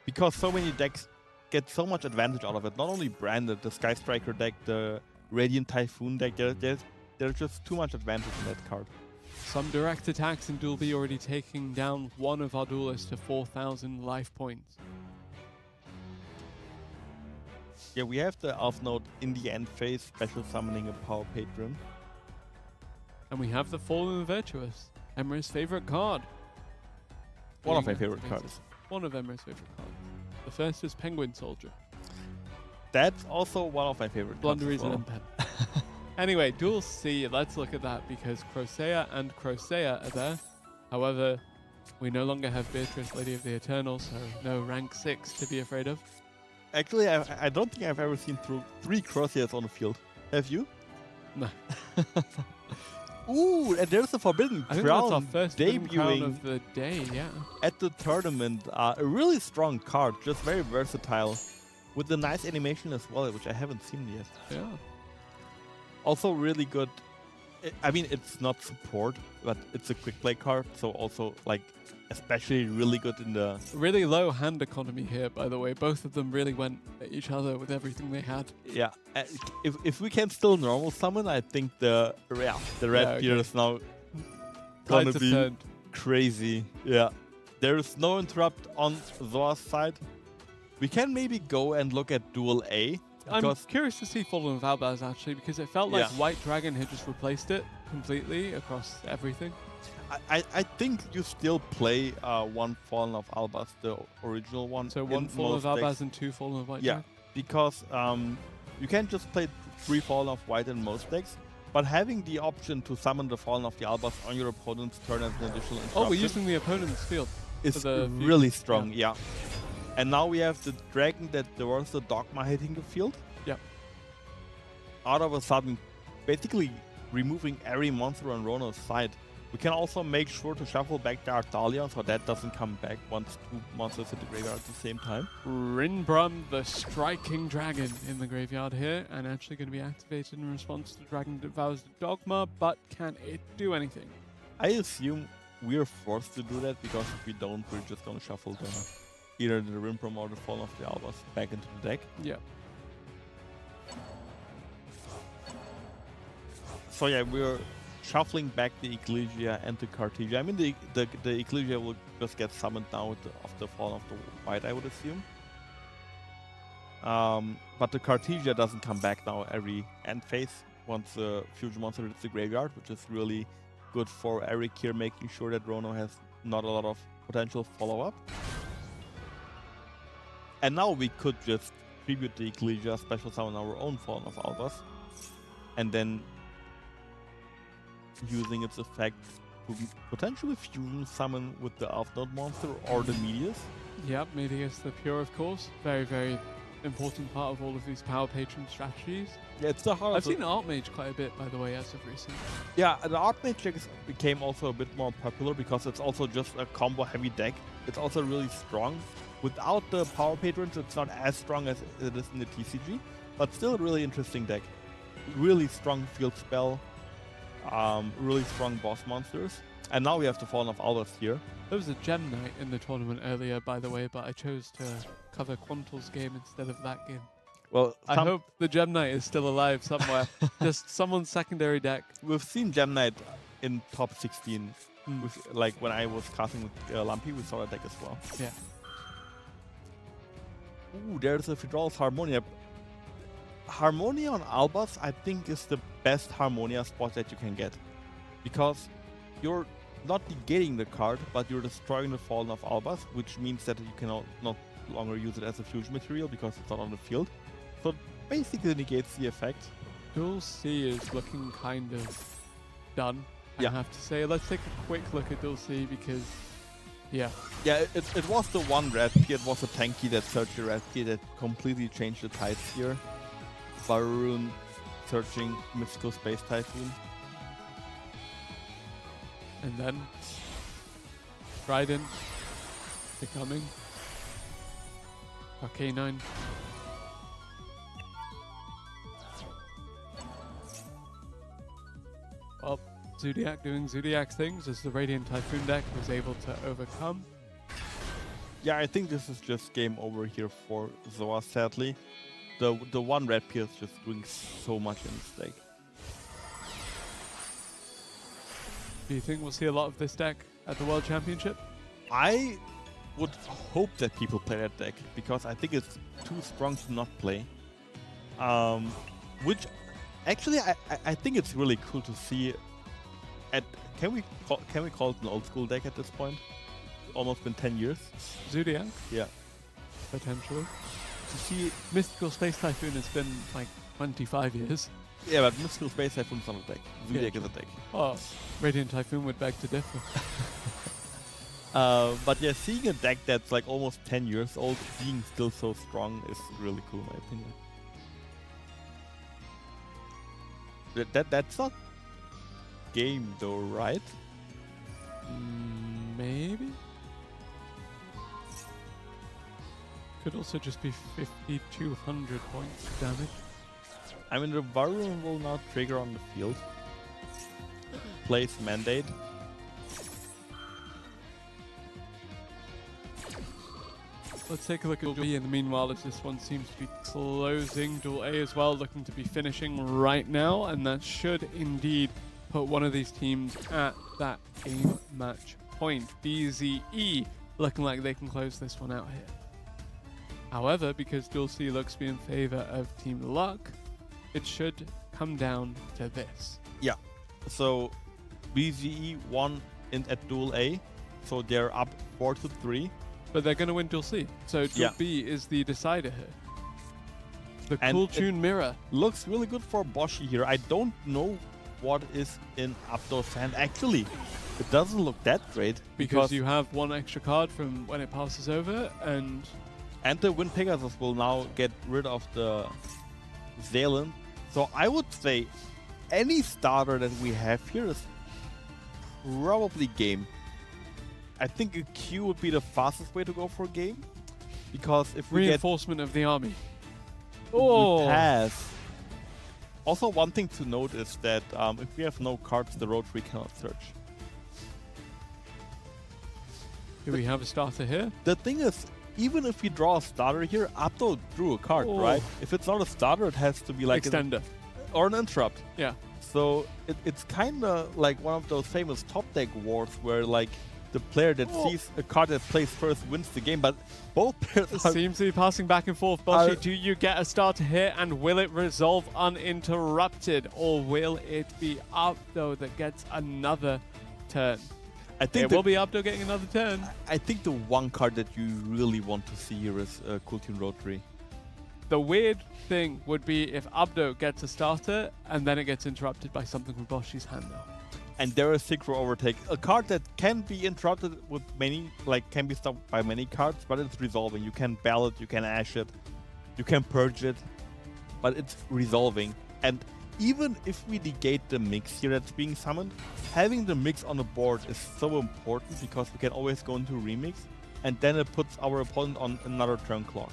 because so many decks get so much advantage out of it. Not only branded, the Sky Striker deck, the Radiant Typhoon deck, there's just too much advantage in that card. Some direct attacks in Duel B already taking down one of our duelists to 4,000 life points. Yeah, we have the Elf Node in the end phase, special summoning a Power Patron. And we have the Fallen Virtuous, Emre's favorite card. One of Being my favorite activated. cards. One of Emre's favorite cards. The first is Penguin Soldier. That's also one of my favorite cards. Blunderies as well. and Pen. Anyway, Duel C, let's look at that because Crocea and Crocea are there. However, we no longer have Beatrice, Lady of the Eternal, so no rank 6 to be afraid of. Actually, I don't think I've ever seen through 3 Crosshaires on the field. Have you? No. Ooh, and there's a Forbidden I think Crown that's our first Forbidden Crown debuting of the day, yeah. at the tournament. A really strong card, just very versatile, with a nice animation as well, which I haven't seen yet. Yeah. Also really good. I mean, it's not support, but it's a quick play card, so also like especially really good in the. Really low hand economy here, by the way. Both of them really went at each other with everything they had. Yeah, if we can still normal summon, I think the red tier is now gonna Tides have be turned. crazy. Yeah, there is no interrupt on Zoa's side. We can maybe go and look at Duel A. I'm Because curious to see Fallen of Albaz actually, because it felt like Yeah. White Dragon had just replaced it completely across everything. I think you still play one Fallen of Albaz, the original one. So one in Fallen of most decks. Albaz and two Fallen of White Yeah, Dragon. because you can't just play 3 Fallen of White in most decks, but having the option to summon the Fallen of the Albaz on your opponent's turn as an additional Oh, interruption we're using the opponent's field. is the fusion. really strong. Yeah. And now we have the dragon that was the Dogma hitting the field. Yep. Out of a sudden, basically removing every monster on Rono's side. We can also make sure to shuffle back the Artalion so that doesn't come back once 2 monsters hit the graveyard at the same time. Rinbrum, the striking dragon in the graveyard here, and actually going to be activated in response to Dragon Devours the Dogma, but can it do anything? I assume we're forced to do that because if we don't, we're just gonna shuffle either the Rimprom or the Fall of the Albas back into the deck. Yeah. So yeah, we're shuffling back the Ecclesia and the Cartesia. I mean, the Ecclesia will just get summoned now with the Fall of the White, I would assume. But the Cartesia doesn't come back now every end phase once the Fusion Monster hits the graveyard, which is really good for Eric here, making sure that Rono has not a lot of potential follow-up. And now we could just tribute the Ecclesia, special summon our own Fallen of Albas, and then using its effect to potentially fusion summon with the Elf Node monster or the Medius. Yep, Medius the Pure, of course. Very, very important part of all of these Power Patron strategies. Yeah, it's the heart I've of the- seen Archmage quite a bit, by the way, as of recent. Yeah, the Archmage deck became also a bit more popular because it's also just a combo-heavy deck. It's also really strong. Without the Power Patrons, it's not as strong as it is in the TCG, but still a really interesting deck. Really strong field spell, really strong boss monsters. And now we have the Fallen of Albas here. There was a Gem Knight in the tournament earlier, by the way, but I chose to cover Quantal's game instead of that game. Well, I hope the Gem Knight is still alive somewhere. Just someone's secondary deck. we've seen Gem Knight in top 16. Mm. With, like when I was casting with Lampi, we saw that deck as well. Yeah. Ooh, there's a Fidral's Harmonia. Harmonia on Albas, I think, is the best Harmonia spot that you can get. Because you're not negating the card, but you're destroying the Fallen of Albas, which means that you can not longer use it as a fusion material because it's not on the field. So it basically negates the effect. Duel C is looking kind of done, I Yeah. have to say. Let's take a quick look at Duel C because, yeah. Yeah, it was the one red key, it was a tanky that searched the red key that completely changed the tides here. Varun searching Mystical Space Typhoon. And then Trident becoming Arcanine. Well, Zodiac doing Zodiac things as the Radiant Typhoon deck was able to overcome. Yeah, I think this is just game over here for Zoa, sadly. The one red pill is just doing so much in this deck. Do you think we'll see a lot of this deck at the World Championship? I would hope that people play that deck, because I think it's too strong to not play. Which, actually, I think it's really cool to see. Can we call it an old school deck at this point? Almost been 10 years. Zodiac, Yeah. potentially. To see Mystical Space Typhoon has been like 25 years. Yeah, but Mystical Space Typhoon is not a deck. Zodiac is a deck. Oh, Radiant Typhoon would beg to differ. But yeah, seeing a deck that's like almost 10 years old, being still so strong is really cool in my opinion. That's not game though, right? Maybe? Could also just be 5,200 points of damage. I mean, the Varun will now trigger on the field. Place Mandate. Let's take a look at Duel B in the meanwhile, as this one seems to be closing. Duel A as well, looking to be finishing right now, and that should indeed put one of these teams at that game match point. BZE looking like they can close this one out here. However, because Duel C looks to be in favor of Team Luck, it should come down to this. Yeah. So BZE won at Duel A, so they're up 4-3. But they're going to win Duel C. So Duel Yeah. B is the decider here. The And cool it tune mirror. Looks really good for Boshi here. I don't know what is in Abdo's hand. Actually, it doesn't look that great Because you have one extra card from when it passes over, and the Wind Pegasus will now get rid of the Zalen. So I would say any starter that we have here is probably game. I think a Q would be the fastest way to go for a game, because if we reinforcement of the army. get pass. Also, one thing to note is that if we have no cards, the Rotary cannot search. Do we have a starter here? The thing is, even if we draw a starter here, Abdo drew a card, Oh. right? If it's not a starter, it has to be like Extender. or an interrupt. Yeah. So it's kind of like one of those famous top deck wars where like the player that sees a card that plays first wins the game, but both players are Seems to be passing back and forth. Boshi, do you get a starter here, and will it resolve uninterrupted, or will it be Abdo that gets another turn? I think It will be Abdo getting another turn. I think the one card that you really want to see here is Cool Tune Rotary. The weird thing would be if Abdo gets a starter, and then it gets interrupted by something from Boshi's hand now. And there is Synchro Overtake, a card that can be interrupted with many, like can be stopped by many cards, but it's resolving. You can ball it, you can ash it, you can purge it, but it's resolving. And even if we negate the mix here that's being summoned, having the mix on the board is so important, because we can always go into remix, and then it puts our opponent on another turn clock.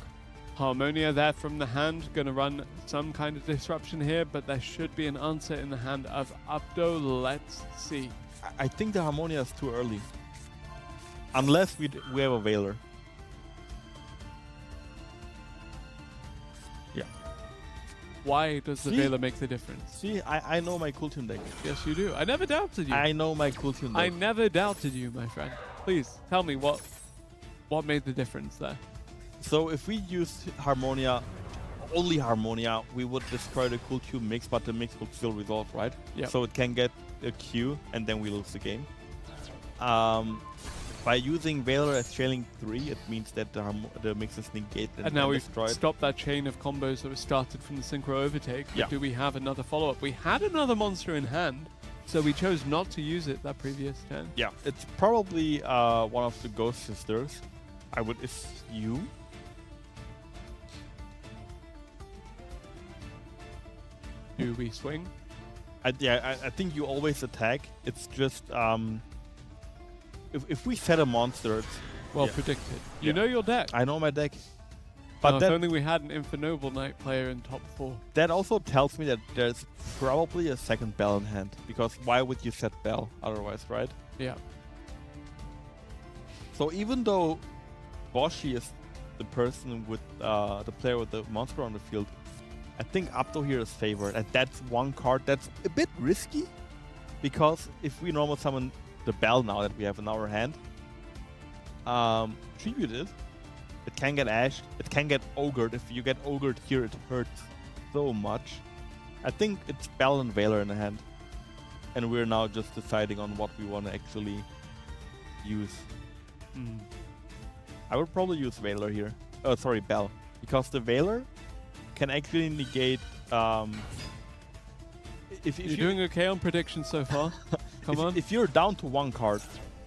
Harmonia there from the hand, gonna run some kind of disruption here, but there should be an answer in the hand of Abdo. Let's see. I think the Harmonia is too early. Unless we have a Veiler. Yeah. Why does the See? Veiler make the difference? See, I know my Cool Tune deck. Yes, you do. I never doubted you. I know my Cool Tune deck. I never doubted you, my friend. Please tell me what made the difference there. So if we use Harmonia, only Harmonia, we would destroy the Cool Tune mix, but the mix would still resolve, right? Yeah. So it can get a Q, and then we lose the game. By using Veiler as trailing 3, it means that the mix is negated And now we've destroyed. stopped that chain of combos that was started from the Synchro Overtake. But Yeah. do we have another follow-up? We had another monster in hand, so we chose not to use it that previous turn. Yeah, it's probably one of the Ghost Sisters, I would assume. Do we swing? I think you always attack. It's just if we set a monster, it's, Well Yeah. predicted. You Yeah. know your deck. I know my deck. But But if that, only we had an Infernoble Knight player in top 4. that also tells me that there's probably a second bell in hand. Because why would you set bell otherwise, right? Yeah. So even though Boshi is the person with the player with the monster on the field, I think Abdo here is favored, and that's one card that's a bit risky, because if we normal summon the Bell now that we have in our hand, tribute it can get ashed, it can get ogred. If you get ogred here, it hurts so much. I think it's Bell and Veiler in the hand, and we're now just deciding on what we want to actually use. I would probably use Veiler here. Oh, sorry, Bell, because the Veiler can actually negate. If You're doing okay on predictions so far. Come on. If you're down to one card,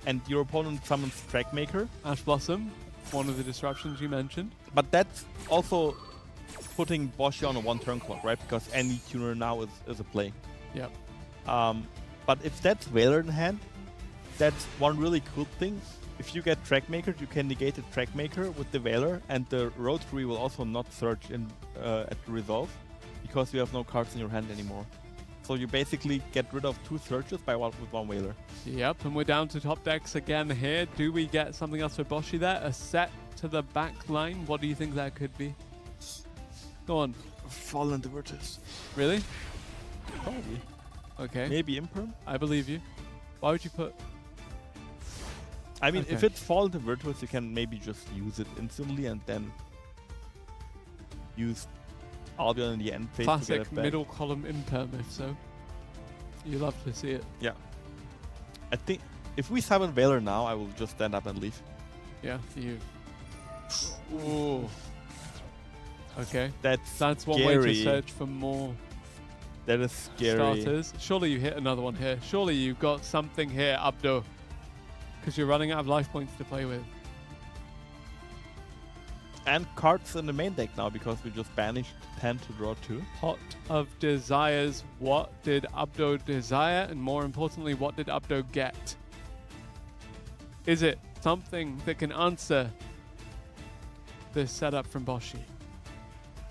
and your opponent summons Trackmaker, Ash Blossom, one of the disruptions you mentioned. but that's also putting Boshi on a one-turn clock, right? Because any tuner now is a play. Yep. But if that's Veiler in hand, that's one really cool thing. If you get Trackmaker, you can negate the Trackmaker with the Veiler, and the Rotary will also not search in at the resolve, because you have no cards in your hand anymore. So you basically get rid of 2 searches with one Veiler. Yep, and we're down to top decks again here. Do we get something else for Boshi there? A set to the back line? What do you think that could be? Go on. Fallen Divertus. Really? Probably. Okay. Maybe Imperm? I believe you. Why would you put... I mean, if Okay. it's Fallen Divertus, you can maybe just use it instantly and then use Albion in the end phase to get Classic it back. middle column imperm, if so. You love to see it. I think if we summon Veiler now, I will just stand up and leave. Yeah, you. Ooh. Okay. That's one way to scary. search for more That is scary. starters. Surely you hit another one here. Surely you've got something here, Abdo. Because you're running out of life points to play with. And cards in the main deck now, because we just banished 10 to draw 2. Pot of Desires. What did Abdo desire? And more importantly, what did Abdo get? Is it something that can answer this setup from Boshi?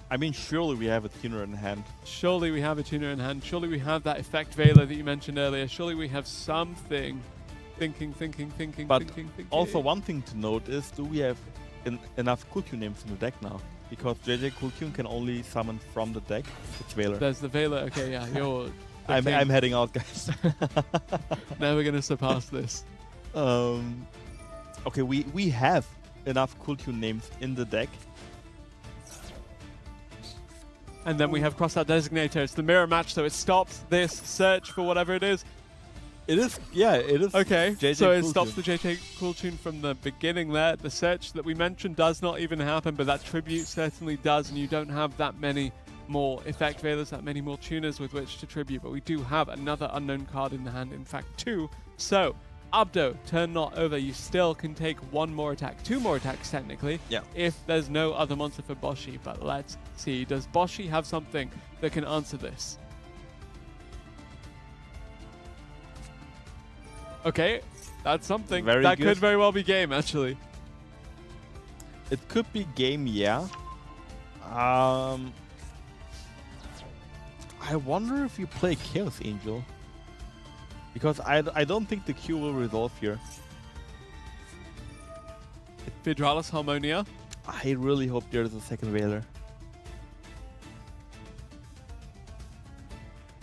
I mean, surely we have a tuner in hand. Surely we have a tuner in hand. Surely we have that effect Veiler that you mentioned earlier. Surely we have something. Thinking. But also one thing to note is, do we have enough Cooltune names in the deck now? Because JJ Cooltune can only summon from the deck. It's Veiler. There's the Veiler. Okay, yeah, you're... I'm heading out, guys. Never gonna surpass this. Okay, we have enough Cooltune names in the deck. And then we have Crossout Designator. It's the mirror match, so it stops this search for whatever it is. It is, yeah, it is. Okay, JJ so it Cooltune. stops the JJ Cooltune from the beginning there. The search that we mentioned does not even happen, but that tribute certainly does, and you don't have that many more effect veilers, that many more tuners with which to tribute, but we do have another unknown card in the hand, in fact 2. So, Abdo, turn not over, you still can take 1 more attack, 2 more attacks technically, Yeah. if there's no other monster for Boshi, but let's see. Does Boshi have something that can answer this? Okay, that's something. Very that good. could very well be game, actually. It could be game, yeah. I wonder if you play Chaos Angel. Because I don't think the Q will resolve here. Vidralis Harmonia. I really hope there's a second Veiler.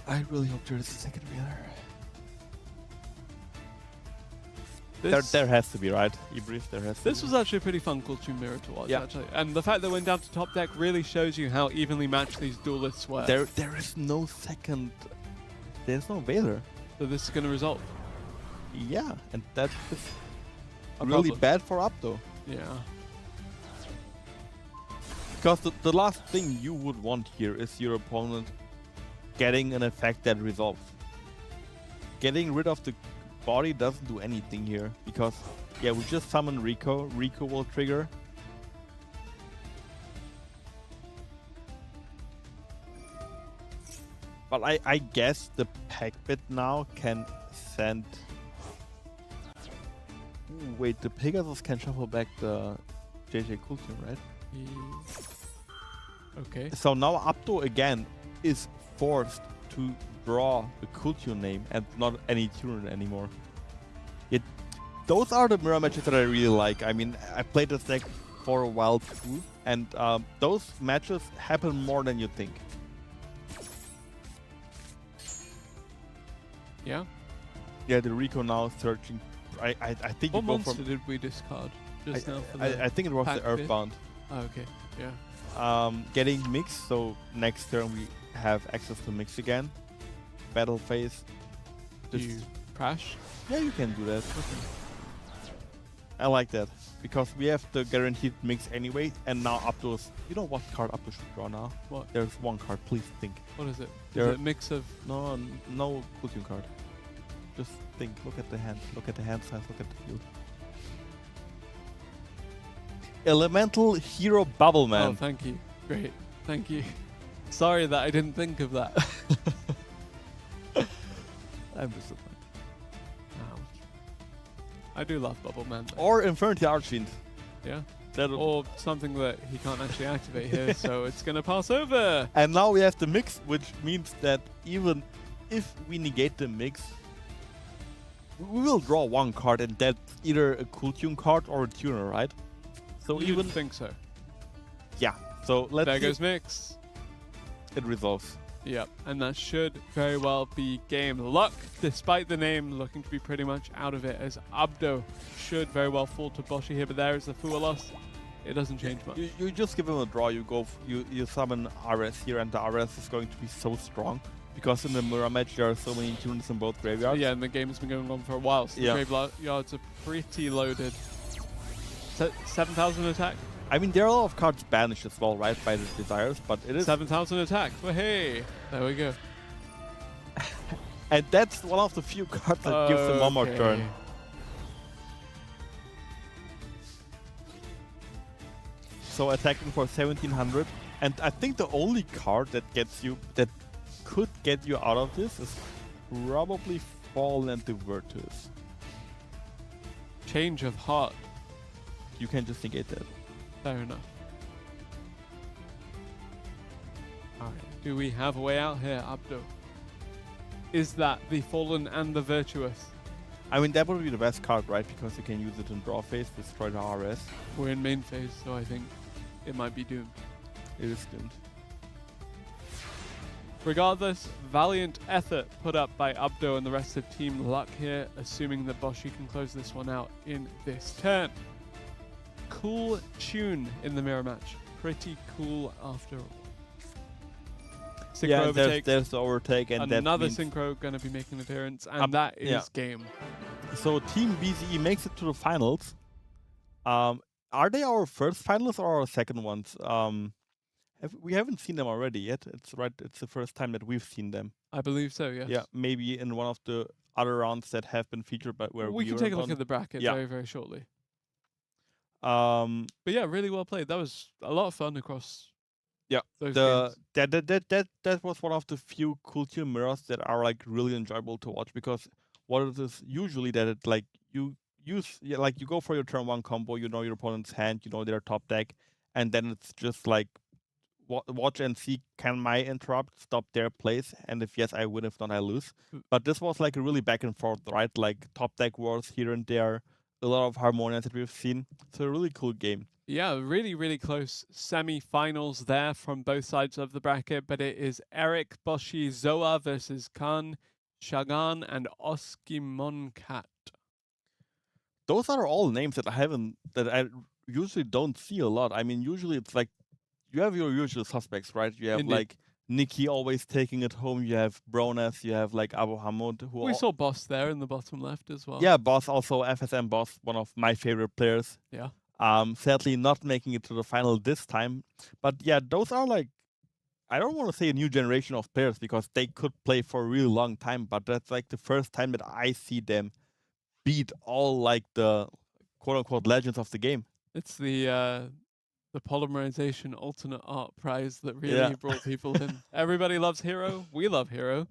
I really hope there's a second Veiler. There has to be, right? Ibriz, there has to This be. was actually a pretty fun Cooltune mirror to watch, Yeah. actually. And the fact that it went down to top deck really shows you how evenly matched these duelists were. There is no second. There's no Veiler. So this is going to result. Yeah, and that is A really problem. bad for Abdo. Yeah. Because the last thing you would want here is your opponent getting an effect that resolves. Getting rid of the body doesn't do anything here, because yeah, we just summon Rico. Rico will trigger. But I guess the pack bit now can send... Ooh, wait, the Pegasus can shuffle back the JJ Cooltune, right? Okay. So now Abdo again is forced to draw the Cooltune name and not any tuner anymore. those are the mirror matches that I really like. I mean, I played this deck for a while too, and those matches happen more than you think. Yeah. Yeah, the Rico now searching. I think What you go monster from. did we discard just now? For the I think it was the pack bit? Earthbound. Oh, okay. Yeah. Getting mix, so next turn we have access to mix again. Battle phase. Do you crash? Yeah, you can do that. I like that because we have the guaranteed mix anyway, and now Abdul's. You know what card Abdul should draw now? What? There's one card. Please think. What is it? Is There- it a mix of? No cool tune card. Just think. Look at the hand. Look at the hand size. Look at the field. Elemental Hero Bubble Oh, Man. thank you. Great. Thank you. Sorry that I didn't think of that. I'm disappointed. Ouch. I do love Bubble Man. though. Or Infinity Archfiend. Yeah. That Or something that he can't actually activate here, so it's gonna pass over. And now we have the mix, which means that even if we negate the mix, we will draw one card, and that's either a cool tune card or a tuner, right? So You even would think so. yeah. So let's There see goes Mix. if it resolves. Yep, and that should very well be game luck, despite the name looking to be pretty much out of it, as Abdo should very well fall to Boshi here, but there is the Fua loss. It doesn't change much. You just give him a draw. You go. You summon RS here, and the RS is going to be so strong because in the mirror match there are so many tuners in both graveyards. Yeah, and the game has been going on for a while, so Yeah. the graveyards are pretty loaded. 7,000 attack? I mean, there are a lot of cards banished as well, right, by the desires, but it is 7,000 attack. Well, hey, there we go. and that's one of the few cards that gives him one more turn. Okay. So attacking for 1700, and I think the only card that could get you out of this is probably Fall and the Virtus. Change of heart. You can just negate that. Fair enough. Alright, do we have a way out here, Abdo? Is that the Fallen and the Virtuous? I mean, that would be the best card, right? Because you can use it in draw phase, destroy the RS. We're in main phase, so I think it might be doomed. It is doomed. Regardless, valiant effort put up by Abdo and the rest of Team Luck here, assuming that Boshi can close this one out in this turn. Cool tune in the mirror match. Pretty cool after all. Synchro Yeah, overtake. there's the overtake, and Another that means synchro going to be making an appearance, and that is yeah. game. So Team BZE makes it to the finals. Are they our first finalists or our second ones? We haven't seen them already yet. It's right. It's the first time that we've seen them. I believe so, yes. Yeah, maybe in one of the other rounds that have been featured, but where we can weren't take a look on. at the bracket Yeah. very, very shortly. But But yeah, really well played. That was a lot of fun across Yeah, those the games. that was one of the few cool tune mirrors that are like really enjoyable to watch, because what it is usually that it like you go for your turn one combo, you know your opponent's hand, you know their top deck, and then it's just like watch and see, can my interrupt stop their plays, and if yes I win, if not I lose. But this was like a really back and forth, right? Like top deck wars here and there, a lot of harmonias that we've seen. It's a really cool game. Yeah, really, really close semi-finals there from both sides of the bracket, but it is Eric Boshi Zoa versus Khan Shagan and Oskimonkat. Those are all names that I usually don't see a lot. I mean, usually it's like you have your usual suspects, right? You have Indeed. like Nikki always taking it home. You have Bronas. You have like Abu Hamud. We saw Boss there in the bottom left as well. Yeah, Boss, also FSM Boss, one of my favorite players. Yeah. Sadly not making it to the final this time. But yeah, those are like, I don't want to say a new generation of players because they could play for a really long time, but that's like the first time that I see them beat all like the quote-unquote legends of the game. It's the polymerization alternate art prize that really brought people in. Everybody loves Hero. We love Hero.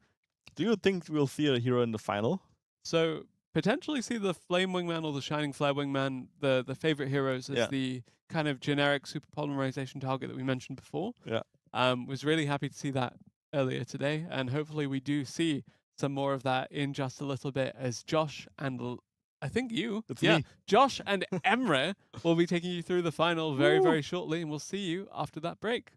Do you think we'll see a hero in the final? So potentially see the Flame Wingman or the Shining Flare Wingman, the favorite heroes, as the kind of generic super polymerization target that we mentioned before. Yeah. Was really happy to see that earlier today, and hopefully we do see some more of that in just a little bit, as Josh and I think you. It's yeah. me. Josh and Emre will be taking you through the final very, very shortly, and we'll see you after that break.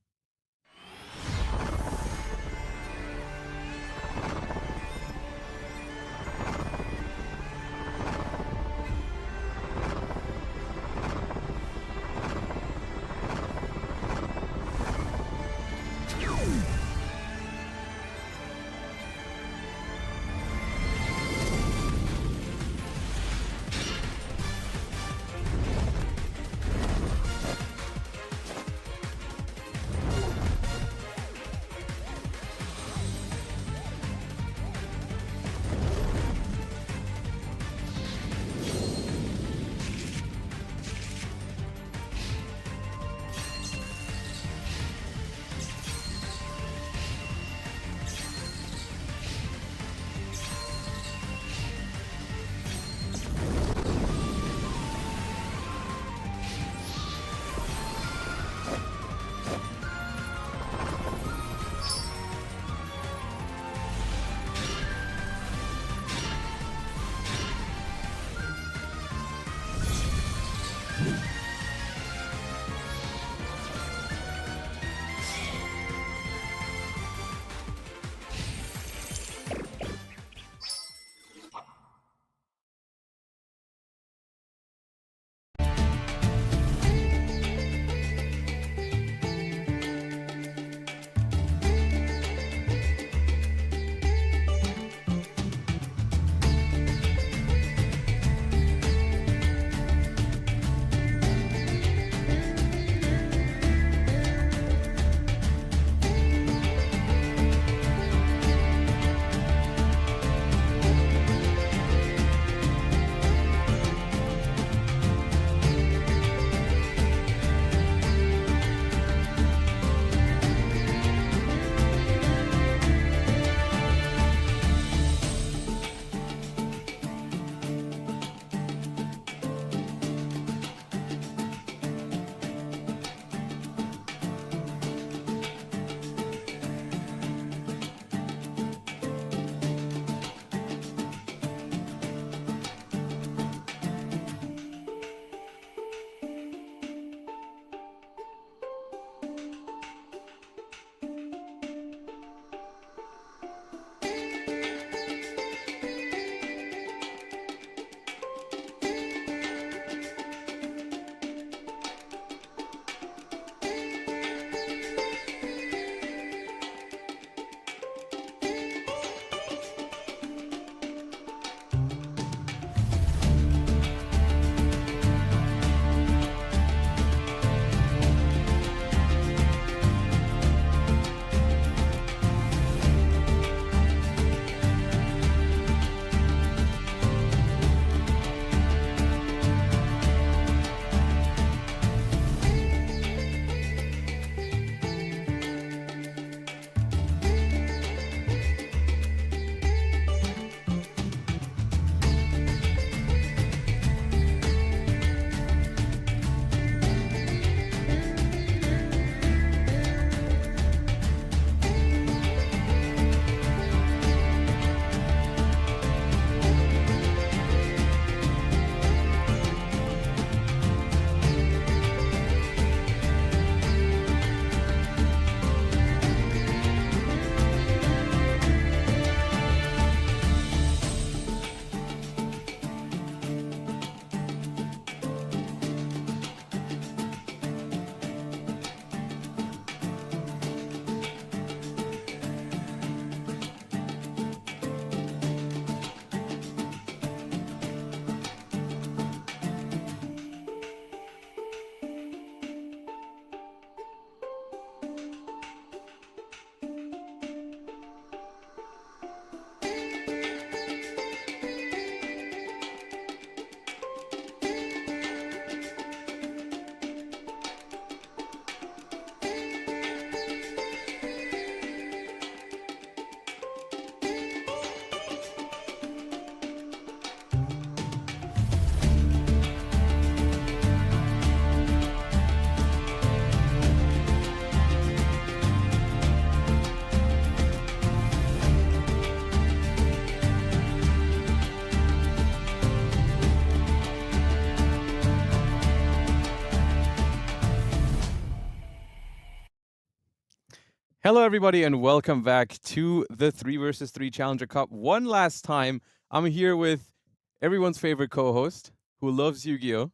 Hello, everybody, and welcome back to the 3 vs 3 Challenger Cup. One last time, I'm here with everyone's favorite co-host who loves Yu-Gi-Oh!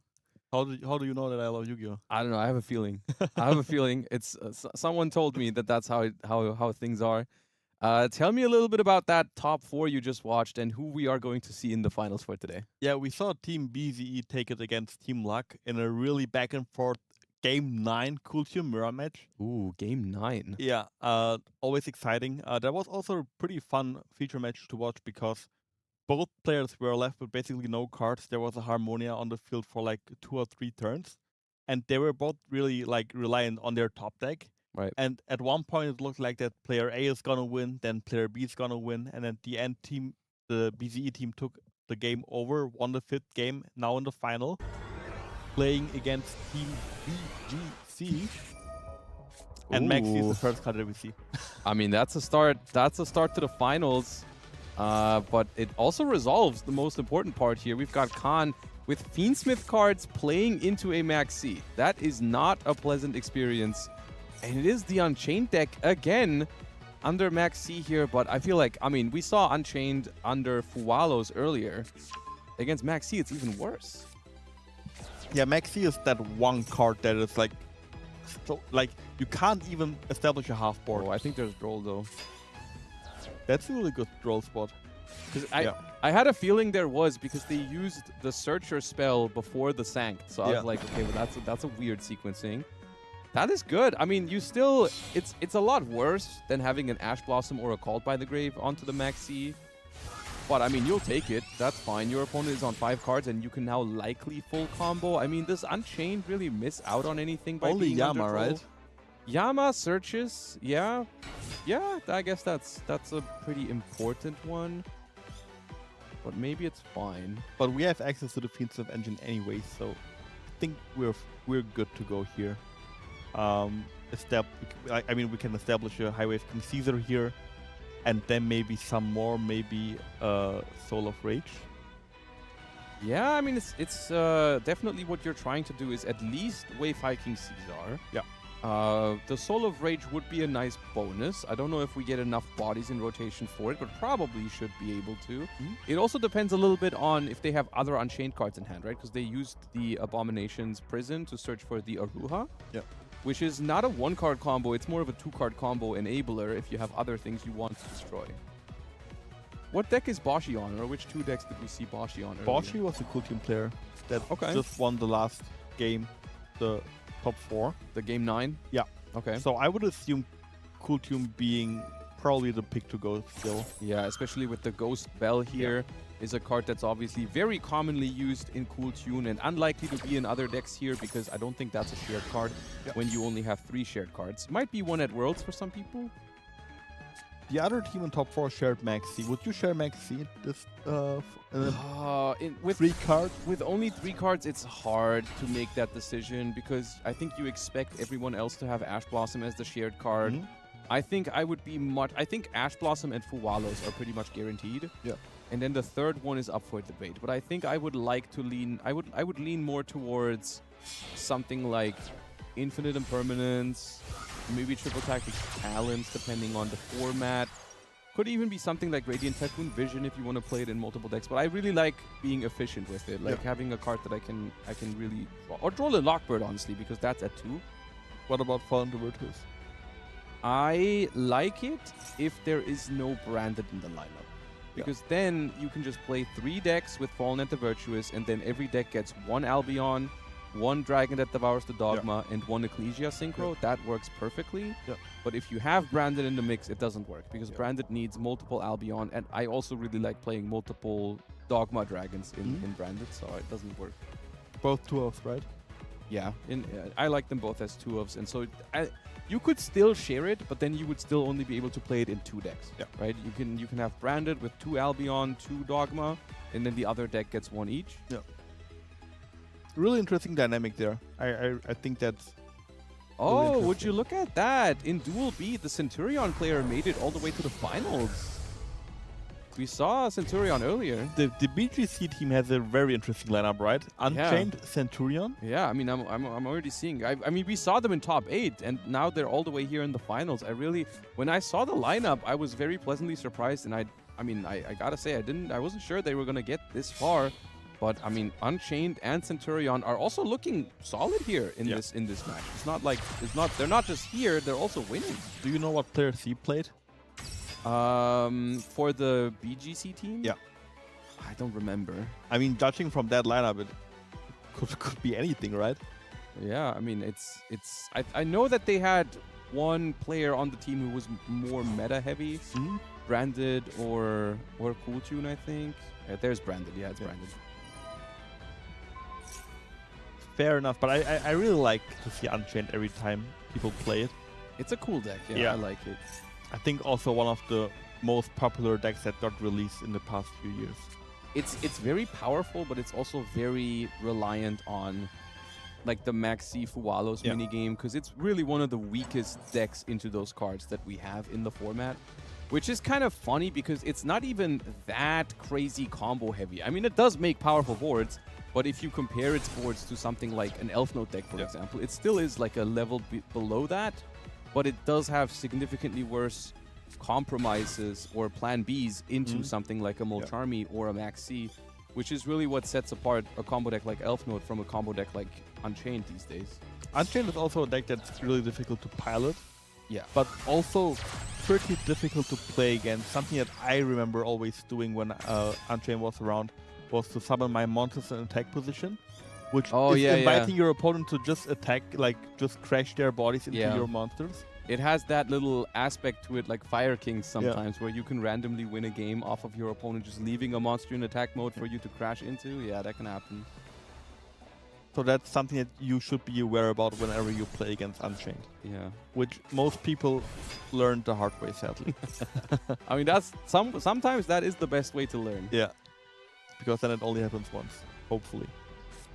How do you know that I love Yu-Gi-Oh? I don't know. I have a feeling. I have a feeling. It's someone told me that that's how things are. Tell me a little bit about that top 4 you just watched and who we are going to see in the finals for today. Yeah, we saw Team BZE take it against Team Luck in a really back and forth Game 9 Cool Team mirror match. Ooh, Game 9. Yeah, always exciting. That was also a pretty fun feature match to watch because both players were left with basically no cards. There was a Harmonia on the field for like 2 or 3 turns, and they were both really like reliant on their top deck. Right. And at one point it looked like that player A is gonna win, then player B is gonna win, and at the end the BZE team took the game over, won the 5th game, now in the final, playing against Team BGC. And Maxi is the first card that we see. I mean, that's a start. That's a start to the finals. But it also resolves the most important part here. We've got Khan with Fiendsmith cards playing into a Maxi. That is not a pleasant experience. And it is the Unchained deck again under Maxi here. But I feel like, I mean, we saw Unchained under Fuwalos earlier. Against Maxi, it's even worse. Yeah, Maxi is that one card that is like, so, like you can't even establish a half board. Oh, I think there's Droll though. That's a really good draw spot. Because I had a feeling there was because they used the Searcher spell before the Sanct. So I was like, okay, well that's a weird sequencing. That is good. I mean, you still it's a lot worse than having an Ash Blossom or a Called by the Grave onto the Maxi. But I mean, you'll take it. That's fine. Your opponent is on 5 cards, and you can now likely full combo. I mean, does Unchained really miss out on anything by Only being Yama, under Droll? right? Yama searches, yeah. I guess that's a pretty important one. But maybe it's fine. But we have access to the Fiendsmith engine anyway, so I think we're good to go here. I mean, we can establish a Highwave King Caesar here, and then maybe some more, maybe Soul of Rage. Yeah, I mean, it's definitely what you're trying to do is at least wave High King Caesar. Yeah. The Soul of Rage would be a nice bonus. I don't know if we get enough bodies in rotation for it, but probably should be able to. It also depends a little bit on if they have other Unchained cards in hand, right? Because they used the Abomination's Prison to search for the Aruha. Yeah. Which is not a 1-card combo, it's more of a 2-card combo enabler if you have other things you want to destroy. What deck is Boshi on, or which 2 decks did we see Boshi on earlier? Boshi was a cool team player that just won the last game, the top 4. The game 9? Yeah. Okay. So I would assume Cool Tune being probably the pick to go still. Yeah, especially with the Ghost Bell here. Is a card that's obviously very commonly used in Cool Tune and unlikely to be in other decks here because I don't think that's a shared card when you only have 3 shared cards. Might be one at Worlds for some people. The other team in top 4 shared Maxi. Would you share Maxi this with 3 cards? With only 3 cards, it's hard to make that decision because I think you expect everyone else to have Ash Blossom as the shared card. I think I think Ash Blossom and Fuwalos are pretty much guaranteed. Yeah. And then the third one is up for debate. But I think I would like to lean I would lean more towards something like Infinite Impermanence, maybe Triple Tactics Talents depending on the format. Could even be something like Radiant Typhoon Vision if you want to play it in multiple decks. But I really like being efficient with it, like having a card that I can really draw. Or draw the Lockbird, honestly, because that's at 2. What about Fallen to Virtus? I like it if there is no Branded in the lineup. Because then you can just play 3 decks with Fallen and the Virtuous, and then every deck gets 1 Albion, 1 Dragon that Devours the Dogma, and 1 Ecclesia Synchro. That works perfectly. But if you have Branded in the mix, it doesn't work, because Branded needs multiple Albion, and I also really like playing multiple Dogma Dragons in Branded, so it doesn't work. Both 2-ofs, right? Yeah, I like them both as 2-ofs, and so you could still share it, but then you would still only be able to play it in 2 decks. Right? You can have Branded with 2 Albion, 2 Dogma, and then the other deck gets 1 each. Yeah. Really interesting dynamic there. I think that's. Oh, would you look at that? In Duel B, the Centurion player made it all the way to the finals. We saw Centurion earlier. The BGC team has a very interesting lineup, right? Unchained, Centurion. Yeah, I mean, I'm already seeing. I mean, we saw them in top 8, and now they're all the way here in the finals. When I saw the lineup, I was very pleasantly surprised, and I mean, I gotta say, I wasn't sure they were gonna get this far, but I mean, Unchained and Centurion are also looking solid here in this match. It's not like they're not just here; they're also winning. Do you know what player C played? For the BGC team? Yeah. I don't remember. I mean, judging from that lineup, it could be anything, right? Yeah, I mean, I know that they had one player on the team who was more meta heavy, Branded or Cool Tune, I think. Yeah, there's Branded. Yeah, it's Branded. Fair enough, but I really like to see Unchained every time people play it. It's a cool deck. Yeah, I like it. I think also one of the most popular decks that got released in the past few years. It's very powerful, but it's also very reliant on like the Maxi Fuwalos minigame, because it's really one of the weakest decks into those cards that we have in the format, which is kind of funny because it's not even that crazy combo heavy. I mean, it does make powerful boards, but if you compare its boards to something like an Elf Note deck, for example, it still is like a level below that. But it does have significantly worse compromises or plan Bs into something like a Molcharmi or a Maxi, which is really what sets apart a combo deck like Elf Note from a combo deck like Unchained these days. Unchained is also a deck that's really difficult to pilot. Yeah. But also pretty difficult to play against. Something that I remember always doing when Unchained was around was to summon my monsters in attack position, which is inviting your opponent to just attack, like just crash their bodies into your monsters. It has that little aspect to it like Fire Kings sometimes, where you can randomly win a game off of your opponent just leaving a monster in attack mode for you to crash into. Yeah, that can happen. So that's something that you should be aware about whenever you play against Unchained. Yeah. Which most people learn the hard way, sadly. I mean, that's sometimes that is the best way to learn. Yeah. Because then it only happens once, hopefully.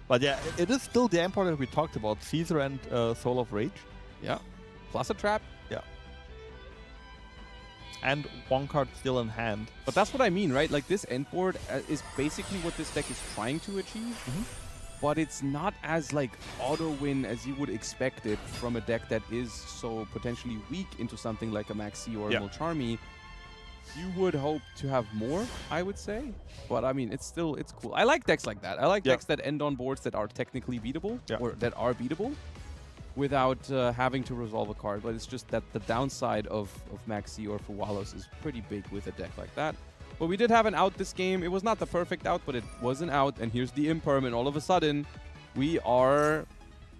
But yeah, it is still the Empire that we talked about, Caesar and Soul of Rage. Yeah. Plus a trap. Yeah. And one card still in hand. But that's what I mean, right? Like this end board is basically what this deck is trying to achieve. But it's not as like auto win as you would expect it from a deck that is so potentially weak into something like a Maxi or a Molcharmi. You would hope to have more, I would say. But I mean, it's cool. I like decks like that. I like decks that end on boards that are technically beatable or that are beatable without having to resolve a card. But it's just that the downside of Maxi or Fuwalos is pretty big with a deck like that. But we did have an out this game. It was not the perfect out, but it was an out. And here's the Imperm, and all of a sudden, we are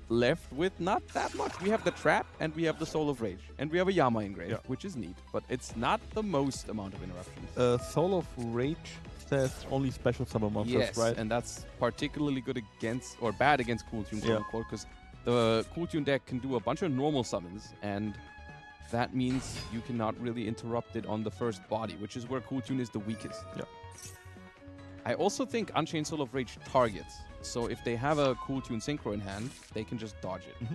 left with not that much. We have the Trap, and we have the Soul of Rage. And we have a Yama Engrave, which is neat. But it's not the most amount of interruptions. Soul of Rage says only special summon monsters, right? And that's particularly good against, or bad against Cool Tune, quote unquote, because the Cool Tune deck can do a bunch of normal summons, and that means you cannot really interrupt it on the first body, which is where Cool Tune is the weakest. Yeah. I also think Unchained Soul of Rage targets. So if they have a Cool Tune Synchro in hand, they can just dodge it.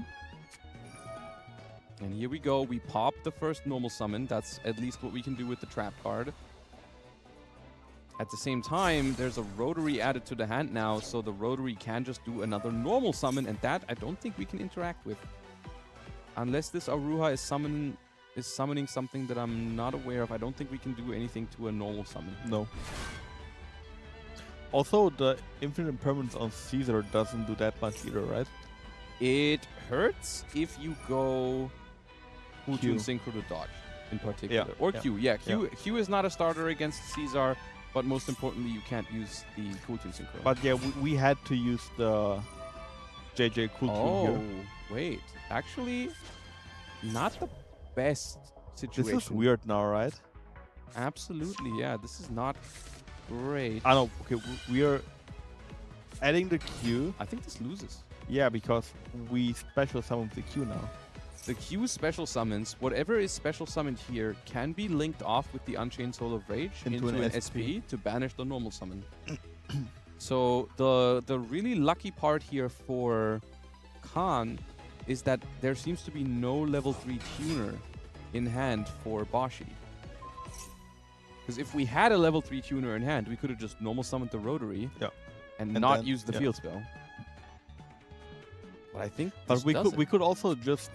And here we go. We pop the first normal summon. That's at least what we can do with the Trap card. At the same time, there's a Rotary added to the hand now, so the Rotary can just do another normal summon, and that I don't think we can interact with. Unless this Aruha is summoning something that I'm not aware of, I don't think we can do anything to a normal summon. No. Also, the Infinite Impermanence on Caesar doesn't do that much either, right? It hurts if you go Cool Tune Synchro to dodge, in particular. Or Q. Yeah, Q is not a starter against Caesar, but most importantly, you can't use the Cool Tune Synchro. But yeah, we had to use the JJ Cool Tune here. Wait. Actually, not the best situation. This is weird now, right? Absolutely, yeah. This is not great. I know. Okay, we are adding the Q. I think this loses. Yeah, because we special summon the Q now. The Q special summons, whatever is special summoned here, can be linked off with the Unchained Soul of Rage into an SP to banish the normal summon. So the really lucky part here for Khan is that there seems to be no level 3 tuner in hand for Bashi. Because if we had a level 3 tuner in hand, we could have just normal summoned the rotary and not then- used the field spell. But I think But this we does could we could also just.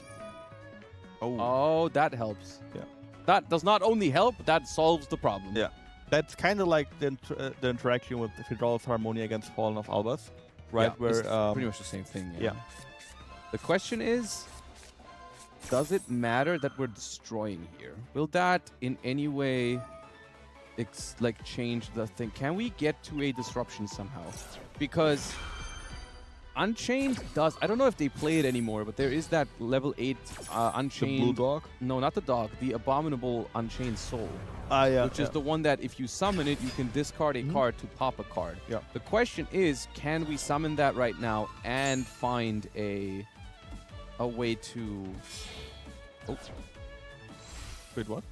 Oh, that helps. Yeah. That does not only help, that solves the problem. Yeah. That's kind of like the interaction with Fidral's Harmonia against Fallen of Albas, right? Yeah, Where it's pretty much the same thing. yeah. The question is, does it matter that we're destroying here? Will that in any way like change the thing? Can we get to a disruption somehow? Because Unchained does, I don't know if they play it anymore, but there is that level 8 the Unchained. blue dog. No, not the dog, the abominable Unchained Soul. Yeah. Which is the one that if you summon it, you can discard a card to pop a card. Yeah. The question is, can we summon that right now and find a way to... Oh. Wait, what?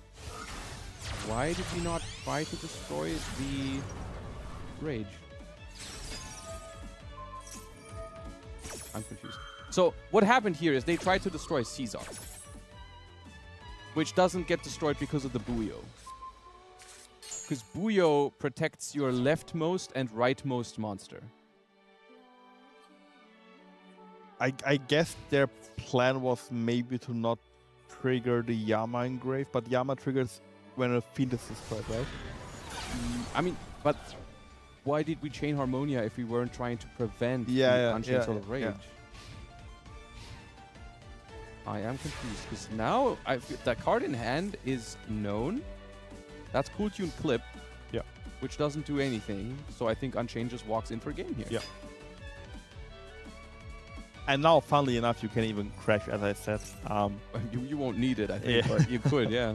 Why did we not try to destroy the Rage? I'm confused. So what happened here is they tried to destroy Caesar, which doesn't get destroyed because of the yugioh. Because yugioh protects your leftmost and rightmost monster. I guess their plan was maybe to not trigger the Yama engrave, but Yama triggers when a fiend is destroyed, right? I mean, but why did we chain Harmonia if we weren't trying to prevent the Unchained Soul of Rage? yeah. I am confused because now that card in hand is known. That's Cool Tune Clip. Yeah. Which doesn't do anything. So I think Unchained just walks in for game here. Yeah. And now, funnily enough, you can even crash, as I said. You won't need it, I think, Yeah. but you could, yeah.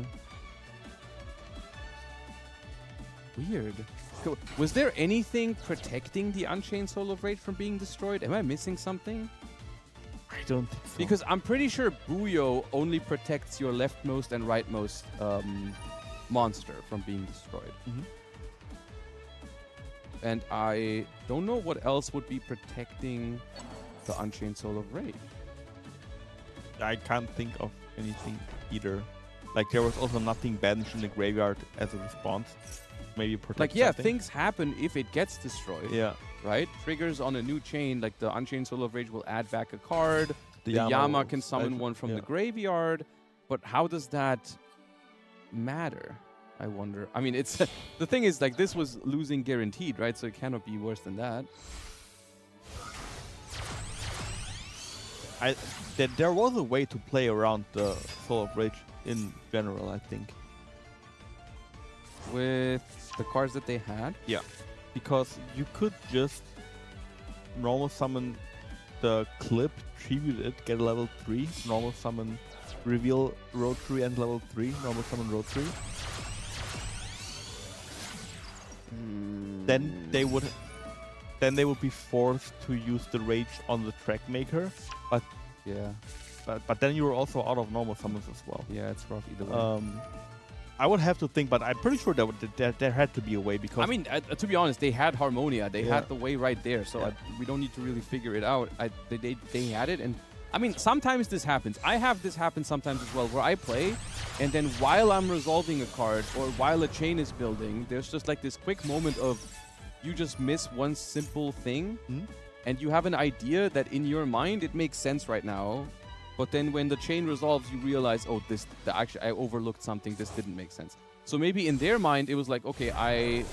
Weird. Was there anything protecting the Unchained Soul of Rage from being destroyed? Am I missing something? I don't think so. Because I'm pretty sure yugioh only protects your leftmost and rightmost monster from being destroyed. And I don't know what else would be protecting the Unchained Soul of Rage. I can't think of anything either. Like, there was also nothing banished in the graveyard as a response. Maybe protect Like, yeah, something. things happen if it gets destroyed. Yeah. Right? Triggers on a new chain, like the Unchained Soul of Rage will add back a card. The Yama Yama will can summon add- one from yeah. the graveyard. But how does that matter? I wonder. I mean, it's the thing is, like, this was losing guaranteed, right? So it cannot be worse than that. There was a way to play around the Soul of Rage in general, I think. With the cards that they had. Yeah. Because you could just normal summon the clip, tribute it, get a level 3, normal summon, reveal rotary and level 3, normal summon rotary. Then they would be forced to use the rage on the track maker, but Yeah. but then you're also out of normal summons as well. Yeah, it's rough either way. I would have to think, but I'm pretty sure there had to be a way, because I mean, to be honest, they had Harmonia. They Yeah. had the way right there, so Yeah. we don't need to really figure it out. They had it, and I mean, sometimes this happens. I have this happen sometimes as well, where I play, and then while I'm resolving a card or while a chain is building, there's just like this quick moment of you just miss one simple thing, and you have an idea that in your mind it makes sense right now. But then when the chain resolves, you realize, oh, actually I overlooked something. This didn't make sense. So maybe in their mind, it was like, okay, I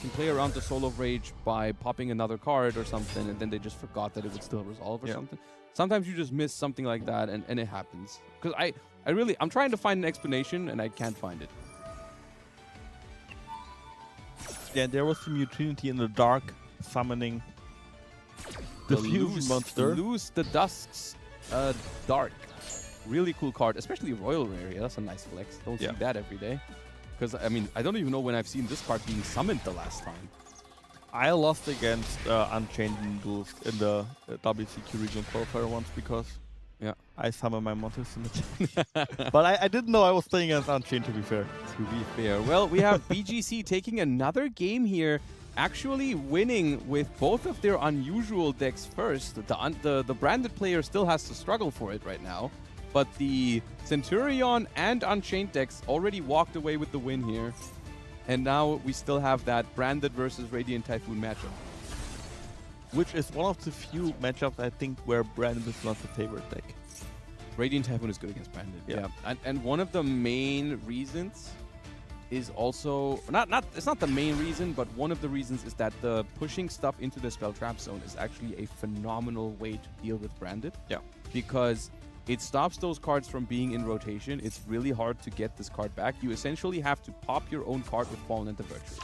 can play around the Soul of Rage by popping another card or something, and then they just forgot that it would still resolve or something. Sometimes you just miss something like that, and it happens. Because I'm trying to find an explanation, and I can't find it. yeah, there was some utility in the dark summoning the fusion monster. Lose the Dusk's Dark. Really cool card, especially Royal Rare. Yeah, that's a nice flex. Don't see that every day. Because, I mean, I don't even know when I've seen this card being summoned the last time. I lost against Unchained in Duels in the WCQ regional qualifier once because I summoned my monsters in the chat. But I didn't know I was playing against Unchained, to be fair. To be fair. Well, we have BGC taking another game here, actually winning with both of their unusual decks first. The branded player still has to struggle for it right now, but the Centurion and Unchained decks already walked away with the win here. And now we still have that Branded versus Radiant Typhoon matchup. Which is one of the few matchups I think where Brandon is not the favorite deck. Radiant Typhoon is good against Branded. Yeah. And one of the main reasons is also it's not the main reason, but one of the reasons is that the pushing stuff into the spell trap zone is actually a phenomenal way to deal with Branded. Yeah. Because it stops those cards from being in rotation. It's really hard to get this card back. You essentially have to pop your own card with Fallen and the Virtuous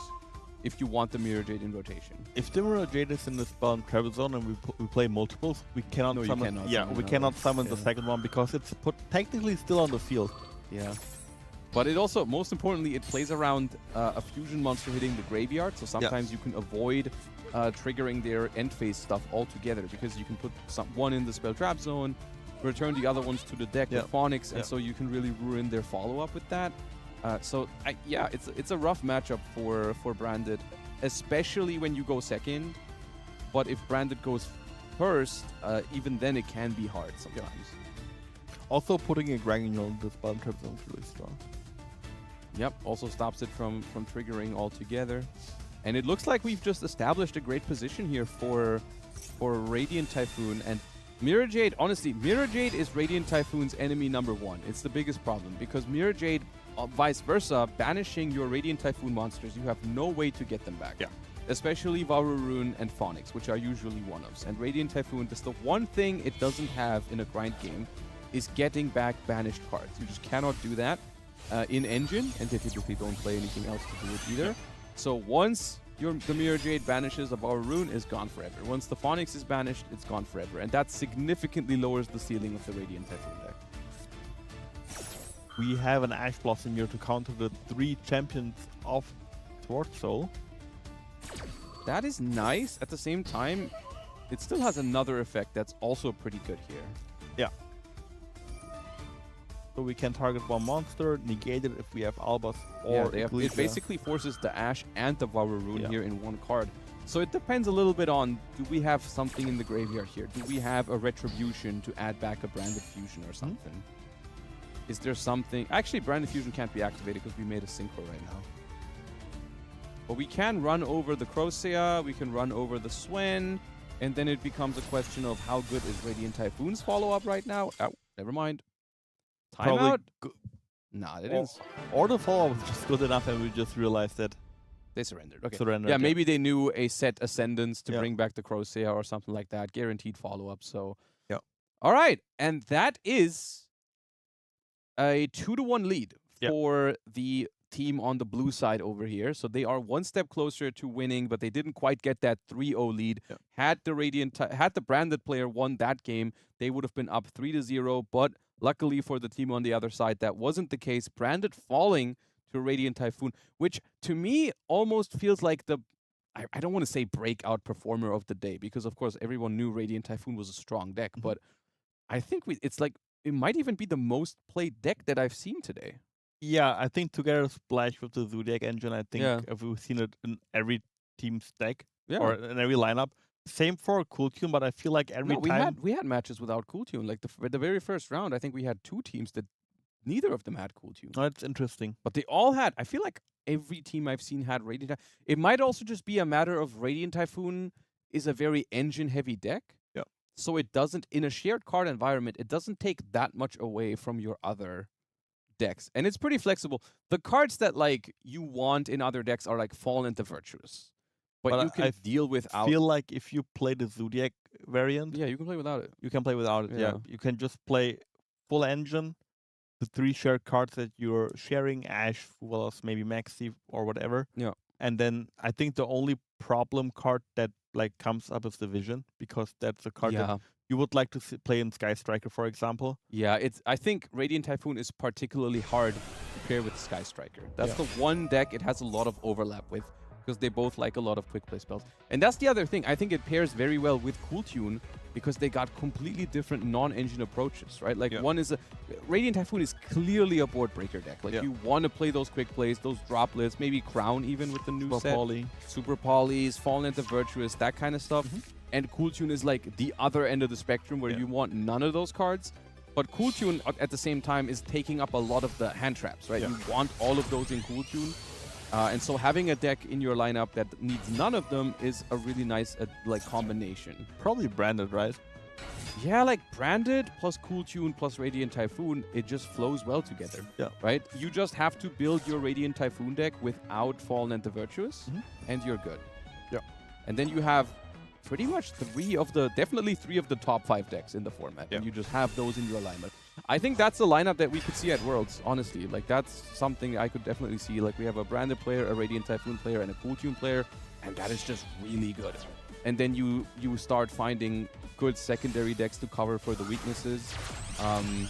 if you want the Mirror Jade in rotation. If the Mirror Jade is in the spell and travel zone and we play multiples, we cannot No, you summon. cannot Yeah, summon we another cannot one. summon the Yeah. second one because it's technically still on the field. Yeah. But it also, most importantly, it plays around a fusion monster hitting the graveyard, so sometimes you can avoid triggering their end phase stuff altogether because you can put one in the spell trap zone, return the other ones to the deck with Phonics, and so you can really ruin their follow-up with that. It's a rough matchup for Branded, especially when you go second. But if Branded goes first, even then it can be hard sometimes. Also, putting a Granule in the spell and travel zone is really strong. Yep, also stops it from triggering altogether. And it looks like we've just established a great position here for Radiant Typhoon. And Mirror Jade, honestly, Mirror Jade is Radiant Typhoon's enemy #1. It's the biggest problem because Mirror Jade, vice versa, banishing your Radiant Typhoon monsters, you have no way to get them back. Yeah. Especially Vauruun and Phonics, which are usually one-ofs. And Radiant Typhoon, that's the one thing it doesn't have in a grind game, is getting back banished cards. You just cannot do that in Engine, and they typically don't play anything else to do it either. So once the Mirror Jade banishes, a Vauruun is gone forever. Once the Phonics is banished, it's gone forever. And that significantly lowers the ceiling of the Radiant Typhoon deck. We have an Ash Blossom here to counter the 3 champions of Sword Soul. That is nice. At the same time, it still has another effect that's also pretty good here. Yeah. So we can target one monster, negate it if we have Albas or it Ecclesia. basically forces the Ash and the Vauruun Yeah. here in one card. So it depends a little bit on, do we have something in the graveyard here? Do we have a Retribution to add back a Branded Fusion or something? Is there something... Actually, Branded Fusion can't be activated because we made a Synchro right now. But we can run over the Crocea, we can run over the Swen, and then it becomes a question of how good is Radiant Typhoon's follow-up right now? Oh, never mind. Timeout? Nah, it is. Or the follow-up was just good enough and we just realized that They surrendered. Okay. surrendered. Yeah, maybe they knew a set Ascendance to Yeah. bring back the Crocea or something like that. Guaranteed follow-up, so... Yeah. All right, and that is a 2-1 lead Yeah. for the team on the blue side over here. So they are one step closer to winning, but they didn't quite get that 3-0 lead. Yeah. Had the Branded player won that game, they would have been up 3-0, but luckily for the team on the other side, that wasn't the case. Branded falling to Radiant Typhoon, which to me almost feels like I don't want to say breakout performer of the day, because of course everyone knew Radiant Typhoon was a strong deck, but I think it's like it might even be the most played deck that I've seen today. Yeah, I think together Splash with the Zodiac engine, I think Yeah. if we've seen it in every team's deck Yeah. or in every lineup. Same for Cool Tune, but I feel like every No, time we had matches without Cool Tune. Like the very first round, I think we had 2 teams that neither of them had Cool Tune. Oh, it's interesting. But they all had. I feel like every team I've seen had Radiant Typhoon. It might also just be a matter of Radiant Typhoon is a very engine-heavy deck. Yeah. So it doesn't, in a shared card environment, it doesn't take that much away from your other decks. And it's pretty flexible. The cards that like you want in other decks are like Fallen and the Virtuous. But you can I deal without. feel like if you play the Zodiac variant, Yeah, you can play without it. you can play without it. Yeah. Yeah. You can just play full engine, the 3 shared cards that you're sharing, Ash, who else, maybe Maxi or whatever. Yeah. And then I think the only problem card that like comes up is the Vision, because that's a card that you would like to play in Sky Striker, for example. Yeah, I think Radiant Typhoon is particularly hard to pair with Sky Striker. That's the one deck it has a lot of overlap with, because they both like a lot of quick play spells. And that's the other thing. I think it pairs very well with Cool Tune because they got completely different non-engine approaches, right? Like one is Radiant Typhoon is clearly a board breaker deck. Like you want to play those quick plays, those droplets, maybe Crown even with the new set. Super Polys, Fallen and the Virtuous, that kind of stuff. And Cool Tune is like the other end of the spectrum where you want none of those cards. But Cool Tune at the same time is taking up a lot of the hand traps, right? You want all of those in Cool Tune. And so having a deck in your lineup that needs none of them is a really nice like combination. Probably branded, right? Yeah, like Branded plus Cool Tune plus Radiant Typhoon, it just flows well together. Yeah. Right? You just have to build your Radiant Typhoon deck without Fallen and the Virtuous, and you're good. Yeah. And then you have pretty much definitely three of the top 5 decks in the format, and you just have those in your lineup. I think that's the lineup that we could see at Worlds, honestly. Like, that's something I could definitely see. Like, we have a Branded player, a Radiant Typhoon player, and a Cool Tune player, and that is just really good. And then you start finding good secondary decks to cover for the weaknesses, and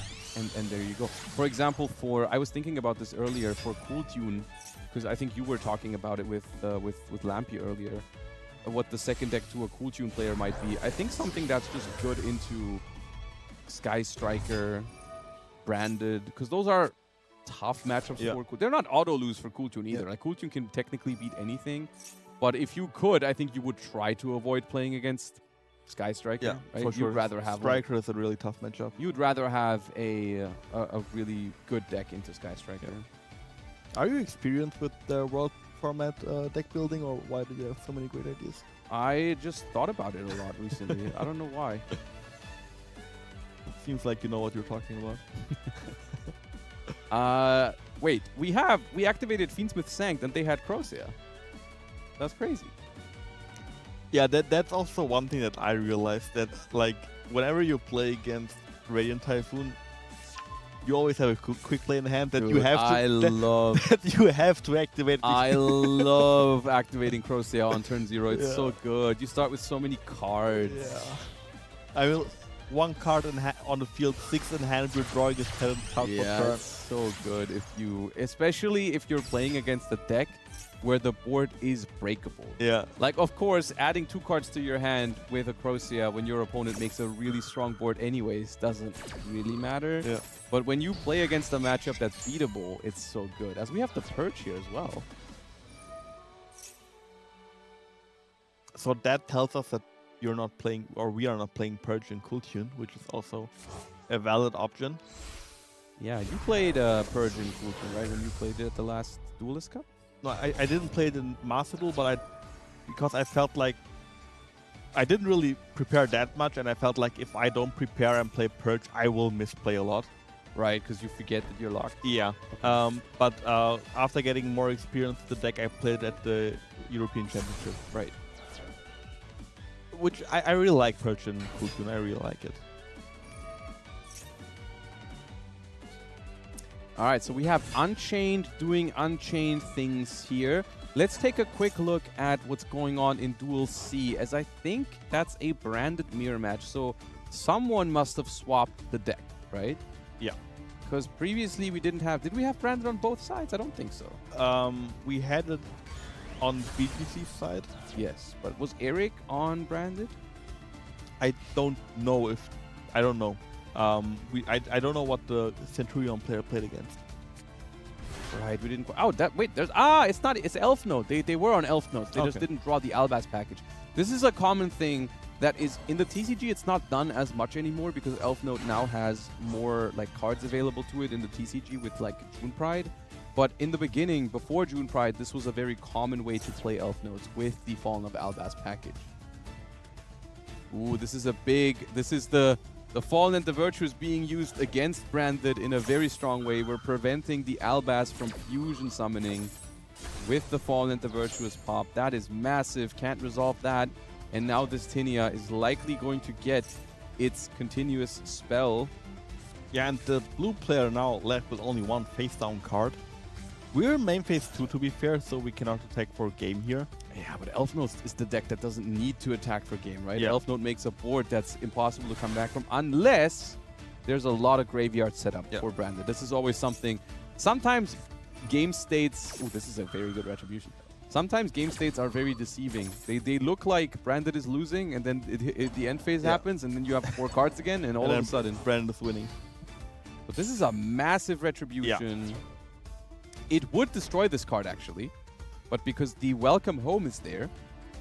there you go. For example, I was thinking about this earlier for Cool Tune, because I think you were talking about it with Lampi earlier, what the second deck to a Cool Tune player might be. I think something that's just good into Sky Striker, Branded, because those are tough matchups for Cool. They're not auto lose for Cool Tune either. Like, Cool Tune can technically beat anything, but if you could, I think you would try to avoid playing against Sky Striker. Yeah, right? for sure. You'd rather have Striker is a really tough matchup. You'd rather have a really good deck into Sky Striker. Are you experienced with the World format deck building, or why do you have so many great ideas? I just thought about it a lot recently. I don't know why. Seems like you know what you're talking about. Wait, we activated Fiendsmith Sanct and they had Crocea. That's crazy. Yeah, that's also one thing that I realized, that like whenever you play against Radiant Typhoon, you always have a quick play in hand that you have to that you have to activate. I love activating Crocea on turn 0. It's so good. You start with so many cards. Yeah. I will 1 card on the field, 6 in hand, you're drawing a 7 card per turn. It's so good especially if you're playing against a deck where the board is breakable. Yeah. Like, of course, adding 2 cards to your hand with a Crocea when your opponent makes a really strong board anyways doesn't really matter. Yeah. But when you play against a matchup that's beatable, it's so good. As we have the Purge here as well. So that tells us that you're not playing, or we are not playing Purge in Cool Tune, which is also a valid option. Yeah, you played Purge in Cool Tune, right? When you played it at the last Duelist Cup? No, I didn't play it in Master Duel, but because I felt like I didn't really prepare that much, and I felt like if I don't prepare and play Purge, I will misplay a lot. Right, because you forget that you're locked. Yeah. Okay. But after getting more experience with the deck, I played at the European Championship. Right. Which I really like Purge in Cool Tune. I really like it. All right, so we have Unchained doing Unchained things here. Let's take a quick look at what's going on in Duel C, as I think that's a branded mirror match. So someone must have swapped the deck, right? Yeah. Because previously we didn't have... Did we have branded on both sides? I don't think so. We had it on BGC's side. Yes, but was Eric on branded? I don't know if... I don't know. I don't know what the Centurion player played against. Right, we didn't... Oh, wait, there's... it's not... It's Elf Note. They were on Elf Notes. They just didn't draw the Albaz package. This is a common thing that is... In the TCG, it's not done as much anymore because Elf Note now has more, like, cards available to it in the TCG with, like, June Pride. But in the beginning, before June Pride, this was a very common way to play Elf Notes with the Fallen of Albaz package. Ooh, this is a big... This is the Fallen and the Virtuous being used against Branded in a very strong way. We're preventing the Albaz from fusion summoning with the Fallen and the Virtuous pop. That is massive. Can't resolve that. And now this Tinia is likely going to get its continuous spell. Yeah, and the blue player now left with only 1 face-down card. We're main phase 2, to be fair, so we cannot attack for game here. Yeah, but Elf Note is the deck that doesn't need to attack for game, right? Yeah. Elf Note makes a board that's impossible to come back from unless there's a lot of graveyard setup for Branded. This is always something. Sometimes game states... Oh, this is a very good retribution. Sometimes game states are very deceiving. They look like Branded is losing, and then the end phase happens, and then you have 4 cards again, and all of a sudden... Branded is winning. But this is a massive retribution. Yeah. It would destroy this card, actually. But because the Welcome Home is there,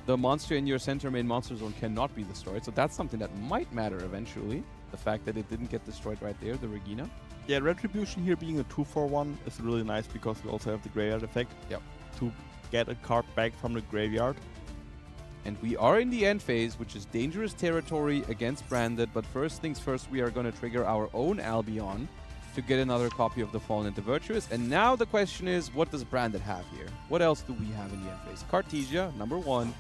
the monster in your center main monster zone cannot be destroyed. So that's something that might matter eventually. The fact that it didn't get destroyed right there, the Regina. Yeah, Retribution here being a 2-for-1 is really nice because we also have the Graveyard effect. Yep. to get a card back from the graveyard. And we are in the end phase, which is dangerous territory against Branded. But first things first, we are going to trigger our own Albion to get another copy of the Fallen and the Virtuous. And now the question is, what does Branded have here? What else do we have in the end phase? Cartesia, number 1.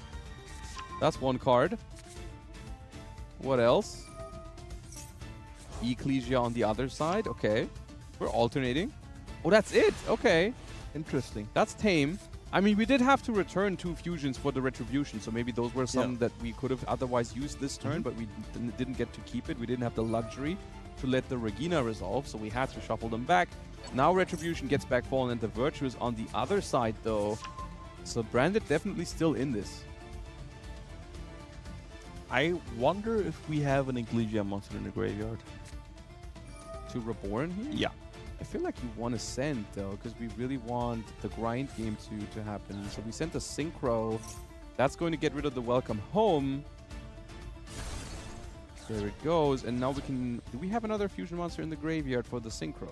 That's one card. What else? Ecclesia on the other side. Okay. We're alternating. Oh, that's it. Okay. Interesting. That's tame. I mean, we did have to return 2 fusions for the Retribution, so maybe those were some that we could have otherwise used this turn, but we didn't get to keep it. We didn't have the luxury to let the Regina resolve, so we had to shuffle them back. Now Retribution gets back Fallen and the Virtuous on the other side, though. So Branded definitely still in this. I wonder if we have an Ecclesia monster in the graveyard. To Reborn here? Yeah. I feel like you want to send, though, because we really want the grind game to happen. So we sent a Synchro. That's going to get rid of the Welcome Home. There it goes. And now we can... Do we have another fusion monster in the graveyard for the Synchro?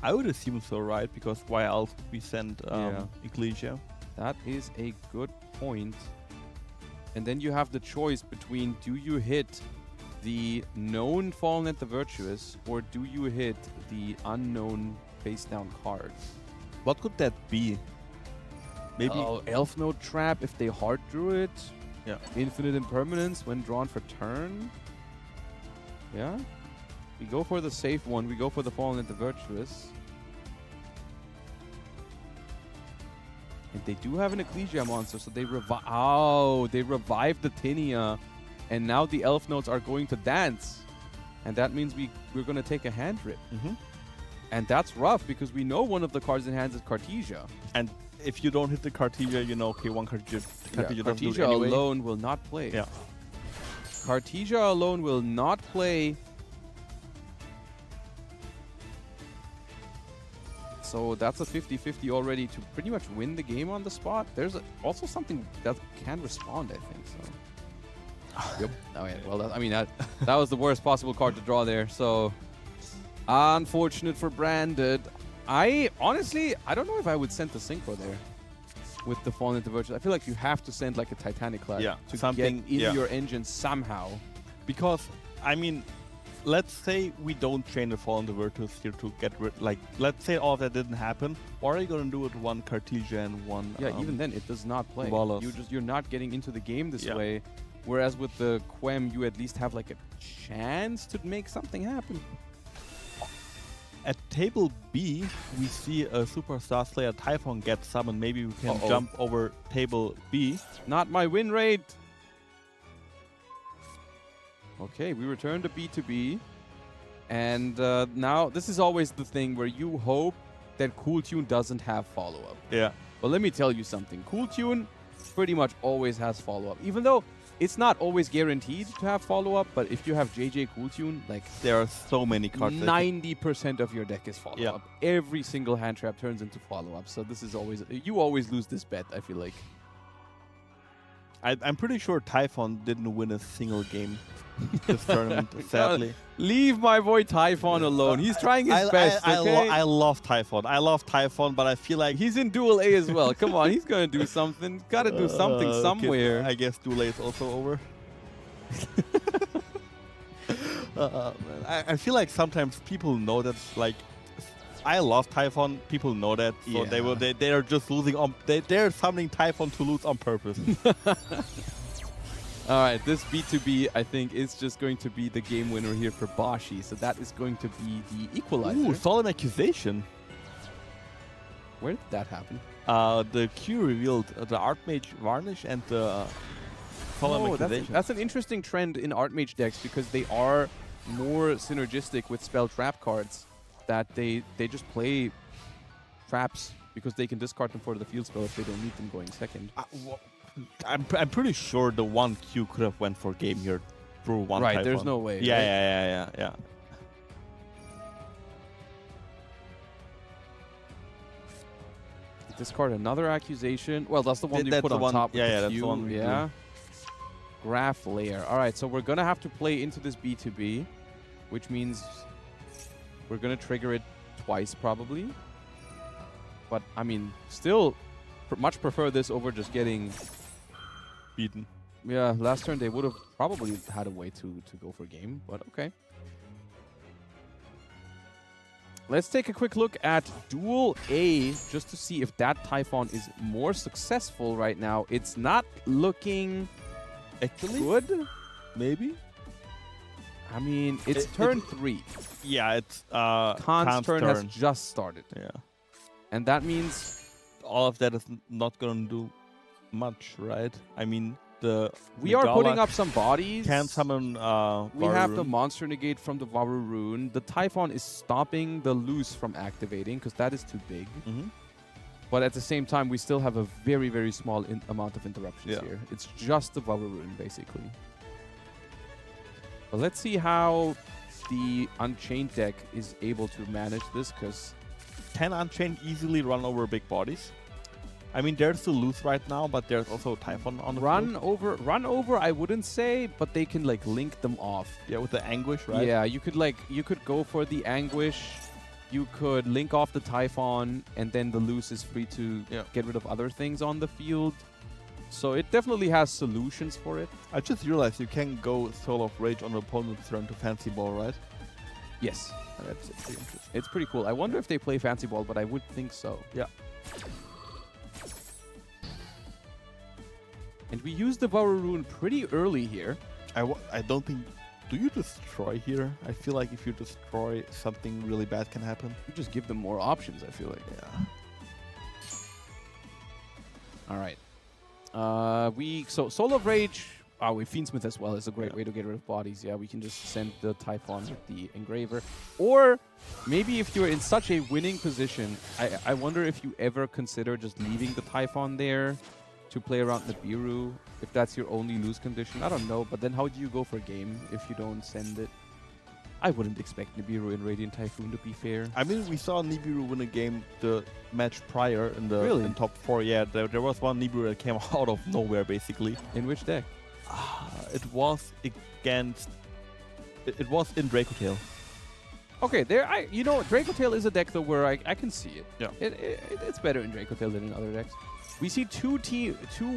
I would assume so, right? Because why else would we send Ecclesia? That is a good point. And then you have the choice between, do you hit the known Fallen and the Virtuous, or do you hit the unknown face down card? What could that be? Maybe Elf Node Trap if they hard drew it. Yeah. Infinite Impermanence when drawn for turn. Yeah. We go for the safe one. We go for the Fallen and the Virtuous. And they do have an Ecclesia monster, so they revive. Oh, they revived the Tinia. And now the Elf Nodes are going to dance. And that means we're going to take a hand rip. And that's rough because we know one of the cards in hand is Cartesia. And if you don't hit the Cartesia, you know, okay, one Cartesia doesn't do it Cartesia anyway. alone will not play. Yeah. Cartesia alone will not play. So that's a 50-50 already to pretty much win the game on the spot. There's also something that can respond, I think. So. Yep. Oh, yeah. Well, that was the worst possible card to draw there. So unfortunate for Branded. I don't know if I would send the Synchro there with the Fallen and the Virtuous. I feel like you have to send like a Titanic Clad to get in your engine somehow. Because, I mean, let's say we don't train the Fallen and the Virtuous here to get rid, like, let's say all of that didn't happen. What are you going to do with one Cartesia and one... Yeah, even then, it does not play. Wallace. You're not getting into the game this way. Whereas with the Quem, you at least have like a chance to make something happen. At table B, we see a Superstar Slayer Typhon get summoned. Maybe we can jump over table B. Not my win rate. Okay, we return to B2B. And now, this is always the thing where you hope that Cool Tune doesn't have follow-up. Yeah. But let me tell you something. Cool Tune pretty much always has follow-up. Even though it's not always guaranteed to have follow-up, but if you have JJ Cool Tune, like... There are so many cards. 90% of your deck is follow-up. Yeah. Every single hand trap turns into follow-up. So this is always... You always lose this bet, I feel like. I'm pretty sure Typhon didn't win a single game this tournament, sadly. Leave my boy Typhon alone. He's trying his best, okay? I love Typhon, but I feel like... He's in Duel A as well. Come on, he's going to do something. Got to do something somewhere. I guess Duel A is also over. I feel like sometimes people know that, like... I love Typhon. People know that, so they are just losing on. They're summoning Typhon to lose on purpose. All right, this B2B I think is just going to be the game winner here for Bashi. So that is going to be the equalizer. Ooh, Solemn Accusation. Where did that happen? The Q revealed the Archmage Varnish and the Solemn Accusation. That's an interesting trend in Archmage decks because they are more synergistic with spell trap cards. That they just play traps because they can discard them for the field spell if they don't need them going second. I'm pretty sure the 1Q could have went for game here through one Right, Typhon. There's no way. Yeah. Discard another Accusation. Well, that's the one you put on top with the Q. That's the one. Yeah. Graph Layer. All right, so we're going to have to play into this B2B, which means... We're going to trigger it twice, probably. But, I mean, still, much prefer this over just getting Beaten. Yeah, last turn they would have probably had a way to go for game, but okay. Let's take a quick look at Duel A just to see if that Typhon is more successful right now. It's not looking Actually, good. maybe. I mean, it's turn 3. Yeah, it's Khan's turn has just started. Yeah, And that means all of that is not gonna do much, right? I mean, we are putting up some bodies. Can summon. We have the Varun. monster negate from the Varu rune. The Typhon is stopping the loose from activating because that is too big. Mhm. But at the same time, we still have a very, very small amount of interruptions Yeah. here. It's just the Varu rune, basically. But let's see how the Unchained deck is able to manage this, because Can Unchained easily run over big bodies? I mean, there's the loose right now, but there's also Typhon on the run field. over, I wouldn't say, but they can like link them off. Yeah, with the Anguish, right? Yeah, you could go for the Anguish. You could link off the Typhon, and then the loose is free to get rid of other things on the field. So it definitely has solutions for it. I just realized you can go Soul of Rage on the opponent's turn to Fancy Ball, right? Yes, That's pretty interesting. it's pretty cool. I wonder if they play Fancy Ball, but I would think so. Yeah. And we used the Varu rune pretty early here. I don't think... Do you destroy here? I feel like if you destroy, something really bad can happen. You just give them more options, I feel like. Yeah. All right. So Soul of Rage. With Fiendsmith as well is a great way to get rid of bodies. Yeah, we can just send the Typhon with the Engraver. Or maybe if you're in such a winning position, I wonder if you ever consider just leaving the Typhon there to play around Nibiru, if that's your only lose condition. I don't know, but then how do you go for game if you don't send it? I wouldn't expect Nibiru in Radiant Typhoon, to be fair. I mean, we saw Nibiru win a game the match prior in the Really? in top 4. Yeah, there was one Nibiru that came out of nowhere, basically. In which deck? It was against... It was in Dracotail. Okay, Dracotail is a deck though where I can see it. Yeah. It's better in Dracotail than in other decks. We see two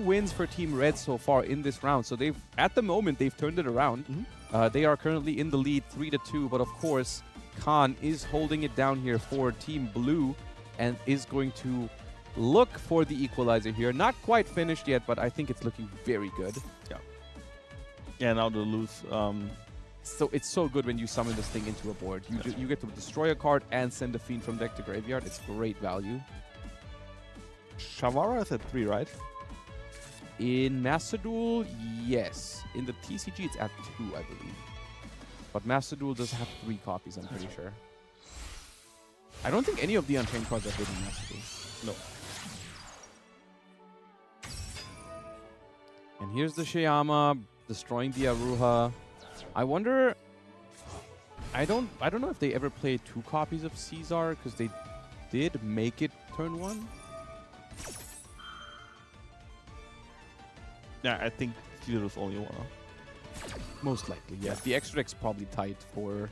wins for Team Red so far in this round. So at the moment they've turned it around. Mhm. They are currently in the lead 3-2, but of course Khan is holding it down here for Team Blue and is going to look for the equalizer here. Not quite finished yet, but I think it's looking very good. Yeah, now the loose... So it's so good when you summon this thing into a board. You get to destroy a card and send a Fiend from deck to graveyard. It's great value. Shavara is at 3, right? In Master Duel, yes. In the TCG, it's at 2, I believe. But Master Duel does have 3 copies, I'm pretty sure. I don't think any of the Unchained cards are good in Master Duel. No. And here's the Shayama destroying the Aruha. I wonder... I don't know if they ever played 2 copies of Caesar, because they did make it turn 1. Yeah, I think Caesar's only one. Most likely, yeah. The extra deck's probably tight for...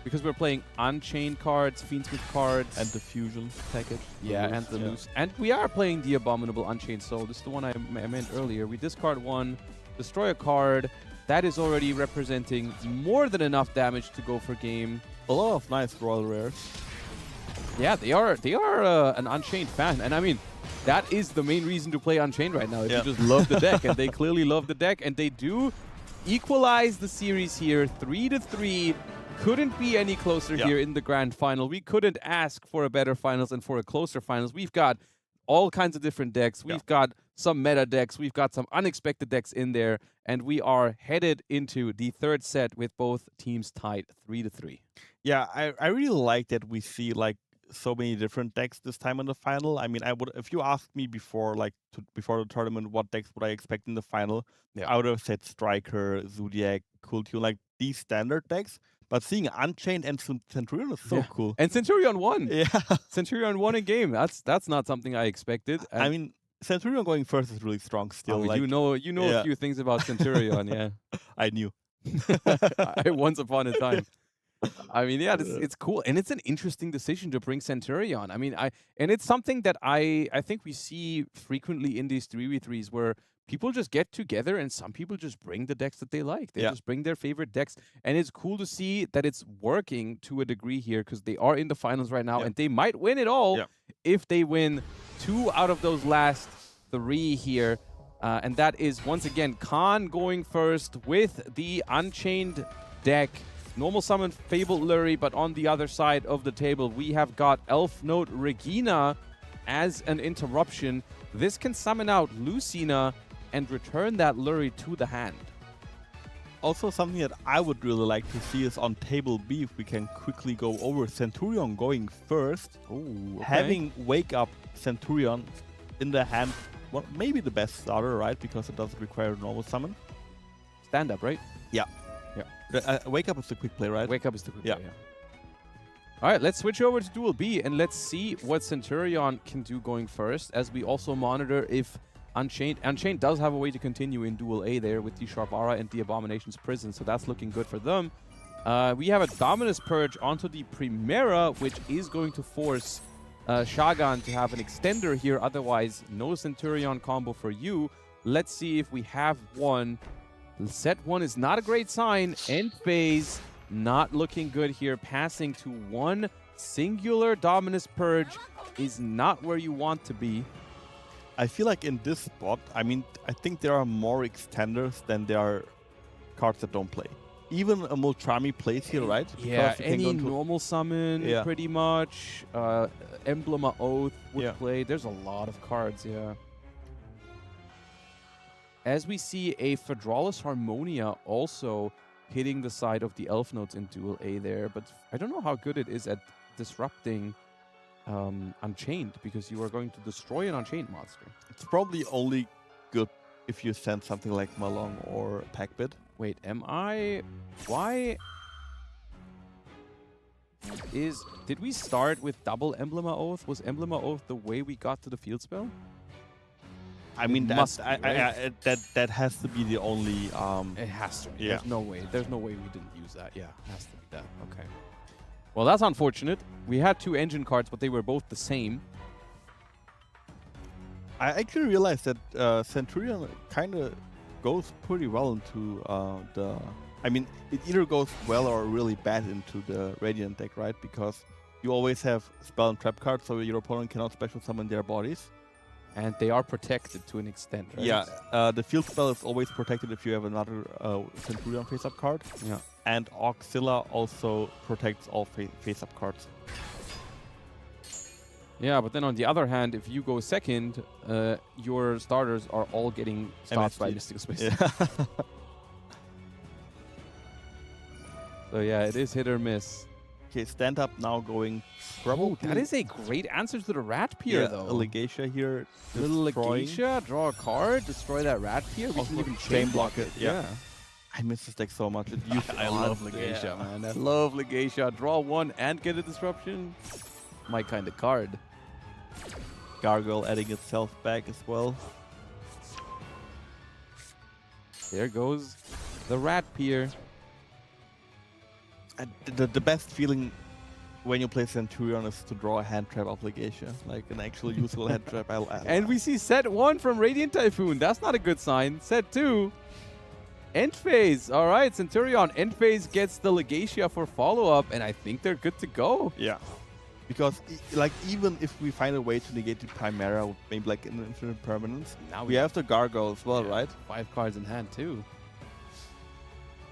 Because we're playing Unchained cards, Fiendsmith cards. And the Fusion package. Yeah, and the loose. And we are playing the Abominable Unchained Soul. This is the one I meant earlier. We discard 1, destroy a card. That is already representing more than enough damage to go for game. A lot of nice Royal Rares. Yeah, they are an Unchained fan. And I mean, that is the main reason to play Unchained right now. If you just love the deck. And they clearly love the deck. And they do equalize the series here, 3-3. Couldn't be any closer here in the grand final. We couldn't ask for a better finals and for a closer finals. We've got all kinds of different decks. We've got some meta decks. We've got some unexpected decks in there. And we are headed into the third set with both teams tied 3-3. Yeah, I really like that we see like so many different decks this time in the final. I mean, if you asked me before before the tournament what decks would I expect in the final, I would have said Striker, Zodiac, Cooltune, like these standard decks. But seeing Unchained and Centurion is so cool. And Centurion won. Yeah. Centurion won a game. That's not something I expected. I mean, Centurion going first is really strong still. Like, you know a few things about Centurion, yeah. I knew. Once upon a time. I mean, yeah, it's cool, and it's an interesting decision to bring Centurion. I mean, and it's something that I think we see frequently in these 3v3s where people just get together and some people just bring the decks that they like. They just bring their favorite decks, and it's cool to see that it's working to a degree here because they are in the finals right now, and they might win it all if they win 2 out of those last 3 here. And that is, once again, Khan going first with the Unchained deck. Normal summon Fabled Lurie, but on the other side of the table, we have got Elf Note Regina as an interruption. This can summon out Lucina and return that Lurie to the hand. Also, something that I would really like to see is on table B, if we can quickly go over Centurion going first. Ooh, okay. Having Wake Up Centurion in the hand, well, maybe the best starter, right? Because it doesn't require a normal summon. Stand up, right? Yeah. Wake Up is the quick play, right? Wake Up is the quick play, yeah. All right, let's switch over to Duel B and let's see what Centurion can do going first, as we also monitor if Unchained does have a way to continue in Duel A there with the Sharvara and the Abomination's Prison, so that's looking good for them. We have a Dominus Purge onto the Primera, which is going to force Shagan to have an extender here, otherwise no Centurion combo for you. Let's see if we have one. Set 1 is not a great sign. End phase, not looking good here. Passing to 1 singular Dominus Purge is not where you want to be. I feel like in this spot, I mean, I think there are more extenders than there are cards that don't play. Even a Multrami plays here, right? Yeah, any normal summon, pretty much. Emblem of Oath would play. There's a lot of cards, As we see a Phaedralus Harmonia also hitting the side of the Elf Notes in Duel A there, but I don't know how good it is at disrupting Unchained, because you are going to destroy an Unchained monster. It's probably only good if you send something like Malong or Packbit. Wait, why did we start with double Emblem of Oath? Was Emblem of Oath the way we got to the field spell? I mean, that has to be the only. It has to be. Yeah. There's no way we didn't use that. Yeah, it has to be that. Okay. Well, that's unfortunate. We had 2 engine cards, but they were both the same. I actually realized that Centurion kind of goes pretty well into the. I mean, it either goes well or really bad into the Radiant deck, right? Because you always have spell and trap cards, so your opponent cannot special summon their bodies. And they are protected to an extent, right? Yeah, the field spell is always protected if you have another Centurion face-up card. Yeah. And Auxilla also protects all face-up cards. Yeah, but then on the other hand, if you go second, your starters are all getting stopped by Mystical Space. Yeah. So yeah, it is hit or miss. Okay, stand up now going. Oh, that is a great answer to the Rat Pier, though. A Legacia here. Little Legacia, draw a card, destroy that Rat Pier. We can even chain block it. Yeah. I miss this deck so much. I love Legacia, man. I love Legacia. Draw 1 and get a disruption. My kind of card. Gargoyle adding itself back as well. There goes the Rat Pier. The best feeling when you play Centurion is to draw a hand trap of Legacia, like an actual useful hand trap. And we see set 1 from Radiant Typhoon. That's not a good sign. Set 2. End phase. All right, Centurion. End phase gets the Legacia for follow-up, and I think they're good to go. Yeah. Because, like, even if we find a way to negate the Chimera, with maybe like an infinite permanence, now we have the Gargoyle as well, right? 5 cards in hand, too.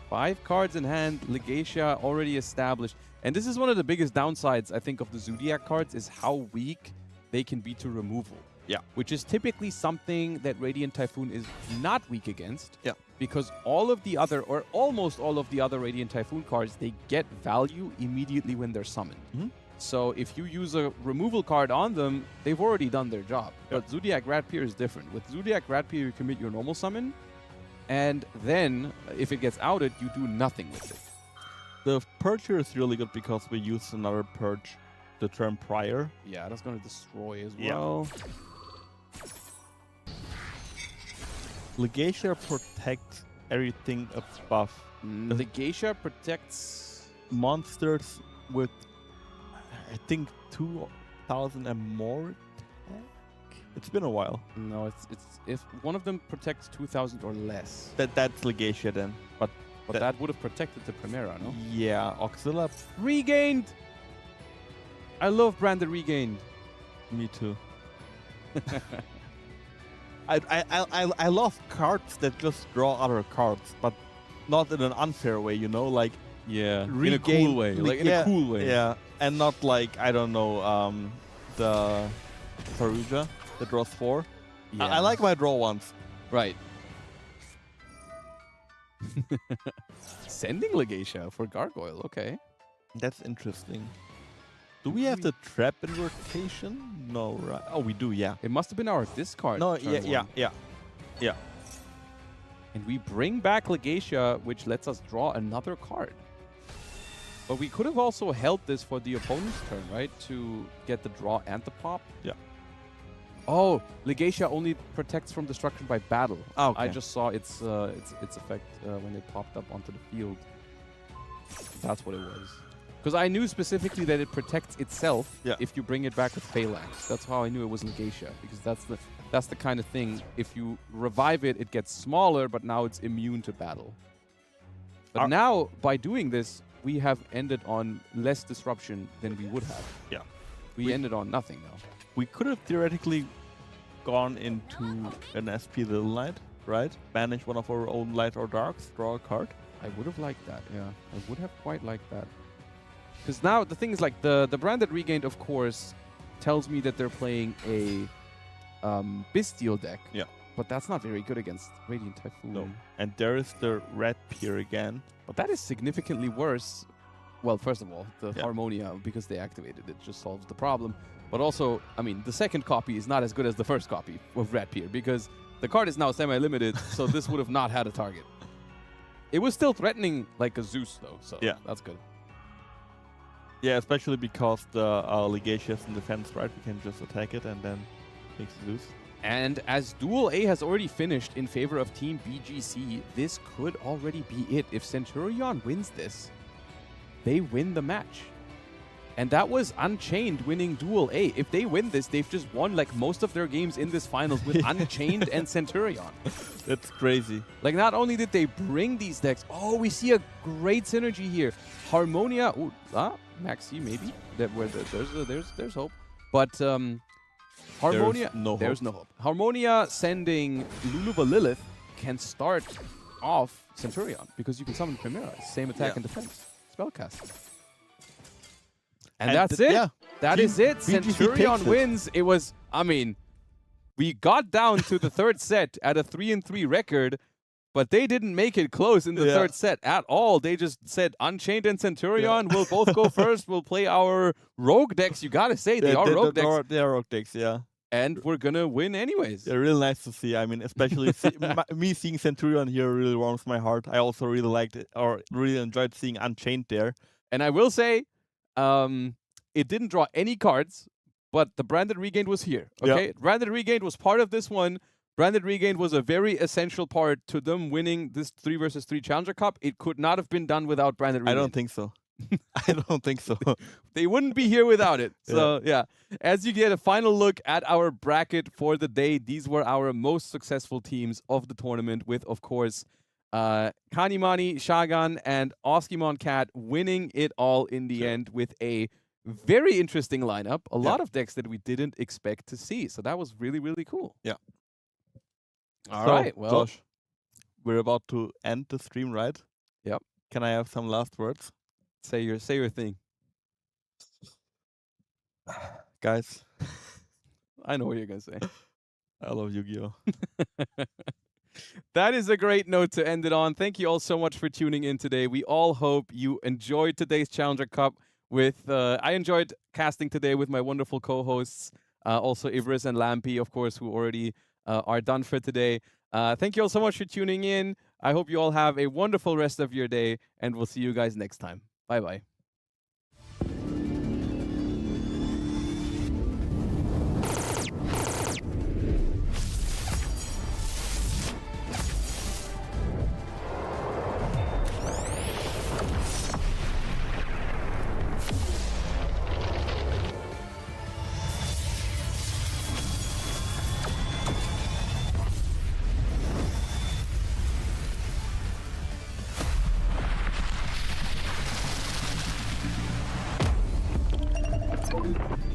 5 cards in hand, Legacia already established. And this is one of the biggest downsides, I think, of the Zodiac cards, is how weak they can be to removal. Yeah. Which is typically something that Radiant Typhoon is not weak against. Yeah. Because all of the other, or almost all of the other Radiant Typhoon cards, they get value immediately when they're summoned. Mm-hmm. So if you use a removal card on them, they've already done their job. Yep. But Zodiac Rat Pier is different. With Zodiac Rat Pier, you commit your normal summon, and then, if it gets outed, you do nothing with it. The Purge here is really good because we use another Purge the turn prior. Yeah, that's going to destroy as well. Legacia protects everything above. Legacia protects... monsters with, I think, 2,000 and more tech? It's been a while. No, it's if one of them protects 2,000 or less. That's Legacia then. But But that would have protected the Primera, no? yeah, Auxilla, Regained! I love Branded Regained. me too. I love cards that just draw other cards, but not in an unfair way, you know, like Yeah, in a regain- cool way. Like in yeah, a cool way. Yeah, and not like, I don't know, the Faruja that draws 4. I like my draw ones. Right. Sending Legacia for Gargoyle, okay. That's interesting. Do we have the trap in rotation? No, right? Oh, we do, yeah. It must have been our discard. No, turn yeah. one. And we bring back Legacia, which lets us draw another card. But we could have also held this for the opponent's turn, right? To get the draw and the pop. Yeah. Oh, Legacia only protects from destruction by battle. Oh, okay. I just saw its effect when it popped up onto the field. That's what it was. Because I knew specifically that it protects itself if you bring it back with Phalanx. That's how I knew it was Legacia, because that's the kind of thing. If you revive it, it gets smaller, but now it's immune to battle. But now, by doing this, we have ended on less disruption than we would have. Yeah. We ended on nothing now. We could have theoretically gone into an SP Little Knight, right? Banish one of our own light or darks, draw a card. I would have liked that, yeah. I would have quite liked that. Because now the thing is, like, the Branded Regained, of course, tells me that they're playing a Bestial deck. Yeah. But that's not very good against Radiant Typhoon. No. And there is the red pier again. But that is significantly worse. Well, first of all, the Yeah. Harmonia, because they activated it, just solves the problem. But also, I mean, the second copy is not as good as the first copy of Red Pier, because the card is now semi-limited, so this would have not had a target. It was still threatening like a Zeus, though, so Yeah. that's good. Yeah, especially because the Legacia is in defense, right? We can just attack it and then make Zeus. And as Duel A has already finished in favor of Team BGC, this could already be it. If Centurion wins this, they win the match. And that was Unchained winning Duel A. If they win this, they've just won like most of their games in this finals with Unchained and Centurion. That's crazy. Like, not only did they bring these decks, oh, we see a great synergy here. Harmonia, ooh, Maxi maybe. There's hope. But Harmonia, there's no hope. Harmonia sending Luluva Lilith can start off Centurion because you can summon Primera. Same attack and defense. Spellcasting. And that's it. Yeah. That is it. BGC Centurion takes it. wins. It was, I mean, we got down to the third set at a 3-3 record, but they didn't make it close in the third set at all. They just said Unchained and Centurion will both go first. We'll play our rogue decks. You gotta say they are rogue decks. They are rogue decks, yeah. And we're gonna win anyways. They're really nice to see. I mean, especially me seeing Centurion here really warms my heart. I also really liked it, or really enjoyed seeing Unchained there. And I will say, it didn't draw any cards, but the Branded Regained was here. Okay, Yep. Branded Regained was part of this one. Branded Regained was a very essential part to them winning this 3 vs 3 Challenger Cup. It could not have been done without Branded Regained. I don't think so. I don't think so. They wouldn't be here without it. So, yeah. As you get a final look at our bracket for the day, these were our most successful teams of the tournament with, of course, Kanimani, Shagan, and Oskimon Cat winning it all in the end with a very interesting lineup. A lot of decks that we didn't expect to see. So that was really, really cool. Yeah. All right. Well, Josh, we're about to end the stream, right? Yep. Can I have some last words? say your thing. Guys, I know what you're going to say. I love Yu-Gi-Oh! That is a great note to end it on. Thank you all so much for tuning in today. We all hope you enjoyed today's Challenger Cup. I enjoyed casting today with my wonderful co-hosts, also Ibriz and Lampi, of course, who already are done for today. Thank you all so much for tuning in. I hope you all have a wonderful rest of your day, and we'll see you guys next time. Bye-bye. Yes.